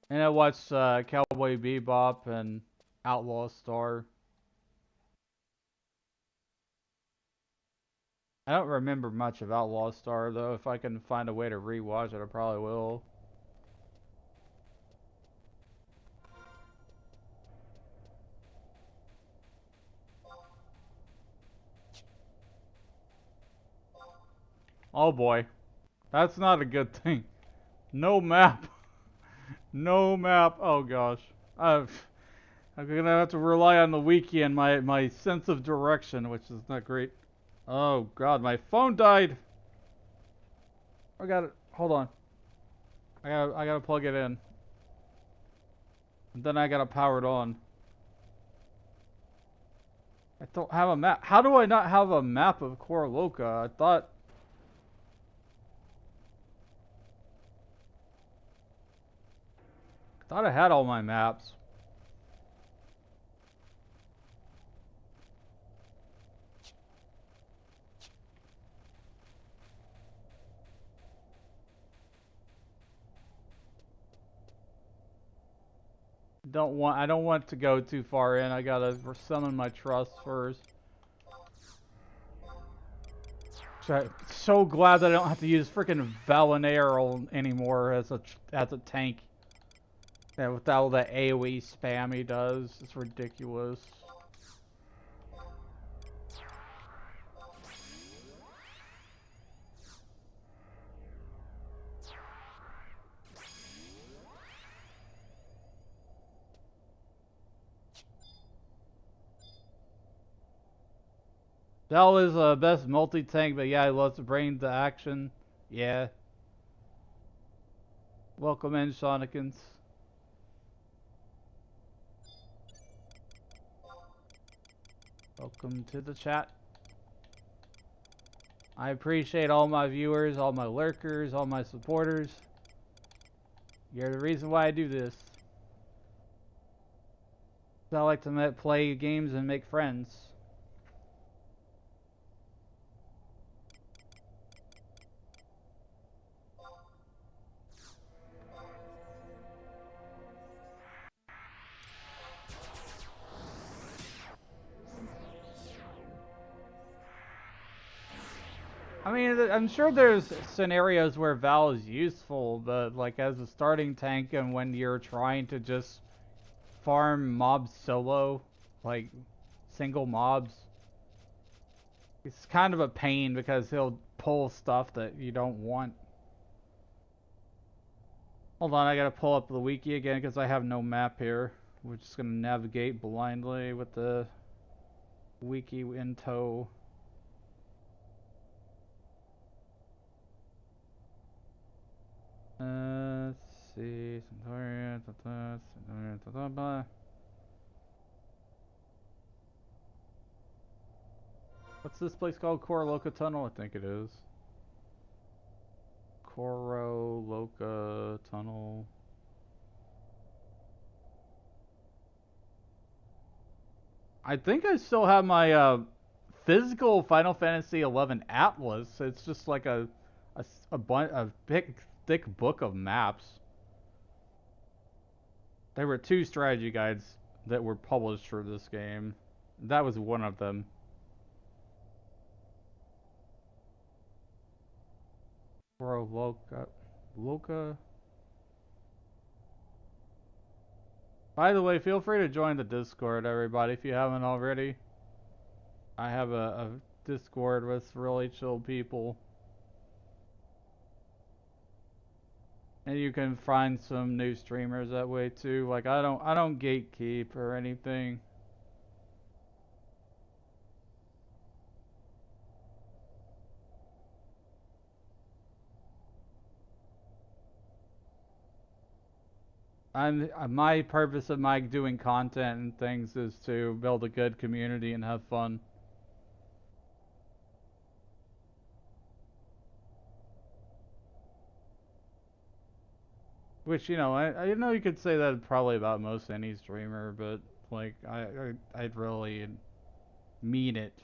And I watched Cowboy Bebop and Outlaw Star. I don't remember much of Outlaw Star though. If I can find a way to rewatch it, I probably will. Oh boy. That's not a good thing. No map. No map. Oh gosh. I'm gonna have to rely on the wiki and my sense of direction, which is not great. Oh god, my phone died. I got it. Hold on. I gotta plug it in. And then I gotta power it on. I don't have a map. How do I not have a map of Koroloka? I thought I had all my maps. I don't want to go too far in. I gotta summon my trust first. So glad that I don't have to use freaking Valinarel anymore as a tank. Yeah, with all the AoE spam he does, it's ridiculous. That was the best multi-tank, but yeah, he loves to bring the action. Yeah. Welcome in, Shawnikins. Welcome to the chat. I appreciate all my viewers, all my lurkers, all my supporters. You're the reason why I do this. I like to play games and make friends. I mean, I'm sure there's scenarios where Val is useful, but like as a starting tank and when you're trying to just farm mobs solo, like single mobs, it's kind of a pain because he'll pull stuff that you don't want. Hold on, I gotta pull up the wiki again because I have no map here. We're just gonna navigate blindly with the wiki in tow. Let's see. What's this place called? Koroloka Tunnel? I think it is. Koroloka Tunnel. I think I still have my physical Final Fantasy XI Atlas. It's just like a big thick book of maps. There were 2 strategy guides that were published for this game. That was one of them. Loka. By the way, feel free to join the Discord, everybody, if you haven't already. I have a Discord with really chill people. And you can find some new streamers that way too. Like I don't gatekeep or anything. My purpose of my doing content and things is to build a good community and have fun. Which, you know, I know you could say that probably about most any streamer, but like I'd really mean it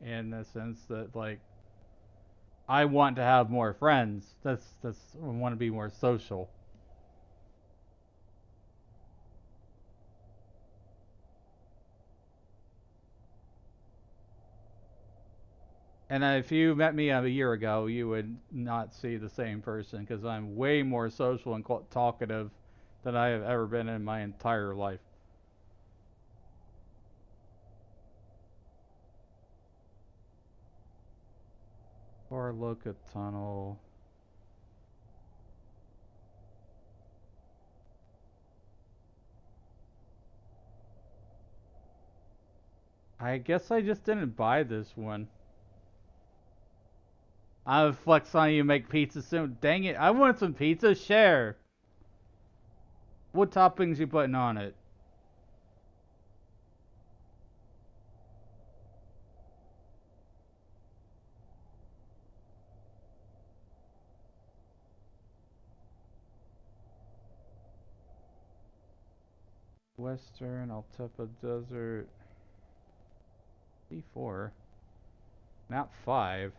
in the sense that like I want to have more friends. That's I want to be more social. And if you met me a year ago, you would not see the same person because I'm way more social and talkative than I have ever been in my entire life. Or look at tunnel. I guess I just didn't buy this one. I would flex on you make pizza soon. Dang it, I want some pizza. Share. What toppings you putting on it? Western Altepa Desert. D4. Map 5.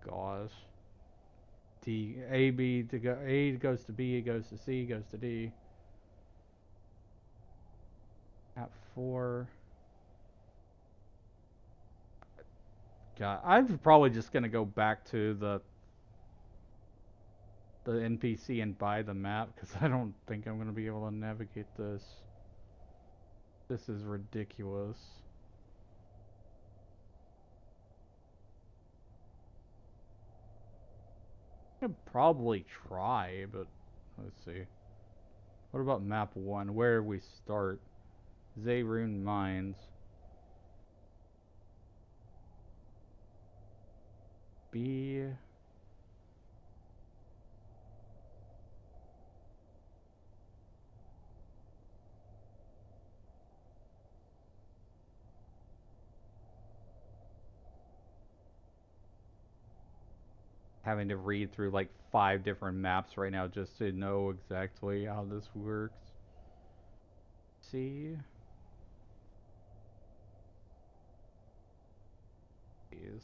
Gosh. D A B to go A goes to B, goes to C, goes to D. At 4. God, I'm probably just gonna go back to the NPC and buy the map because I don't think I'm gonna be able to navigate this. This is ridiculous. I could probably try, but let's see. What about map 1? Where we start? Zayrun Mines. B. Having to read through like 5 different maps right now just to know exactly how this works. See? Jeez.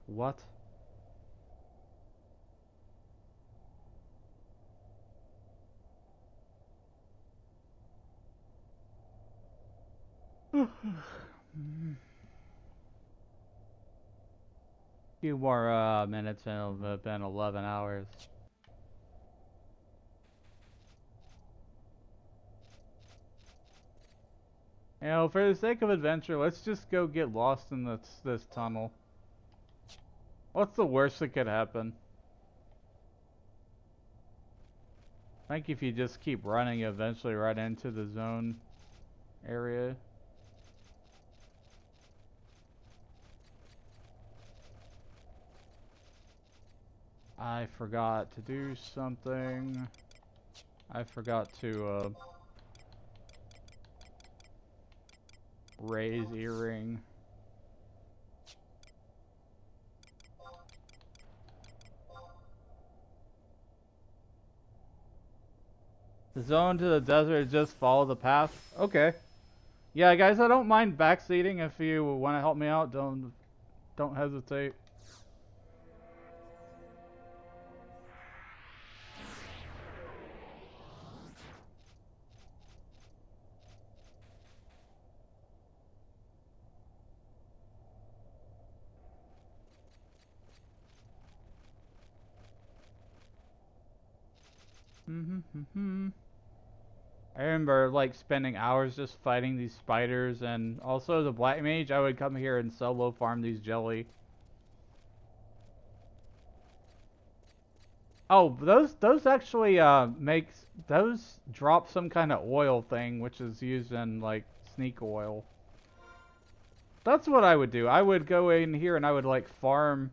What? Few more minutes and it'll have been 11 hours. You know, for the sake of adventure, let's just go get lost in this tunnel. What's the worst that could happen? I think if you just keep running, you eventually run into the zone area. I forgot to do something. I forgot to raise earring. The zone to the desert, just follow the path. Okay. Yeah, guys, I don't mind backseating. If you want to help me out, don't hesitate. I remember like spending hours just fighting these spiders, and also the black mage. I would come here and solo farm these jelly. Oh, those actually those drop some kind of oil thing, which is used in like sneak oil. That's what I would do. I would go in here and I would like farm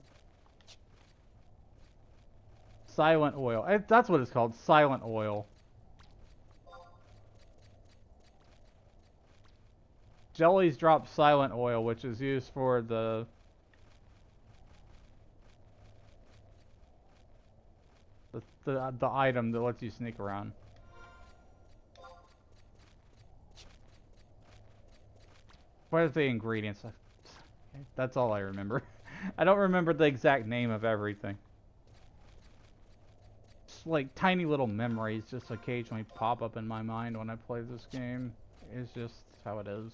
silent oil. That's what it's called, silent oil. Jellies drop silent oil, which is used for the item that lets you sneak around. What are the ingredients? That's all I remember. I don't remember the exact name of everything. It's like tiny little memories just occasionally pop up in my mind when I play this game. It's just how it is.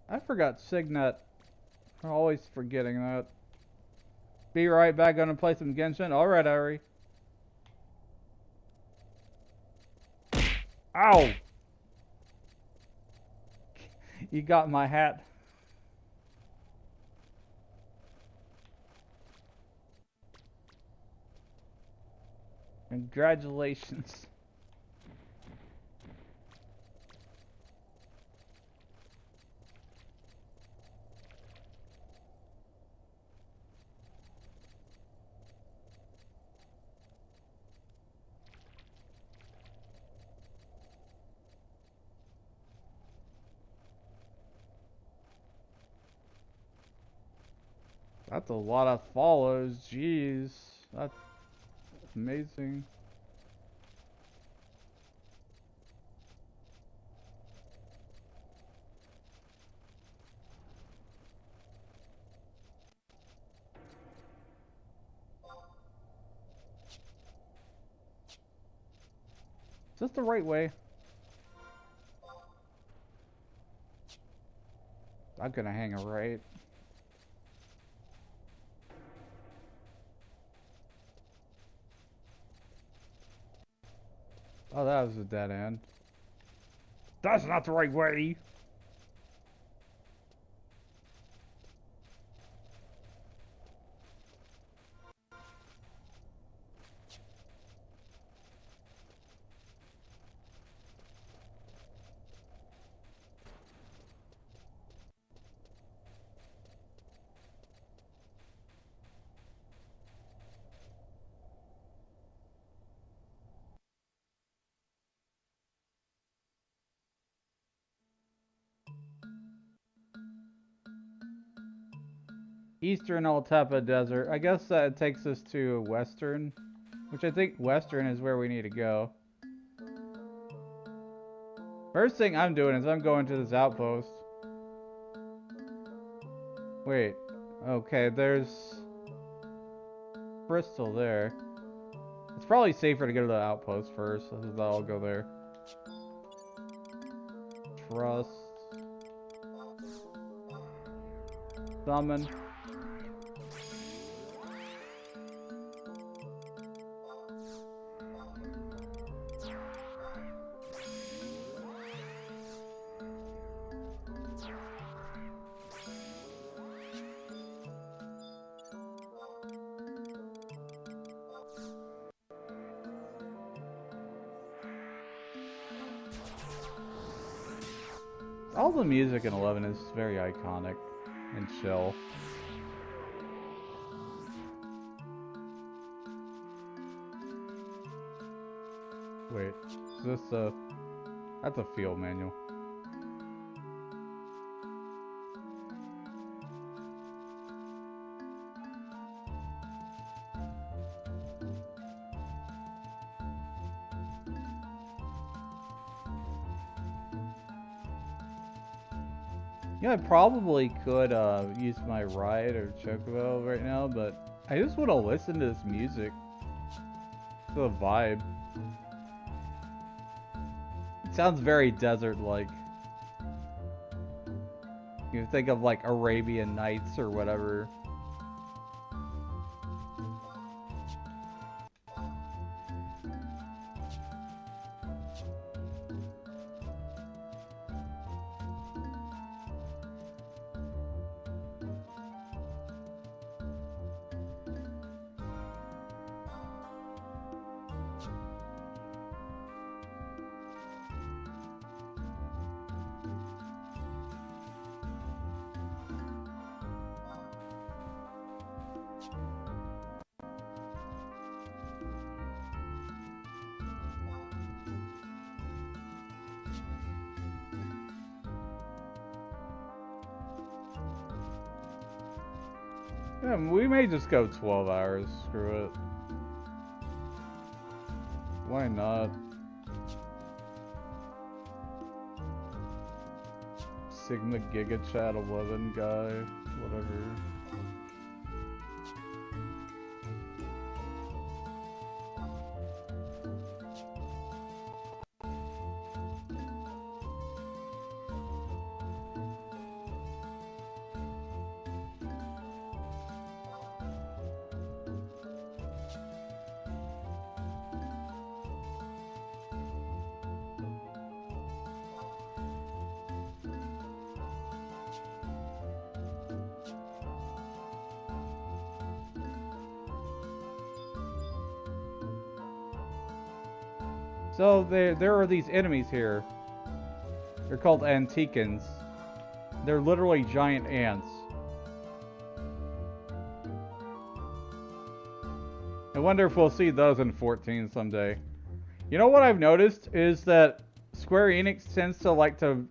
I forgot Signet. I'm always forgetting that. Be right back, gonna play some Genshin. Alright, Ari. Ow! You got my hat. Congratulations. That's a lot of follows. Jeez. That's amazing. Is this the right way? I'm gonna hang a right. Oh, that was a dead end. That's not the right way! Eastern Altapa Desert. I guess that takes us to Western, which I think Western is where we need to go. First thing I'm doing is I'm going to this outpost. Wait. Okay, there's crystal there. It's probably safer to go to the outpost first, so I'll go there. Trust. Summon. All the music in 11 is very iconic and chill. Wait, is this a... That's a field manual. Yeah, I probably could use my ride or chocobo right now, but I just want to listen to this music. The vibe. It sounds very desert-like. You think of like Arabian Nights or whatever. Yeah, we may just go 12 hours. Screw it. Why not? Sigma Giga Chat 11 guy. Whatever. So there are these enemies here. They're called Antiquans. They're literally giant ants. I wonder if we'll see those in 14 someday. You know what I've noticed is that Square Enix tends to like to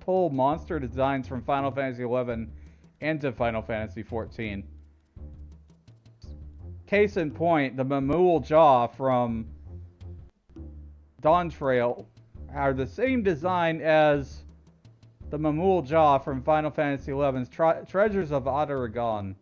pull monster designs from Final Fantasy XI into Final Fantasy XIV. case in point, the Mamool Jaw from Dawn Trail are the same design as the Mamool Jaw from Final Fantasy XI's Treasures of Otaragon.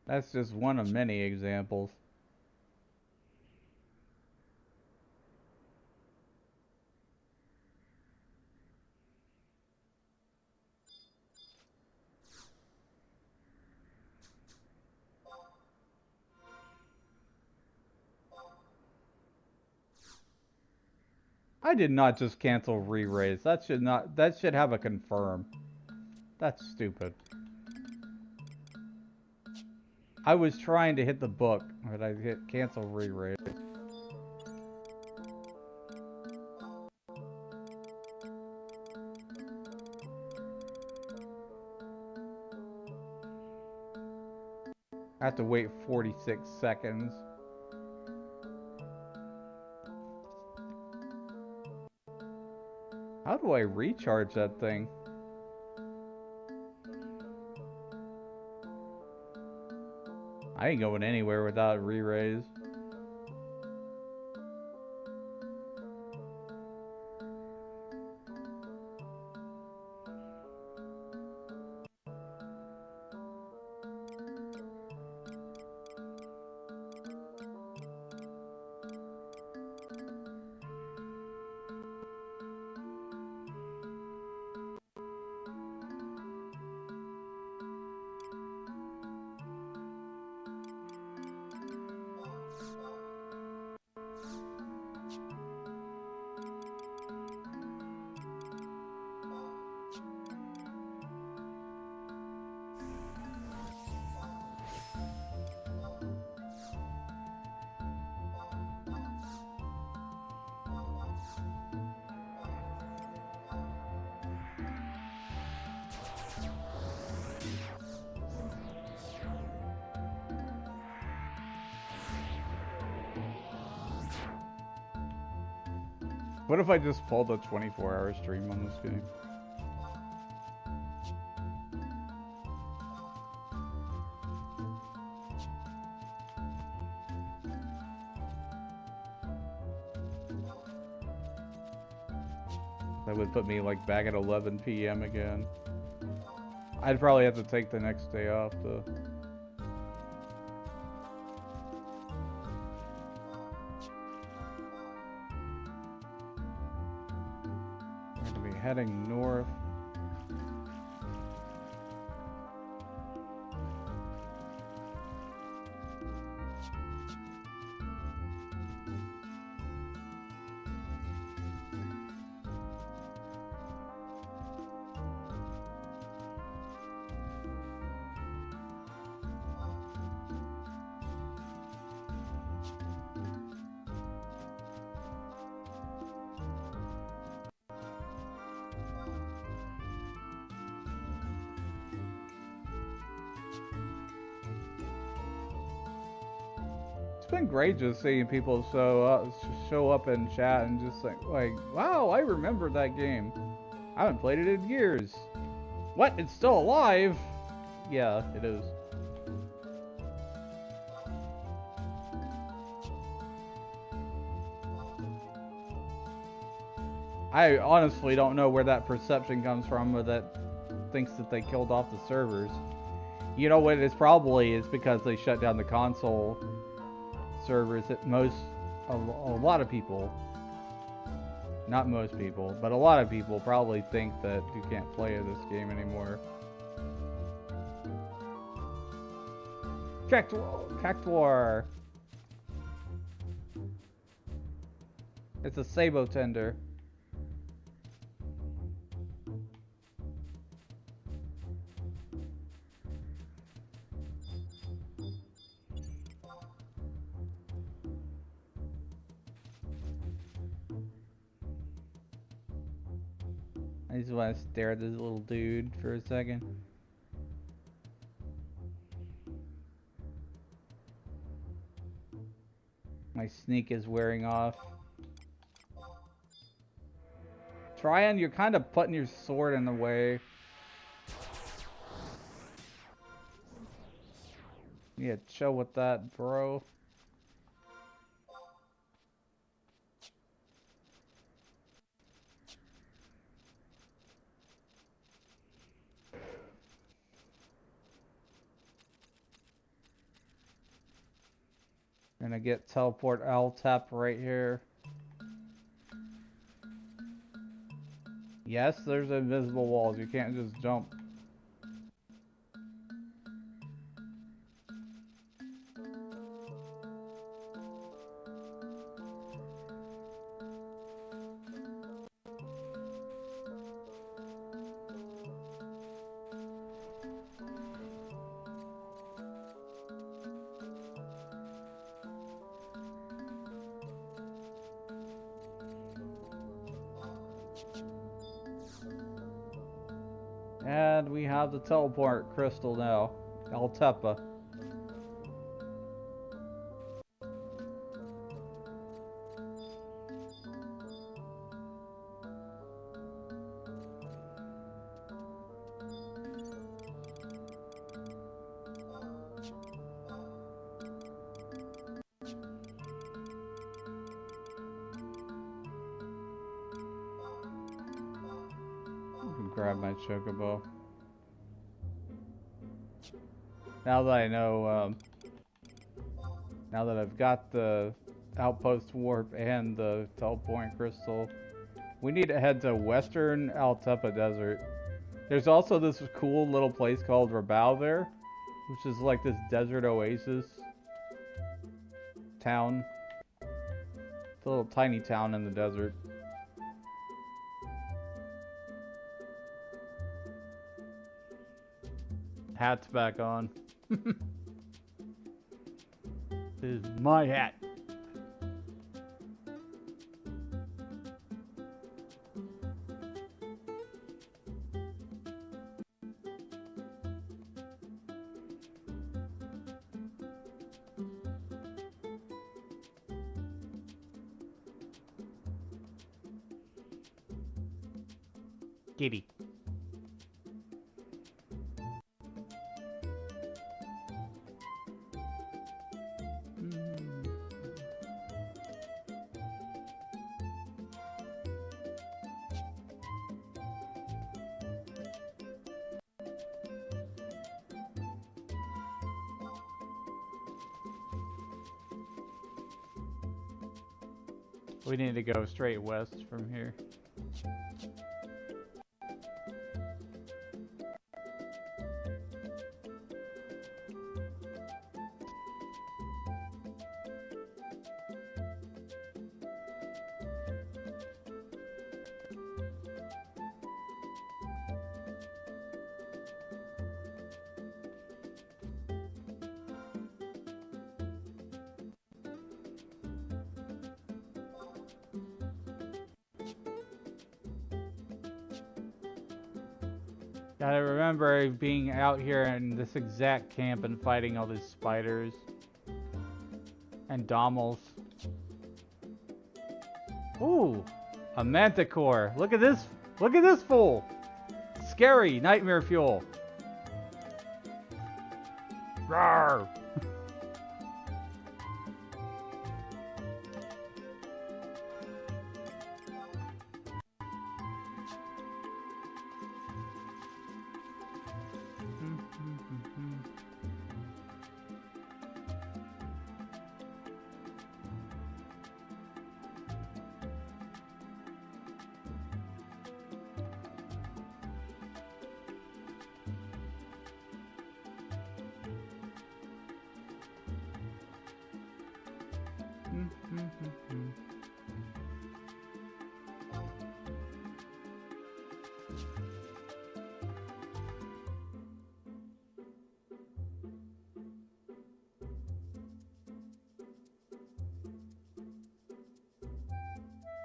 That's just one of many examples. I did not just cancel re-raise. That should have a confirm. That's stupid. I was trying to hit the book, but I hit cancel re-raise. I have to wait 46 seconds. How do I recharge that thing? I ain't going anywhere without re-raise. What if I just pulled a 24-hour stream on this game? That would put me like back at 11 p.m. again. I'd probably have to take the next day off to... I'm gonna be heading north. It's been great just seeing people show up in chat and just like, wow, I remember that game. I haven't played it in years. What? It's still alive? Yeah, it is. I honestly don't know where that perception comes from, or that thinks that they killed off the servers. You know what it is? Probably is because they shut down the console servers. That a lot of people, not most people, but a lot of people probably think that you can't play this game anymore. Cactuar. It's a Sabo tender. I just want to stare at this little dude for a second. My sneak is wearing off. Tryon, you're kind of putting your sword in the way. Yeah, chill with that, bro. Gonna get teleport L-tap right here. Yes, there's invisible walls. You can't just jump. And we have the teleport crystal now. Altepa. Grab my chocobo. Now that I know, now that I've got the outpost warp and the teleport crystal, we need to head to Western Altepa Desert. There's also this cool little place called Rabao there, which is like this desert oasis town. It's a little tiny town in the desert. Hat's back on. This is my hat. Giddy. We need to go straight west from here. I remember being out here in this exact camp and fighting all these spiders and Dommels. Ooh, a manticore. Look at this. Look at this fool. Scary nightmare fuel. Rawr.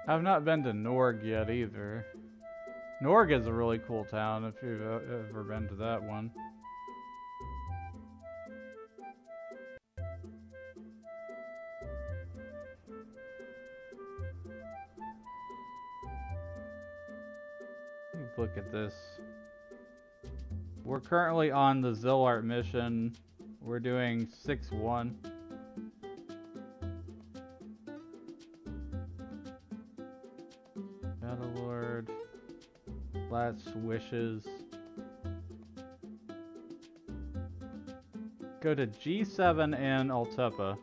I've not been to Norg yet either. Norg is a really cool town if you've ever been to that one. Look at this. We're currently on the Zillart mission. We're doing 6-1. Battlelord. Last wishes. Go to G7 and Altepa.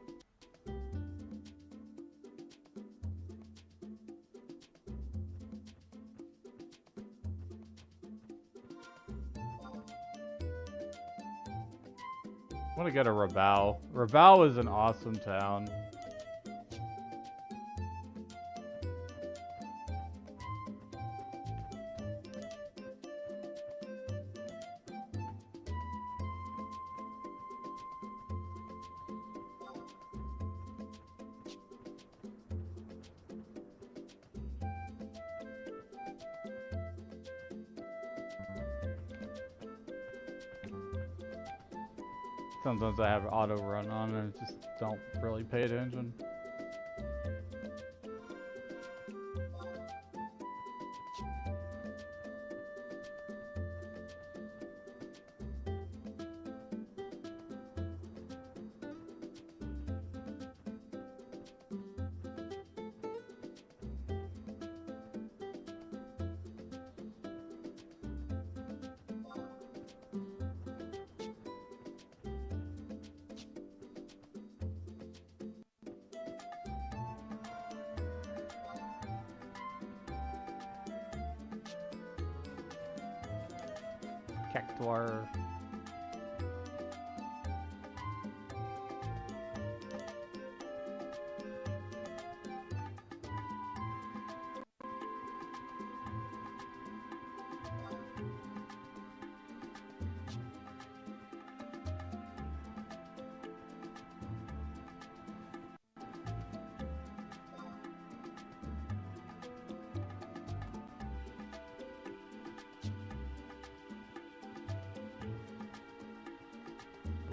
I want to go to Rabaul. Rabaul is an awesome town. Sometimes I have auto run on and just don't really pay attention. Cactuar.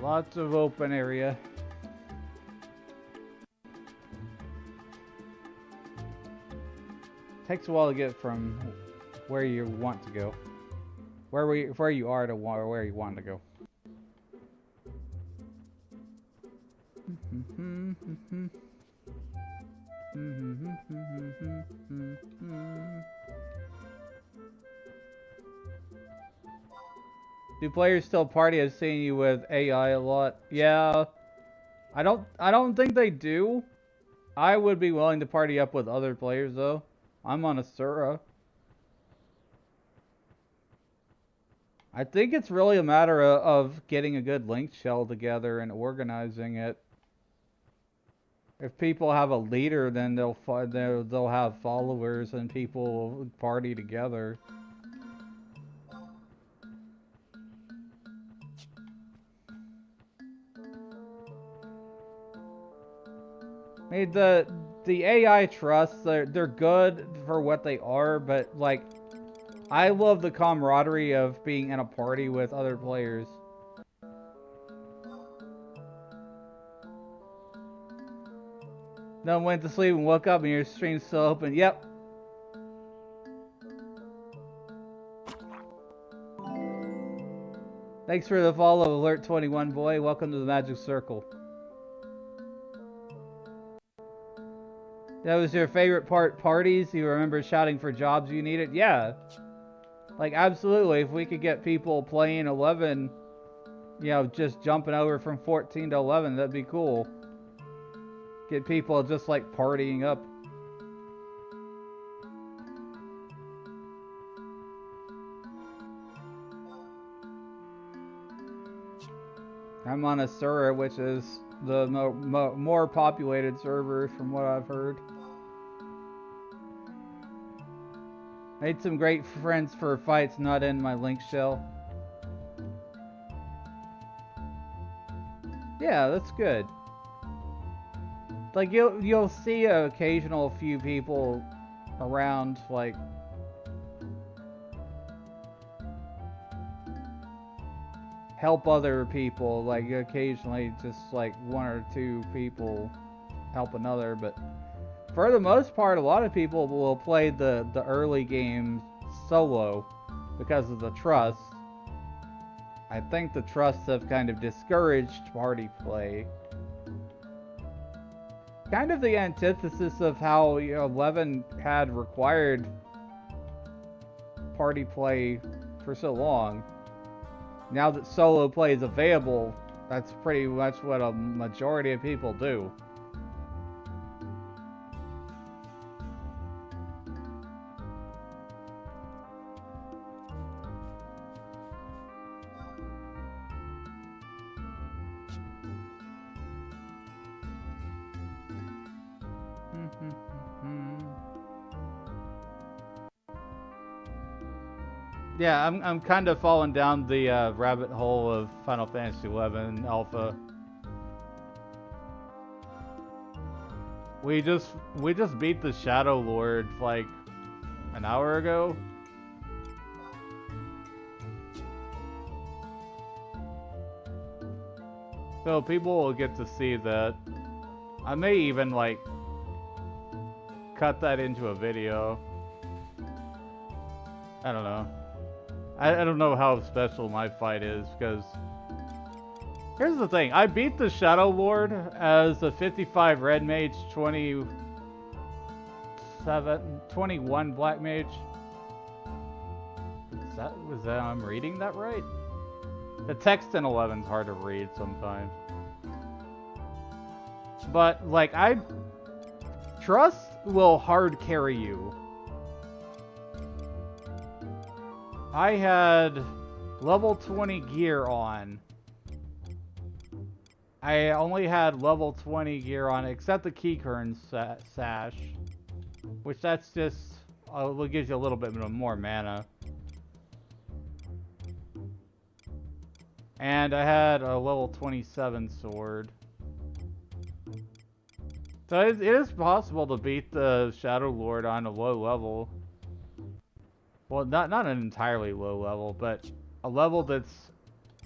Lots of open area. Takes a while to get from where you want to go, where you are to where you want to go. Do players still party? I've seen you with AI a lot. Yeah, I don't think they do. I would be willing to party up with other players though. I'm on Asura. I think it's really a matter of getting a good link shell together and organizing it. If people have a leader, then they'll have followers and people will party together. I mean, the AI trusts, they're good for what they are, but like, I love the camaraderie of being in a party with other players. No one went to sleep and woke up and your stream's still open. Yep. Thanks for the follow, Alert 21 boy. Welcome to the Magic Circle. That was your favorite parties? You remember shouting for jobs you needed? Yeah. Like, absolutely. If we could get people playing 11, you know, just jumping over from 14 to 11, that'd be cool. Get people just, like, partying up. I'm on Asura, which is the more populated server from what I've heard. Made some great friends for fights not in my link shell. Yeah, that's good. Like you'll see an occasional few people around, like help other people, like occasionally just like one or two people help another, but for the most part, a lot of people will play the early game solo because of the trust. I think the trusts have kind of discouraged party play. Kind of the antithesis of how 11 had required party play for so long. Now that solo play is available, that's pretty much what a majority of people do. Yeah, I'm kind of falling down the rabbit hole of Final Fantasy XI Alpha. We just beat the Shadow Lord like an hour ago. So people will get to see that. I may even like cut that into a video. I don't know. I don't know how special my fight is, because here's the thing. I beat the Shadow Lord as a 55 red mage, 21 black mage. Was that I'm reading that right? The text in 11's hard to read sometimes. But like trust will hard carry you. I had level 20 gear on. I only had level 20 gear on, except the Keycurn sash. Which that's just, it gives you a little bit more mana. And I had a level 27 sword. So it is possible to beat the Shadow Lord on a low level. Well, not an entirely low level, but a level that's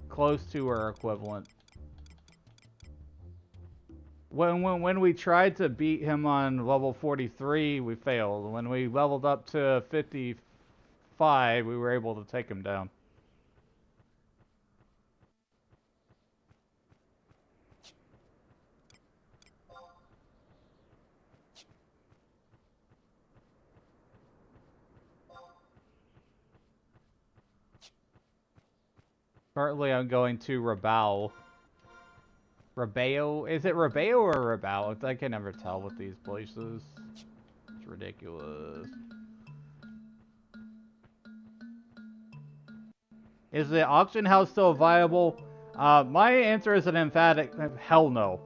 close to or equivalent. When we tried to beat him on level 43, we failed. When we leveled up to 55, we were able to take him down. Currently, I'm going to Rabao. Rabao? Is it Rabao or Rabao? I can never tell with these places. It's ridiculous. Is the auction house still viable? My answer is an emphatic hell no.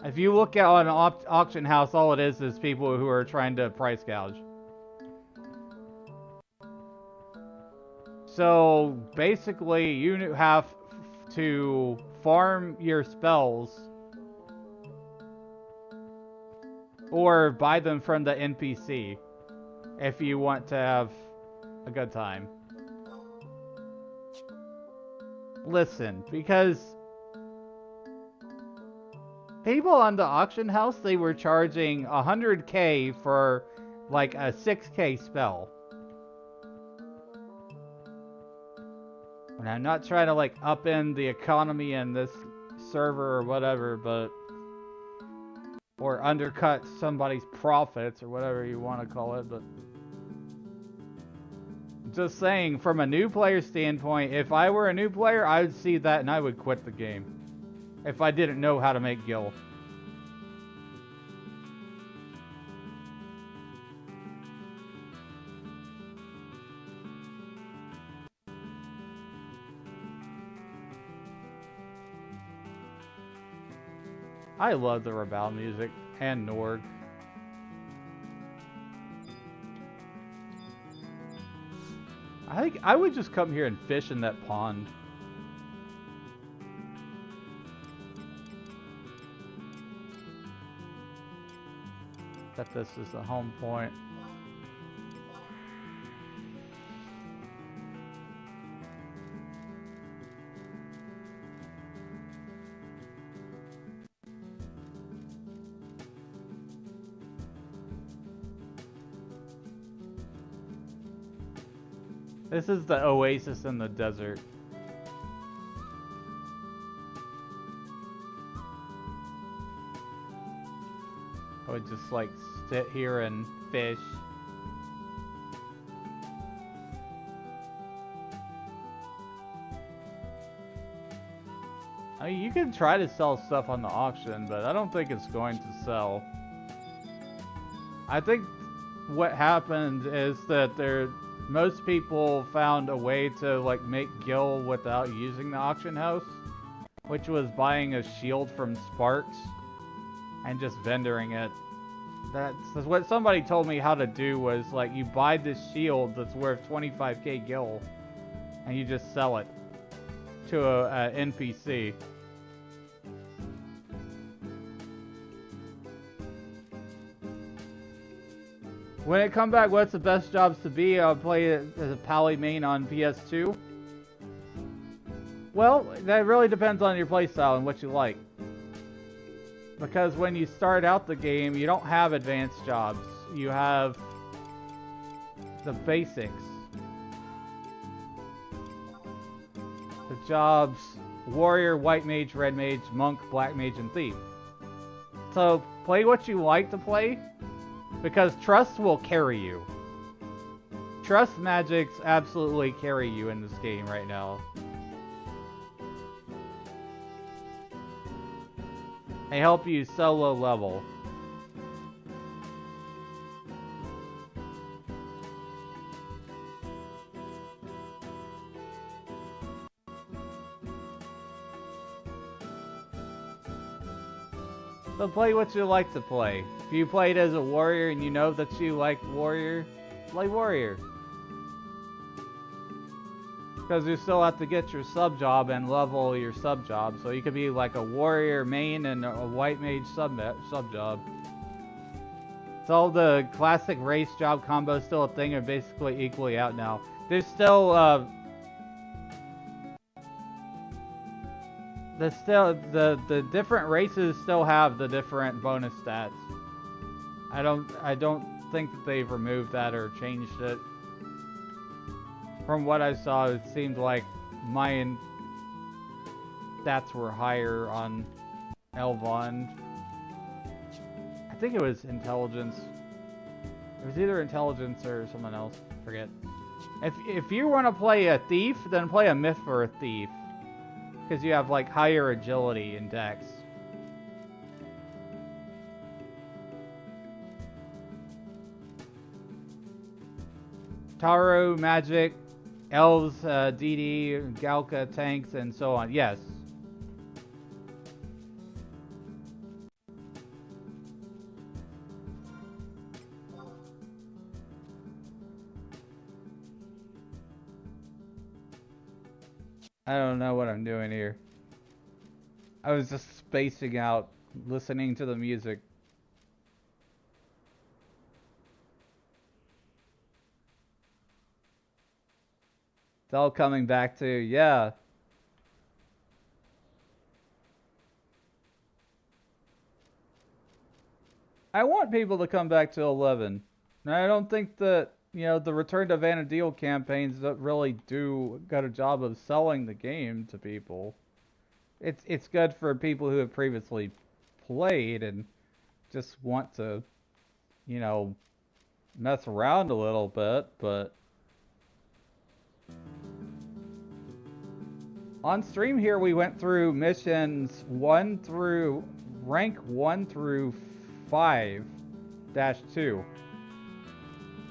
If you look at an auction house, all it is people who are trying to price gouge. So basically, you have to farm your spells or buy them from the NPC if you want to have a good time. Listen, because people on the auction house, they were charging 100k for like a 6k spell. And I'm not trying to like upend the economy in this server or whatever, but or undercut somebody's profits or whatever you want to call it, but just saying, from a new player standpoint, if I were a new player, I would see that and I would quit the game if I didn't know how to make gil. I love the Rabao music and Norg. I think I would just come here and fish in that pond. That this is the home point. This is the oasis in the desert. I would just like sit here and fish. I mean, you can try to sell stuff on the auction, but I don't think it's going to sell. I think what happened is that most people found a way to like make gil without using the auction house, which was buying a shield from Sparks and just vendoring it. That's what somebody told me how to do, was like you buy this shield that's worth 25k gil and you just sell it to a NPC. When it come back, what's the best jobs to be? I'll play it as a Pally main on PS2. Well, that really depends on your playstyle and what you like. Because when you start out the game, you don't have advanced jobs. You have the basics. The jobs: warrior, white mage, red mage, monk, black mage, and thief. So play what you like to play, because trust will carry you. Trust magics absolutely carry you in this game right now. They help you solo level. So play what you like to play. If you played as a warrior and you know that you like warrior, play warrior. Because you still have to get your sub job and level your sub job. So you could be like a warrior main and a white mage sub job. It's all the classic race job combos still a thing, are basically equally out now. There's still the different races still have the different bonus stats. I don't think that they've removed that or changed it. From what I saw, it seemed like my stats were higher on Elvon. I think it was intelligence. It was either intelligence or someone else. Forget. If you want to play a thief, then play a myth for a thief, because you have like higher agility in dex. Taro, magic, elves, DD, Galka, tanks, and so on. Yes. I don't know what I'm doing here. I was just spacing out, listening to the music. It's all coming back to, yeah. I want people to come back to 11. And I don't think that, you know, the Return to Vanadil campaigns that really do got a job of selling the game to people. It's good for people who have previously played and just want to, you know, mess around a little bit, but on stream here we went through missions 1 through rank 1 through 5-2.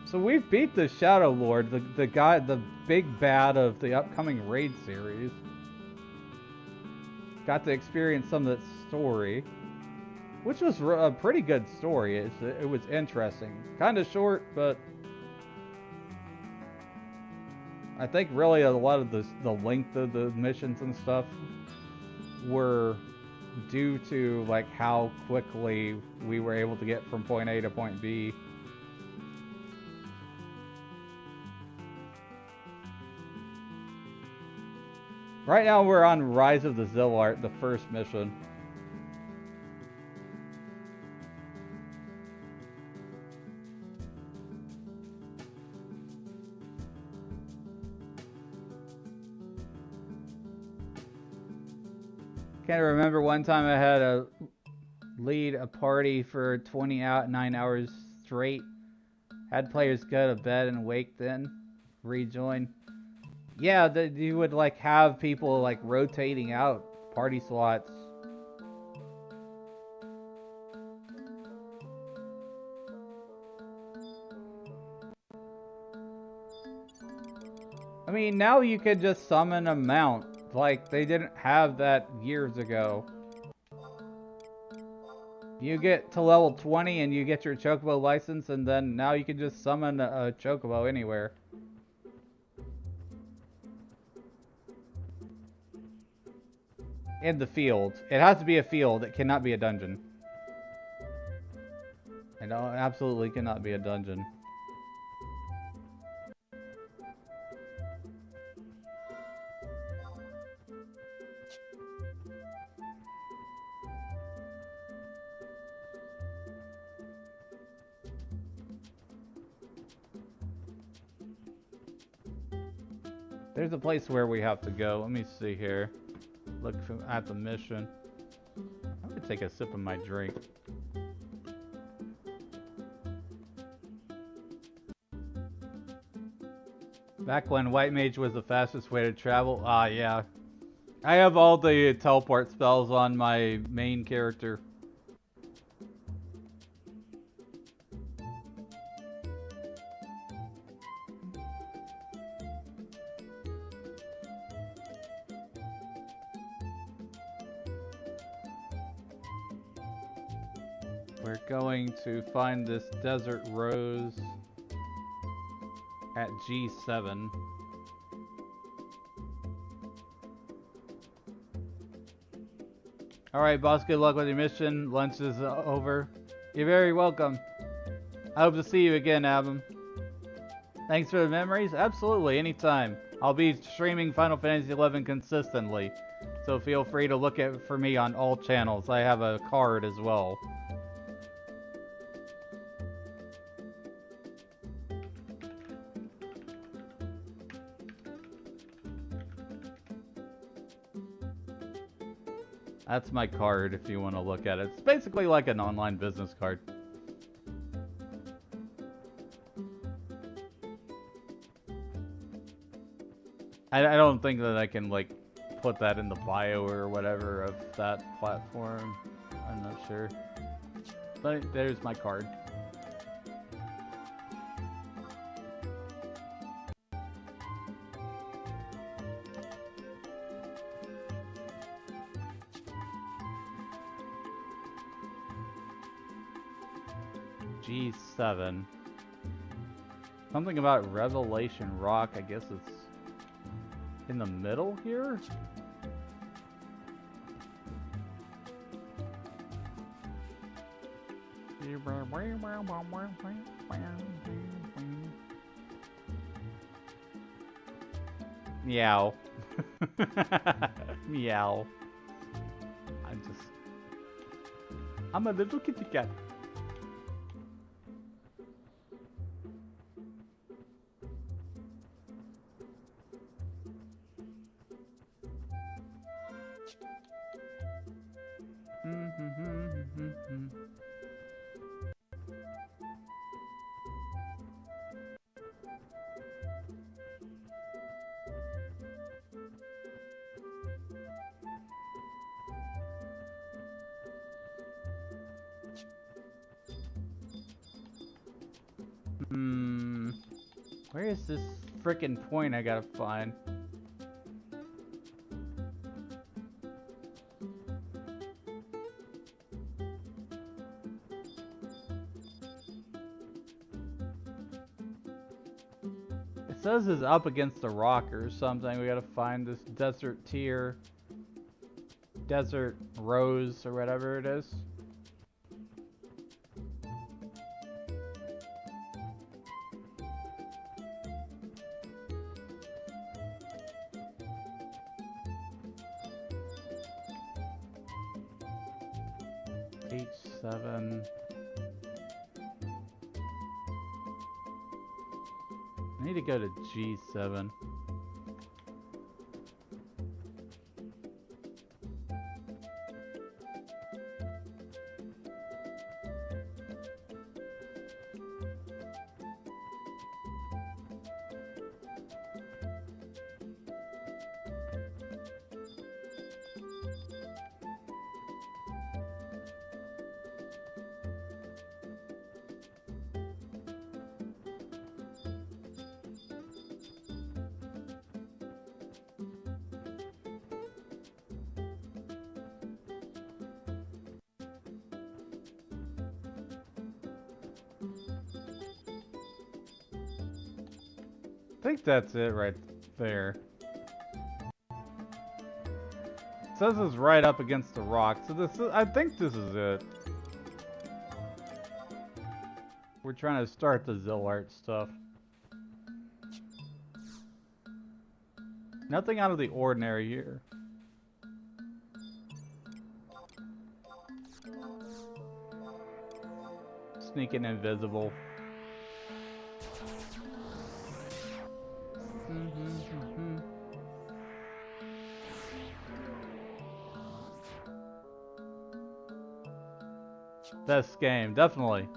So we've beat the Shadow Lord, the guy, the big bad of the upcoming raid series. Got to experience some of that story, which was a pretty good story. It was interesting. Kind of short, but I think really a lot of the length of the missions and stuff were due to like how quickly we were able to get from point A to point B. Right now we're on Rise of the Zillart, the first mission. can't remember one time I had to lead a party for 9 hours straight. Had players go to bed and wake then rejoin. Yeah, you would like have people like rotating out party slots. I mean, now you could just summon a mount. Like, they didn't have that years ago. You get to level 20 and you get your Chocobo license, and then now you can just summon a Chocobo anywhere. In the field. It has to be a field. It cannot be a dungeon. It absolutely cannot be a dungeon. There's a place where we have to go. Let me see here. Look at the mission. I'm gonna take a sip of my drink. Back when White Mage was the fastest way to travel. Ah, yeah. I have all the teleport spells on my main character. We're going to find this desert rose at G7. Alright, boss, good luck with your mission. Lunch is over. You're very welcome. I hope to see you again, Abum. Thanks for the memories? Absolutely, anytime. I'll be streaming Final Fantasy XI consistently, so feel free to look for me on all channels. I have a card as well. That's my card if you want to look at it. It's basically like an online business card. I don't think that I can like put that in the bio or whatever of that platform. I'm not sure. But there's my card. G7. Something about Revelation Rock. I guess it's in the middle here? Meow. Meow. I'm a little kitty cat. Where is this frickin' point I gotta find? It says it's up against a rock or something. We gotta find this desert tier. Desert rose or whatever it is. H7. I need to go to G7. I think that's it right there. It says it's right up against the rock, so I think this is it. We're trying to start the Zillart stuff. Nothing out of the ordinary here. Sneaking invisible. Best game, definitely.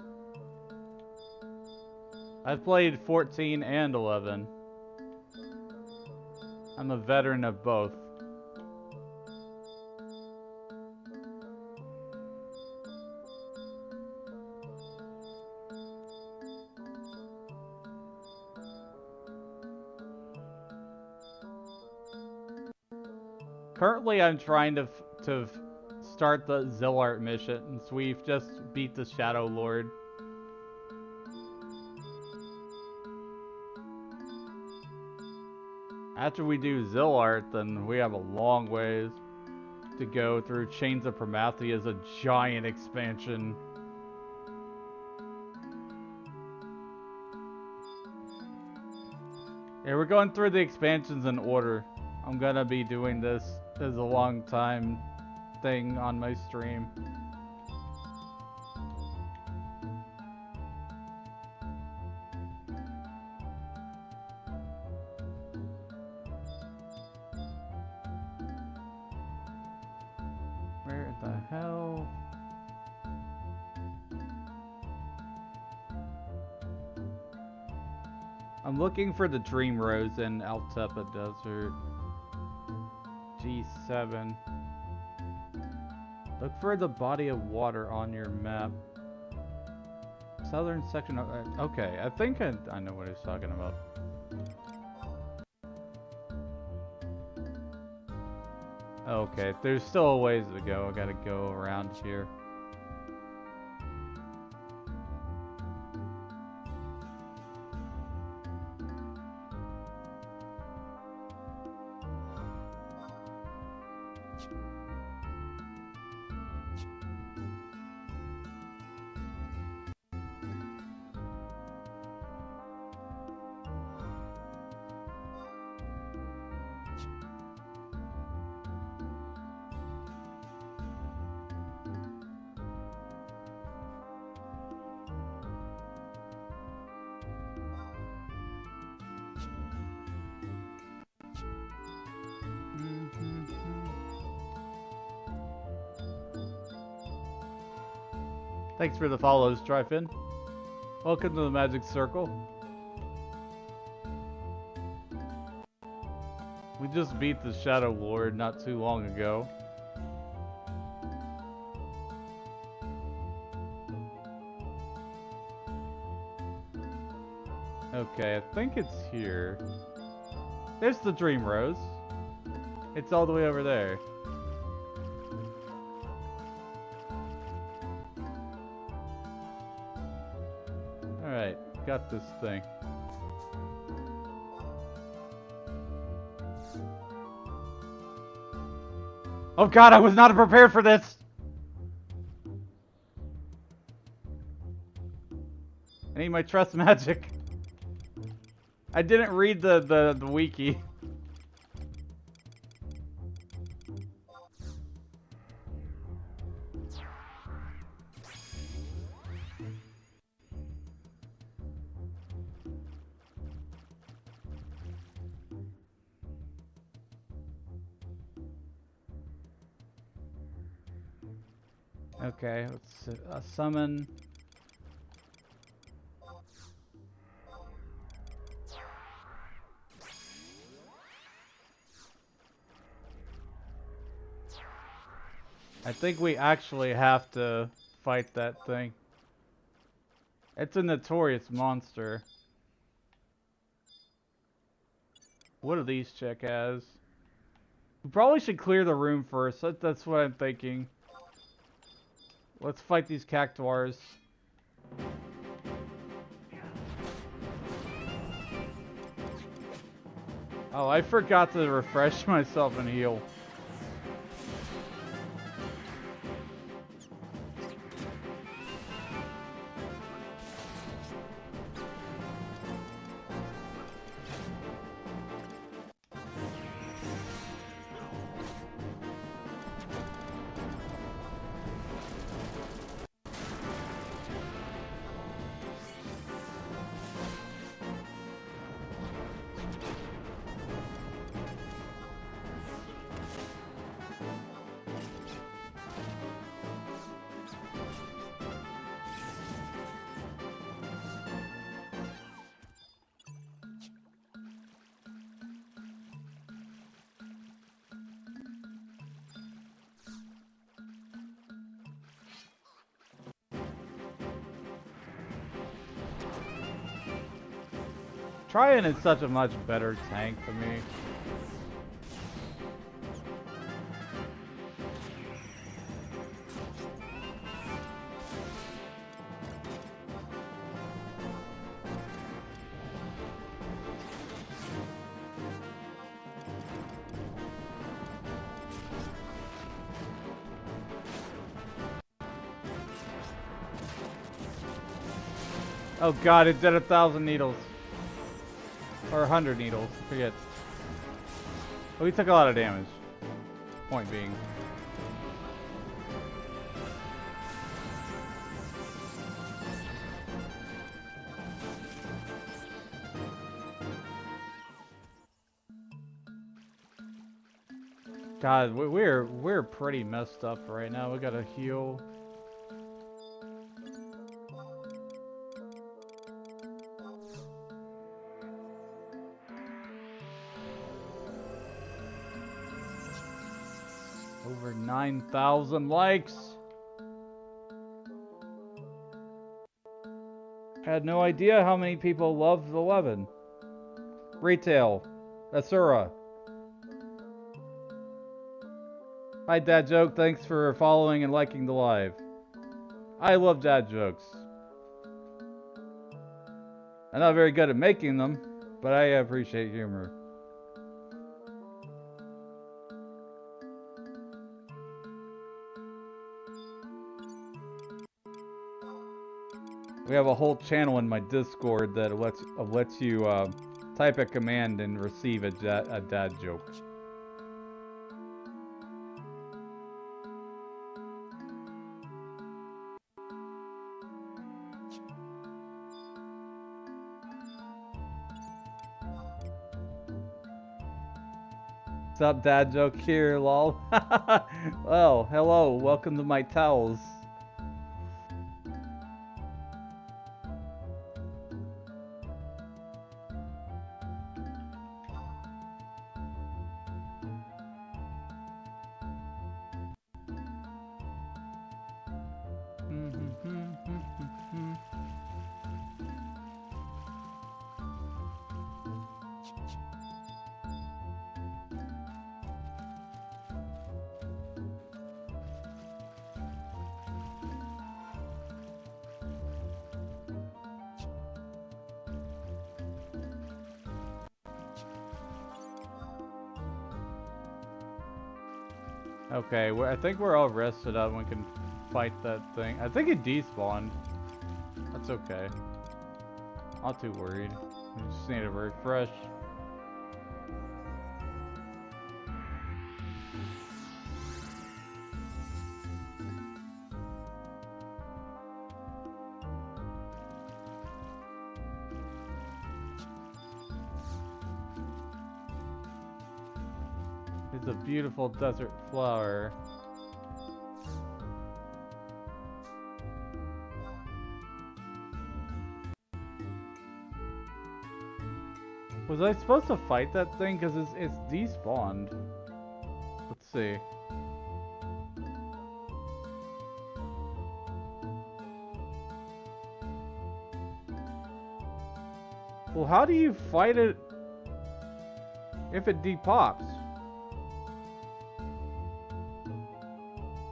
I've played 14 and 11. I'm a veteran of both. Currently, I'm trying to start the Zillart mission, so we've just beat the Shadow Lord. After we do Zillart, then we have a long ways to go through. Chains of Prometheus is a giant expansion. Yeah, we're going through the expansions in order. I'm gonna be doing this as a long time thing on my stream. Where the hell? I'm looking for the Dream Rose in Altepa Desert. G7. Look for the body of water on your map. Southern section of... okay, I think I know what he's talking about. Okay, there's still a ways to go. I gotta go around here. Thanks for the follows, Tryfin. Welcome to the Magic Circle. We just beat the Shadow Lord not too long ago. Okay, I think it's here. There's the Dream Rose. It's all the way over there. Alright, got this thing. Oh god, I was not prepared for this! I need my trust magic. I didn't read the wiki. Okay, let's summon. I think we actually have to fight that thing. It's a notorious monster. What do these check as? We probably should clear the room first. That's what I'm thinking. Let's fight these cactuars. Oh, I forgot to refresh myself and heal. Tryon is such a much better tank for me. Oh god, it did 1,000 needles. Or 100 needles, forget. But we took a lot of damage. Point being. God, we're pretty messed up right now. We gotta heal. Over 9,000 likes. Had no idea how many people love 11. Retail. Asura. Hi Dad Joke, thanks for following and liking the live. I love dad jokes. I'm not very good at making them, but I appreciate humor. We have a whole channel in my Discord that lets you type a command and receive a dad joke. What's up, dad joke here, lol? Well, hello, welcome to my towels. Okay, I think we're all rested up and we can fight that thing. I think it despawned. That's okay. Not too worried. We just need to refresh. It's a beautiful desert flower. Was I supposed to fight that thing? Because it's despawned. Let's see. Well, how do you fight it if it depops?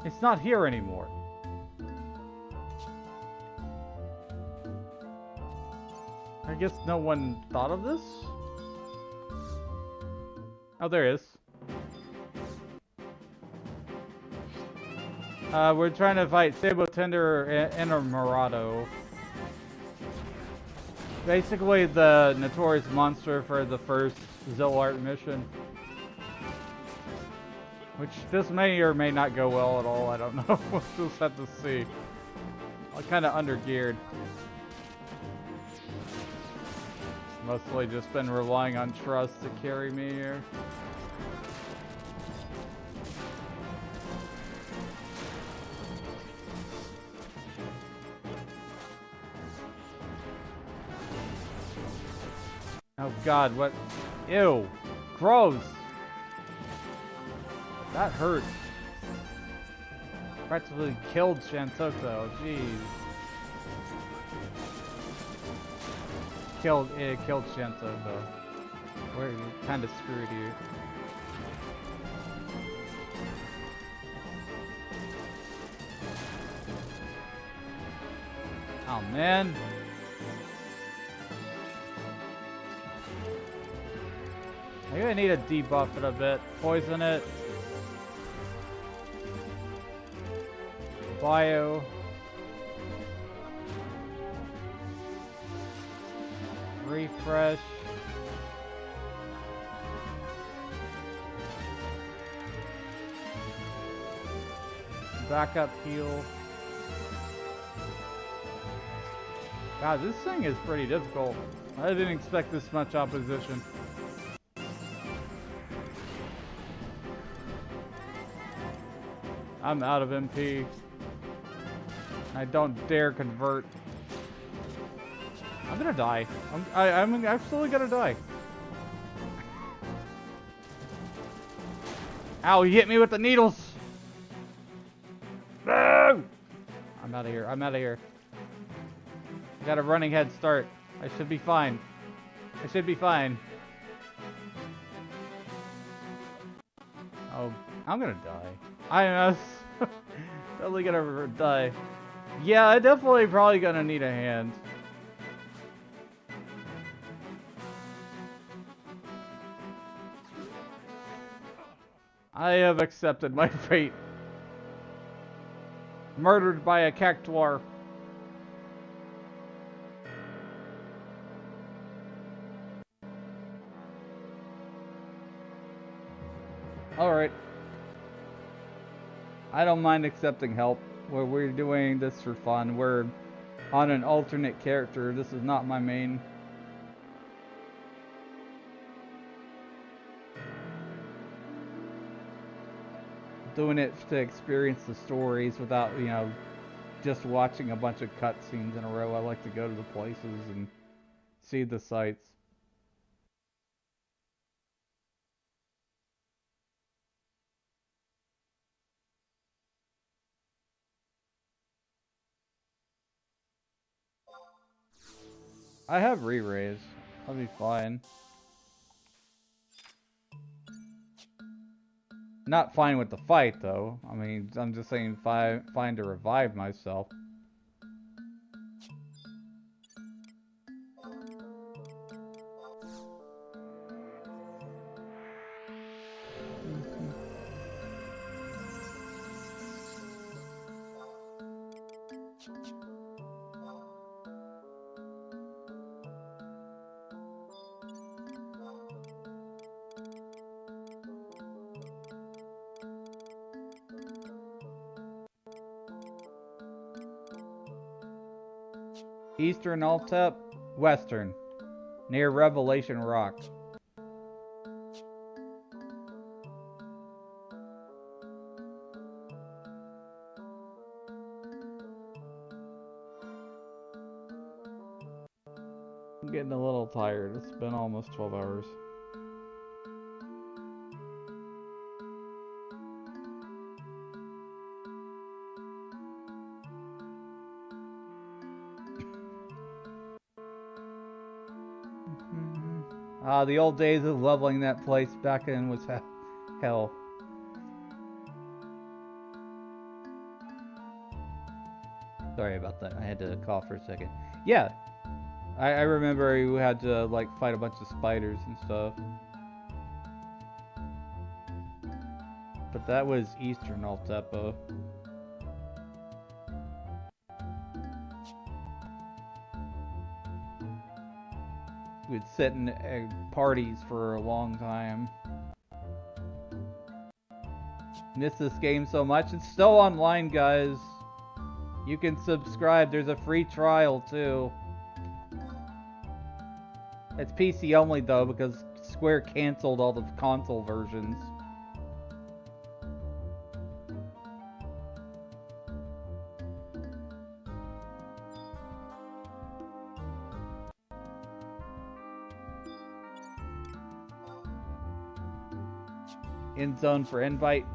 It's not here anymore. I guess no one thought of this? Oh, there is. We're trying to fight Sabo Tender and Morado. Basically, the notorious monster for the first Zillart mission. Which this may or may not go well at all, I don't know. We'll just have to see. I'm kind of undergeared. Mostly just been relying on trust to carry me here. Oh god, what? Ew. Gross. That hurt. Practically killed Shantoko, jeez. It killed Shantoko. We're kinda screwed here. Oh man. Maybe I need to debuff it a bit. Poison it. Bio. Refresh. Backup heal. God, this thing is pretty difficult. I didn't expect this much opposition. I'm out of MP. I don't dare convert. I'm gonna die. I'm absolutely gonna die. Ow, he hit me with the needles! No! I'm out of here. I'm out of here. I got a running head start. I should be fine. I should be fine. Oh, I'm gonna die. I am totally gonna die. Yeah, I definitely probably gonna need a hand. I have accepted my fate. Murdered by a cactuar. Alright. I don't mind accepting help. We're doing this for fun. We're on an alternate character. This is not my main. Doing it to experience the stories without, you know, just watching a bunch of cutscenes in a row. I like to go to the places and see the sights. I have re-raise. I'll be fine. Not fine with the fight, though. I mean, I'm just saying fine to revive myself. Eastern Altep, Western, near Revelation Rock. I'm getting a little tired. It's been almost 12 hours. The old days of leveling that place back in was hell. Sorry about that. I had to cough for a second. Yeah, I remember you had to like fight a bunch of spiders and stuff. But that was Eastern Altepa. We'd sit in parties for a long time. Miss this game so much. It's still online, guys. You can subscribe. There's a free trial, too. It's PC only, though, because Square canceled all the console versions. In zone for invite?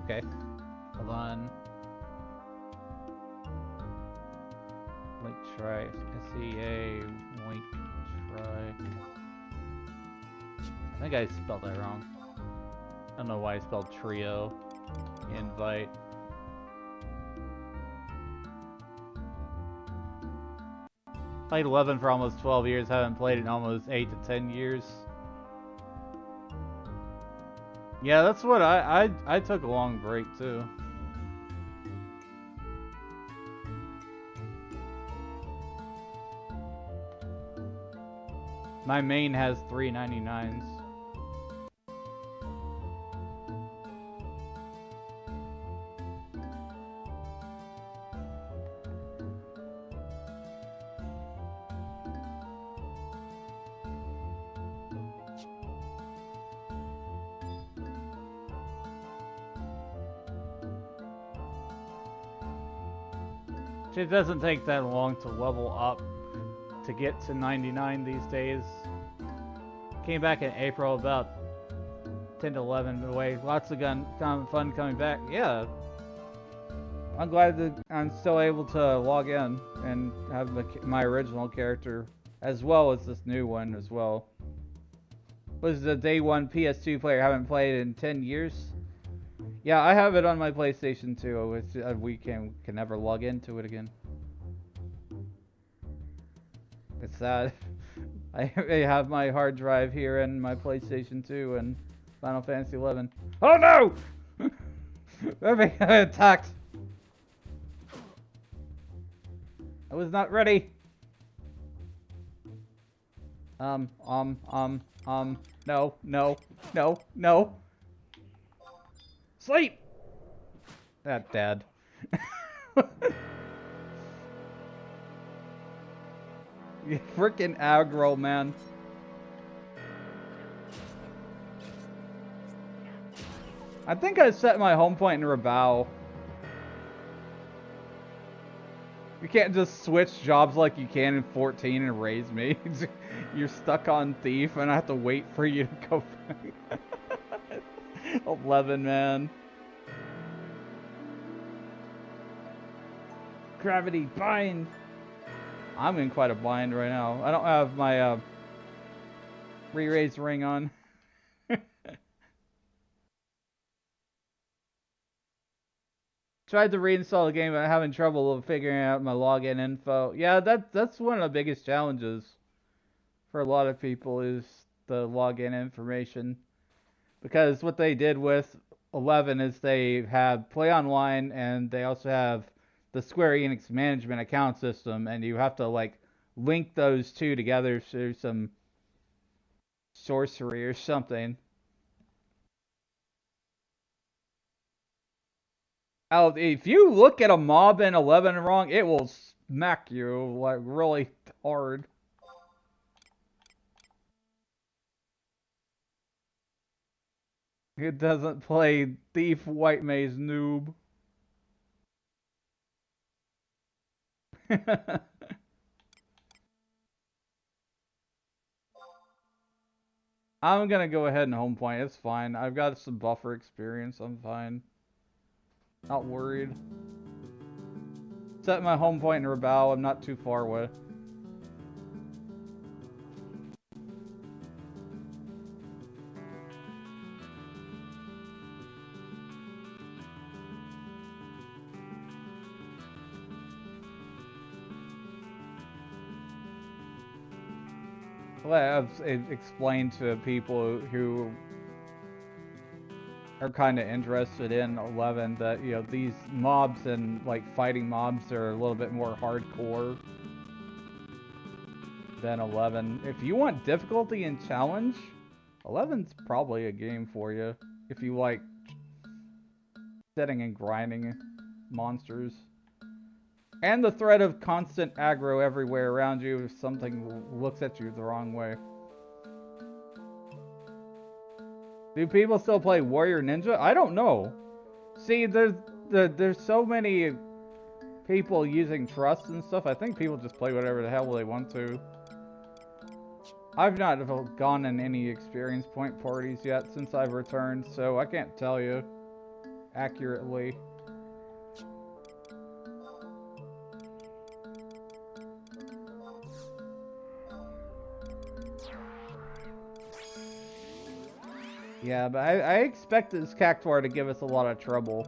Okay. Hold on. Link try. SEA. Link try. I think I spelled that wrong. I don't know why I spelled trio. Invite. Played 11 for almost 12 years. Haven't played it in almost 8 to 10 years. Yeah, that's what I took a long break too. My main has 399s. It doesn't take that long to level up to get to 99 these days. Came back in April, about 10 to 11 away. Lots of fun coming back. Yeah. I'm glad that I'm still able to log in and have my original character as well as this new one as well. Was the day one PS2 player. I haven't played in 10 years. Yeah, I have it on my PlayStation 2. We can never log into it again. It's sad. I have my hard drive here and my PlayStation 2 and Final Fantasy 11. Oh no! I'm being attacked. I was not ready. No. Sleep! That dad. You freaking aggro, man. I think I set my home point in Rabaul. You can't just switch jobs like you can in 14 and raise me. You're stuck on Thief and I have to wait for you to go back. 11, man. Gravity bind. I'm in quite a bind right now. I don't have my re-raise ring on. Tried to reinstall the game, but I'm having trouble figuring out my login info. Yeah, that's one of the biggest challenges for a lot of people is the login information. Because what they did with 11 is they have Play Online and they also have the Square Enix management account system, and you have to like link those two together through some sorcery or something. Oh, if you look at a mob in 11 wrong, it will smack you like really hard. It doesn't play Thief White Maze noob. I'm gonna go ahead and home point. It's fine. I've got some buffer experience. I'm fine. Not worried. Set my home point in Rabaul. I'm not too far away. Well, I've explained to people who are kind of interested in 11, that, you know, these mobs and, like, fighting mobs are a little bit more hardcore than 11. If you want difficulty and challenge, 11's probably a game for you. If you like setting and grinding monsters. And the threat of constant aggro everywhere around you if something looks at you the wrong way. Do people still play Warrior Ninja? I don't know. See, there's so many people using trust and stuff. I think people just play whatever the hell they want to. I've not gone in any experience point parties yet since I've returned, so I can't tell you accurately. Yeah, but I expect this Cactuar to give us a lot of trouble.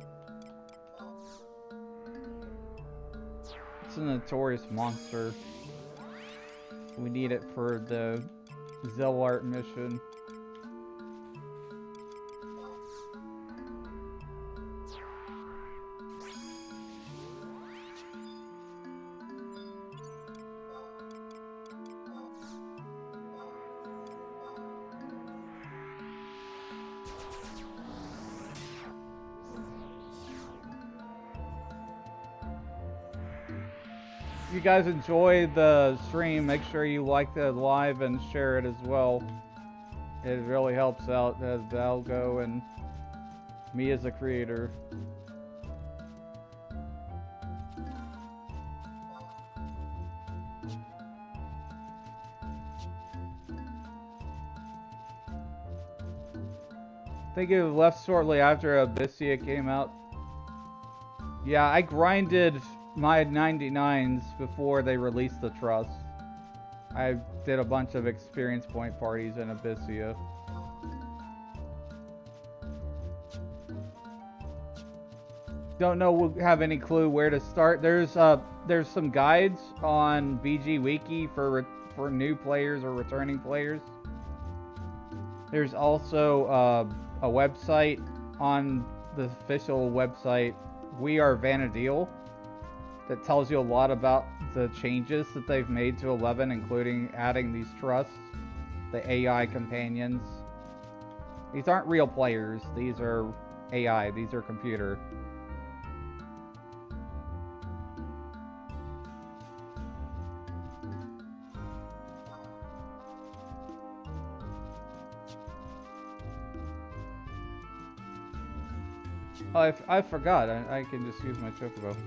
It's a notorious monster. We need it for the Zellart mission. If you guys enjoy the stream, make sure you like the live and share it as well. It really helps out as the algo and me as a creator. I think it left shortly after Abyssia came out. Yeah, I grinded my 99s before they released the Trust. I did a bunch of experience point parties in Abyssia. Don't have any clue where to start. There's some guides on BG Wiki for new players or returning players. There's also a website on the official website, We Are Vanadil, that tells you a lot about the changes that they've made to 11, including adding these trusts, the AI companions. These aren't real players, these are AI, these are computer. Oh, I forgot. I can just use my chocobo.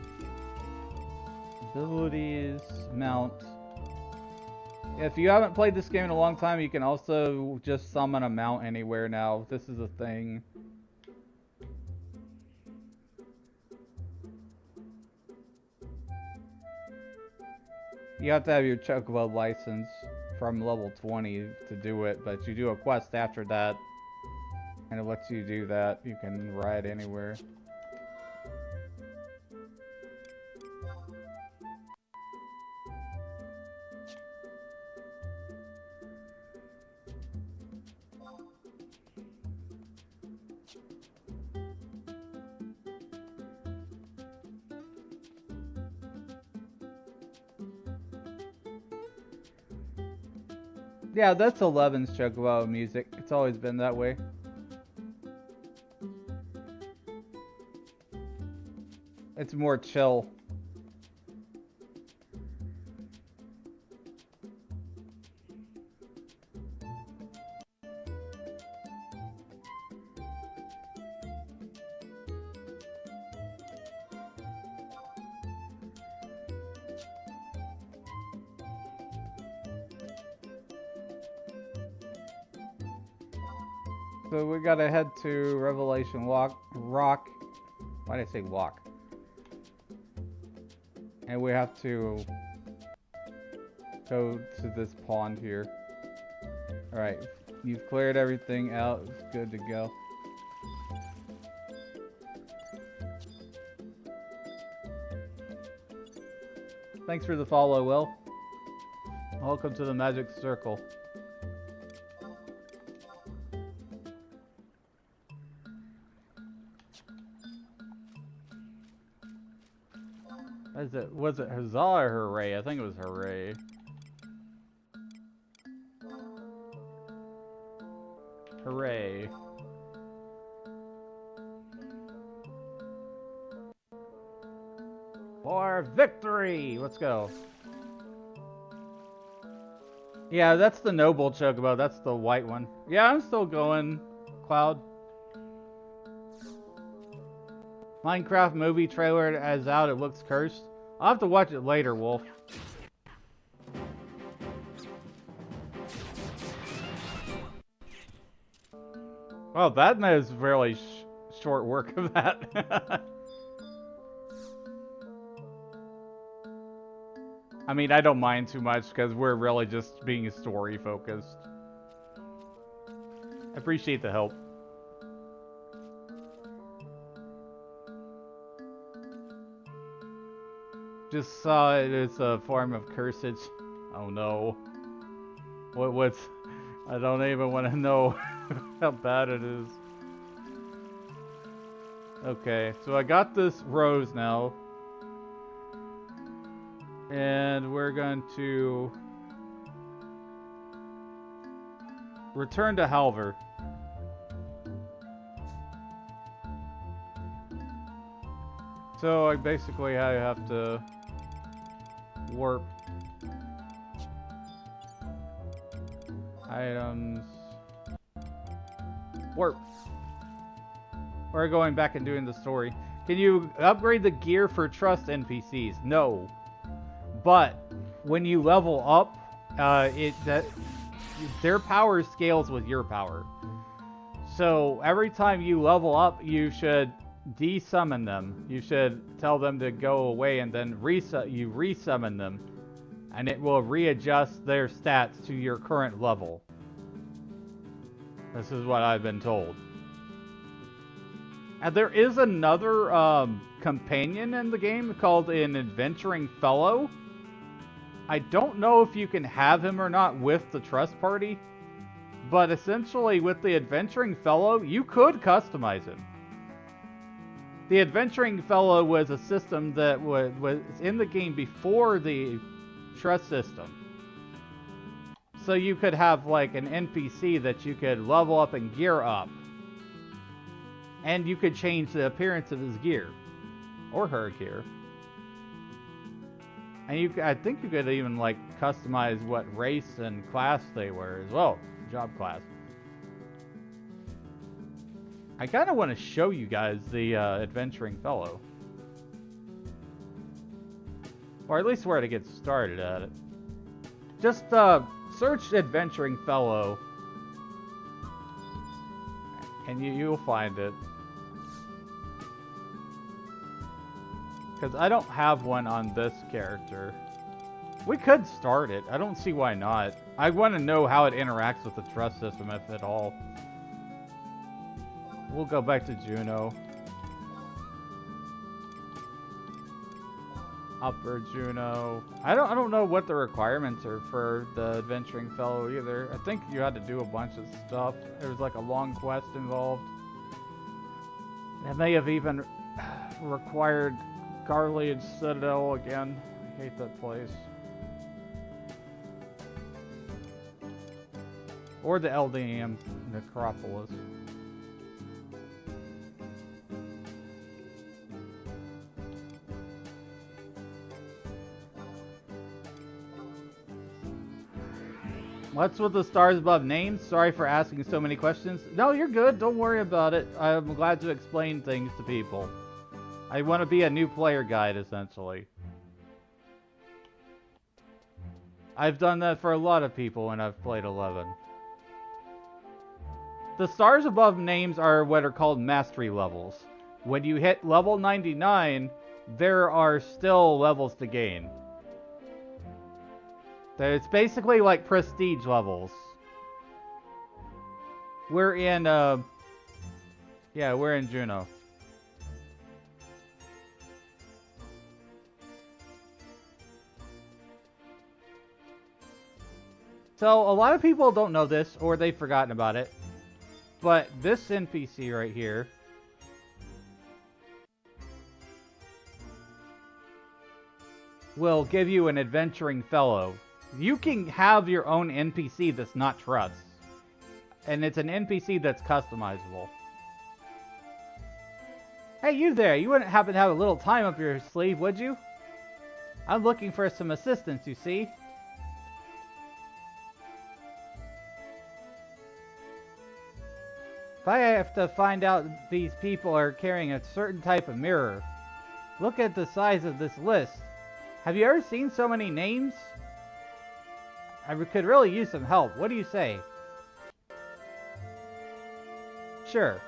Abilities, mount. If you haven't played this game in a long time, you can also just summon a mount anywhere now. This is a thing. You have to have your chocobo license from level 20 to do it, but you do a quest after that, and it lets you do that. You can ride anywhere. Yeah, that's 11's chocobo music. It's always been that way. It's more chill. So we gotta head to Revelation Rock. Why did I say walk? And we have to go to this pond here. Alright, you've cleared everything out. It's good to go. Thanks for the follow, Will. Welcome to the Magic Circle. Was it Huzzah or Hooray? I think it was Hooray. Hooray. For victory! Let's go. Yeah, that's the noble chocobo. That's the white one. Yeah, I'm still going, Cloud. Minecraft movie trailer as out. It looks cursed. I'll have to watch it later, Wolf. Well, that is really short work of that. I mean, I don't mind too much because we're really just being story focused. I appreciate the help. Just saw it as a form of cursage. Oh no. What's... I don't even want to know how bad it is. Okay, so I got this rose now. And we're going to return to Halver. So I basically have to warp items. Warp. We're going back and doing the story. Can you upgrade the gear for trust NPCs? No. But when you level up, their power scales with your power. So every time you level up, you should desummon them. You should tell them to go away, and then you resummon them, and it will readjust their stats to your current level. This is what I've been told. And there is another companion in the game called an Adventuring Fellow. I don't know if you can have him or not with the Trust Party, but essentially with the Adventuring Fellow, you could customize him. The Adventuring Fellow was a system that was in the game before the Trust system. So you could have like an NPC that you could level up and gear up. And you could change the appearance of his gear. Or her gear. And I think you could even like customize what race and class they were as well. Job class. I kind of want to show you guys the Adventuring Fellow. Or at least where to get started at it. Just search Adventuring Fellow. And you'll find it. Because I don't have one on this character. We could start it. I don't see why not. I want to know how it interacts with the trust system, if at all. We'll go back to Juno. Upper Juno. I don't know what the requirements are for the Adventuring Fellow either. I think you had to do a bunch of stuff. There was like a long quest involved. It may have even required Garliad Citadel again. I hate that place. Or the LDM Necropolis. What's with the stars above names? Sorry for asking so many questions. No, you're good. Don't worry about it. I'm glad to explain things to people. I want to be a new player guide, essentially. I've done that for a lot of people when I've played 11. The stars above names are what are called mastery levels. When you hit level 99, there are still levels to gain. It's basically like prestige levels. We're in, yeah, we're in Juno. So, a lot of people don't know this, or they've forgotten about it. But this NPC right here will give you an adventuring fellow. You can have your own NPC that's not trust. And it's an NPC that's customizable. Hey, you there! You wouldn't happen to have a little time up your sleeve, would you? I'm looking for some assistance, you see? If I have to find out these people are carrying a certain type of mirror, look at the size of this list. Have you ever seen so many names? I could really use some help. What do you say? Sure.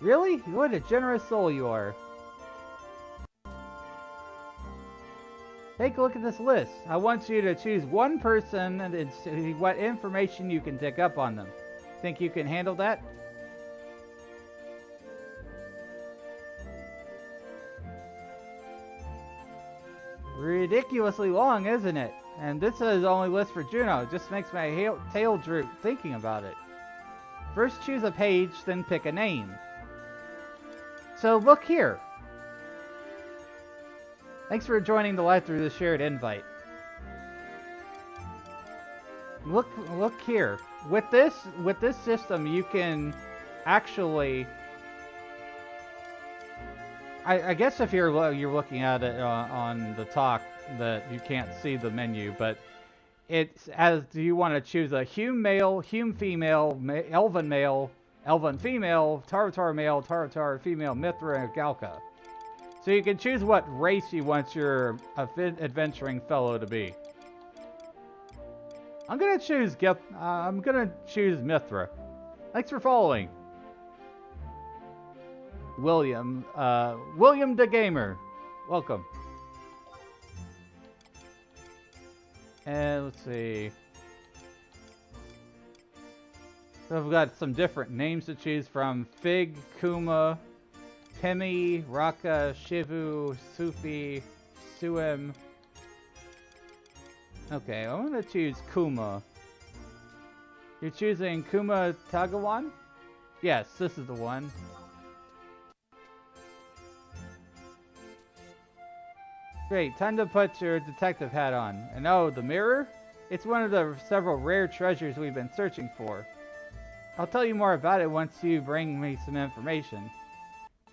Really? What a generous soul you are. Take a look at this list. I want you to choose one person and see what information you can pick up on them. Think you can handle that? Ridiculously long, isn't it? And this is only list for Juno. It just makes my tail droop thinking about it. First choose a page, then pick a name. So look here. Thanks for joining the live through the shared invite. Look here. With this system, you can actually. I guess if you're looking at it on the talk, that you can't see the menu, but it's as do you want to choose a hume male, hume female, elven male, elven female, Taratar male, Taratar female, Mithra, and Galka. So you can choose what race you want your adventuring fellow to be. I'm gonna choose Mithra. Thanks for following. William the Gamer. Welcome. And let's see. So I've got some different names to choose from. Fig, Kuma, Pemi, Raka, Shivu, Sufi, Suem. Okay, I'm gonna choose Kuma. You're choosing Kuma Tagawan? Yes, this is the one. Great, time to put your detective hat on. And oh, the mirror? It's one of the several rare treasures we've been searching for. I'll tell you more about it once you bring me some information.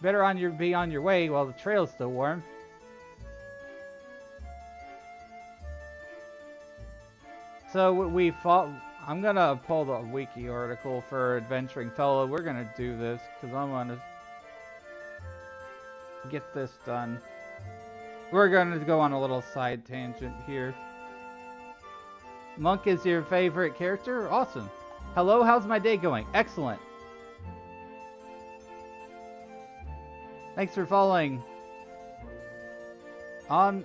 Better be on your way while the trail's still warm. So I'm gonna pull the wiki article for Adventuring Fellow. We're gonna do this because I want to get this done. We're gonna go on a little side tangent here. Monk is your favorite character? Awesome. Hello, how's my day going? Excellent. Thanks for following. I'm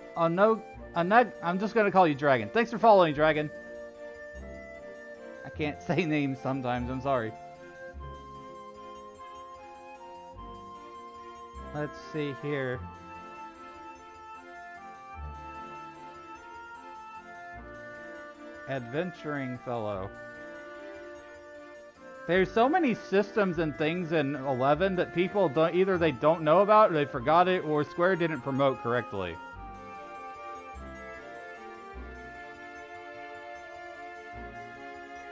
just gonna call you Dragon. Thanks for following, Dragon. I can't say names sometimes, I'm sorry. Let's see here. Adventuring Fellow. There's so many systems and things in 11 that people either they don't know about, or they forgot it, or Square didn't promote correctly.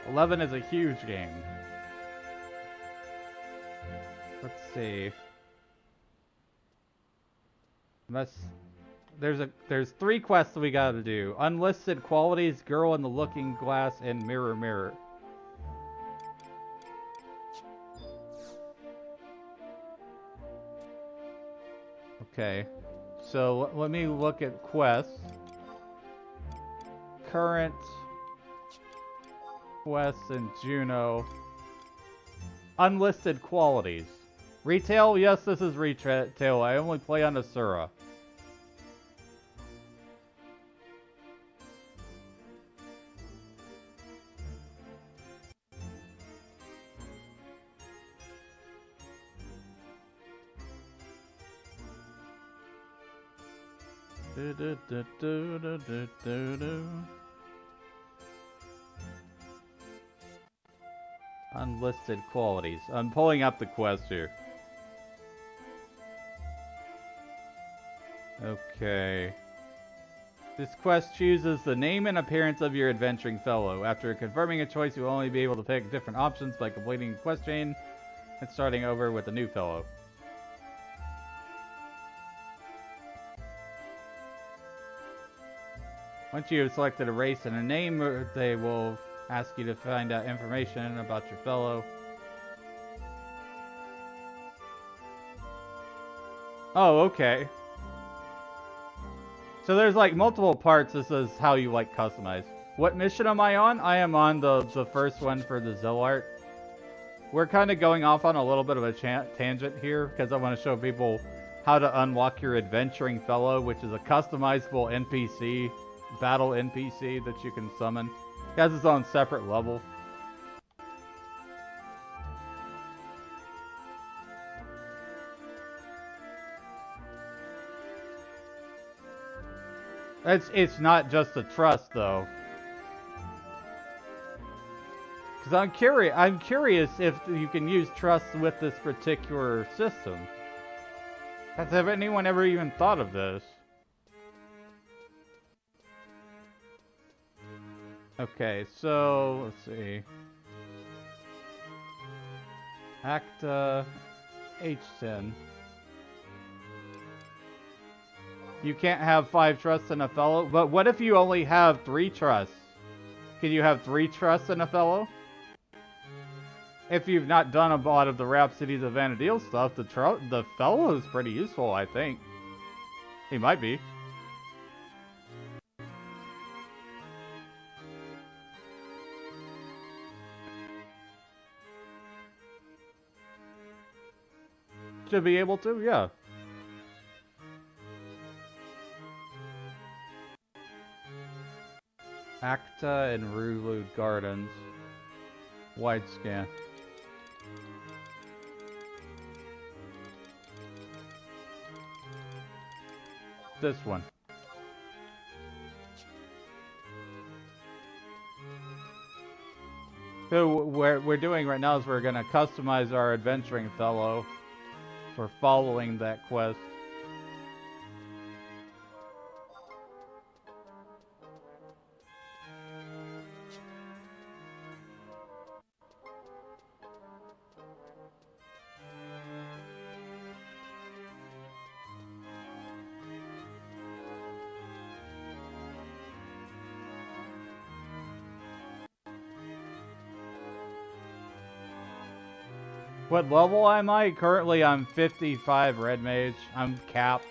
'11 is a huge game. Let's see. There's 3 quests we gotta do. Unlisted qualities, girl in the looking glass, and mirror mirror. Okay, so let me look at quests. Current quests in Juno. Unlisted qualities. Retail? Yes, this is retail. I only play on Asura. Unlisted qualities. I'm pulling up the quest here. Okay. This quest chooses the name and appearance of your adventuring fellow. After confirming a choice, you will only be able to pick different options by completing a quest chain and starting over with a new fellow. Once you have selected a race and a name, they will ask you to find out information about your fellow. Oh, okay. So there's like multiple parts. This is how you like customize. What mission am I on? I am on the first one for the Zillart. We're kind of going off on a little bit of a tangent here because I want to show people how to unlock your adventuring fellow, which is a customizable NPC, battle NPC that you can summon. It has its own separate level. It's not just the trust though. Because I'm curious if you can use trust with this particular system. Has anyone ever even thought of this? Okay, so let's see. Acta H10. You can't have 5 trusts in a fellow, but what if you only have 3 trusts? Can you have 3 trusts in a fellow? If you've not done a lot of the Rhapsodies of Vana'diel stuff, the fellow is pretty useful, I think. He might be. Should be able to, yeah. Acta and Rulu Gardens. Wide scan. This one. So what we're doing right now is we're going to customize our adventuring fellow for following that quest. What level am I? Currently I'm 55 Red Mage. I'm capped.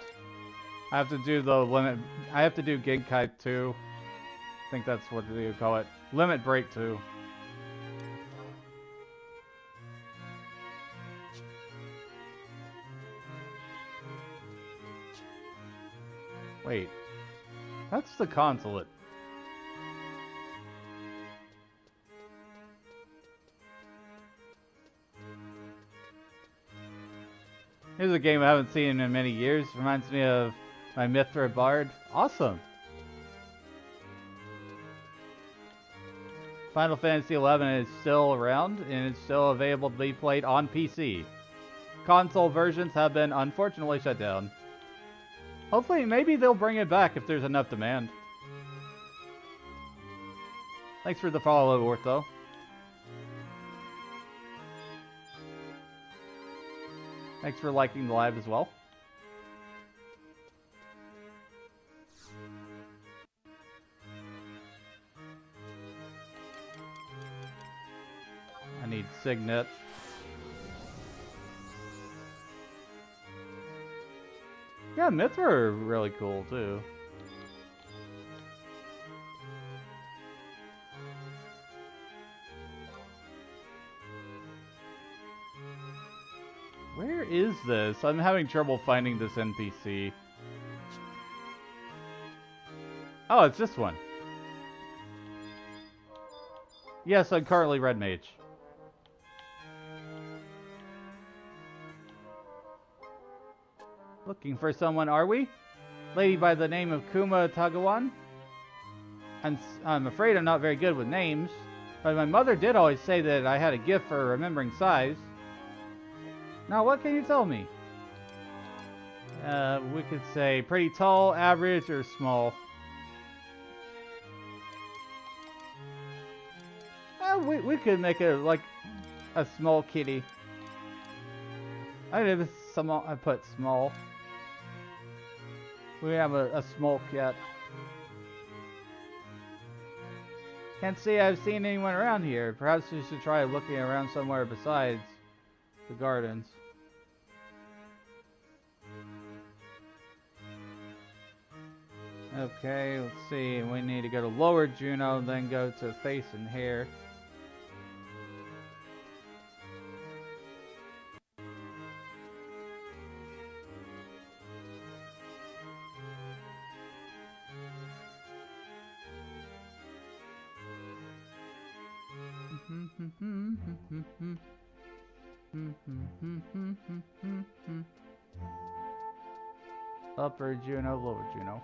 I have to do the limit. I have to do Genkai 2. I think that's what you call it. Limit Break 2. Wait. That's the consulate. Here's a game I haven't seen in many years. Reminds me of my Mithra Bard. Awesome. Final Fantasy XI is still around and it's still available to be played on PC. Console versions have been unfortunately shut down. Hopefully, maybe they'll bring it back if there's enough demand. Thanks for the follow, Ortho. Thanks for liking the live as well. I need Signet. Yeah, Mithra are really cool too. Where is this? I'm having trouble finding this NPC. Oh, it's this one. Yes, I'm currently Red Mage. Looking for someone, are we? Lady by the name of Kuma Tagawan? I'm afraid I'm not very good with names, but my mother did always say that I had a gift for remembering size. Now, what can you tell me? We could say pretty tall, average, or small. We could make it like a small kitty. I did some. I put small. We have a small cat. Can't say I've seen anyone around here. Perhaps we should try looking around somewhere besides the gardens. Okay, let's see. We need to go to Lower Juneau, then go to Face and Hair. Upper Juneau, Lower Juneau.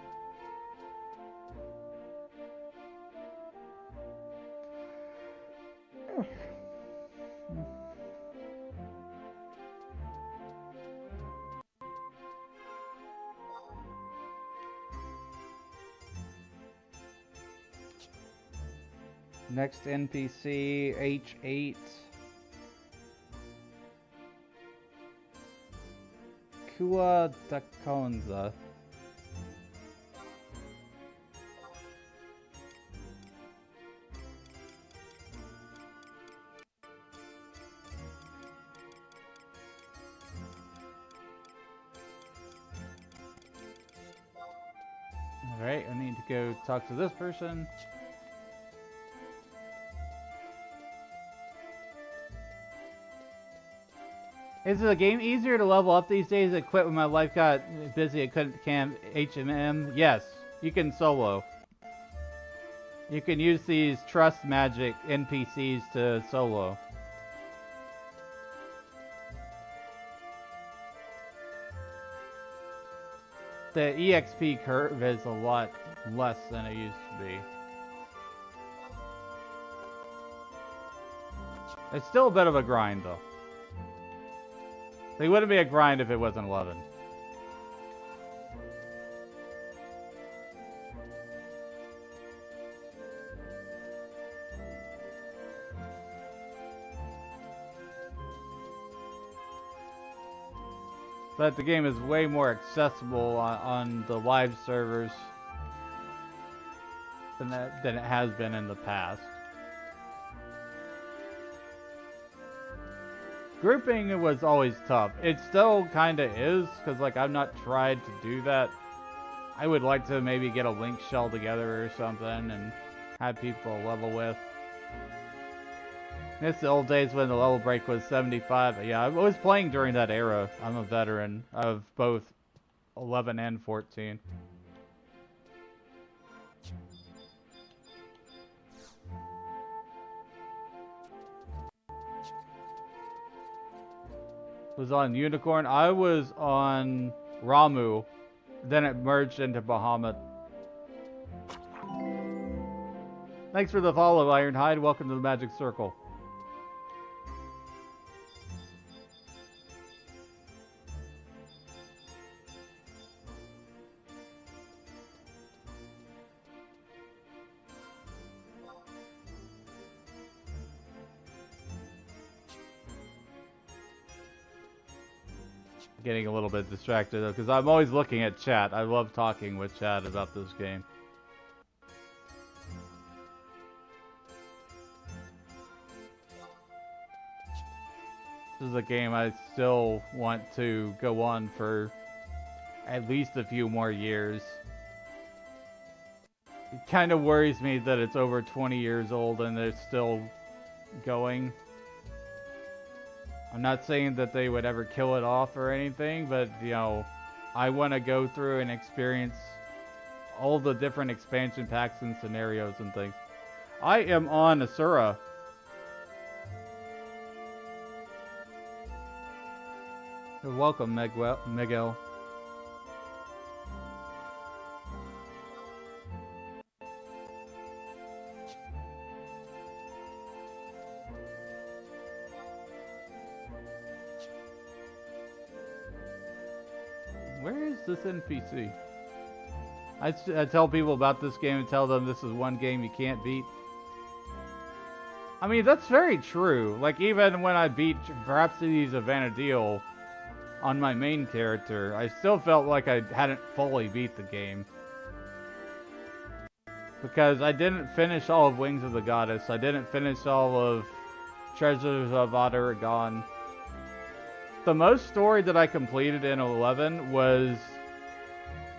Next NPC, H8. Kua Dakonza. Alright, I need to go talk to this person. Is the game easier to level up these days? I quit when my life got busy. I couldn't camp HMM. Yes, you can solo. You can use these trust magic NPCs to solo. The EXP curve is a lot less than it used to be. It's still a bit of a grind though. It wouldn't be a grind if it wasn't 11. But the game is way more accessible on the live servers than it has been in the past. Grouping was always tough. It still kind of is, because like I've not tried to do that. I would like to maybe get a link shell together or something and have people level with. It's the old days when the level break was 75. But yeah, I was playing during that era. I'm a veteran of both 11 and 14. Was on Unicorn. I was on Ramu. Then it merged into Bahamut. Thanks for the follow, Ironhide. Welcome to the Magic Circle. Getting a little bit distracted though, because I'm always looking at chat. I love talking with chat about this game. This is a game I still want to go on for at least a few more years. It kind of worries me that it's over 20 years old and they're still going. I'm not saying that they would ever kill it off or anything, but, you know, I want to go through and experience all the different expansion packs and scenarios and things. I am on Asura. You're welcome, Miguel. Where is this NPC? I tell people about this game and tell them this is one game you can't beat. I mean, that's very true. Like, even when I beat Rhapsodies of Vana'diel on my main character, I still felt like I hadn't fully beat the game. Because I didn't finish all of Wings of the Goddess. I didn't finish all of Treasures of Aht-Aragon. The most story that I completed in 11 was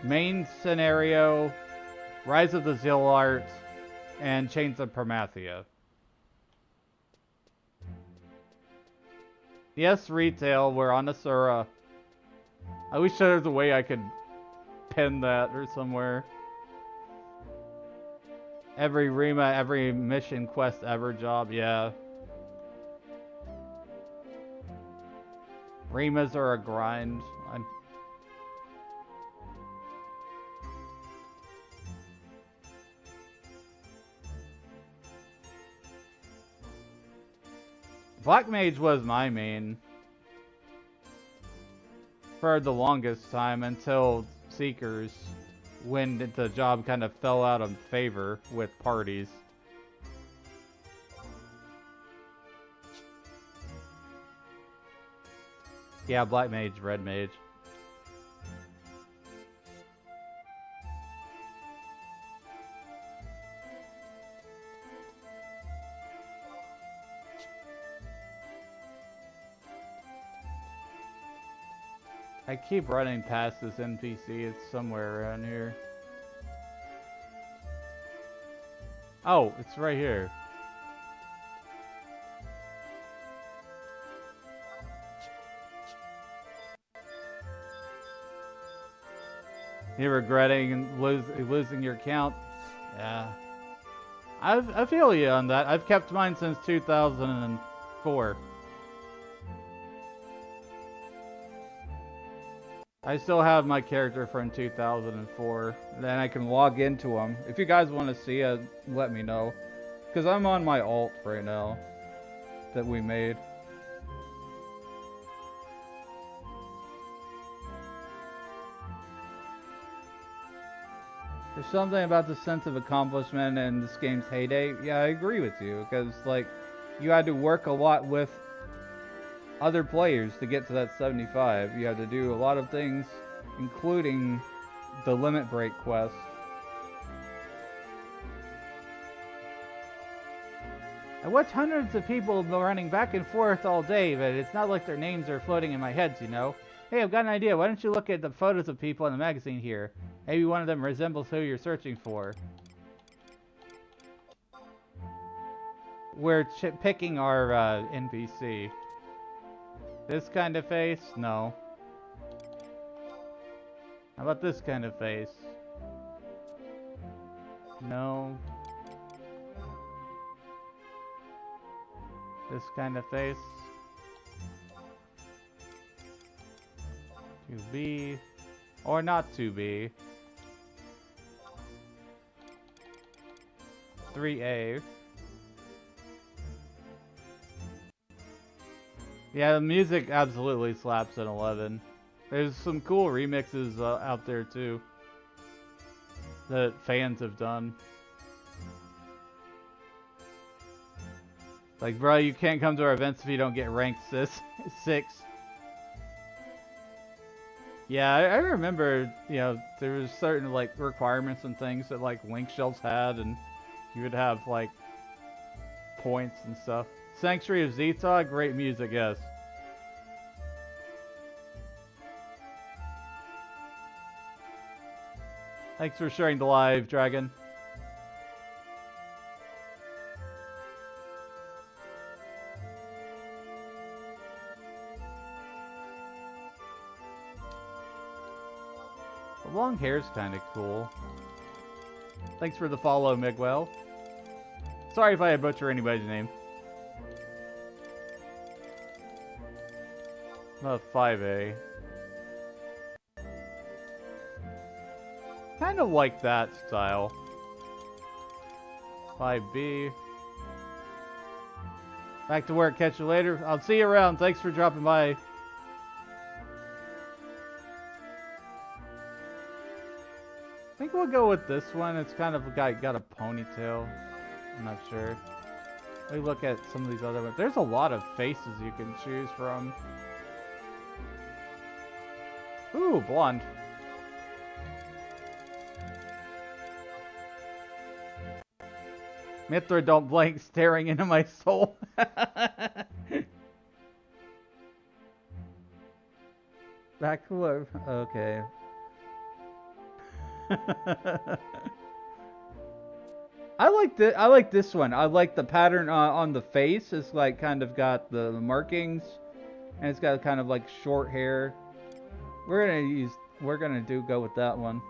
main scenario, Rise of the Zealot, and Chains of Promathia. Yes, retail, we're on Asura. I wish there was a way I could pin that or somewhere. Every Rima, every mission quest ever job, yeah. Rimas are a grind. Black Mage was my main for the longest time until Seekers, when the job kind of fell out of favor with parties. Yeah, Black Mage, Red Mage. I keep running past this NPC, it's somewhere around here. Oh, it's right here. You're regretting losing your account? Yeah. I feel you on that. I've kept mine since 2004. I still have my character from 2004. Then I can log into them. If you guys want to see it, let me know. Because I'm on my alt right now that we made. There's something about the sense of accomplishment in this game's heyday. Yeah, I agree with you. Because, like, you had to work a lot with other players to get to that 75. You had to do a lot of things, including the limit break quest. I watch hundreds of people running back and forth all day, but it's not like their names are floating in my head, you know? Hey, I've got an idea. Why don't you look at the photos of people in the magazine here? Maybe one of them resembles who you're searching for. We're picking our NPC. This kind of face? No. How about this kind of face? No. This kind of face? To be or not to be. 3A. Yeah, the music absolutely slaps in 11. There's some cool remixes out there too that fans have done. Like, bro, you can't come to our events if you don't get ranked 6. Yeah, I remember, you know, there was certain, like, requirements and things that, like, Link Shelves had, and you would have, like, points and stuff. Sanctuary of Zeta, great music, yes. Thanks for sharing the live, Dragon. The long hair's kind of cool. Thanks for the follow, Miguel. Sorry if I butcher anybody's name. Not 5A. Kind of like that style. 5B. Back to work. Catch you later. I'll see you around. Thanks for dropping by. we'll go with this one. It's kind of got a ponytail. I'm not sure. We look at some of these other ones. There's a lot of faces you can choose from. Ooh, blonde. Mithra, don't blink, staring into my soul. Backward. Okay. I like this one. I like the pattern on the face. It's like kind of got the markings, and it's got kind of like short hair. We're gonna go with that one.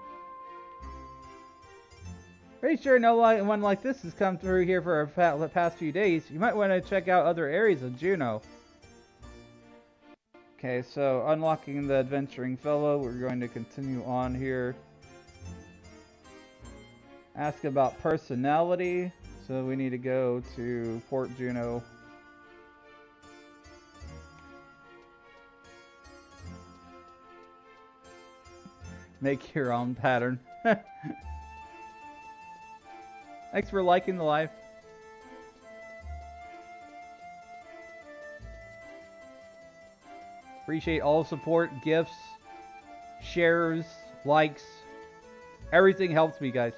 Pretty sure no one like this has come through here for the past few days. You might want to check out other areas of Juneau. Okay, so unlocking the adventuring fellow, we're going to continue on here. Ask about personality, so we need to go to Port Juneau. Make your own pattern. Thanks for liking the live. Appreciate all support, gifts, shares, likes. Everything helps me, guys.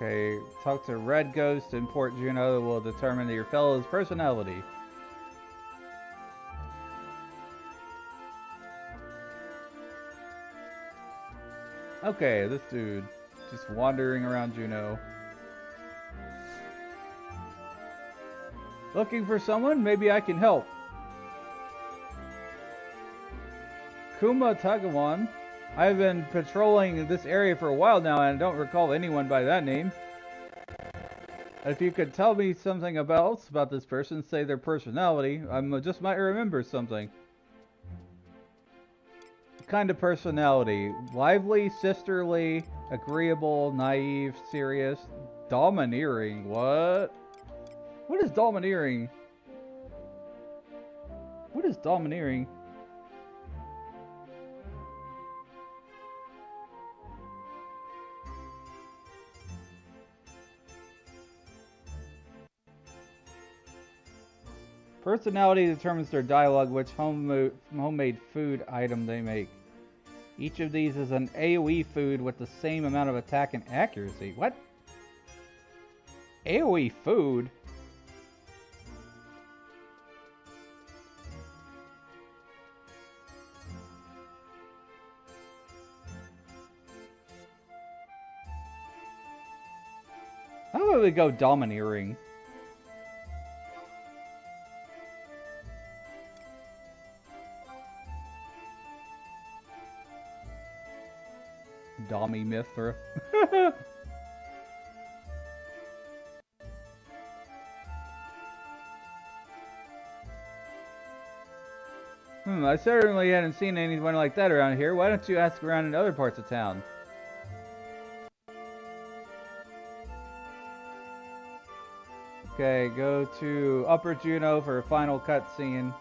Okay, talk to Red Ghost in Port Juneau will determine your fellow's personality. Okay, this dude just wandering around Juneau. Looking for someone? Maybe I can help. Kuma Tagawan. I've been patrolling this area for a while now and I don't recall anyone by that name. If you could tell me something else about this person, say their personality, I just might remember something. Kind of personality. Lively, sisterly, agreeable, naive, serious, domineering. What? What is domineering? What is domineering? Personality determines their dialogue, which homemade food item they make. Each of these is an AoE food with the same amount of attack and accuracy. What? AoE food? How about we go domineering? Dommy Mithra. I certainly hadn't seen anyone like that around here. Why don't you ask around in other parts of town? Okay, go to Upper Juneau for a final cutscene.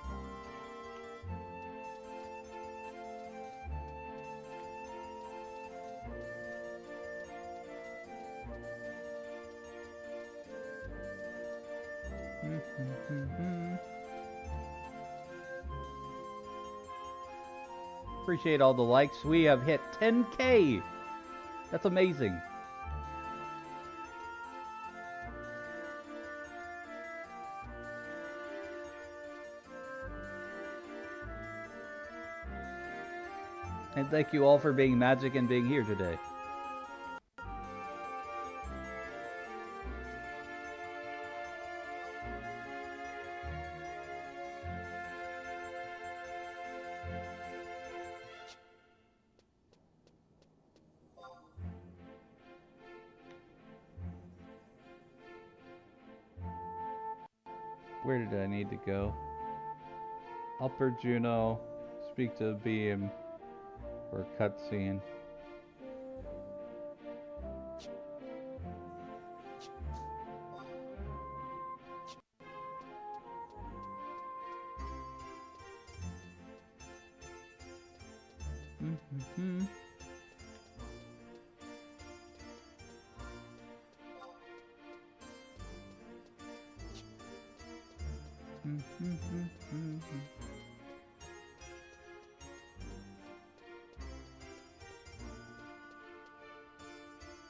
Appreciate all the likes. We have hit 10K. That's amazing. And thank you all for being magic and being here today. Where did I need to go? Upper Juno. Speak to Beam. For a cutscene.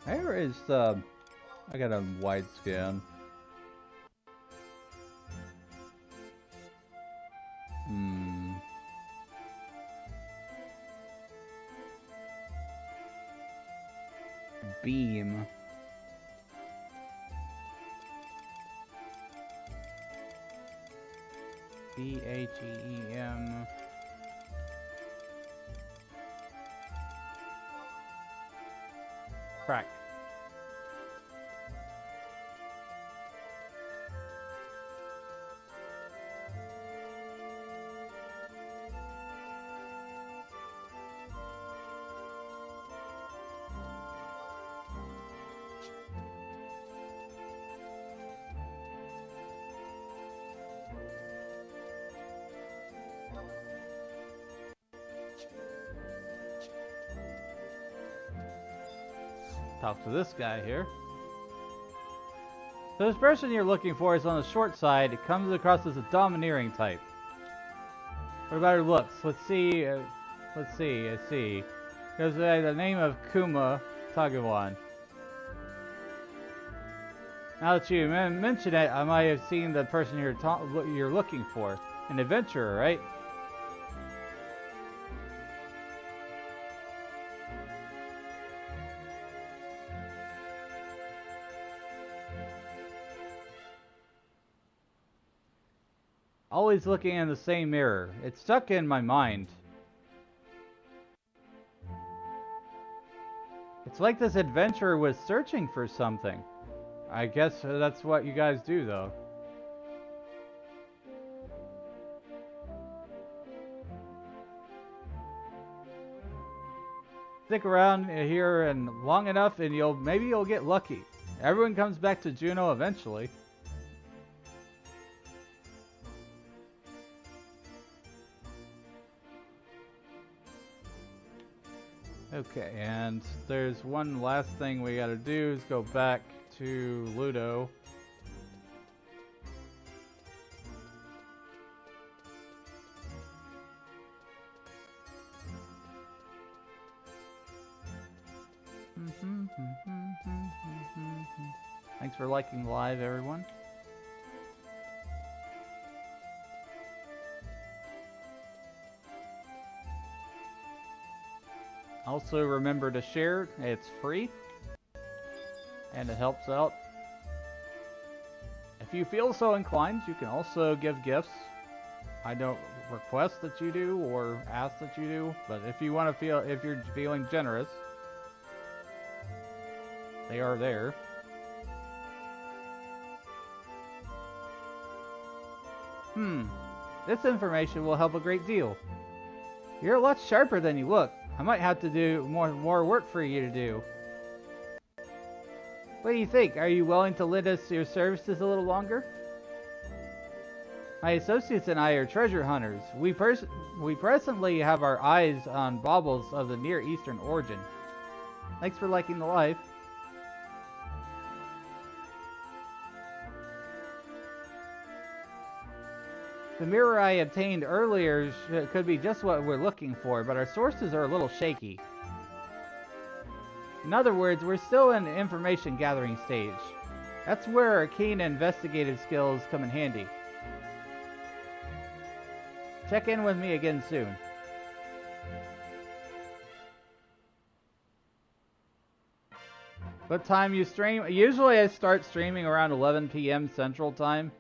Where is the... I got a wide scan. Beam. B-A-G-E-M. Crack. Talk to this guy here. So this person you're looking for is on the short side. It comes across as a domineering type. What about her looks? Let's see. I see. Goes by the name of Kuma Tagawan. Now that you mention it, I might have seen the person you're looking for. An adventurer, right? Always looking in the same mirror. It's stuck in my mind. It's like this adventurer was searching for something. I guess that's what you guys do, though. Stick around here and long enough and maybe you'll get lucky. Everyone comes back to Juno eventually. Okay, and there's one last thing we gotta do is go back to Ludo. Thanks for liking live, everyone. Also remember to share, it's free and it helps out. If you feel so inclined, you can also give gifts. I don't request that you do or ask that you do, but if you want to if you're feeling generous, they are there. This information will help a great deal. You're a lot sharper than you look. I might have to do more work for you to do. What do you think? Are you willing to lend us your services a little longer? My associates and I are treasure hunters. We presently have our eyes on baubles of the Near Eastern origin. Thanks for liking the live. The mirror I obtained earlier could be just what we're looking for, but our sources are a little shaky. In other words, we're still in the information gathering stage. That's where our keen investigative skills come in handy. Check in with me again soon. What time you stream? Usually I start streaming around 11 p.m. Central Time.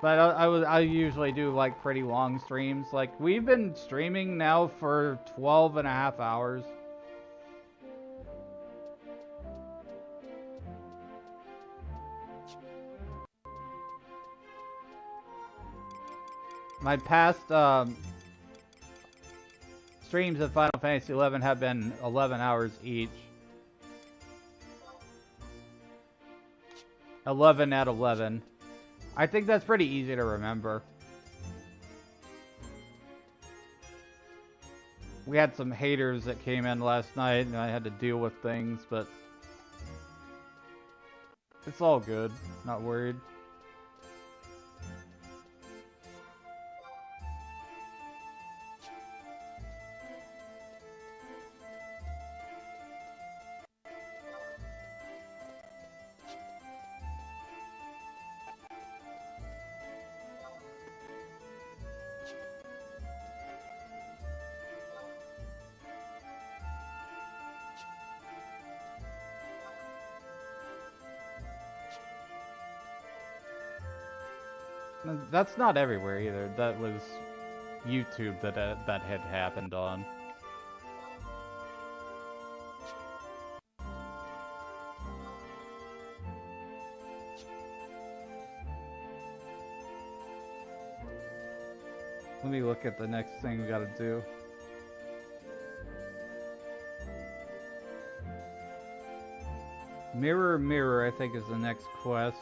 But I usually do like pretty long streams. Like we've been streaming now for 12.5 hours. My past streams of Final Fantasy XI have been 11 hours each. 11 out of 11. I think that's pretty easy to remember. We had some haters that came in last night and I had to deal with things, but it's all good. Not worried. That's not everywhere either. That was YouTube that had happened on. Let me look at the next thing we gotta do. Mirror, Mirror, I think is the next quest.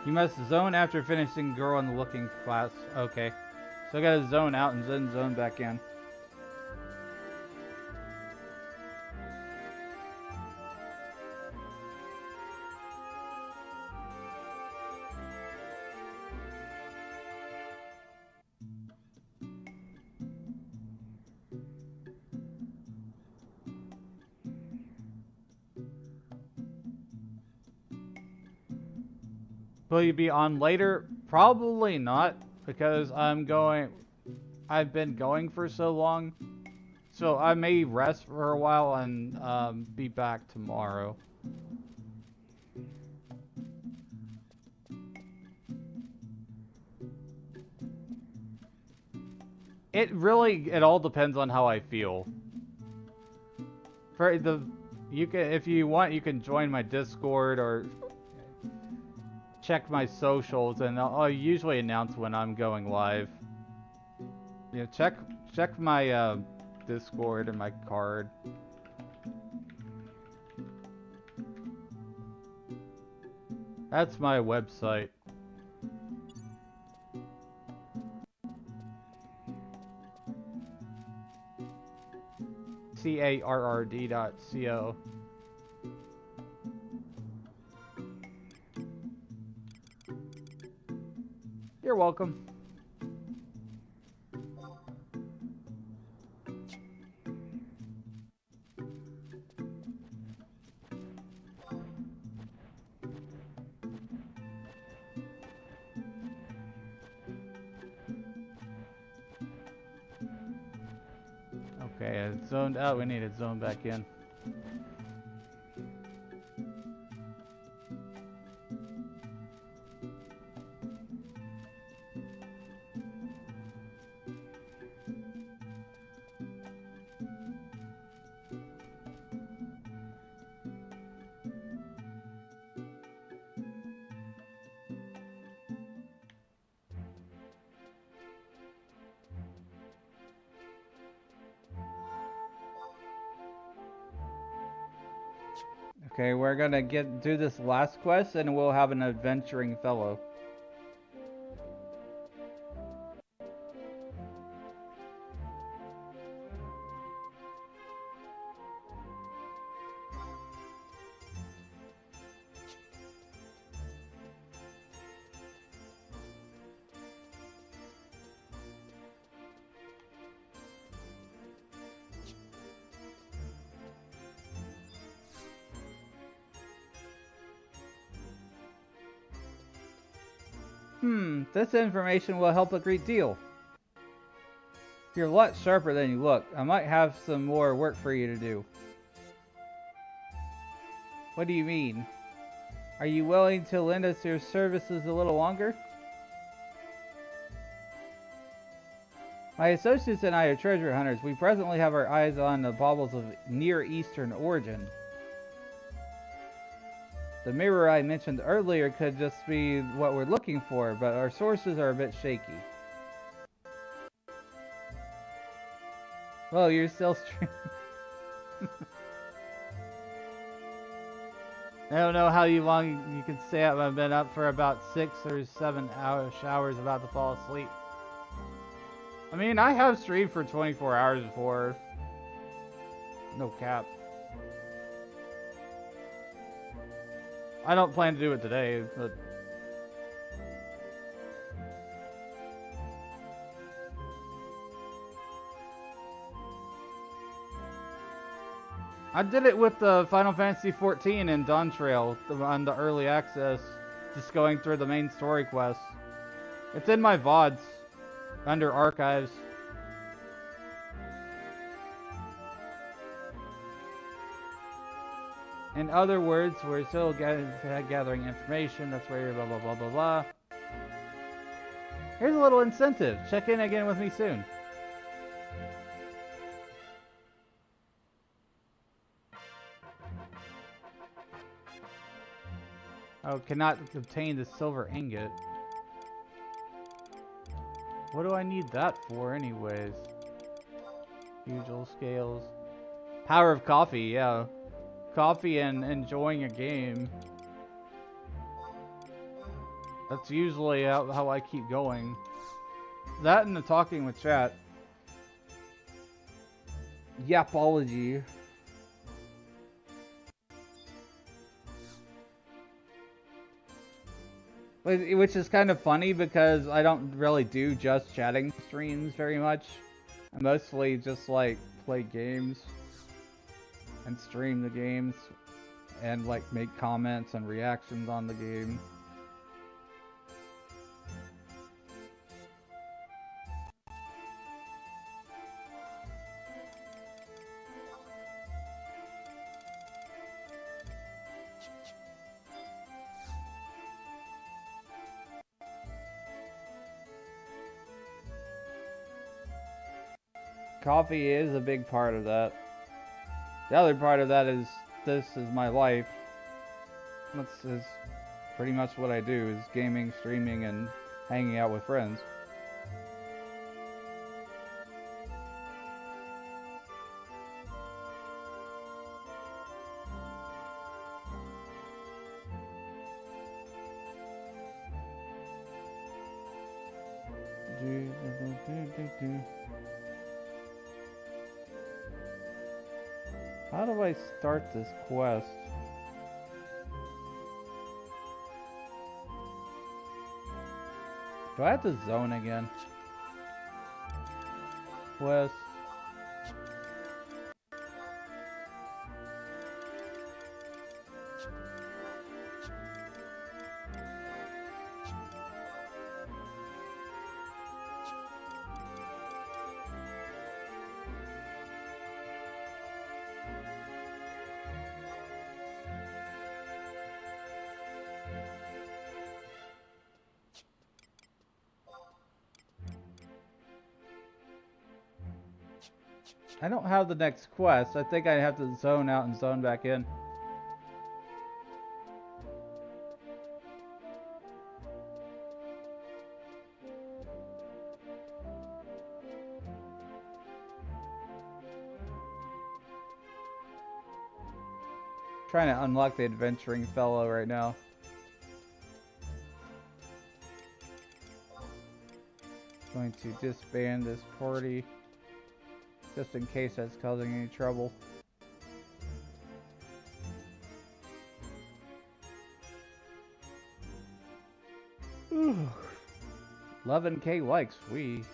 You must zone after finishing Girl in the Looking Glass. Okay. So I gotta zone out and then zone back in. Will you be on later? Probably not, because I've been going for so long. So I may rest for a while and be back tomorrow. It all depends on how I feel. If you want, you can join my Discord or check my socials, and I'll usually announce when I'm going live. Yeah, check my Discord and my card. That's my website. CARRD.co. You're welcome. Okay, it's zoned out. We need to zone back in. Okay, we're gonna do this last quest and we'll have an adventuring fellow. This information will help a great deal. You're a lot sharper than you look. I might have some more work for you to do. What do you mean? Are you willing to lend us your services a little longer? My associates and I are treasure hunters. We presently have our eyes on the baubles of Near Eastern origin. The mirror I mentioned earlier could just be what we're looking for, but our sources are a bit shaky. Well, you're still streaming. I don't know how long you can stay up. I've been up for about 6 or 7 hours about to fall asleep. I mean, I have streamed for 24 hours before. No cap. I don't plan to do it today, but... I did it with the Final Fantasy XIV and Dawn Trail on the early access, just going through the main story quests. It's in my VODs, under archives. In other words, we're still gathering information, that's where you're blah blah blah blah blah. Here's a little incentive, check in again with me soon. Oh, cannot obtain the silver ingot. What do I need that for anyways? Usual scales. Power of coffee, yeah. Coffee and enjoying a game. That's usually how I keep going. That and the talking with chat. Yapology. Which is kind of funny because I don't really do just chatting streams very much. I mostly just like play games and stream the games and like make comments and reactions on the game. Coffee is a big part of that. The other part of that is this is my life. That's pretty much what I do, is gaming, streaming, and hanging out with friends. How do I start this quest? Do I have to zone again? Quest. I don't have the next quest. I think I have to zone out and zone back in. Trying to unlock the adventuring fellow right now. Going to disband this party. Just in case that's causing any trouble. Ooh. 11K likes, we.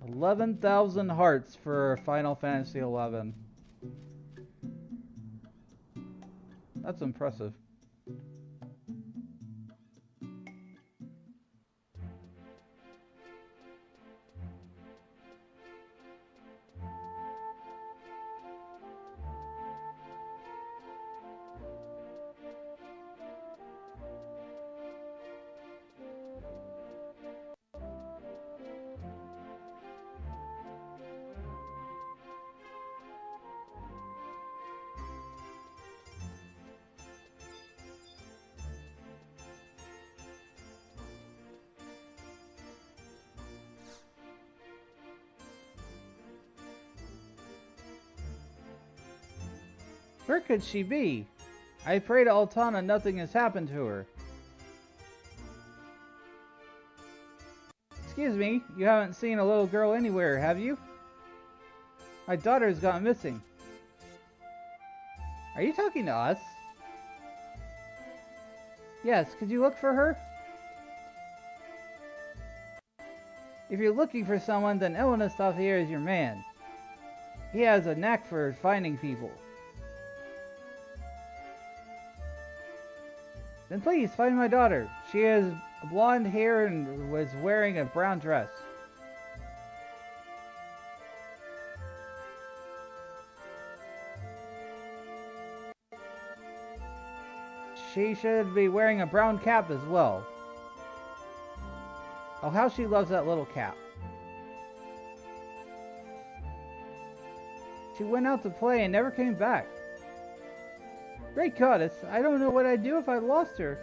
$11,000 hearts for Final Fantasy XI. That's impressive. Where could she be? I pray to Altana nothing has happened to her. Excuse me, you haven't seen a little girl anywhere, have you? My daughter's gone missing. Are you talking to us? Yes, could you look for her? If you're looking for someone, then Elenistov here is your man. He has a knack for finding people. Then please, find my daughter. She has blonde hair and was wearing a brown dress. She should be wearing a brown cap as well. Oh, how she loves that little cap. She went out to play and never came back. Great goddess, I don't know what I'd do if I lost her.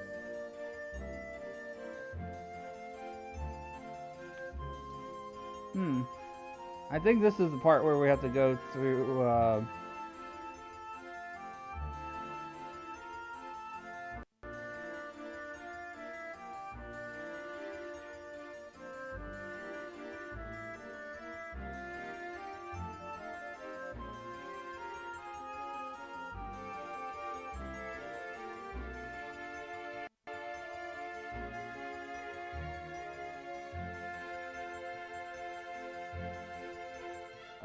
I think this is the part where we have to go through, oh,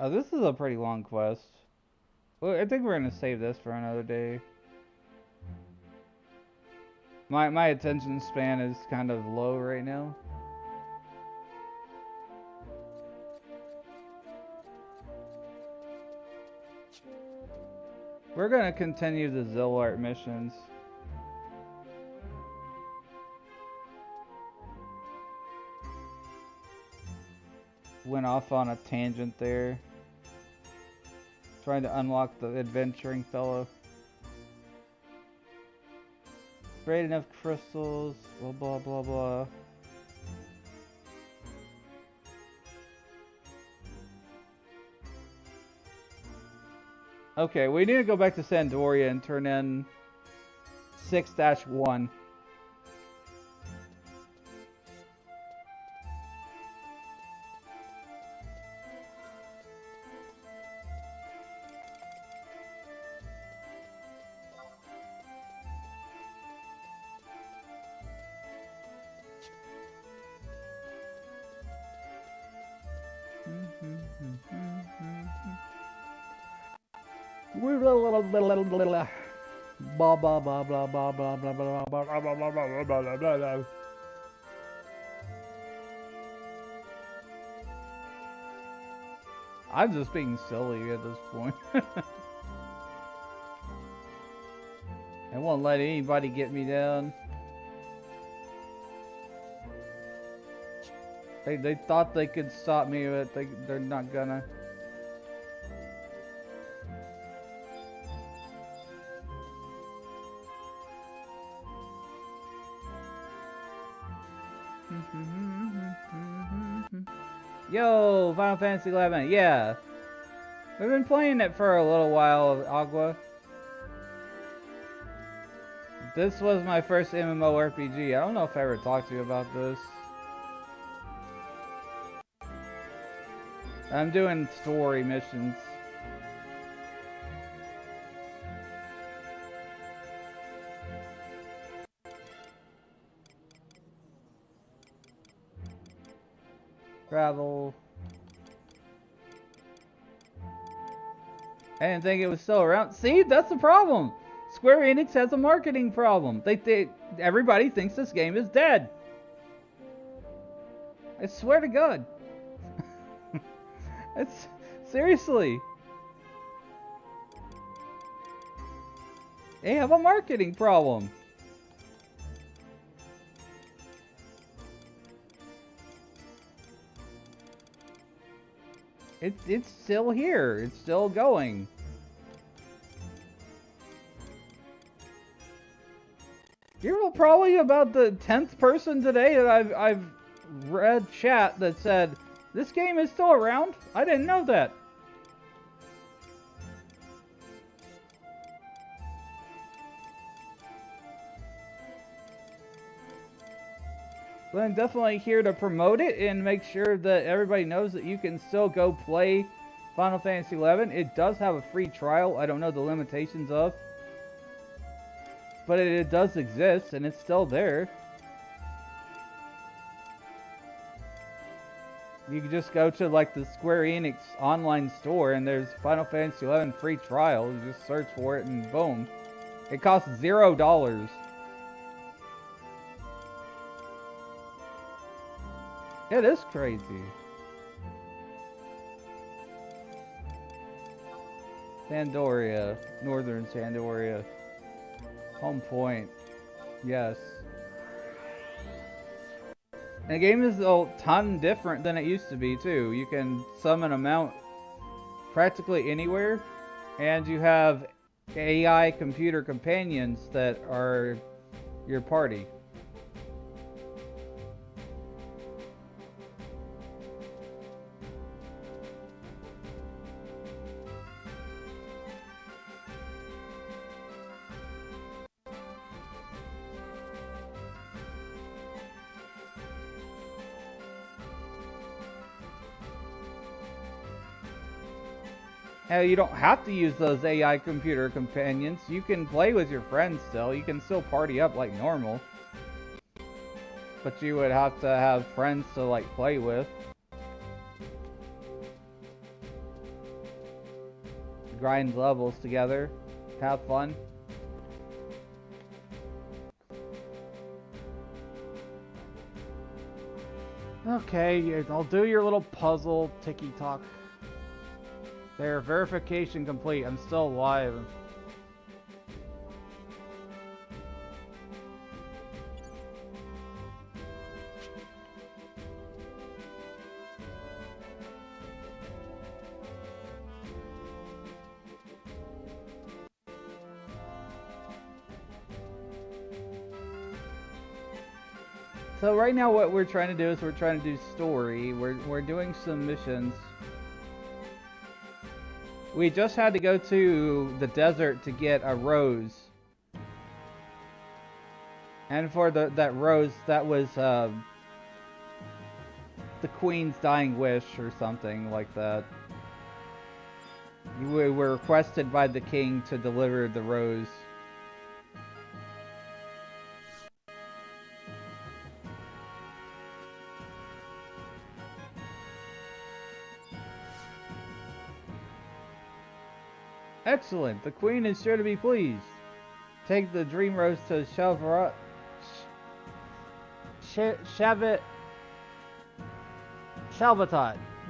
this is a pretty long quest. Well, I think we're gonna save this for another day. My attention span is kind of low right now. We're gonna continue the Zillart missions. Went off on a tangent there. Trying to unlock the adventuring fellow. Great enough crystals, blah blah blah blah. Okay, we need to go back to Sandoria and turn in 6-1. Blah blah blah blah blah blah blah blah blah blah blah blah blah. I'm just being silly at this point. I won't let anybody get me down. They thought they could stop me, but they're not gonna. Yo, Final Fantasy 11, yeah. We've been playing it for a little while, Agua. This was my first MMORPG. I don't know if I ever talked to you about this. I'm doing story missions. Travel. I didn't think it was still around. See, that's the problem. Square Enix has a marketing problem. Everybody thinks this game is dead. I swear to God. It's seriously. They have a marketing problem. It's still here. It's still going. You're probably about the 10th person today that I've read chat that said this game is still around. I didn't know that. But I'm definitely here to promote it and make sure that everybody knows that you can still go play Final Fantasy XI. It does have a free trial. I don't know the limitations of, but it does exist and it's still there. You can just go to like the Square Enix online store and there's Final Fantasy XI free trial. You just search for it and boom. It costs $0. It is crazy. Sandoria, Northern Sandoria. Home Point. Yes. And the game is a ton different than it used to be too. You can summon a mount practically anywhere, and you have AI computer companions that are your party. Hell, you don't have to use those AI computer companions. You can play with your friends still. You can still party up like normal. But you would have to have friends to like play with. Grind levels together. Have fun. Okay, I'll do your little puzzle ticky-tock. There, verification complete. I'm still alive. So right now what we're trying to do is we're trying to do story. We're doing some missions. We just had to go to the desert to get a rose. And for that rose, that was the queen's dying wish or something like that. We were requested by the king to deliver the rose. Excellent. The queen is sure to be pleased. Take the dream rose to Shalbatot,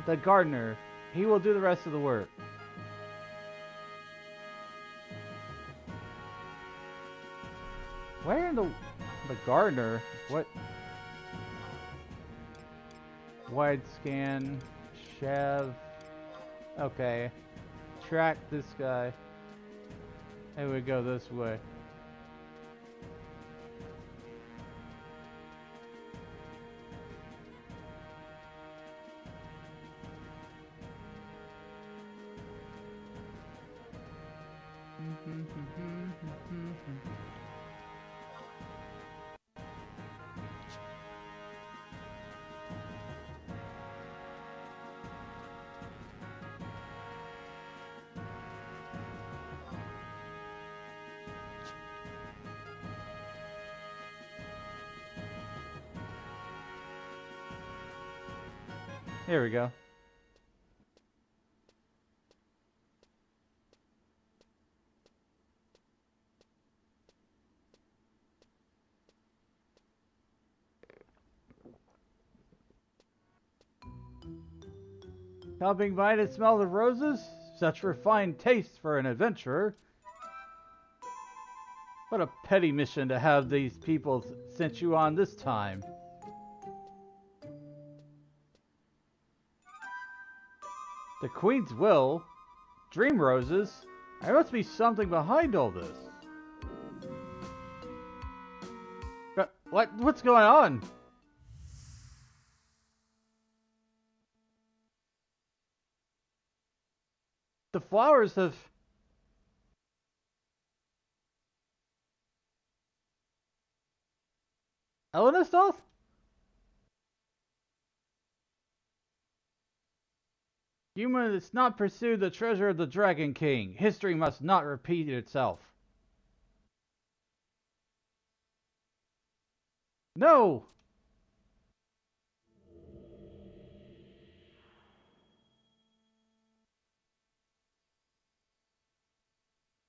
the gardener. He will do the rest of the work. Where in the gardener? What? Wide scan. Chev. Okay. Track this guy. And we go this way. Here we go. Stopping by to smell the roses? Such refined taste for an adventurer. What a petty mission to have these people sent you on this time. The Queen's will? Dream roses? There must be something behind all this. But what's going on? The flowers have... Elenastoth? Humans not pursue the treasure of the Dragon King. History must not repeat itself. No!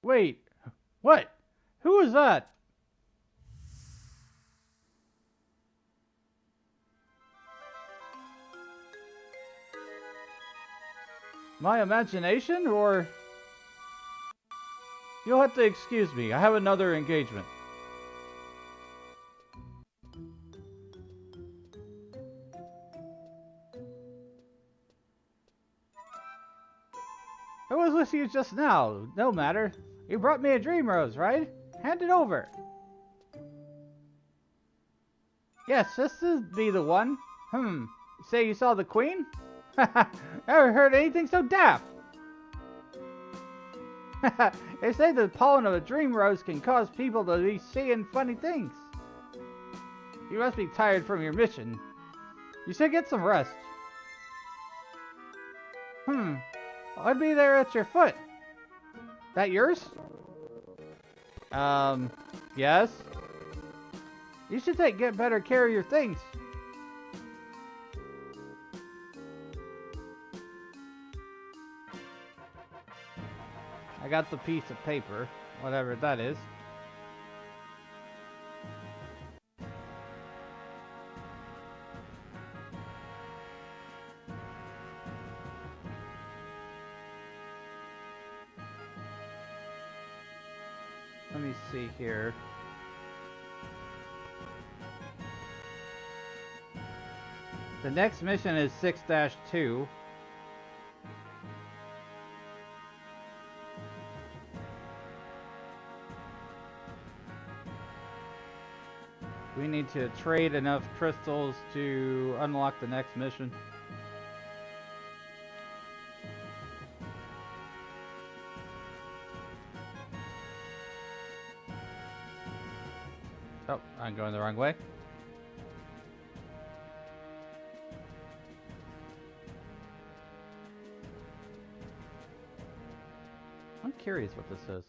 Wait, what? Who is that? My imagination, or... You'll have to excuse me, I have another engagement. I was with you just now, no matter. You brought me a dream rose, right? Hand it over. Yes, this is be the one. You say you saw the queen? Never heard anything so daft. They say the pollen of a dream rose can cause people to be seeing funny things. You must be tired from your mission. You should get some rest. I'd be there at your foot. That yours? Yes? You should get better care of your things. I got the piece of paper, whatever that is. Let me see here. The next mission is 6-2. We need to trade enough crystals to unlock the next mission. Oh, I'm going the wrong way. I'm curious what this is.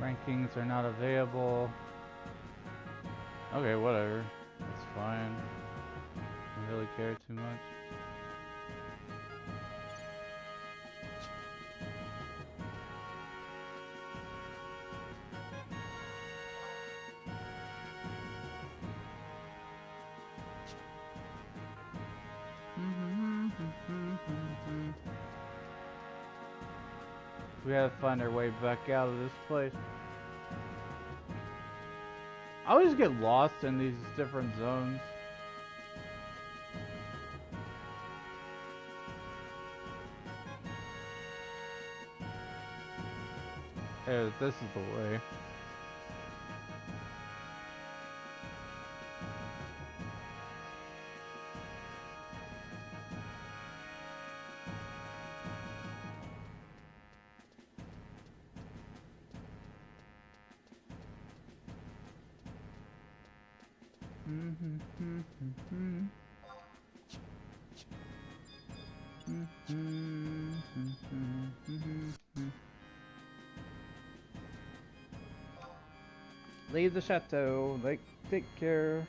Rankings are not available. Okay, whatever. That's fine. I don't really care too much. We gotta find our way back out of this place. I always get lost in these different zones. Hey, this is the way. Leave the chateau, like, take care.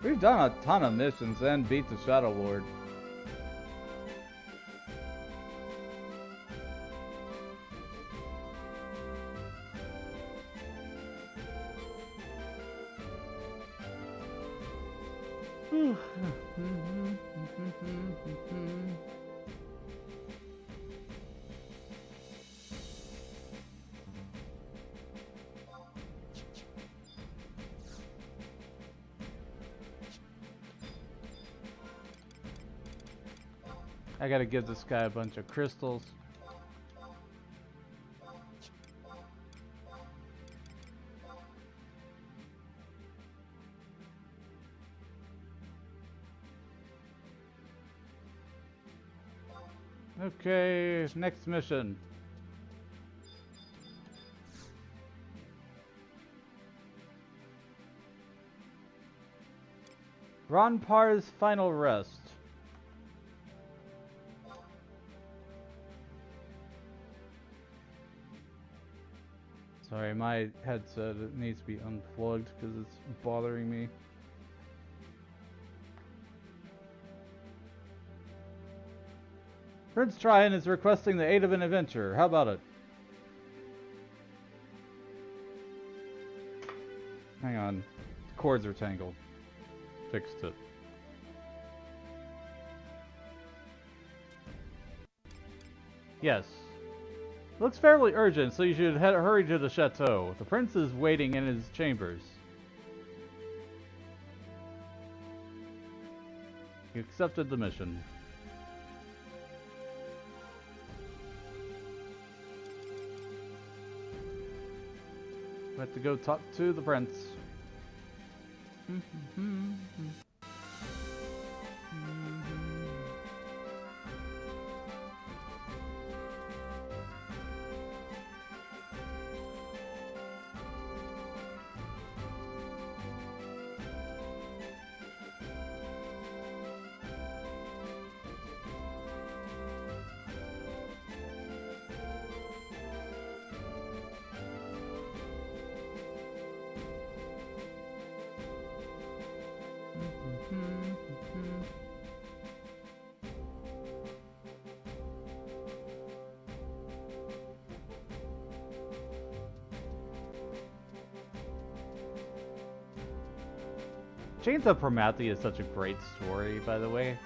We've done a ton of missions and beat the Shadow Lord. I gotta give this guy a bunch of crystals. Okay, next mission. Ronpar's final rest. Sorry, my headset needs to be unplugged because it's bothering me. Prince Tryon is requesting the aid of an adventurer. How about it? Hang on. The cords are tangled. Fixed it. Yes. Looks fairly urgent, so you should hurry to the chateau. The prince is waiting in his chambers. You accepted the mission. We have to go talk to the prince. Chains of Prometheus is such a great story, by the way.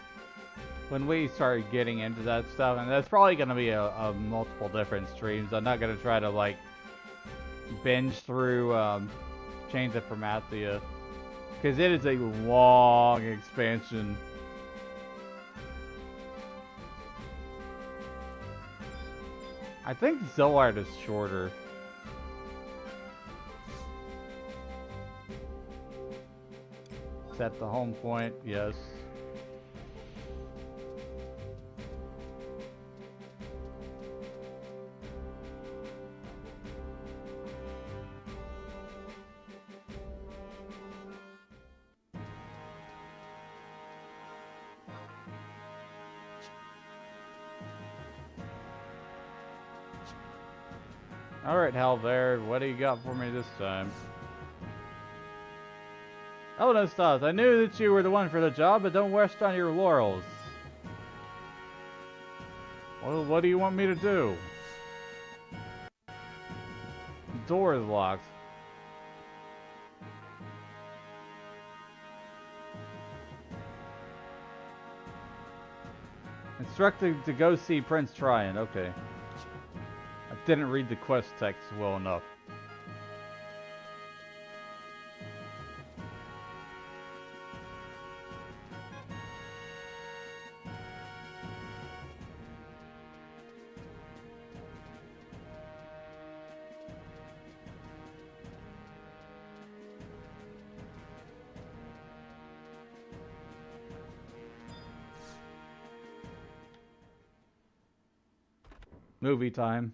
When we start getting into that stuff, and that's probably going to be a multiple different streams. I'm not going to try to like binge through Chains of Prometheus because it is a long expansion. I think Zoard is shorter. Set the home point, yes. Alright, Halvard, what do you got for me this time? Oh, no, stop. I knew that you were the one for the job, but don't rest on your laurels. Well, what do you want me to do? The door is locked. Instructed to go see Prince Tryon. Okay. I didn't read the quest text well enough. Movie time.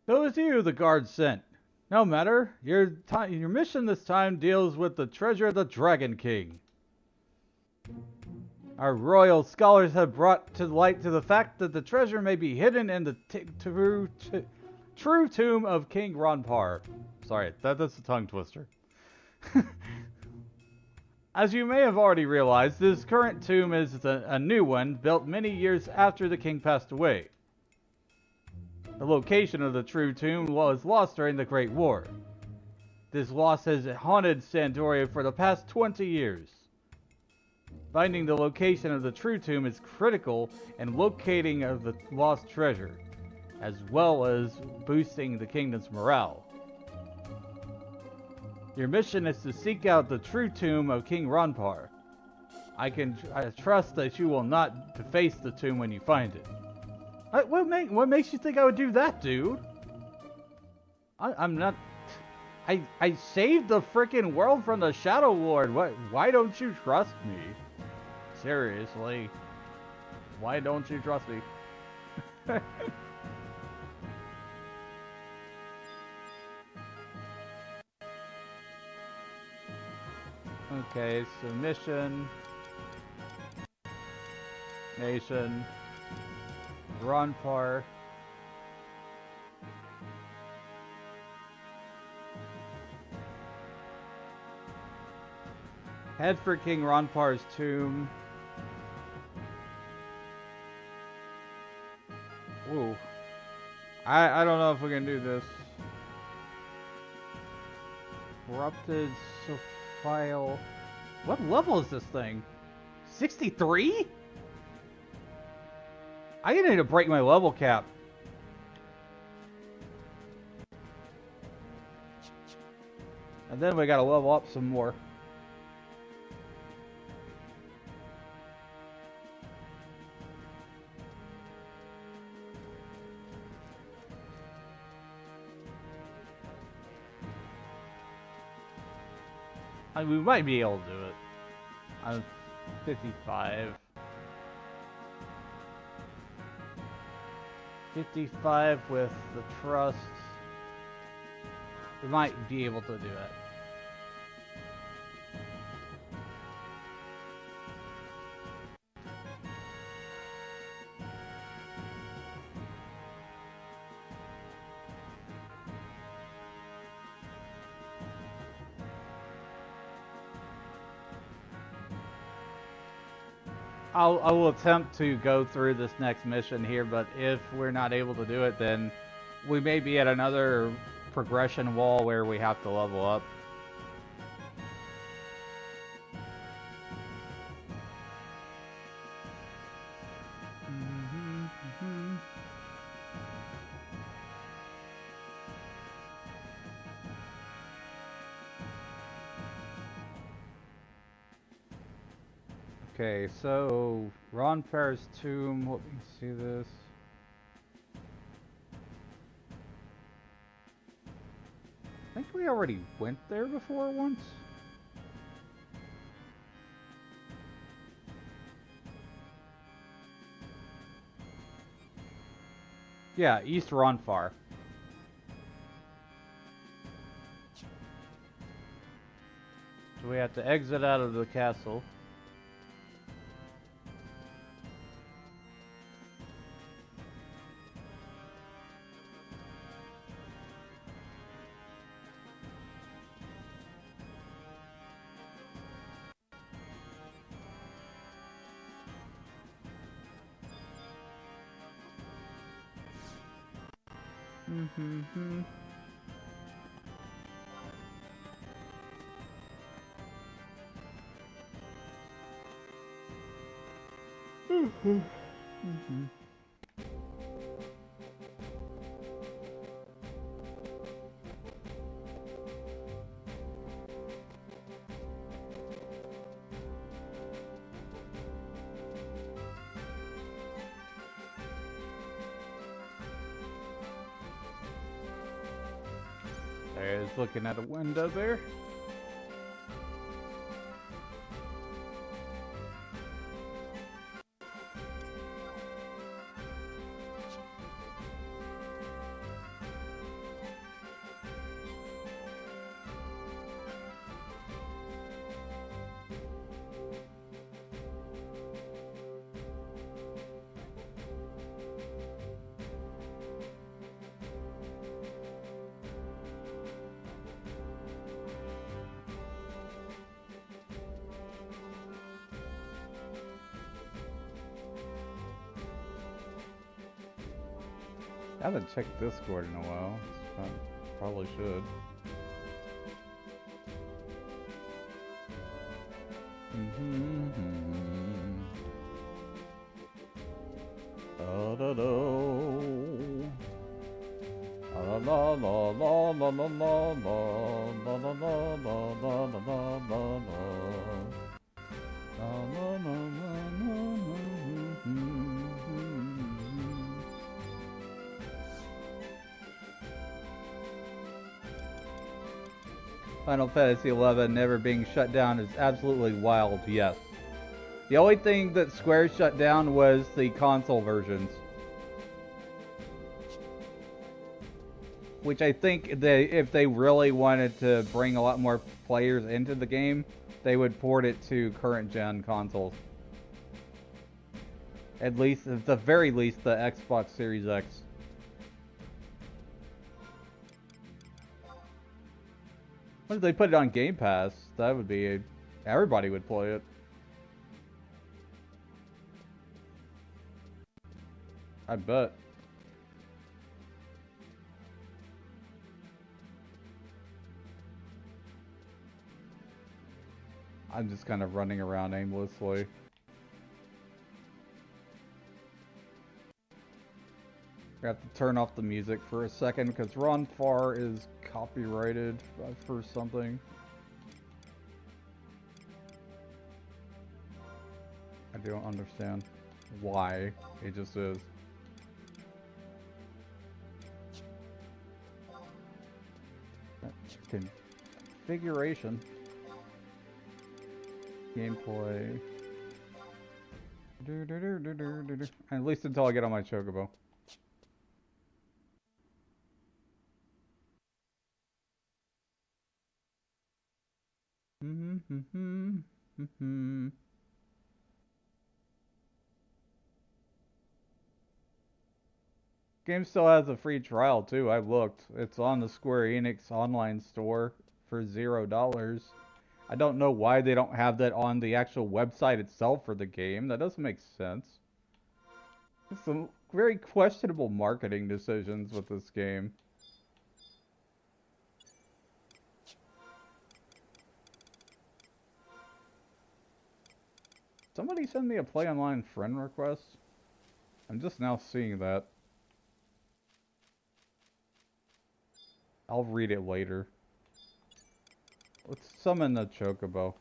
So it's you the guard sent. No matter. Your mission this time deals with the treasure of the Dragon King. Our royal scholars have brought to light to the fact that the treasure may be hidden in the true tomb of King Ronpar. Sorry, that's a tongue twister. As you may have already realized, this current tomb is a new one, built many years after the king passed away. The location of the true tomb was lost during the Great War. This loss has haunted Sandoria for the past 20 years. Finding the location of the true tomb is critical in locating of the lost treasure, as well as boosting the kingdom's morale. Your mission is to seek out the true tomb of King Ronpar. I trust that you will not deface the tomb when you find it. What makes you think I would do that, dude? I'm not... I saved the freaking world from the Shadow Lord. Why don't you trust me? Seriously. Why don't you trust me? Okay, so mission, nation, Ronpar. Head for King Ronpar's tomb. Ooh. I don't know if we can do this. Corrupted file. What level is this thing? 63? I need to break my level cap. And then we gotta level up some more. I mean, we might be able to do it. I'm 55. 55 with the trust. We might be able to do it. I will attempt to go through this next mission here, but if we're not able to do it, then we may be at another progression wall where we have to level up. Okay, so Ronpar's tomb, let me see this. I think we already went there before once. Yeah, East Ronfar. So we have to exit out of the castle. There's looking at a window there. I haven't checked Discord in a while. Probably should. Final Fantasy XI never being shut down is absolutely wild, yes. The only thing that Square shut down was the console versions. Which I think if they really wanted to bring a lot more players into the game, they would port it to current gen consoles. At least, at the very least, the Xbox Series X. What if they put it on Game Pass? That would be everybody would play it. I bet. I'm just kind of running around aimlessly. I have to turn off the music for a second because Ron Farr is copyrighted for something. I don't understand why. It just is. Configuration. Gameplay. At least until I get on my Chocobo. Game still has a free trial too. I looked. It's on the Square Enix online store for $0. I don't know why they don't have that on the actual website itself for the game. That doesn't make sense. There's some very questionable marketing decisions with this game. Somebody send me a Play Online friend request? I'm just now seeing that. I'll read it later. Let's summon the Chocobo.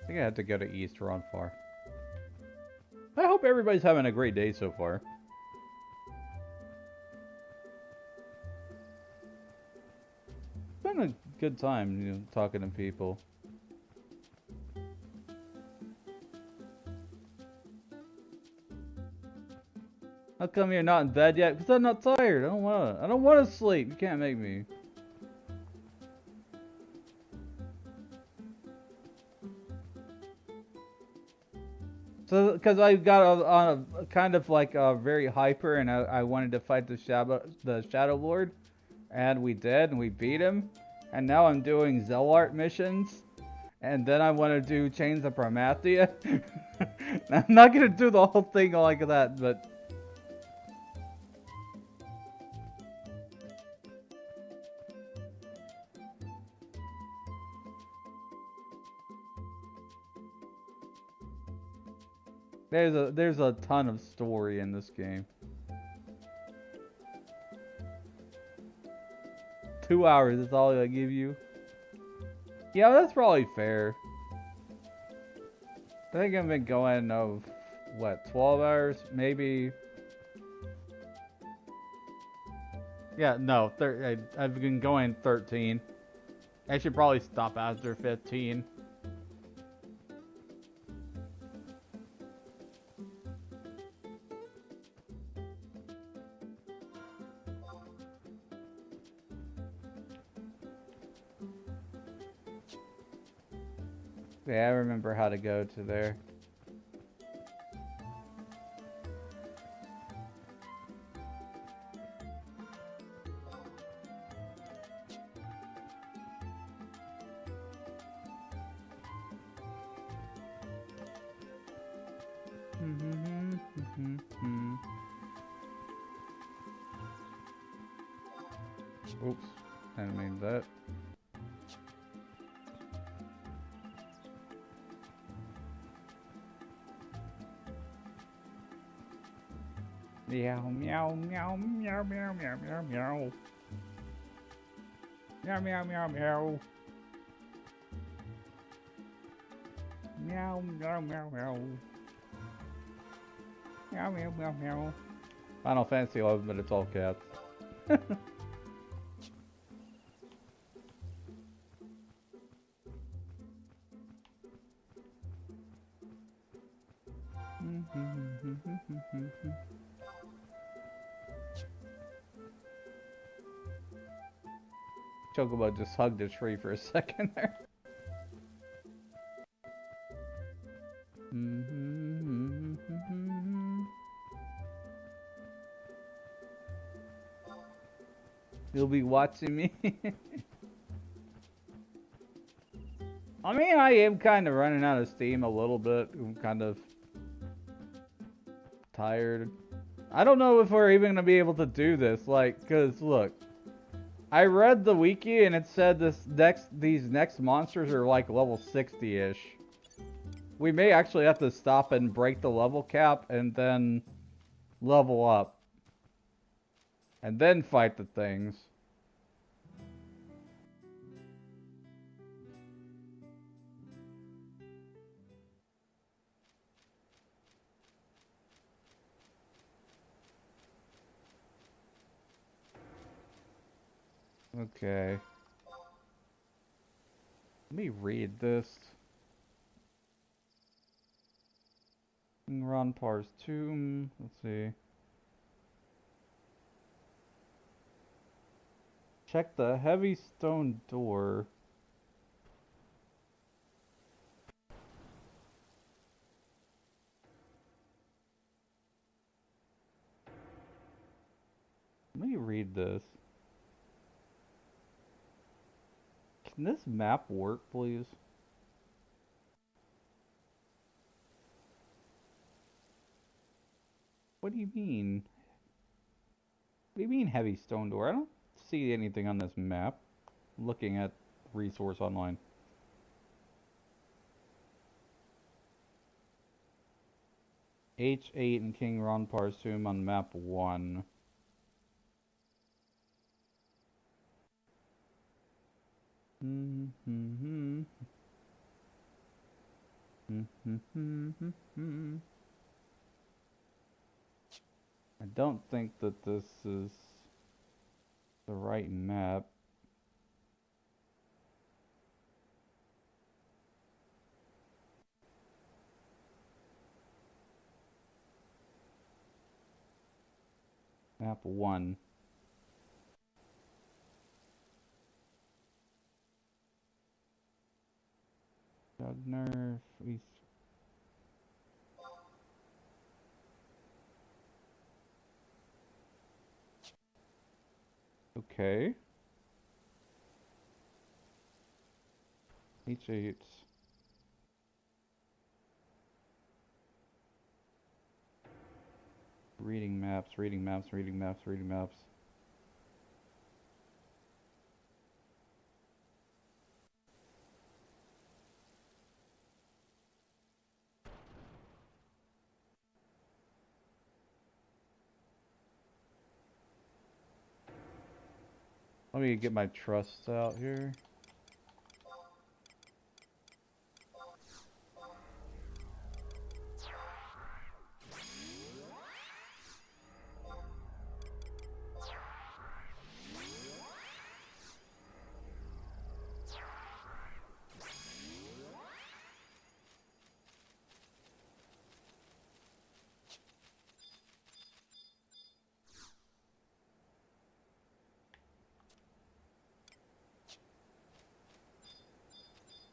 I think I had to go to East Ron Far. I hope everybody's having a great day so far. It's been a good time, you know, talking to people. How come you're not in bed yet? Because I'm not tired. I don't want to sleep. You can't make me. So, because I got on a kind of like a very hyper, and I wanted to fight the Shadow Lord, and we did, and we beat him, and now I'm doing Zelart missions, and then I want to do Chains of Promathia. I'm not gonna do the whole thing like that, but. There's a ton of story in this game. 2 hours is all I give you. Yeah, that's probably fair. I think I've been going of what, 12 hours, maybe. Yeah, no, I've been going 13. I should probably stop after 15. Yeah, I remember how to go to there. Oops, I didn't mean that. Meow, meow, meow, meow, meow, meow, meow, meow. Meow, meow, meow, meow. Meow, meow, meow, meow. Meow, meow, meow, meow. Final Fantasy 11, but it's all cats. Chocobo just hugged a tree for a second there. You'll be watching me. I mean, I am kind of running out of steam a little bit. I'm kind of tired. I don't know if we're even going to be able to do this, like, cause look, I read the wiki and it said these next monsters are like level 60-ish. We may actually have to stop and break the level cap and then level up. And then fight the things. Okay. Let me read this. Ron Parr's tomb. Let's see. Check the heavy stone door. Let me read this. Can this map work, please? What do you mean? What do you mean heavy stone door? I don't see anything on this map. Looking at resource online. H8 and King Ron Parr's tomb on map 1. I don't think that this is the right map. Map 1. Nerf, East. Okay. H8. Reading maps, reading maps, reading maps, reading maps. Let me get my trusts out here.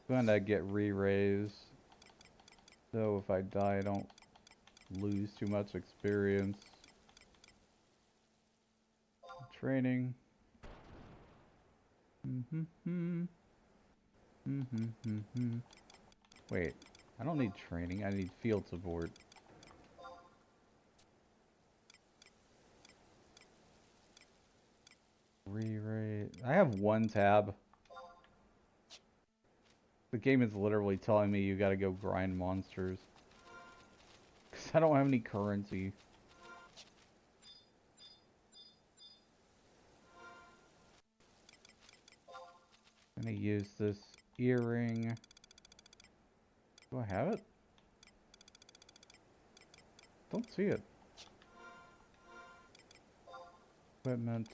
Gonna get re-raised. So if I die, I don't lose too much experience. Training. Wait, I don't need training, I need field support. Re-rate. I have one tab. The game is literally telling me you gotta go grind monsters. Because I don't have any currency. I'm gonna use this earring. Do I have it? Don't see it. Equipment.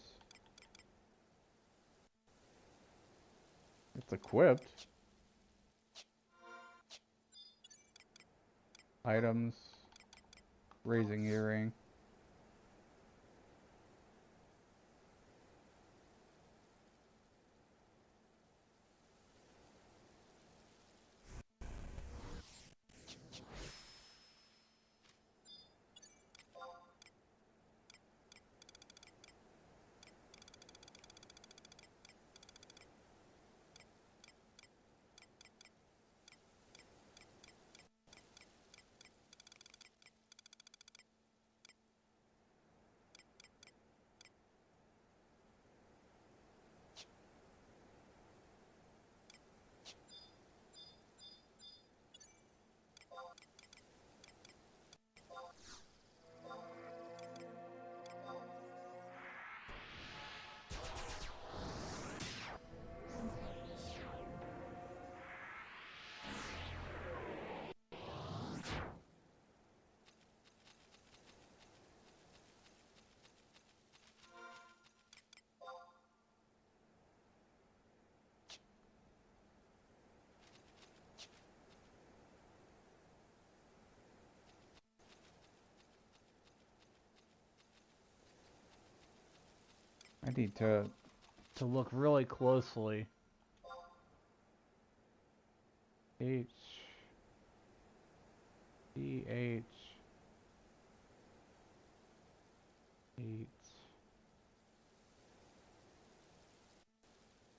It's equipped. Items. Raising earring. I need to look really closely. H E H 8.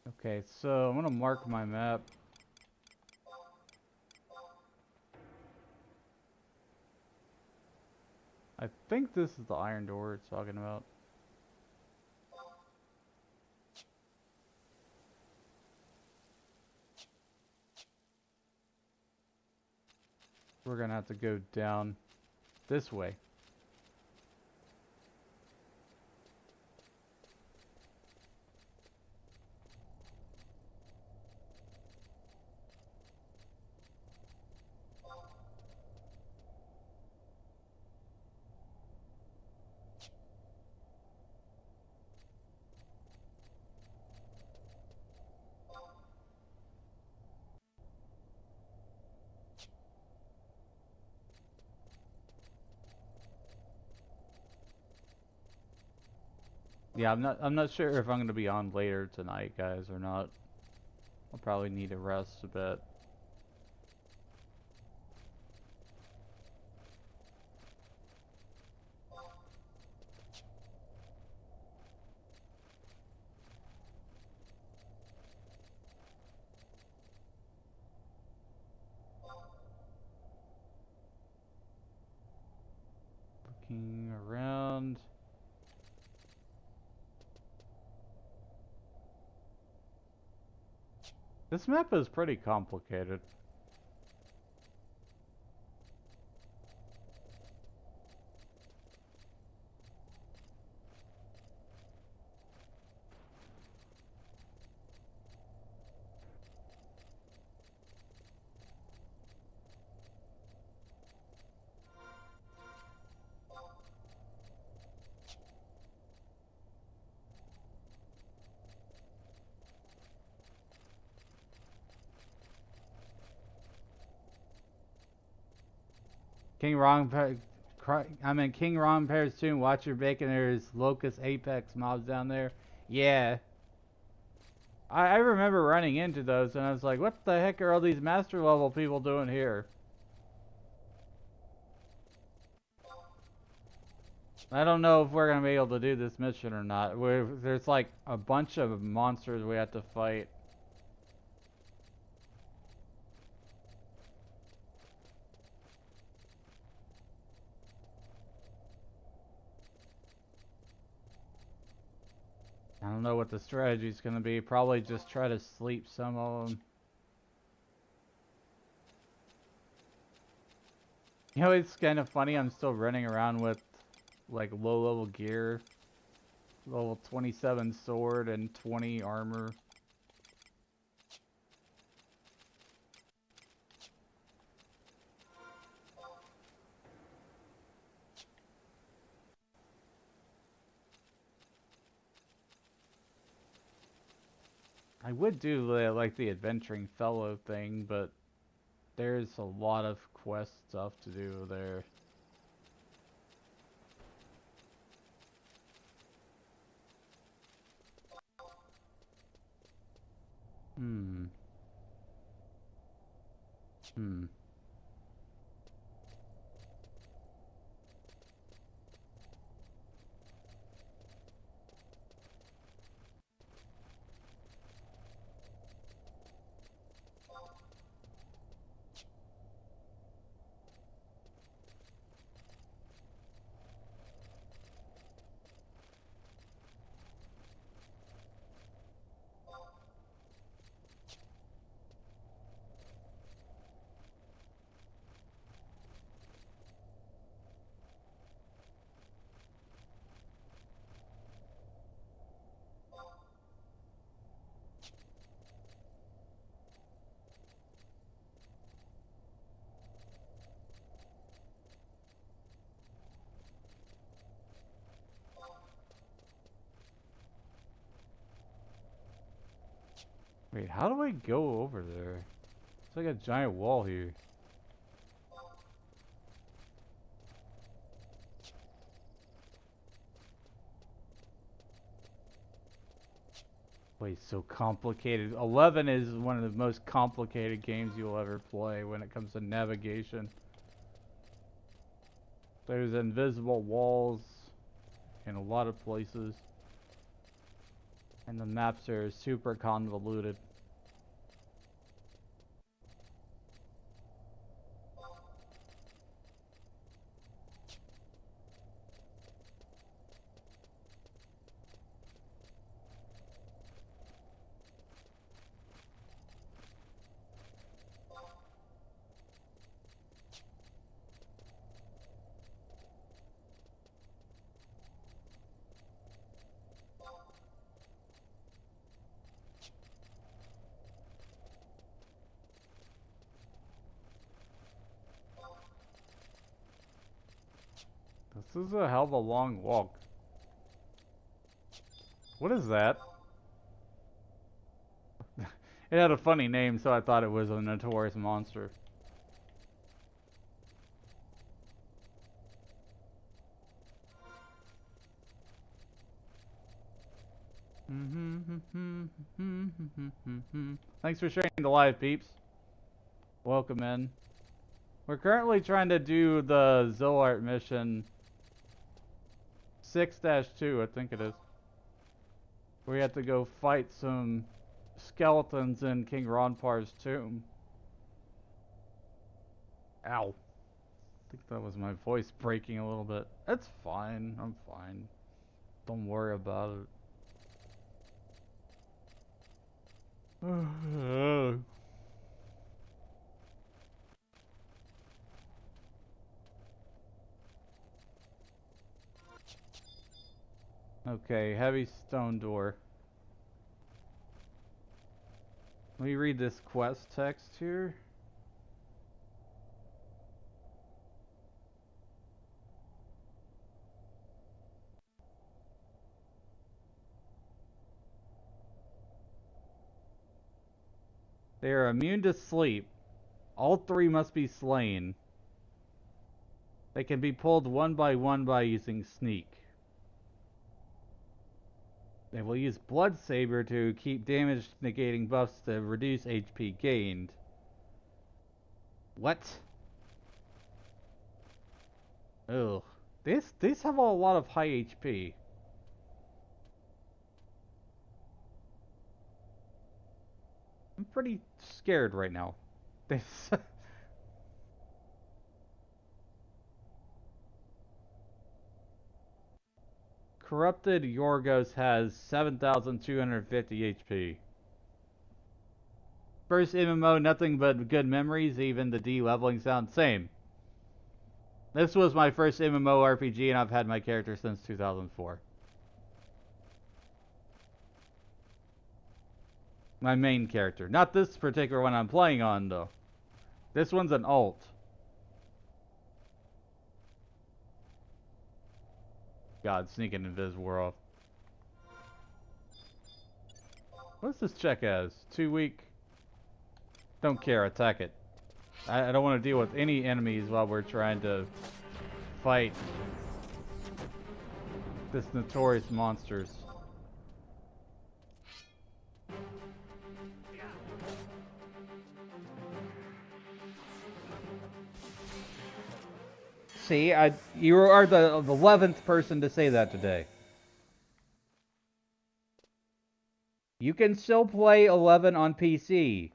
Okay, so I'm gonna mark my map. I think this is the iron door it's talking about. We're gonna have to go down this way. Yeah, I'm not sure if I'm gonna be on later tonight, guys, or not. I'll probably need to rest a bit. Looking around. This map is pretty complicated. I'm in King Ron Pair's tomb. Watch your bacon. There's Locust Apex mobs down there. Yeah. I remember running into those and I was like, what the heck are all these master level people doing here? I don't know if we're gonna be able to do this mission or not. There's like a bunch of monsters we have to fight. I don't know what the strategy's gonna be. Probably just try to sleep some of them. You know, it's kind of funny. I'm still running around with like low level gear, level 27 sword and 20 armor. I would do like the adventuring fellow thing, but there's a lot of quest stuff to do there. Hmm. Hmm. Wait, how do I go over there? It's like a giant wall here. Wait, so complicated. 11 is one of the most complicated games you'll ever play when it comes to navigation. There's invisible walls in a lot of places. And the maps are super convoluted. This is a hell of a long walk. What is that? It had a funny name, so I thought it was a notorious monster. Thanks for sharing the live, peeps. Welcome in. We're currently trying to do the Zillart mission 6-2, I think it is. We have to go fight some skeletons in King Ronpar's tomb. Ow. I think that was my voice breaking a little bit. It's fine. I'm fine. Don't worry about it. Okay, heavy stone door. Let me read this quest text here. They are immune to sleep. All three must be slain. They can be pulled one by using sneak. They will use Blood Saber to keep damage negating buffs to reduce HP gained. What? Ugh. These have a lot of high HP. I'm pretty scared right now. This Corrupted Yorgos has 7,250 HP. First MMO, nothing but good memories, even the de-leveling sound same. This was my first MMORPG and I've had my character since 2004. My main character. Not this particular one I'm playing on though. This one's an alt. God, sneaking invis world. What's this check as? 2 week? Don't care, attack it. I don't want to deal with any enemies while we're trying to fight this notorious monsters. See, you are the 11th person to say that today. You can still play 11 on PC.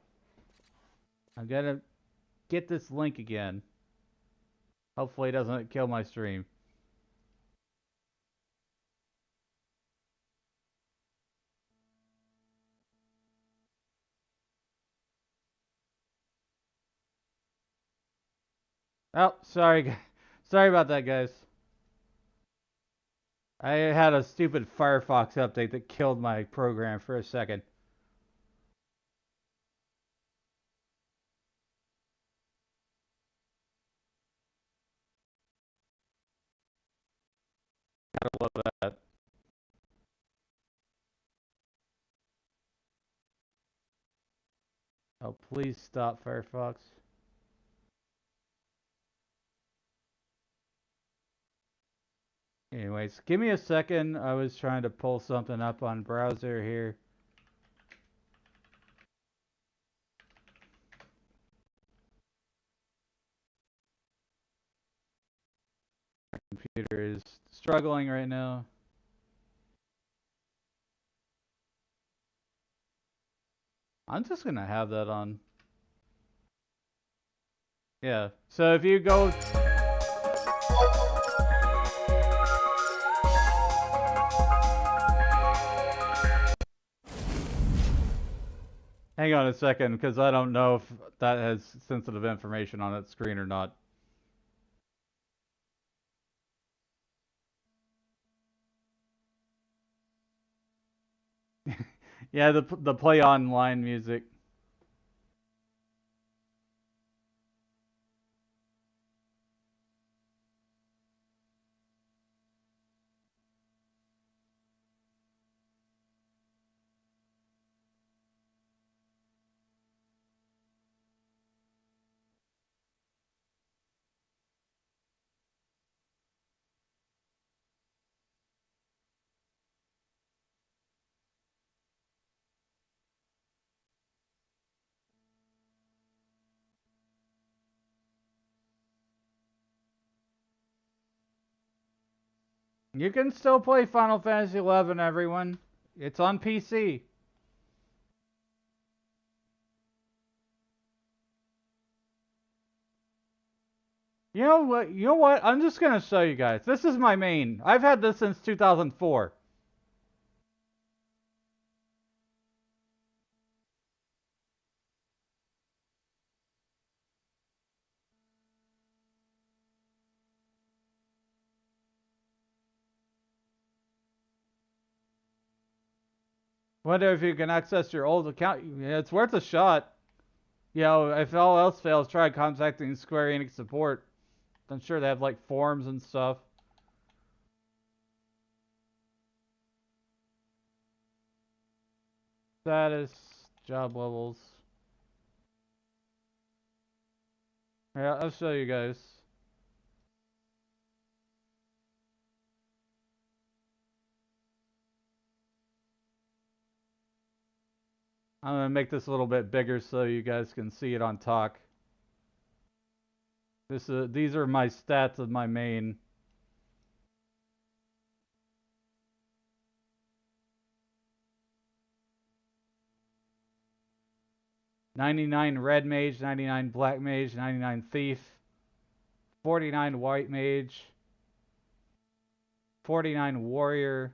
I'm gonna get this link again. Hopefully it doesn't kill my stream. Oh, sorry. Sorry about that, guys. I had a stupid Firefox update that killed my program for a second. Gotta love that. Oh, please stop, Firefox. Anyways, give me a second. I was trying to pull something up on browser here. My computer is struggling right now. I'm just gonna have that on. Yeah. So if you go... Hang on a second, because I don't know if that has sensitive information on its screen or not. Yeah, the play online music. You can still play Final Fantasy XI, everyone. It's on PC. You know what? You know what? I'm just gonna show you guys. This is my main. I've had this since 2004. Wonder if you can access your old account. Yeah, it's worth a shot. You know, if all else fails, try contacting Square Enix support. I'm sure they have like forums and stuff. Status, job levels. Yeah, I'll show you guys. I'm gonna make this a little bit bigger so you guys can see it on talk. These are my stats of my main. $99 red mage, $99 black mage, $99 thief, $49 white mage, $49 warrior,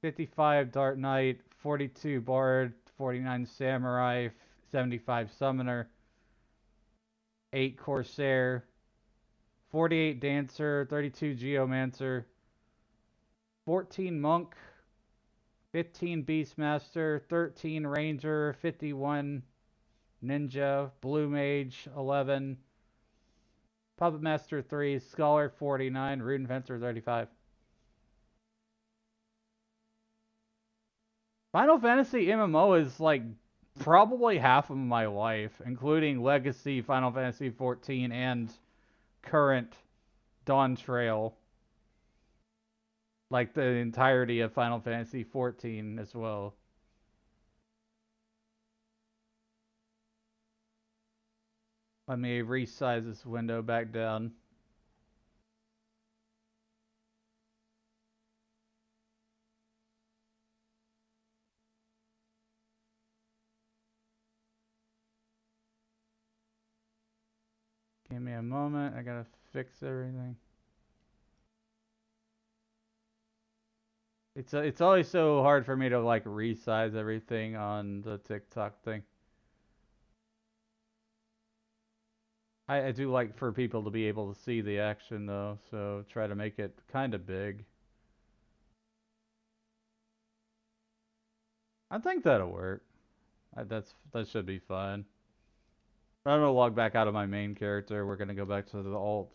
$55 dark knight, $42 bard, $49 samurai, $75 summoner, $8 corsair, $48 dancer, $32 geomancer, $14 monk, $15 beastmaster, $13 ranger, $51 ninja, blue mage, $11, puppet master 3, scholar 49, rune fencer 35. Final Fantasy MMO is like probably half of my life, including Legacy, Final Fantasy 14, and current Dawn Trail. Like the entirety of Final Fantasy 14 as well. Let me resize this window back down. Give me a moment, I gotta fix everything. It's always so hard for me to like resize everything on the TikTok thing. I do like for people to be able to see the action though, so try to make it kind of big. I think that'll work. That should be fine. I'm gonna log back out of my main character. We're gonna go back to the alt.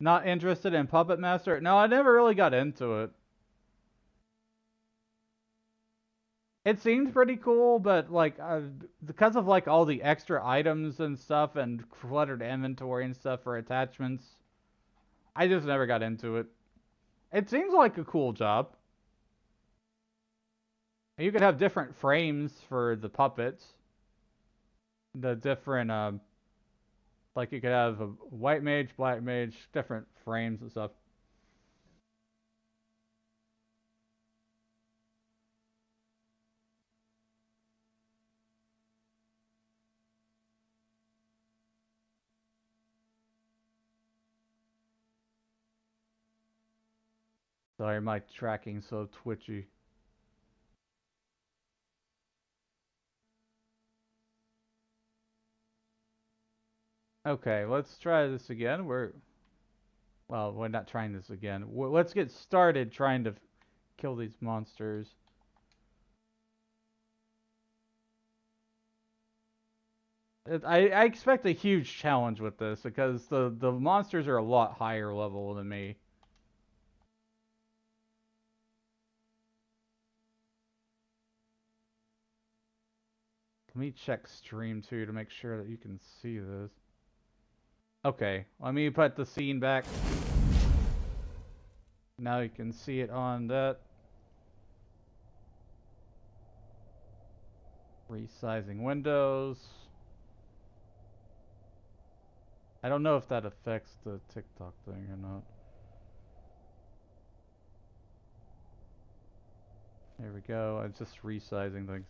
Not interested in Puppet Master? No, I never really got into it. It seems pretty cool, but like because of like all the extra items and stuff and cluttered inventory and stuff for attachments, I just never got into it. It seems like a cool job. You could have different frames for the puppets. The different like you could have a white mage, black mage, different frames and stuff. Sorry, my tracking's so twitchy. Okay, let's try this again. Well, we're not trying this again. Let's get started trying to kill these monsters. I expect a huge challenge with this because the monsters are a lot higher level than me. Let me check stream too to make sure that you can see this. Okay, let me put the scene back. Now you can see it on that. Resizing windows. I don't know if that affects the TikTok thing or not. There we go. I'm just resizing things.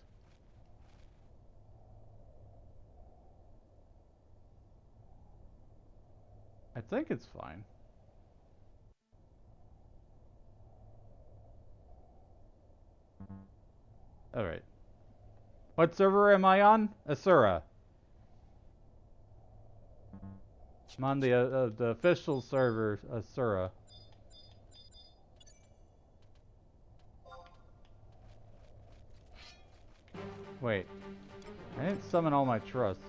I think it's fine. Alright. What server am I on? Asura. I'm on the official server, Asura. Wait. I didn't summon all my trusts.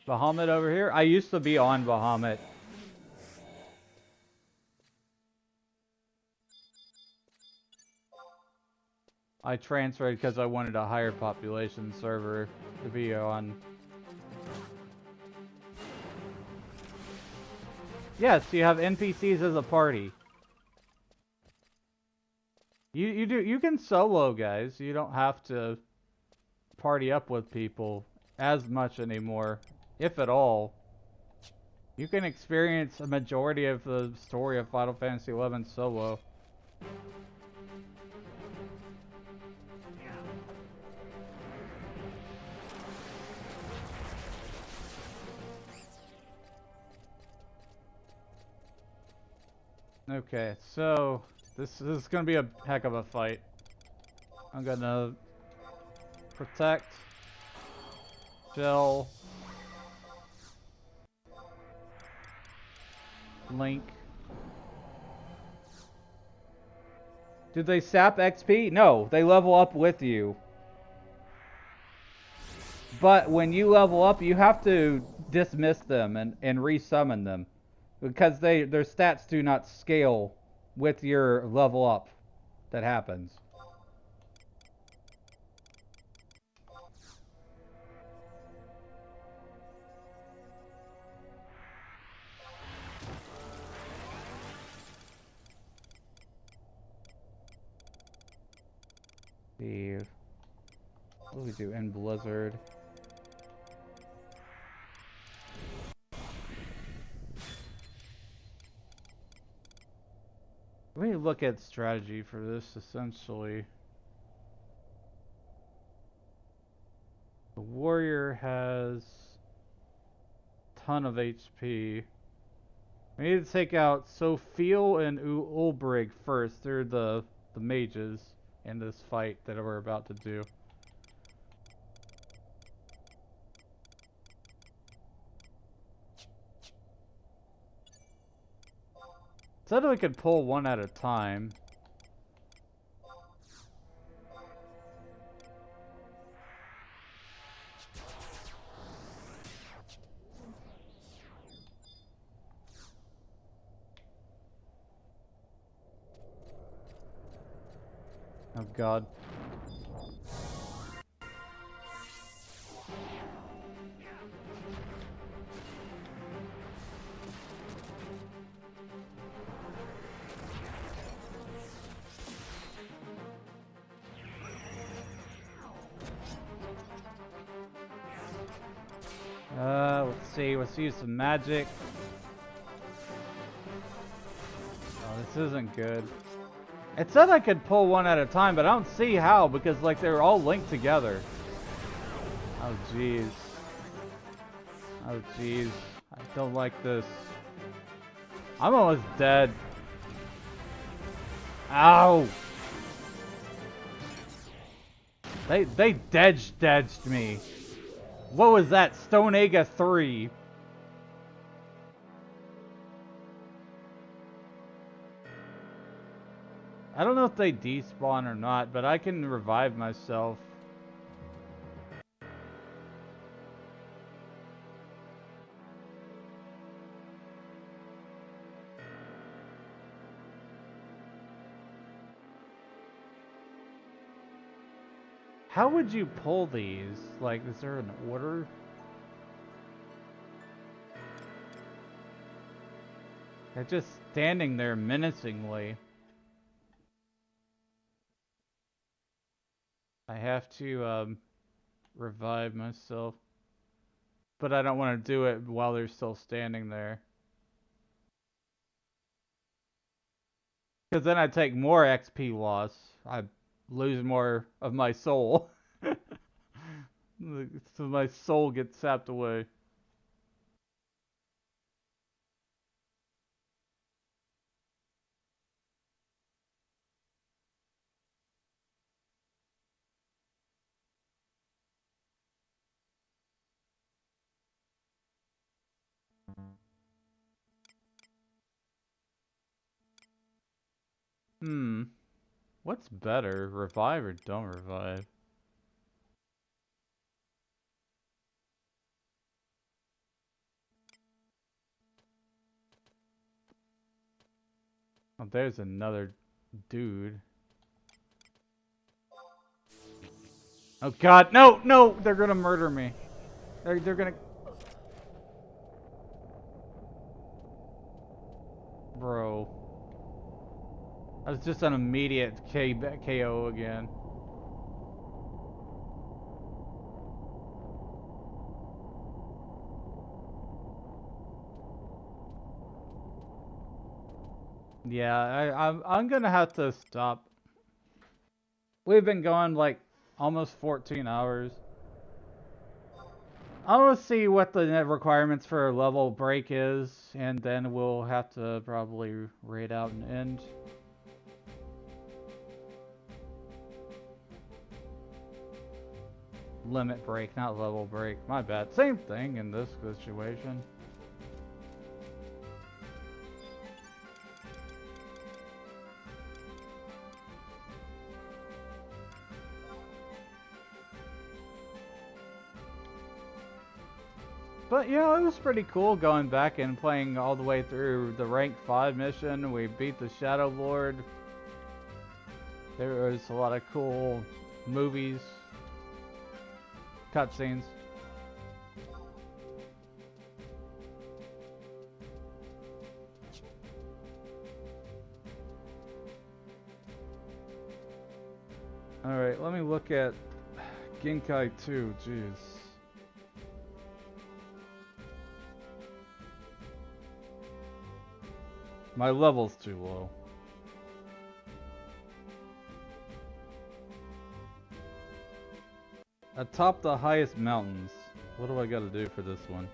Bahamut over here? I used to be on Bahamut. I transferred because I wanted a higher population server to be on. Yes, you have NPCs as a party. You can solo, guys. You don't have to party up with people as much anymore, if at all. You can experience a majority of the story of Final Fantasy XI solo. Okay, so this is gonna be a heck of a fight. I'm gonna protect, Shell, Link. Did they sap XP? No, they level up with you. But when you level up, you have to dismiss them and resummon them. Because their stats do not scale with your level up that happens. Steve. What do we do in Blizzard? Let me look at strategy for this, essentially. The warrior has a ton of HP. We need to take out Sophia and Ulbrig first. They're the mages in this fight that we're about to do. Said we could pull one at a time. Oh God. Let's see. Let's use some magic. Oh, this isn't good. It said I could pull one at a time, but I don't see how because like they're all linked together. Oh jeez. Oh jeez. I don't like this. I'm almost dead. Ow! They dedged me. What was that? Stonega 3. I don't know if they despawn or not, but I can revive myself. How would you pull these? Like, is there an order? They're just standing there menacingly. I have to, revive myself. But I don't want to do it while they're still standing there. Because then I take more XP loss. I lose more of my soul. So my soul gets sapped away. What's better, revive or don't revive? Oh, there's another dude. Oh god, no, no! They're gonna murder me. They're gonna... Bro. That was just an immediate KO again. Yeah, I'm gonna have to stop. We've been going like almost 14 hours. I want to see what the net requirements for a level break is, and then we'll have to probably raid out and end. Limit break, not level break. My bad. Same thing in this situation. But yeah, it was pretty cool going back and playing all the way through the rank 5 mission. We beat the Shadow Lord. There was a lot of cool movies, cutscenes. Alright, let me look at Genkai 2, jeez. My level's too low. Atop the highest mountains. What do I gotta do for this one?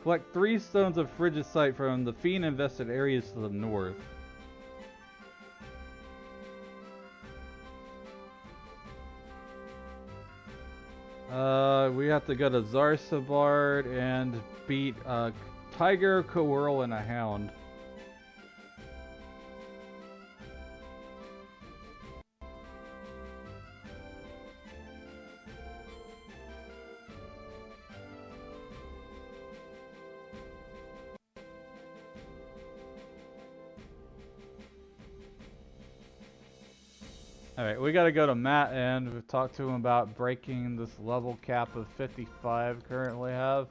Collect 3 stones of Frigicite from the fiend-infested areas to the north. We have to go to Zarsabard and beat a tiger, Coeurl, and a hound. Alright, we gotta go to Matt and we've talked to him about breaking this level cap of 55 currently have.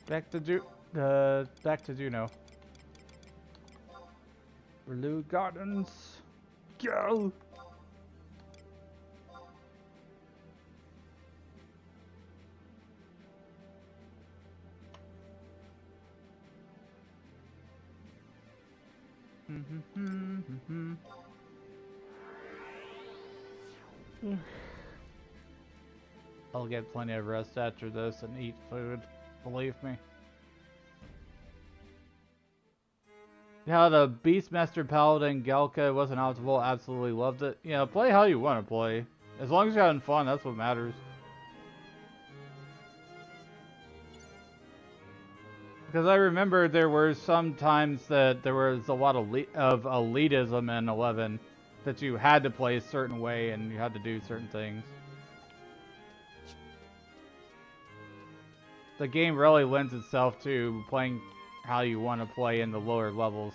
Back to Juno. Blue Gardens. Go! I'll get plenty of rest after this and eat food. Believe me. How the Beastmaster Paladin Galka wasn't optimal, absolutely loved it. Yeah, play how you want to play. As long as you're having fun, that's what matters. Because I remember there were some times that there was a lot of elitism in 11. That you had to play a certain way and you had to do certain things. The game really lends itself to playing how you want to play in the lower levels.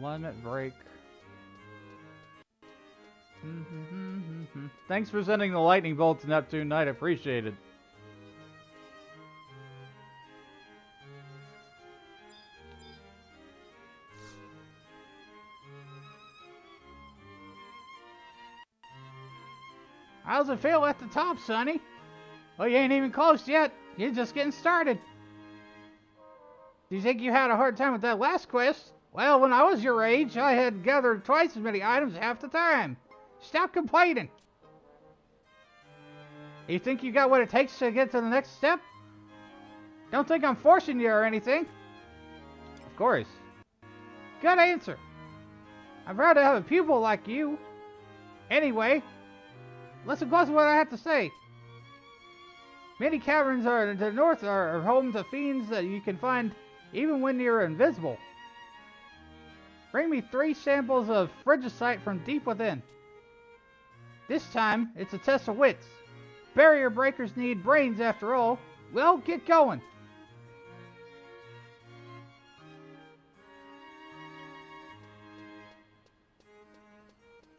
Limit break. Thanks for sending the lightning bolt to Neptune Knight. Appreciate it. How's it feel at the top, Sonny? Well, you ain't even close yet. You're just getting started. Do you think you had a hard time with that last quest? Well, when I was your age, I had gathered twice as many items half the time. Stop complaining. You think you got what it takes to get to the next step? Don't think I'm forcing you or anything. Of course. Good answer. I'm proud to have a pupil like you. Anyway, listen close to what I have to say. Many caverns to the north are home to fiends that you can find even when you're invisible. Bring me 3 samples of frigicite from deep within. This time, it's a test of wits. Barrier breakers need brains after all. Well, get going.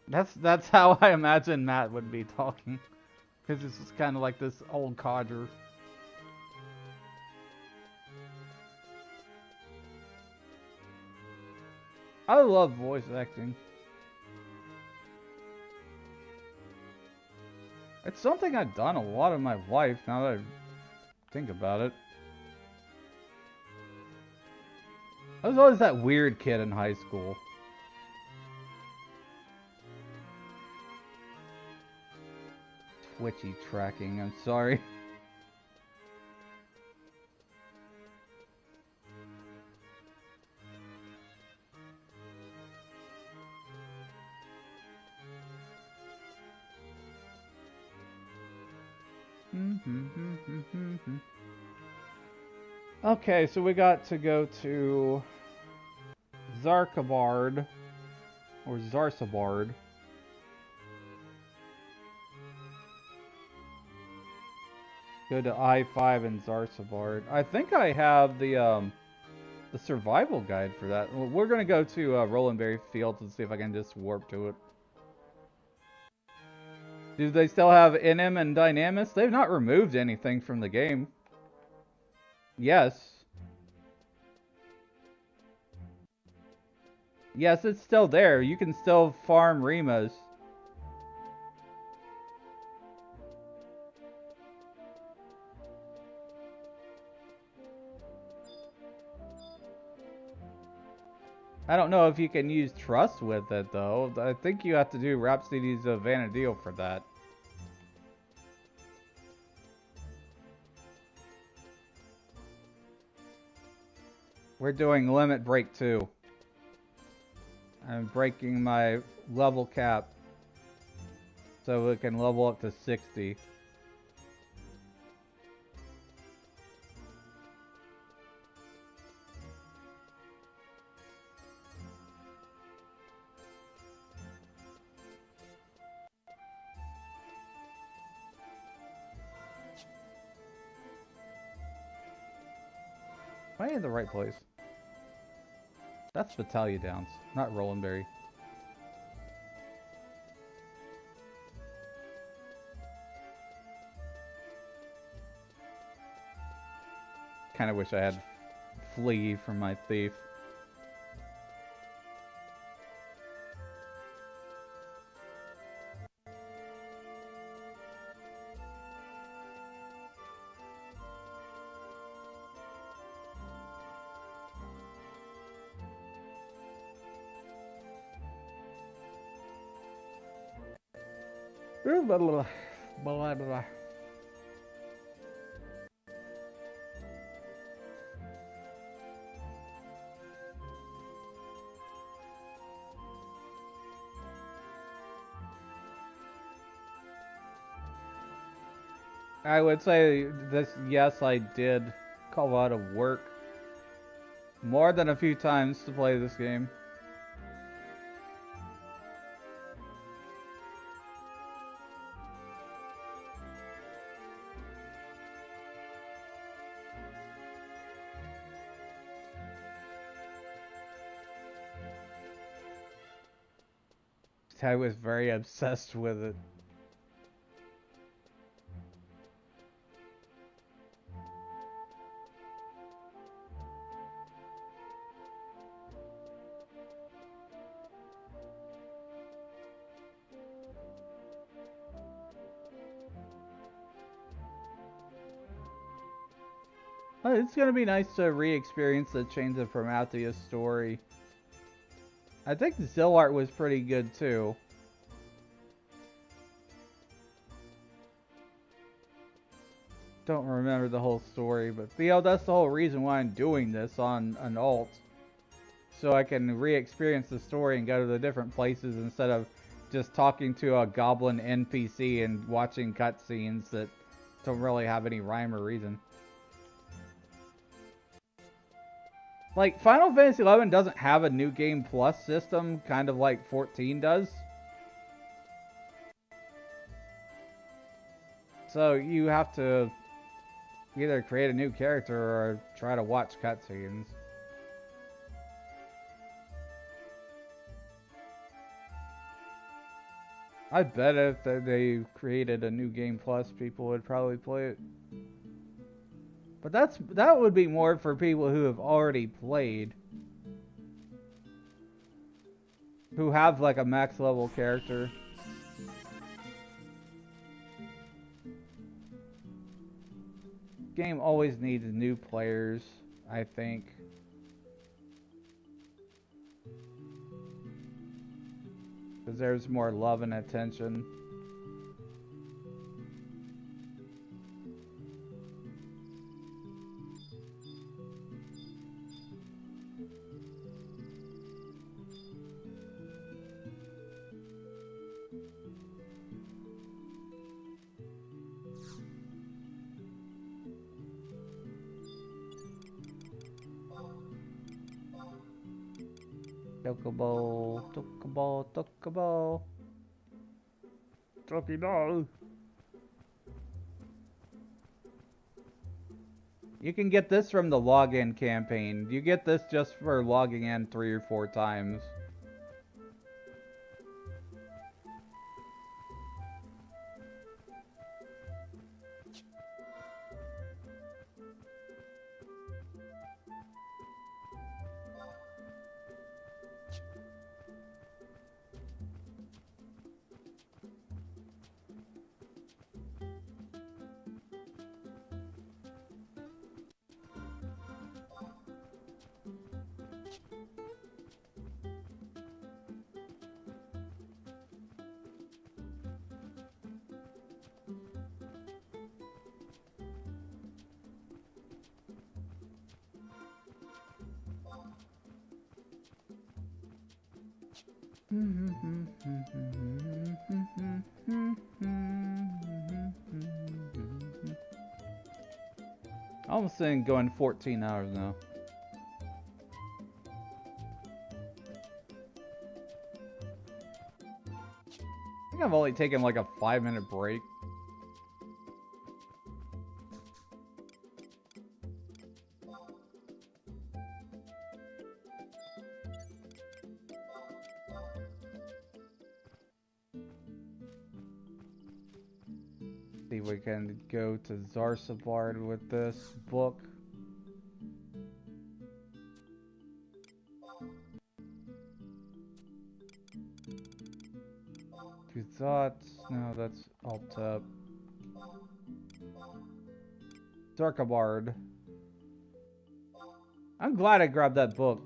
That's how I imagine Matt would be talking. Because this is kind of like this old codger. I love voice acting. It's something I've done a lot of my life, now that I think about it. I was always that weird kid in high school. Twitchy tracking, I'm sorry. Okay, so we got to go to Zarkabard, or Zarsabard. Go to I-5 and Zarsabard. I think I have the survival guide for that. We're gonna go to Rolandberry Fields and see if I can just warp to it. Do they still have NM and Dynamis? They've not removed anything from the game. Yes. Yes, it's still there. You can still farm Rimas. I don't know if you can use Trust with it, though. I think you have to do Rhapsodies of Vanadil for that. We're doing Limit Break 2. I'm breaking my level cap so we can level up to 60. Am I in the right place? That's Battalion Downs, not Rolandberry. Kinda wish I had Flea from my thief. Blah, blah, blah, blah. I would say this, yes, I did call out of work more than a few times to play this game. I was very obsessed with it. It's gonna be nice to re-experience the Chains of Prometheus story. I think the Zillart was pretty good too. Don't remember the whole story, but Theo, that's the whole reason why I'm doing this on an alt. So I can re-experience the story and go to the different places instead of just talking to a goblin NPC and watching cutscenes that don't really have any rhyme or reason. Like, Final Fantasy XI doesn't have a New Game Plus system, kind of like 14 does. So you have to either create a new character or try to watch cutscenes. I bet if they created a New Game Plus, people would probably play it. But that would be more for people who have already played. Who have like a max level character. Game always needs new players, I think. Because there's more love and attention. Chocobo, chocobo, chocobo. Chocobo. You can get this from the login campaign. You get this just for logging in 3 or 4 times. Almost saying going 14 hours now. I think I've only taken like a 5-minute break. See if we can go to Zarsabard with this book. Two thoughts. No, that's alt up. Zarkabard. I'm glad I grabbed that book.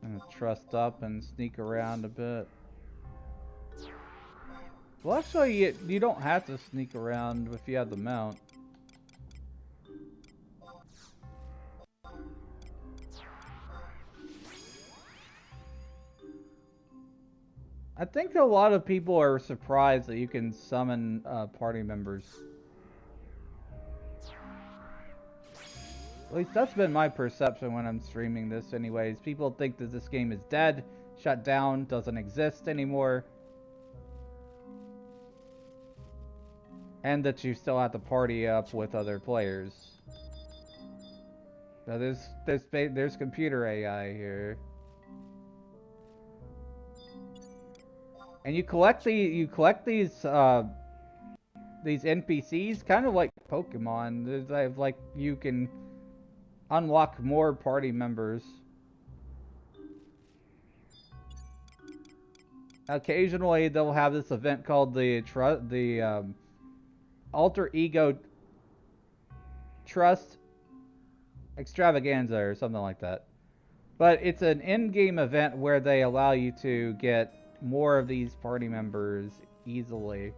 I'm gonna trust up and sneak around a bit. Well, actually, you don't have to sneak around if you have the mount. I think a lot of people are surprised that you can summon party members. At least that's been my perception when I'm streaming this anyways. People think that this game is dead, shut down, doesn't exist anymore. And that you still have to party up with other players. Now there's computer AI here. And you collect these NPCs kind of like Pokemon. There's like you can unlock more party members. Occasionally they'll have this event called the Alter Ego Trust Extravaganza or something like that. But it's an in-game event where they allow you to get more of these party members easily.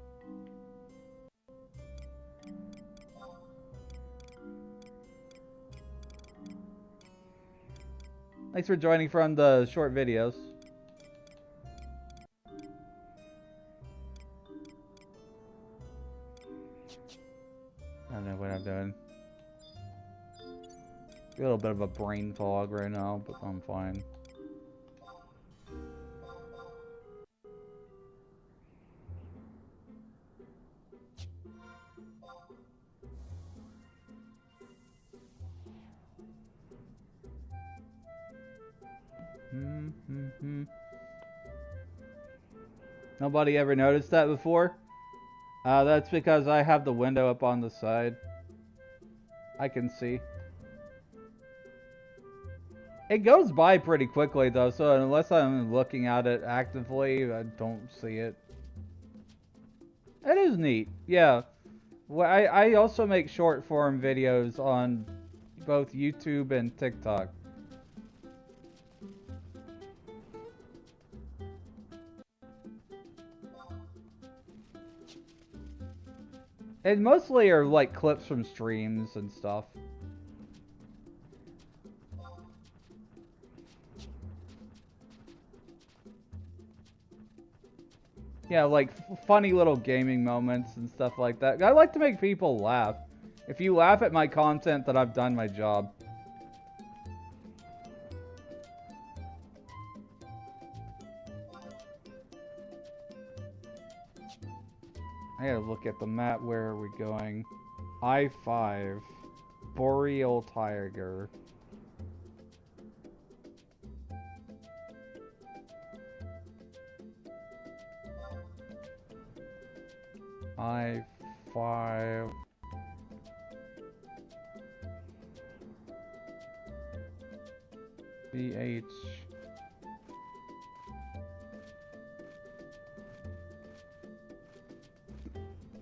Thanks for joining from the short videos. I don't know what I'm doing. A little bit of a brain fog right now, but I'm fine. Nobody ever noticed that before? That's because I have the window up on the side. I can see. It goes by pretty quickly though, so unless I'm looking at it actively, I don't see it. It is neat, yeah. Well, I also make short form videos on both YouTube and TikTok. And mostly are like clips from streams and stuff. Yeah, like funny little gaming moments and stuff like that. I like to make people laugh. If you laugh at my content, then I've done my job. I gotta look at the map. Where are we going? I-5. Boreal Tiger. I-5. BH.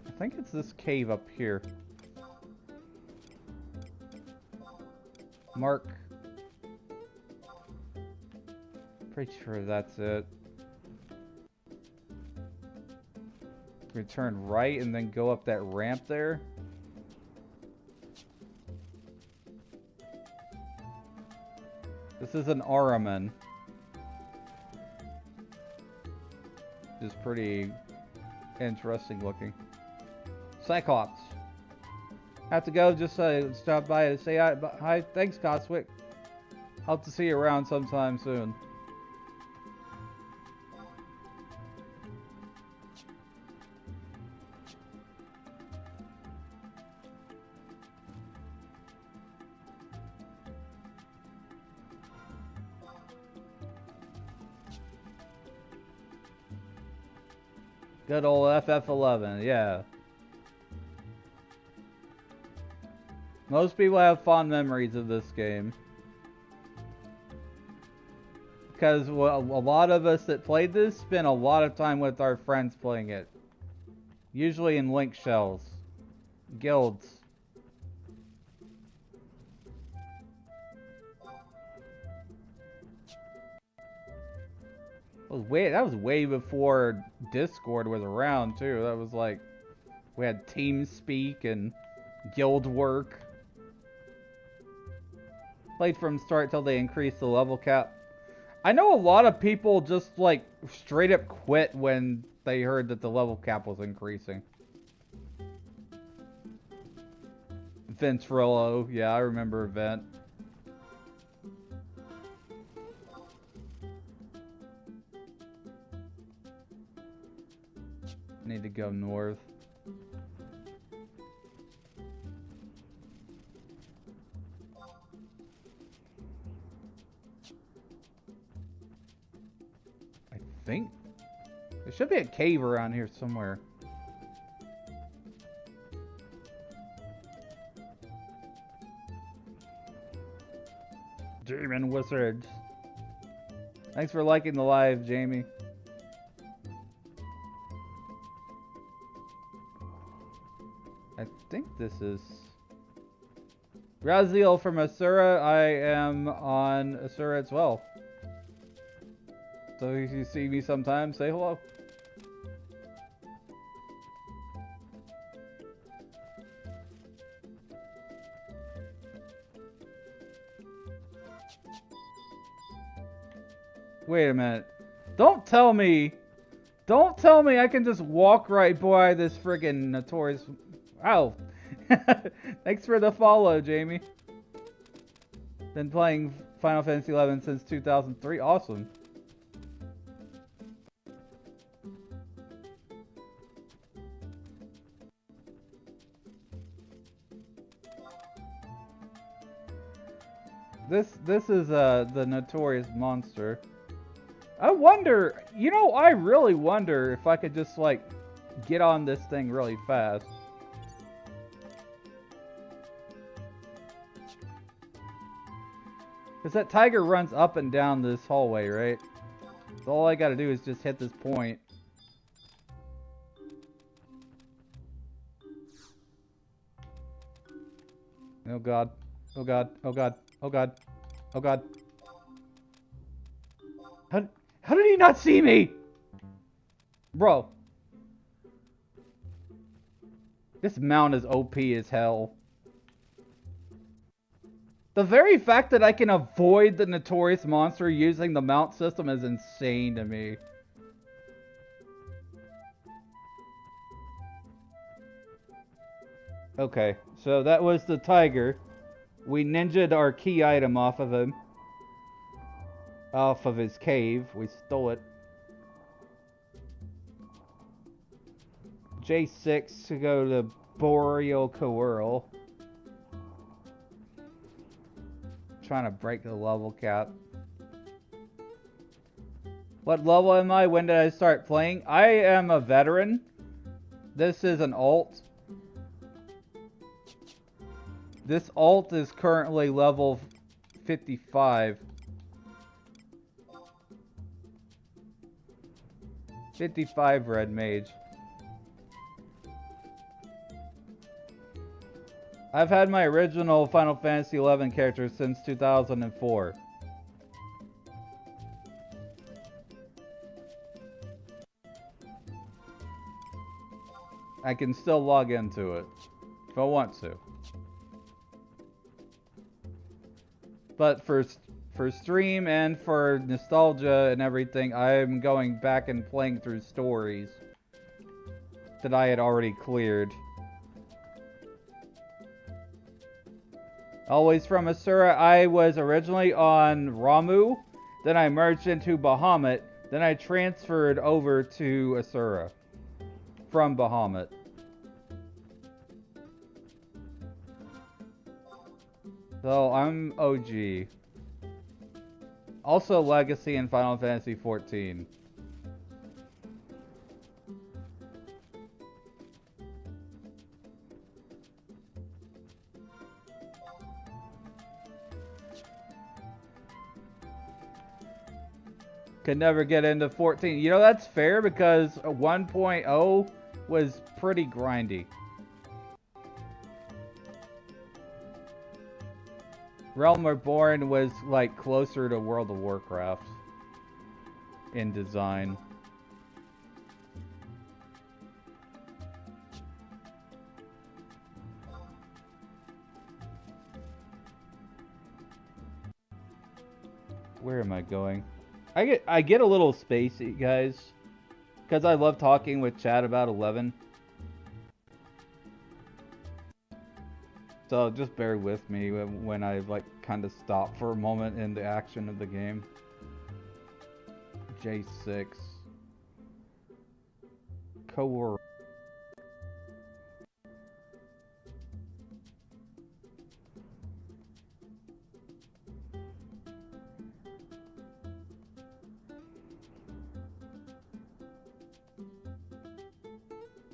I think it's this cave up here. Mark. Pretty sure that's it. We turn right and then go up that ramp there. This is an Araman. It's pretty interesting looking. Cyclops. Have to go, just stop by to say hi. Thanks, Coswick. Hope to see you around sometime soon. Good old FF11, yeah. Most people have fond memories of this game. Because well, a lot of us that played this spent a lot of time with our friends playing it. Usually in link shells. Guilds. That was way before Discord was around too. That was like, we had TeamSpeak and guild work. Played from start till they increased the level cap. I know a lot of people just like straight up quit when they heard that the level cap was increasing. Ventrilo, yeah, I remember Vent. Need to go north. I think this should be a cave around here somewhere. Demon wizards. Thanks for liking the live, Jamie. I think this is Raziel from Asura. I am on Asura as well. So if you see me sometime, say hello. Wait a minute. Don't tell me I can just walk right by this friggin' notorious... Ow. Thanks for the follow, Jamie. Been playing Final Fantasy XI since 2003. Awesome. This is the notorious monster. I wonder, you know, I really wonder if I could just like get on this thing really fast. Because that tiger runs up and down this hallway, right? So all I gotta do is just hit this point. Oh god. Oh god. Oh god. Oh god. Oh god. How did he not see me? Bro. This mount is OP as hell. The very fact that I can avoid the notorious monster using the mount system is insane to me. Okay, so that was the tiger. We ninja'd our key item off of him. Off of his cave. We stole it. J6 to go to Boreal Coeurl. Trying to break the level cap. What level am I? When did I start playing? I am a veteran. This is an alt. This alt is currently level 55. 55 red mage. I've had my original Final Fantasy XI character since 2004. I can still log into it if I want to. But for stream and for nostalgia and everything, I'm going back and playing through stories that I had already cleared. Always from Asura. I was originally on Ramu, then I merged into Bahamut, then I transferred over to Asura from Bahamut. So I'm OG. Also Legacy in Final Fantasy XIV. Could never get into 14. You know, that's fair because 1.0 was pretty grindy. Realm Reborn was like closer to World of Warcraft in design. Where am I going? I get a little spacey, guys, because I love talking with chat about 11. So just bear with me when I like kind of stop for a moment in the action of the game. J6. Coeurl.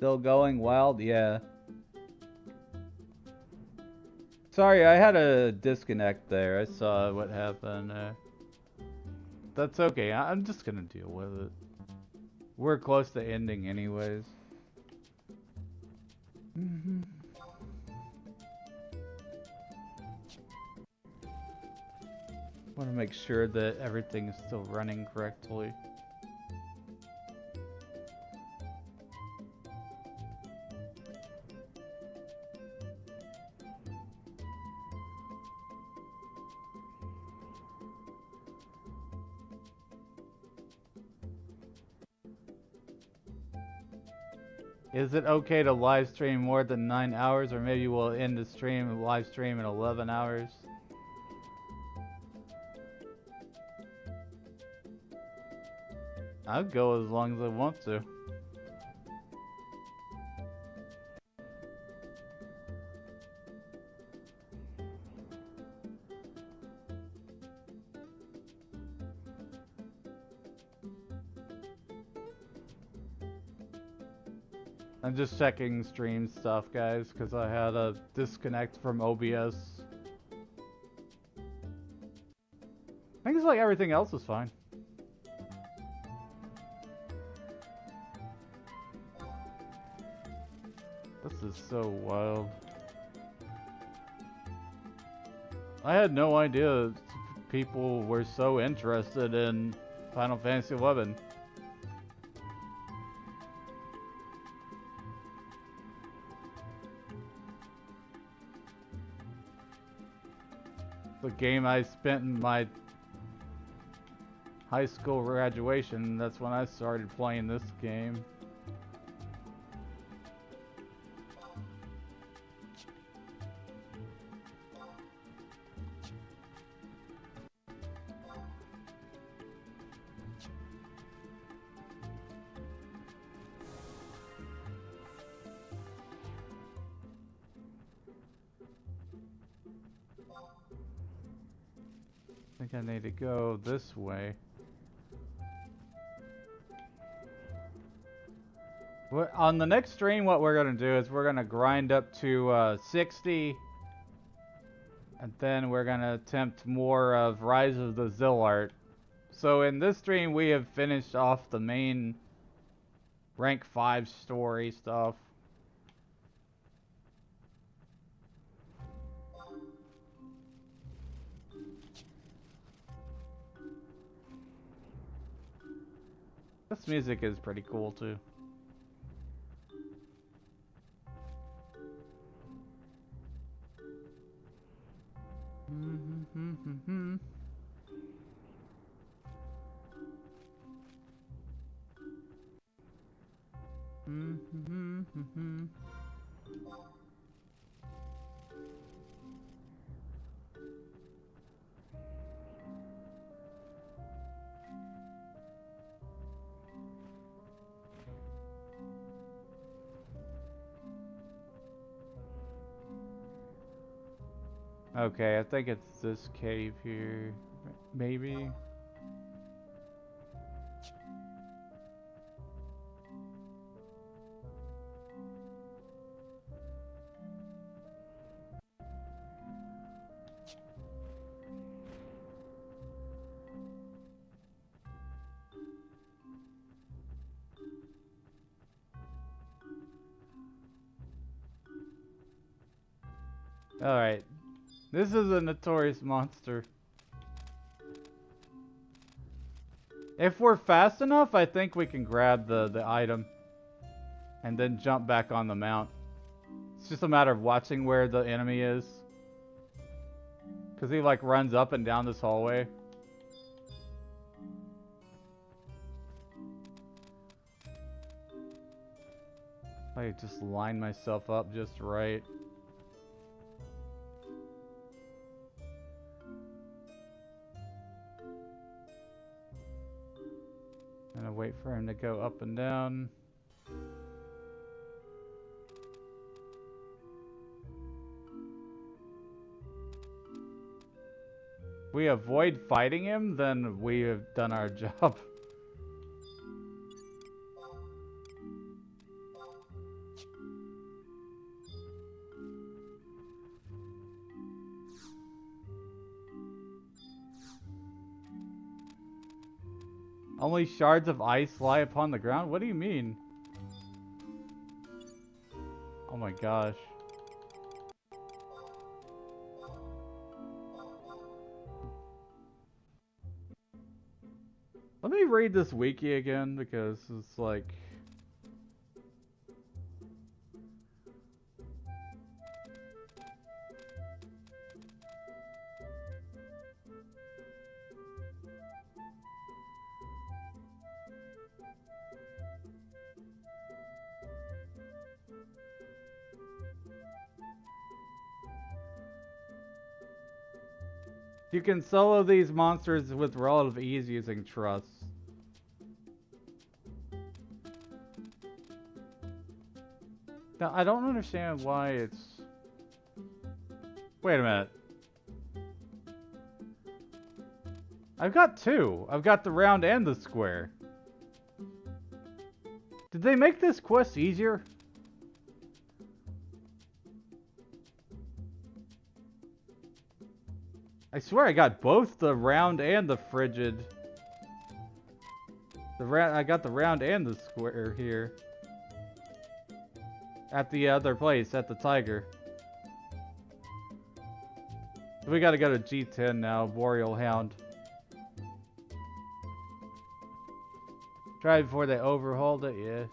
Still going wild? Yeah. Sorry, I had a disconnect there. I saw what happened there. That's okay. I'm just gonna deal with it. We're close to ending anyways. Want to make sure that everything is still running correctly. Is it okay to live stream more than 9 hours, or maybe we'll end the stream and live stream in 11 hours? I'll go as long as I want to. I'm just checking stream stuff, guys, because I had a disconnect from OBS. I think it's like everything else is fine. This is so wild. I had no idea people were so interested in Final Fantasy XI. The game I spent in my high school graduation, that's when I started playing this game. I think I need to go this way. On the next stream, what we're going to do is we're going to grind up to 60. And then we're going to attempt more of Rise of the Zillart. So in this stream, we have finished off the main rank 5 story stuff. This music is pretty cool too. Okay, I think it's this cave here, maybe. Alright. This is a notorious monster. If we're fast enough, I think we can grab the item and then jump back on the mount. It's just a matter of watching where the enemy is. Because he like runs up and down this hallway. I just line myself up just right. Gonna wait for him to go up and down. If we avoid fighting him, then we have done our job. Only shards of ice lie upon the ground? What do you mean? Oh my gosh. Let me read this wiki again because it's like... You can solo these monsters with relative ease using Trust. Now, I don't understand why it's... Wait a minute. I've got two. I've got the round and the square. Did they make this quest easier? I swear I got both the round and the frigid. I got the round and the square here. At the other place, at the tiger. We gotta go to G10 now, Boreal Hound. Try it before they overhauled it, yeah.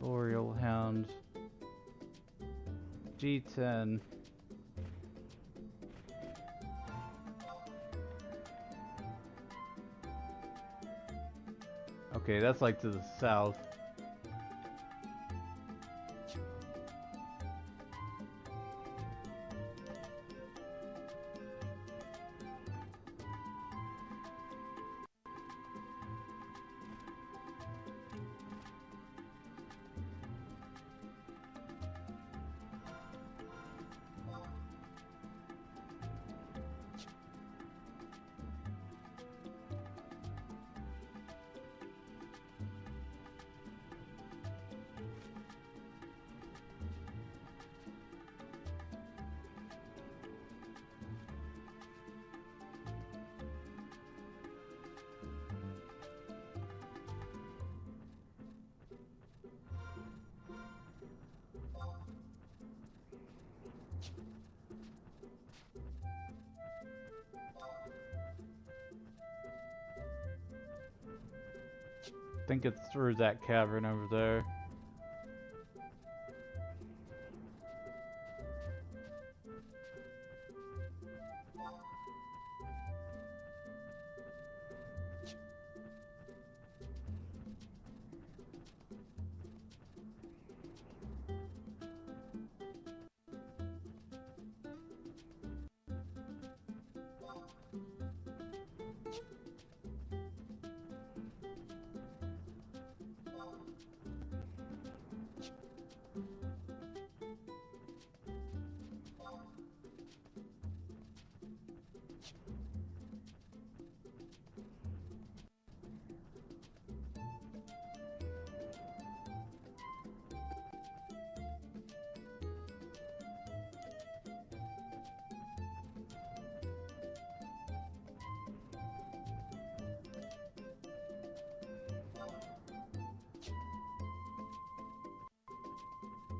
Boreal Hound. G10. Okay, that's like to the south. I think it's through that cavern over there.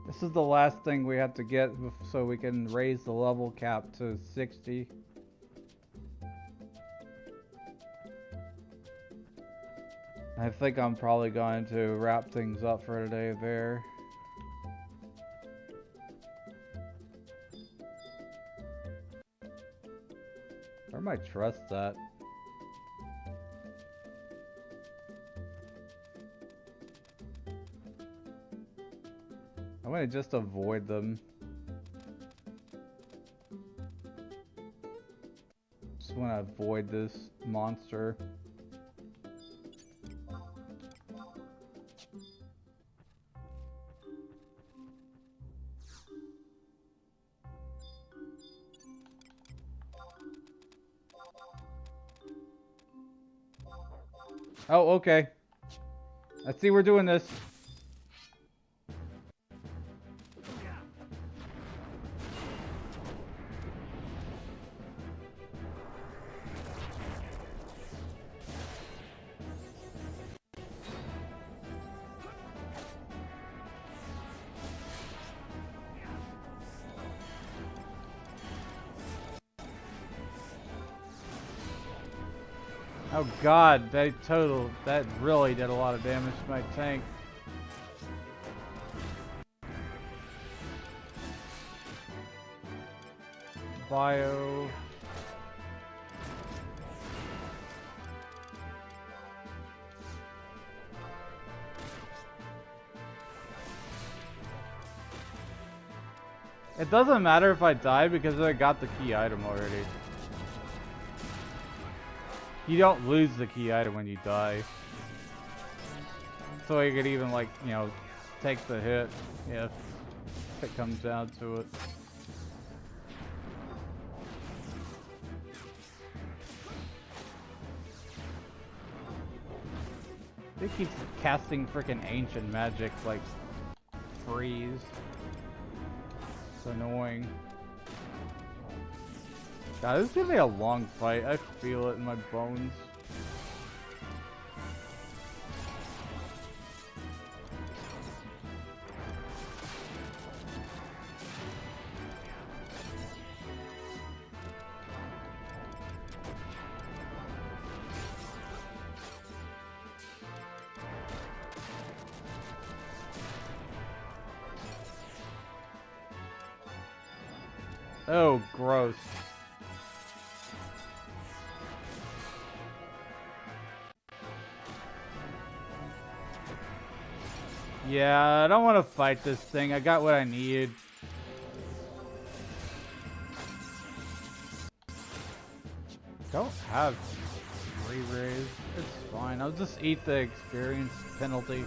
This is the last thing we have to get so we can raise the level cap to 60. I think I'm probably going to wrap things up for today there. Where my trust at? I'm gonna just avoid them. Just wanna avoid this monster. Oh, okay. I see we're doing this. Oh god, that really did a lot of damage to my tank. Bio. It doesn't matter if I die because I got the key item already. You don't lose the key item when you die. So you could even, like, you know, take the hit if it comes down to it. It keeps casting freaking ancient magic like freeze. It's annoying. God, this is gonna be a long fight. I feel it in my bones. Oh, gross. Yeah, I don't want to fight this thing. I got what I need. Don't have re-raise. It's fine. I'll just eat the experience penalty.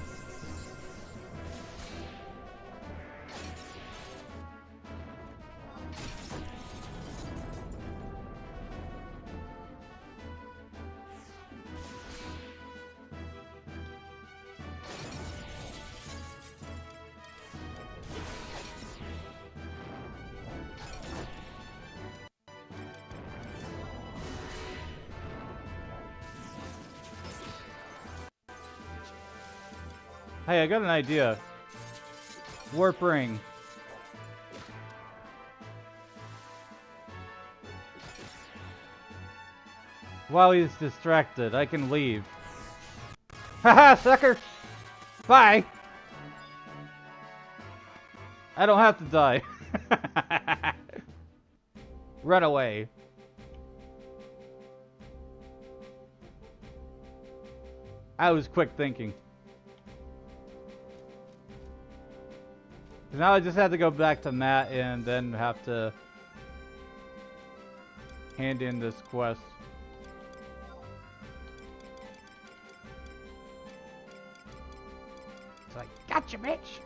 Hey, I got an idea. Warp ring. While he's distracted, I can leave. Haha, sucker! Bye! I don't have to die. Run away. I was quick thinking. Now I just have to go back to Matt and then have to hand in this quest. It's like, gotcha, bitch!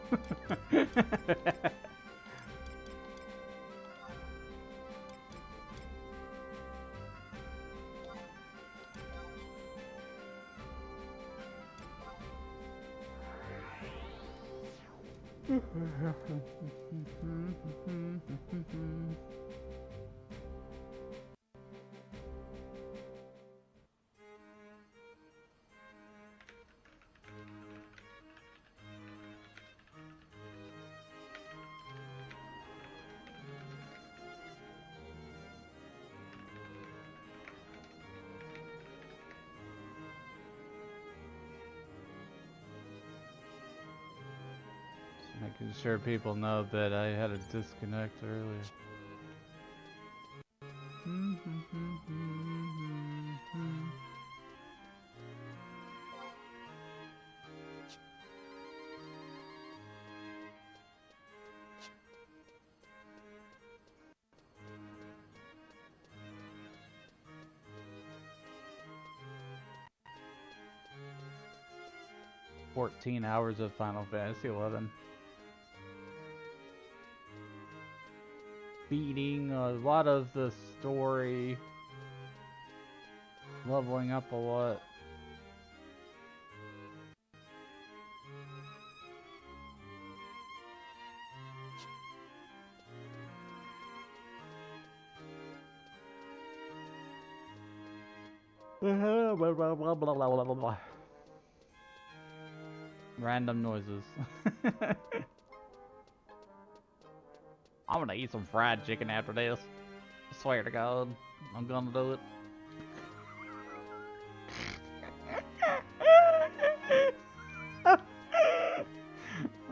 Making sure people know that I had a disconnect earlier. 14 hours of Final Fantasy 11. Beating a lot of the story. Leveling up a lot. Random noises. I'm gonna eat some fried chicken after this. I swear to God, I'm gonna do it.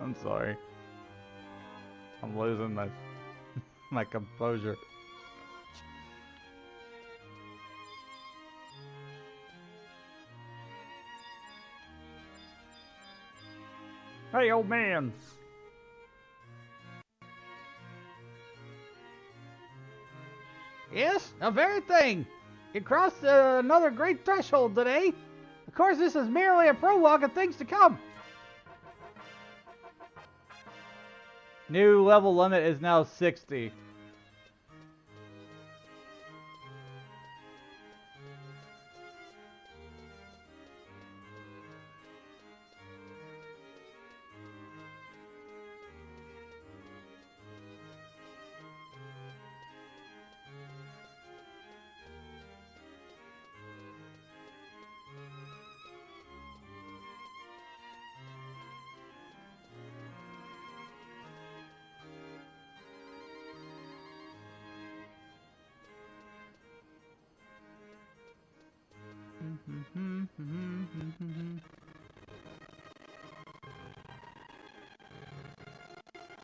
I'm sorry. I'm losing my composure. Hey, old man. Yes, the very thing. You crossed another great threshold today. Of course, this is merely a prologue of things to come. New level limit is now 60.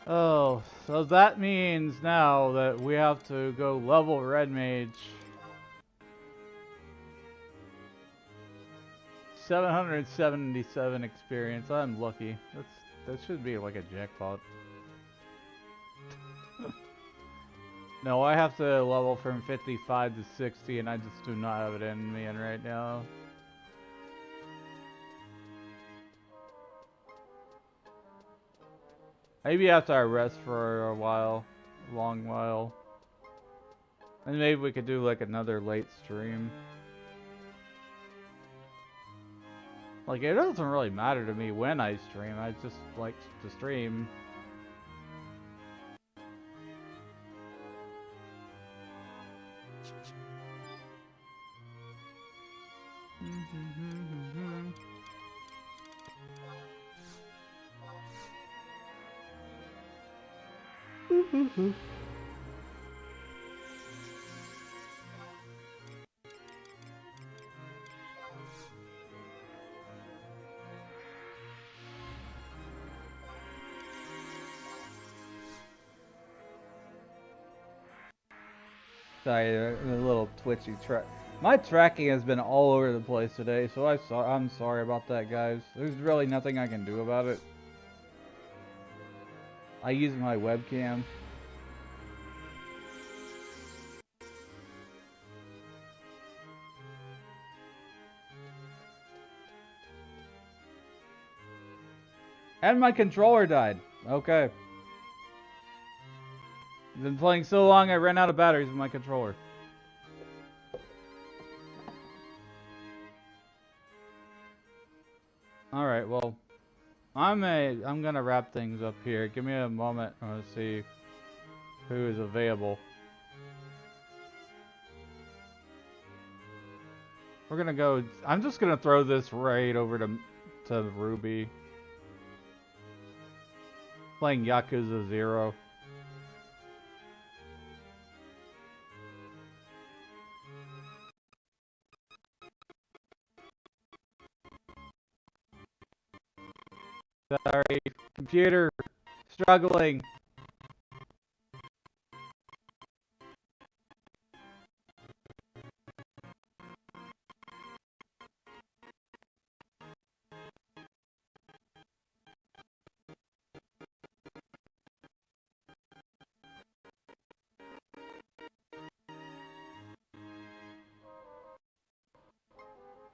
Oh, so that means now that we have to go level Red Mage. 777 experience. I'm lucky. That should be like a jackpot. No, I have to level from 55 to 60 and I just do not have it in me right now. Maybe after I rest for a while, a long while. And maybe we could do like another late stream. Like, it doesn't really matter to me when I stream, I just like to stream. Sorry, a little twitchy track. My tracking has been all over the place today, so I'm sorry about that, guys. There's really nothing I can do about it. I use my webcam. And my controller died. Okay. I've been playing so long I ran out of batteries in my controller. Alright, well, I'm gonna wrap things up here. Give me a moment. I wanna see who is available. We're gonna go. I'm just gonna throw this raid over to Ruby. Playing Yakuza 0. Sorry, computer struggling.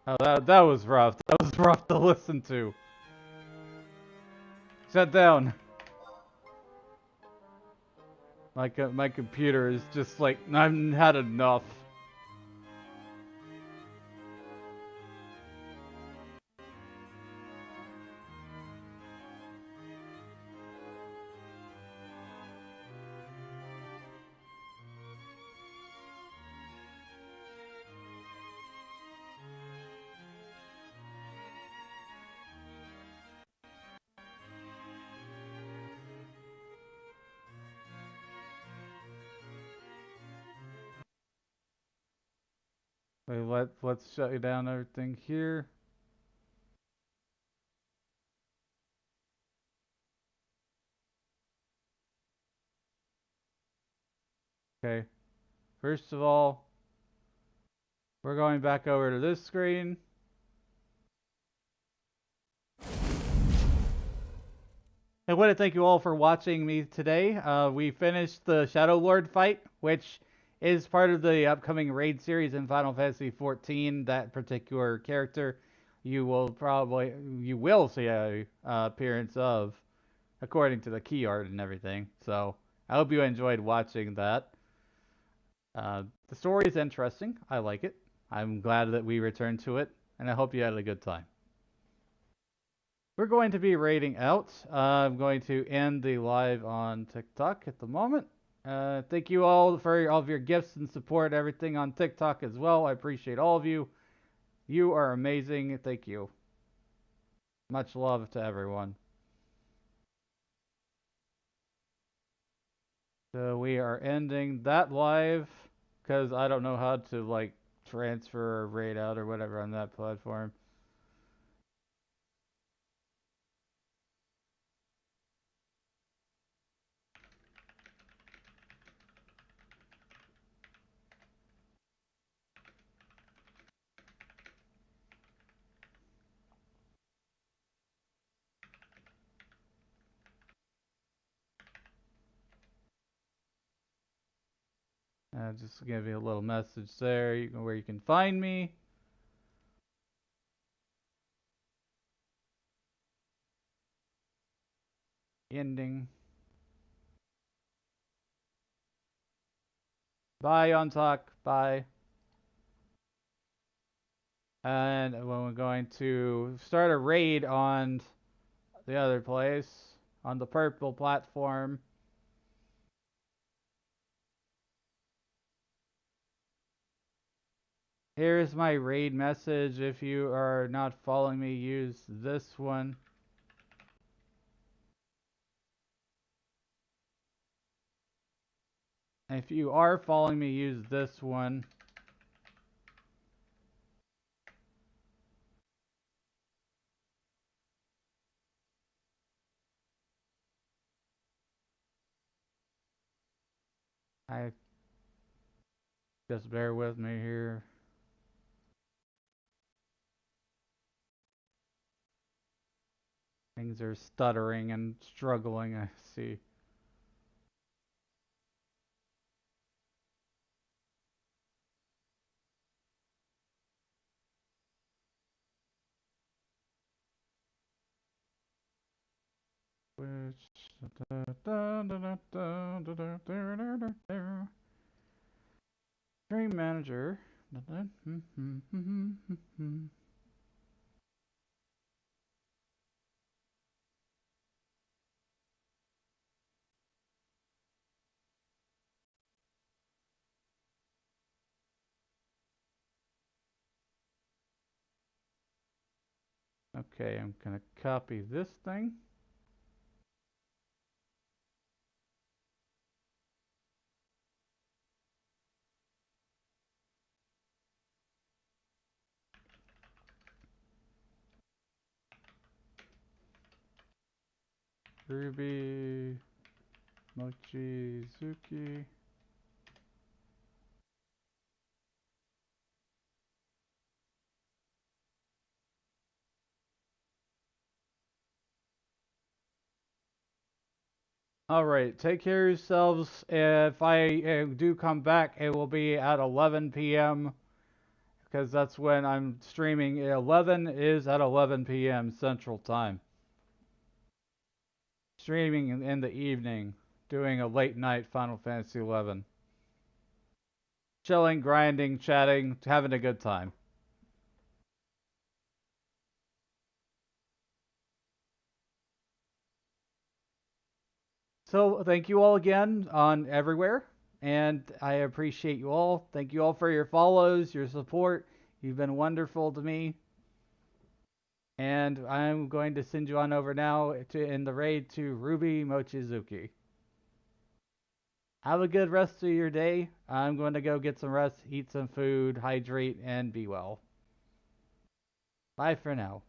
Oh, that was rough. That was rough to listen to. Shut down. My computer is just like, I've had enough. Wait, let's shut down everything here. Okay. First of all, we're going back over to this screen. I want to thank you all for watching me today. We finished the Shadow Lord fight, which is part of the upcoming raid series in Final Fantasy XIV. That particular character, you will see a appearance of, according to the key art and everything. So I hope you enjoyed watching that. The story is interesting. I like it. I'm glad that we returned to it, and I hope you had a good time. We're going to be raiding out. I'm going to end the live on TikTok at the moment. Thank you all for all of your gifts and support, everything on TikTok as well. I appreciate all of you. You are amazing. Thank you. Much love to everyone. So we are ending that live because I don't know how to like transfer or raid out or whatever on that platform. Just give you a little message there where you can find me. Ending. Bye, on talk. Bye. And when we're going to start a raid on the other place, on the purple platform. Here's my raid message. If you are not following me, use this one. If you are following me, use this one. Just bear with me here. Things are stuttering and struggling, I see. Stream manager. Okay, I'm gonna copy this thing. Ruby Mochizuki. All right, take care of yourselves. If I do come back, it will be at 11 p.m. because that's when I'm streaming. 11 is at 11 p.m. Central Time. streaming in the evening, doing a late night Final Fantasy 11. Chilling, grinding, chatting, having a good time. So thank you all again on everywhere, and I appreciate you all. Thank you all for your follows, your support. You've been wonderful to me. And I'm going to send you on over now to in the raid to Ruby Mochizuki. Have a good rest of your day. I'm going to go get some rest, eat some food, hydrate, and be well. Bye for now.